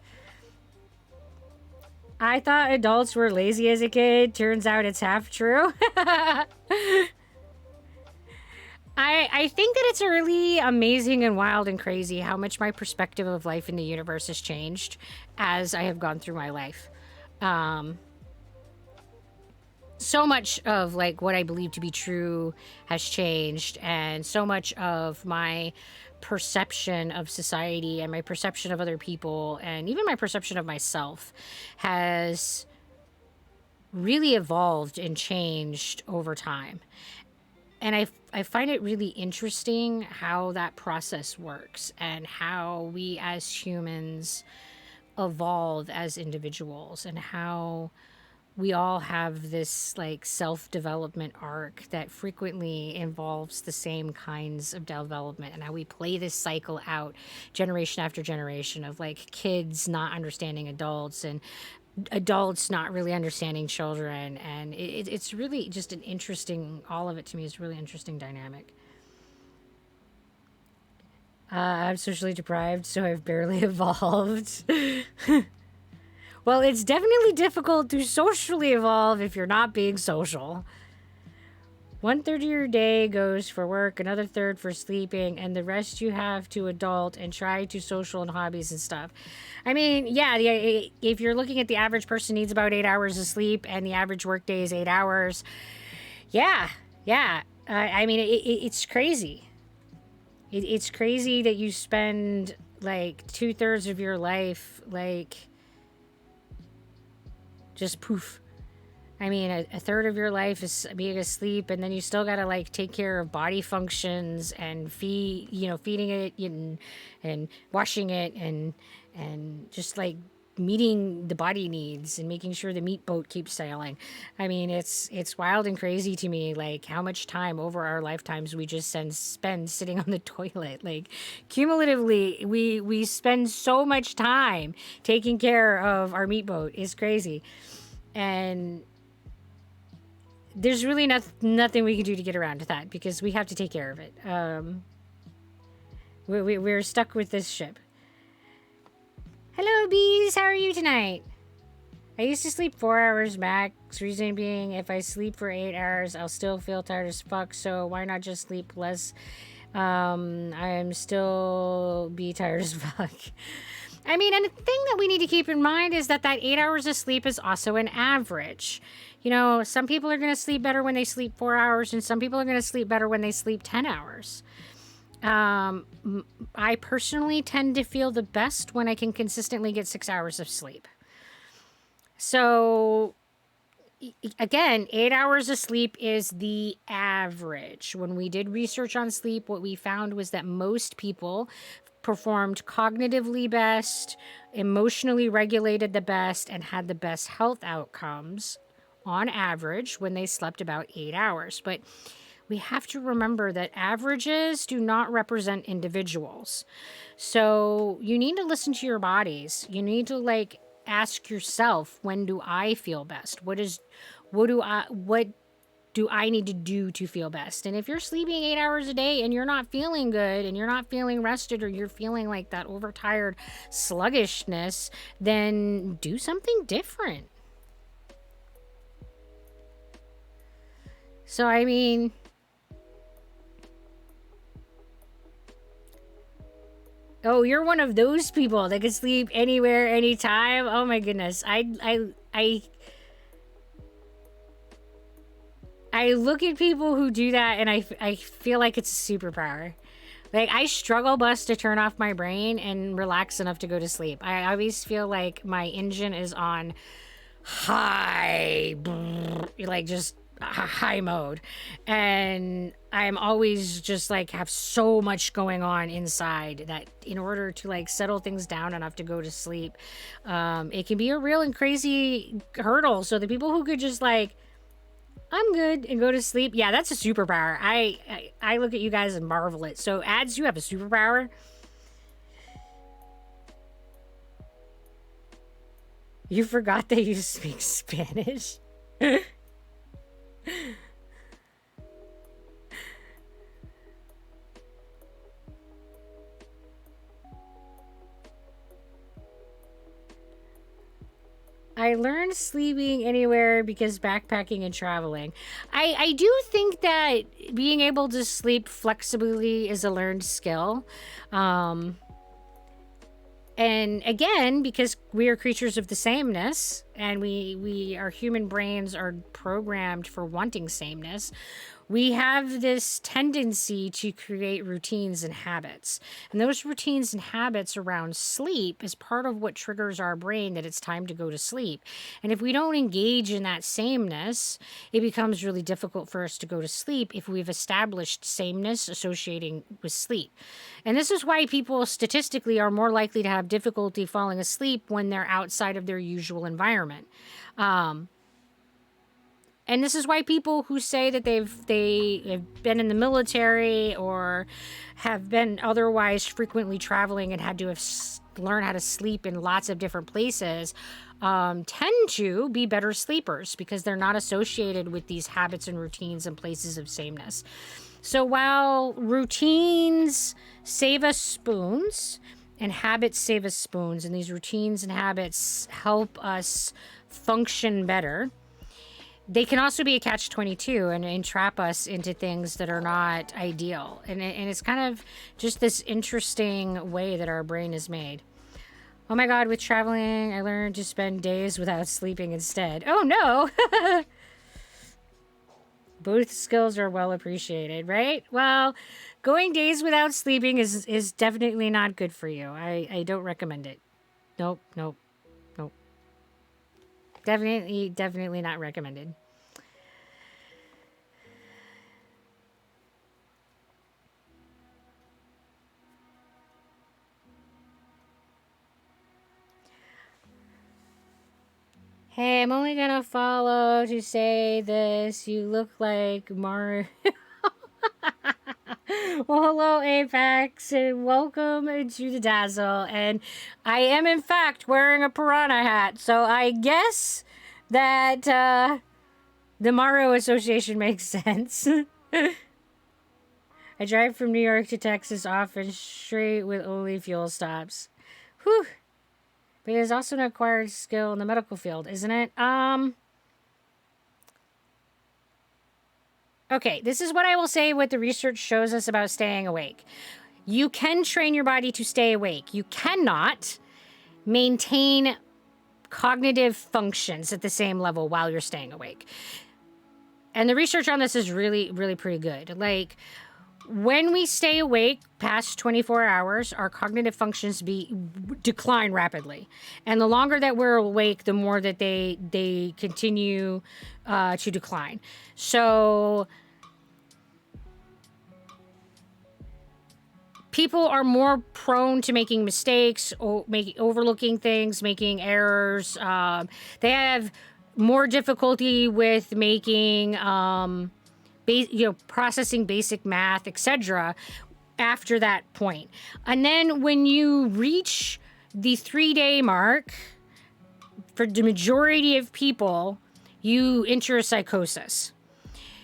I thought adults were lazy as a kid. Turns out it's half true. I think that it's really amazing and wild and crazy how much my perspective of life in the universe has changed as I have gone through my life. So much of like what I believe to be true has changed, and so much of my perception of society and my perception of other people and even my perception of myself has really evolved and changed over time. And I find it really interesting how that process works and how we as humans evolve as individuals, and how we all have this like self-development arc that frequently involves the same kinds of development, and how we play this cycle out generation after generation of like kids not understanding adults and adults not really understanding children. And it's really just an interesting, all of it to me is really interesting dynamic. I'm socially deprived, so I've barely evolved. Well, it's definitely difficult to socially evolve if you're not being social. 1/3 of your day goes for work, another third for sleeping, and the rest you have to adult and try to social and hobbies and stuff. I mean, yeah, if you're looking at the average person needs about 8 hours of sleep and the average work day is 8 hours, yeah. I mean, it's crazy. It's crazy that you spend like 2/3 of your life like just poof. I mean, a third of your life is being asleep, and then you still gotta like take care of body functions and feeding it and washing it and just like meeting the body needs and making sure the meat boat keeps sailing. I mean, it's wild and crazy to me, like how much time over our lifetimes we just spend sitting on the toilet. Like cumulatively, we spend so much time taking care of our meat boat. It's crazy. And there's really nothing we can do to get around to that because we have to take care of it. We're stuck with this ship. Hello, bees. How are you tonight? I used to sleep 4 hours max. Reason being, if I sleep for 8 hours, I'll still feel tired as fuck. So why not just sleep less? I'm still be tired as fuck. I mean, and the thing that we need to keep in mind is that 8 hours of sleep is also an average. You know, some people are going to sleep better when they sleep 4 hours, and some people are going to sleep better when they sleep 10 hours. I personally tend to feel the best when I can consistently get 6 hours of sleep. So, again, 8 hours of sleep is the average. When we did research on sleep, what we found was that most people performed cognitively best, emotionally regulated the best, and had the best health outcomes on average when they slept about 8 hours. But we have to remember that averages do not represent individuals. So you need to listen to your bodies. You need to like ask yourself, when do I feel best? What do I need to do to feel best? And if you're sleeping 8 hours a day and you're not feeling good and you're not feeling rested, or you're feeling like that overtired sluggishness, then do something different. So, I mean, oh, you're one of those people that can sleep anywhere, anytime. Oh my goodness. I look at people who do that and I feel like it's a superpower. Like, I struggle bust to turn off my brain and relax enough to go to sleep. I always feel like my engine is on high, like just high mode. And I'm always just like have so much going on inside that in order to like settle things down enough to go to sleep, it can be a real and crazy hurdle. So the people who could just like, I'm good and go to sleep. Yeah, that's a superpower. I look at you guys and marvel at. So ads, you have a superpower. You forgot that you speak Spanish? I learned sleeping anywhere because backpacking and traveling. I do think that being able to sleep flexibly is a learned skill. And again, because we are creatures of the sameness, and our human brains are programmed for wanting sameness, we have this tendency to create routines and habits. And those routines and habits around sleep is part of what triggers our brain that it's time to go to sleep. And if we don't engage in that sameness, it becomes really difficult for us to go to sleep if we've established sameness associating with sleep. And this is why people statistically are more likely to have difficulty falling asleep when they're outside of their usual environment. And this is why people who say that they have been in the military or have been otherwise frequently traveling and had to have learned how to sleep in lots of different places tend to be better sleepers because they're not associated with these habits and routines and places of sameness. So while routines save us spoons and habits save us spoons, and these routines and habits help us function better, they can also be a catch-22 and entrap us into things that are not ideal. And it's kind of just this interesting way that our brain is made. Oh my God, with traveling, I learned to spend days without sleeping instead. Oh no! Both skills are well appreciated, right? Well, going days without sleeping is definitely not good for you. I don't recommend it. Nope. Definitely not recommended. Hey, I'm only gonna follow to say this. You look like Mario. Well, hello, Apex, and welcome to the Dazzle. And I am, in fact, wearing a piranha hat, so I guess that the Mario association makes sense. I drive from New York to Texas often, straight with only fuel stops. Whew. But it is also an acquired skill in the medical field, isn't it? Okay, this is what I will say what the research shows us about staying awake. You can train your body to stay awake. You cannot maintain cognitive functions at the same level while you're staying awake. And the research on this is really, really pretty good. Like, when we stay awake past 24 hours, our cognitive functions decline rapidly. And the longer that we're awake, the more that they continue to decline. So people are more prone to making mistakes, or overlooking things, making errors. They have more difficulty with making processing basic math, etc. after that point. And then when you reach the 3-day mark, for the majority of people, you enter a psychosis.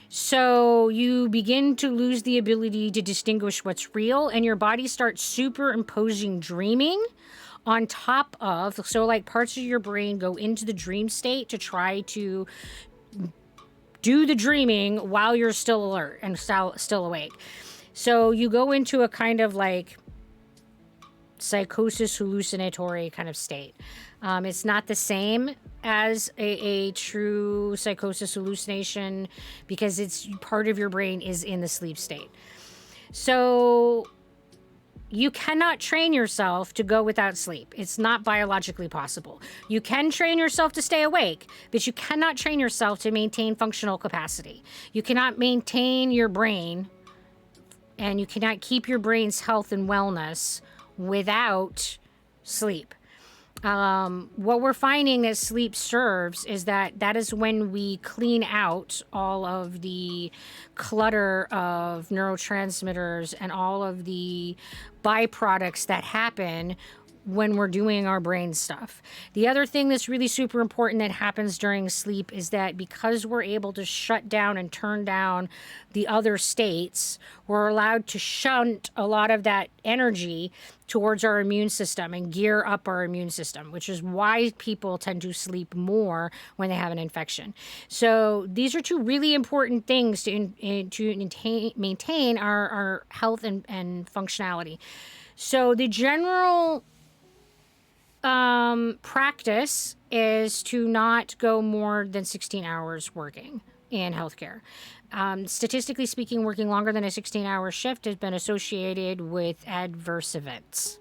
So you begin to lose the ability to distinguish what's real, and your body starts superimposing dreaming on top of, so like parts of your brain go into the dream state to try to do the dreaming while you're still alert and still awake. So you go into a kind of like psychosis hallucinatory kind of state. It's not the same as a true psychosis hallucination because it's part of your brain is in the sleep state. So you cannot train yourself to go without sleep. It's not biologically possible. You can train yourself to stay awake, but you cannot train yourself to maintain functional capacity. You cannot maintain your brain, and you cannot keep your brain's health and wellness without sleep. What we're finding that sleep serves is that is when we clean out all of the clutter of neurotransmitters and all of the byproducts that happen when we're doing our brain stuff. The other thing that's really super important that happens during sleep is that because we're able to shut down and turn down the other states, we're allowed to shunt a lot of that energy towards our immune system and gear up our immune system, which is why people tend to sleep more when they have an infection. So these are two really important things to maintain our health and functionality. So the general practice is to not go more than 16 hours working in healthcare. Statistically speaking, working longer than a 16-hour shift has been associated with adverse events.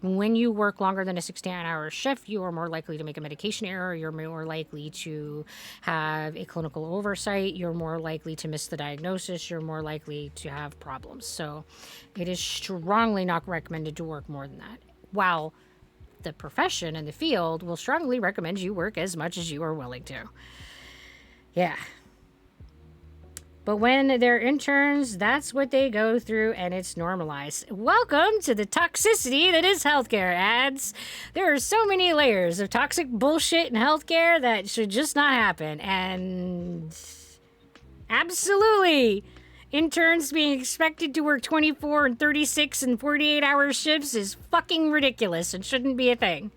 When you work longer than a 16-hour shift, you are more likely to make a medication error. You're more likely to have a clinical oversight. You're more likely to miss the diagnosis. You're more likely to have problems. So it is strongly not recommended to work more than that. While the profession and the field will strongly recommend you work as much as you are willing to. Yeah. But when they're interns, that's what they go through, and it's normalized. Welcome to the toxicity that is healthcare, ads. There are so many layers of toxic bullshit in healthcare that should just not happen. And absolutely, interns being expected to work 24 and 36 and 48-hour shifts is fucking ridiculous and shouldn't be a thing.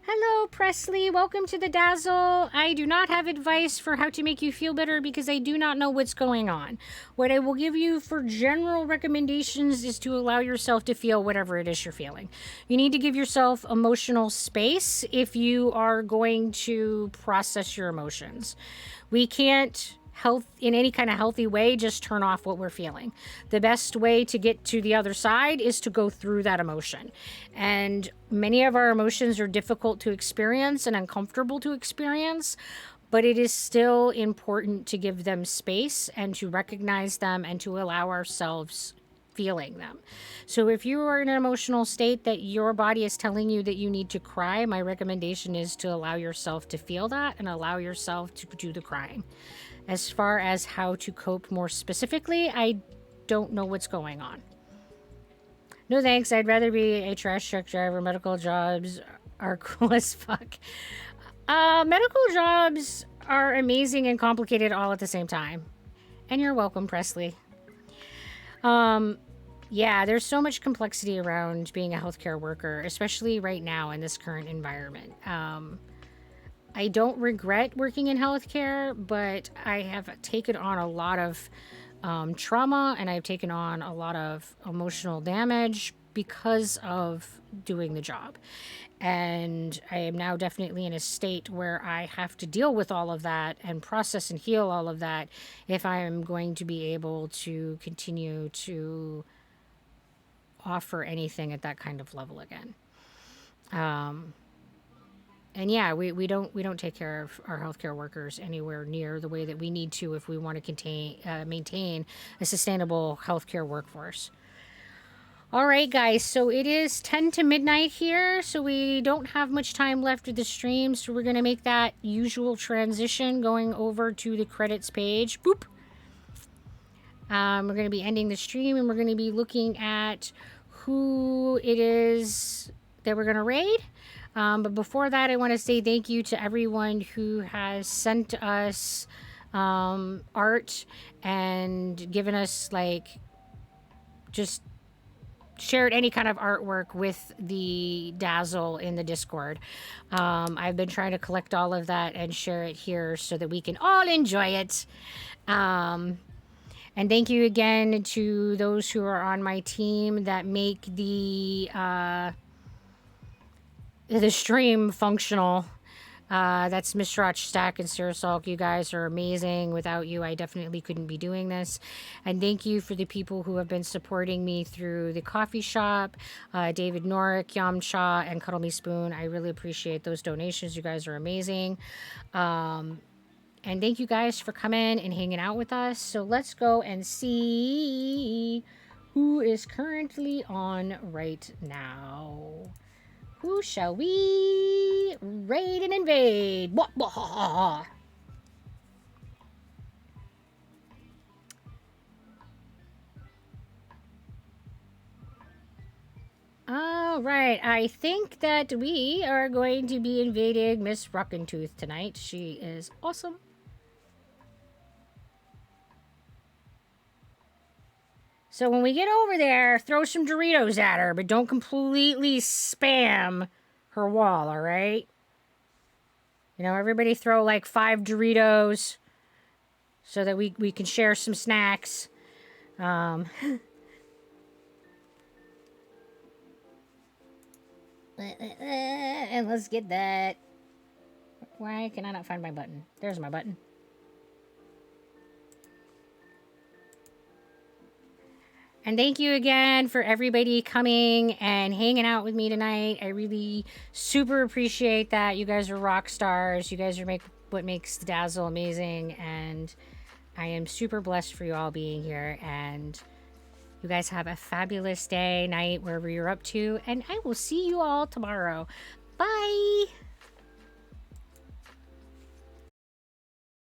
Hello, Presley. Welcome to the Dazzle. I do not have advice for how to make you feel better because I do not know what's going on. What I will give you for general recommendations is to allow yourself to feel whatever it is you're feeling. You need to give yourself emotional space if you are going to process your emotions. We can't in any kind of healthy way just turn off what we're feeling. The best way to get to the other side is to go through that emotion. And many of our emotions are difficult to experience and uncomfortable to experience, but it is still important to give them space and to recognize them and to allow ourselves feeling them. So if you are in an emotional state that your body is telling you that you need to cry, my recommendation is to allow yourself to feel that and allow yourself to do the crying. As far as how to cope more specifically, I don't know what's going on. No thanks, I'd rather be a trash truck driver. Medical jobs are cool as fuck. Medical jobs are amazing and complicated all at the same time. And you're welcome, Presley. Yeah, there's so much complexity around being a healthcare worker, especially right now in this current environment. I don't regret working in healthcare, but I have taken on a lot of trauma and I've taken on a lot of emotional damage because of doing the job. And I am now definitely in a state where I have to deal with all of that and process and heal all of that if I am going to be able to continue to offer anything at that kind of level again. And yeah, we don't take care of our healthcare workers anywhere near the way that we need to if we want to maintain a sustainable healthcare workforce. All right, guys, so it is 10 to midnight here, so we don't have much time left of the stream, so we're going to make that usual transition going over to the credits page. Boop. We're going to be ending the stream, and we're going to be looking at who it is that we're going to raid. But before that, I want to say thank you to everyone who has sent us art and given us, like, just shared any kind of artwork with the Dazzle in the Discord. I've been trying to collect all of that and share it here so that we can all enjoy it. And thank you again to those who are on my team that make the stream functional. That's Miss Rotch Stack and Sarah Salk. You guys are amazing. Without you, I definitely couldn't be doing this. And thank you for the people who have been supporting me through the coffee shop, David Norick, Yamcha, and Cuddle Me Spoon. I really appreciate those donations. You guys are amazing. And thank you guys for coming and hanging out with us. So let's go and see who is currently on right now. Who shall we raid and invade? Wah, wah, ha, ha, ha. All right, I think that we are going to be invading Miss Rockentooth tonight. She is awesome. So when we get over there, throw some Doritos at her, but don't completely spam her wall, all right? You know, everybody throw like 5 Doritos so that we can share some snacks. And let's get that. Why can I not find my button? There's my button. And thank you again for everybody coming and hanging out with me tonight. I really super appreciate that. You guys are rock stars. You guys are what makes the Dazzle amazing. And I am super blessed for you all being here. And you guys have a fabulous day, night, wherever you're up to. And I will see you all tomorrow. Bye.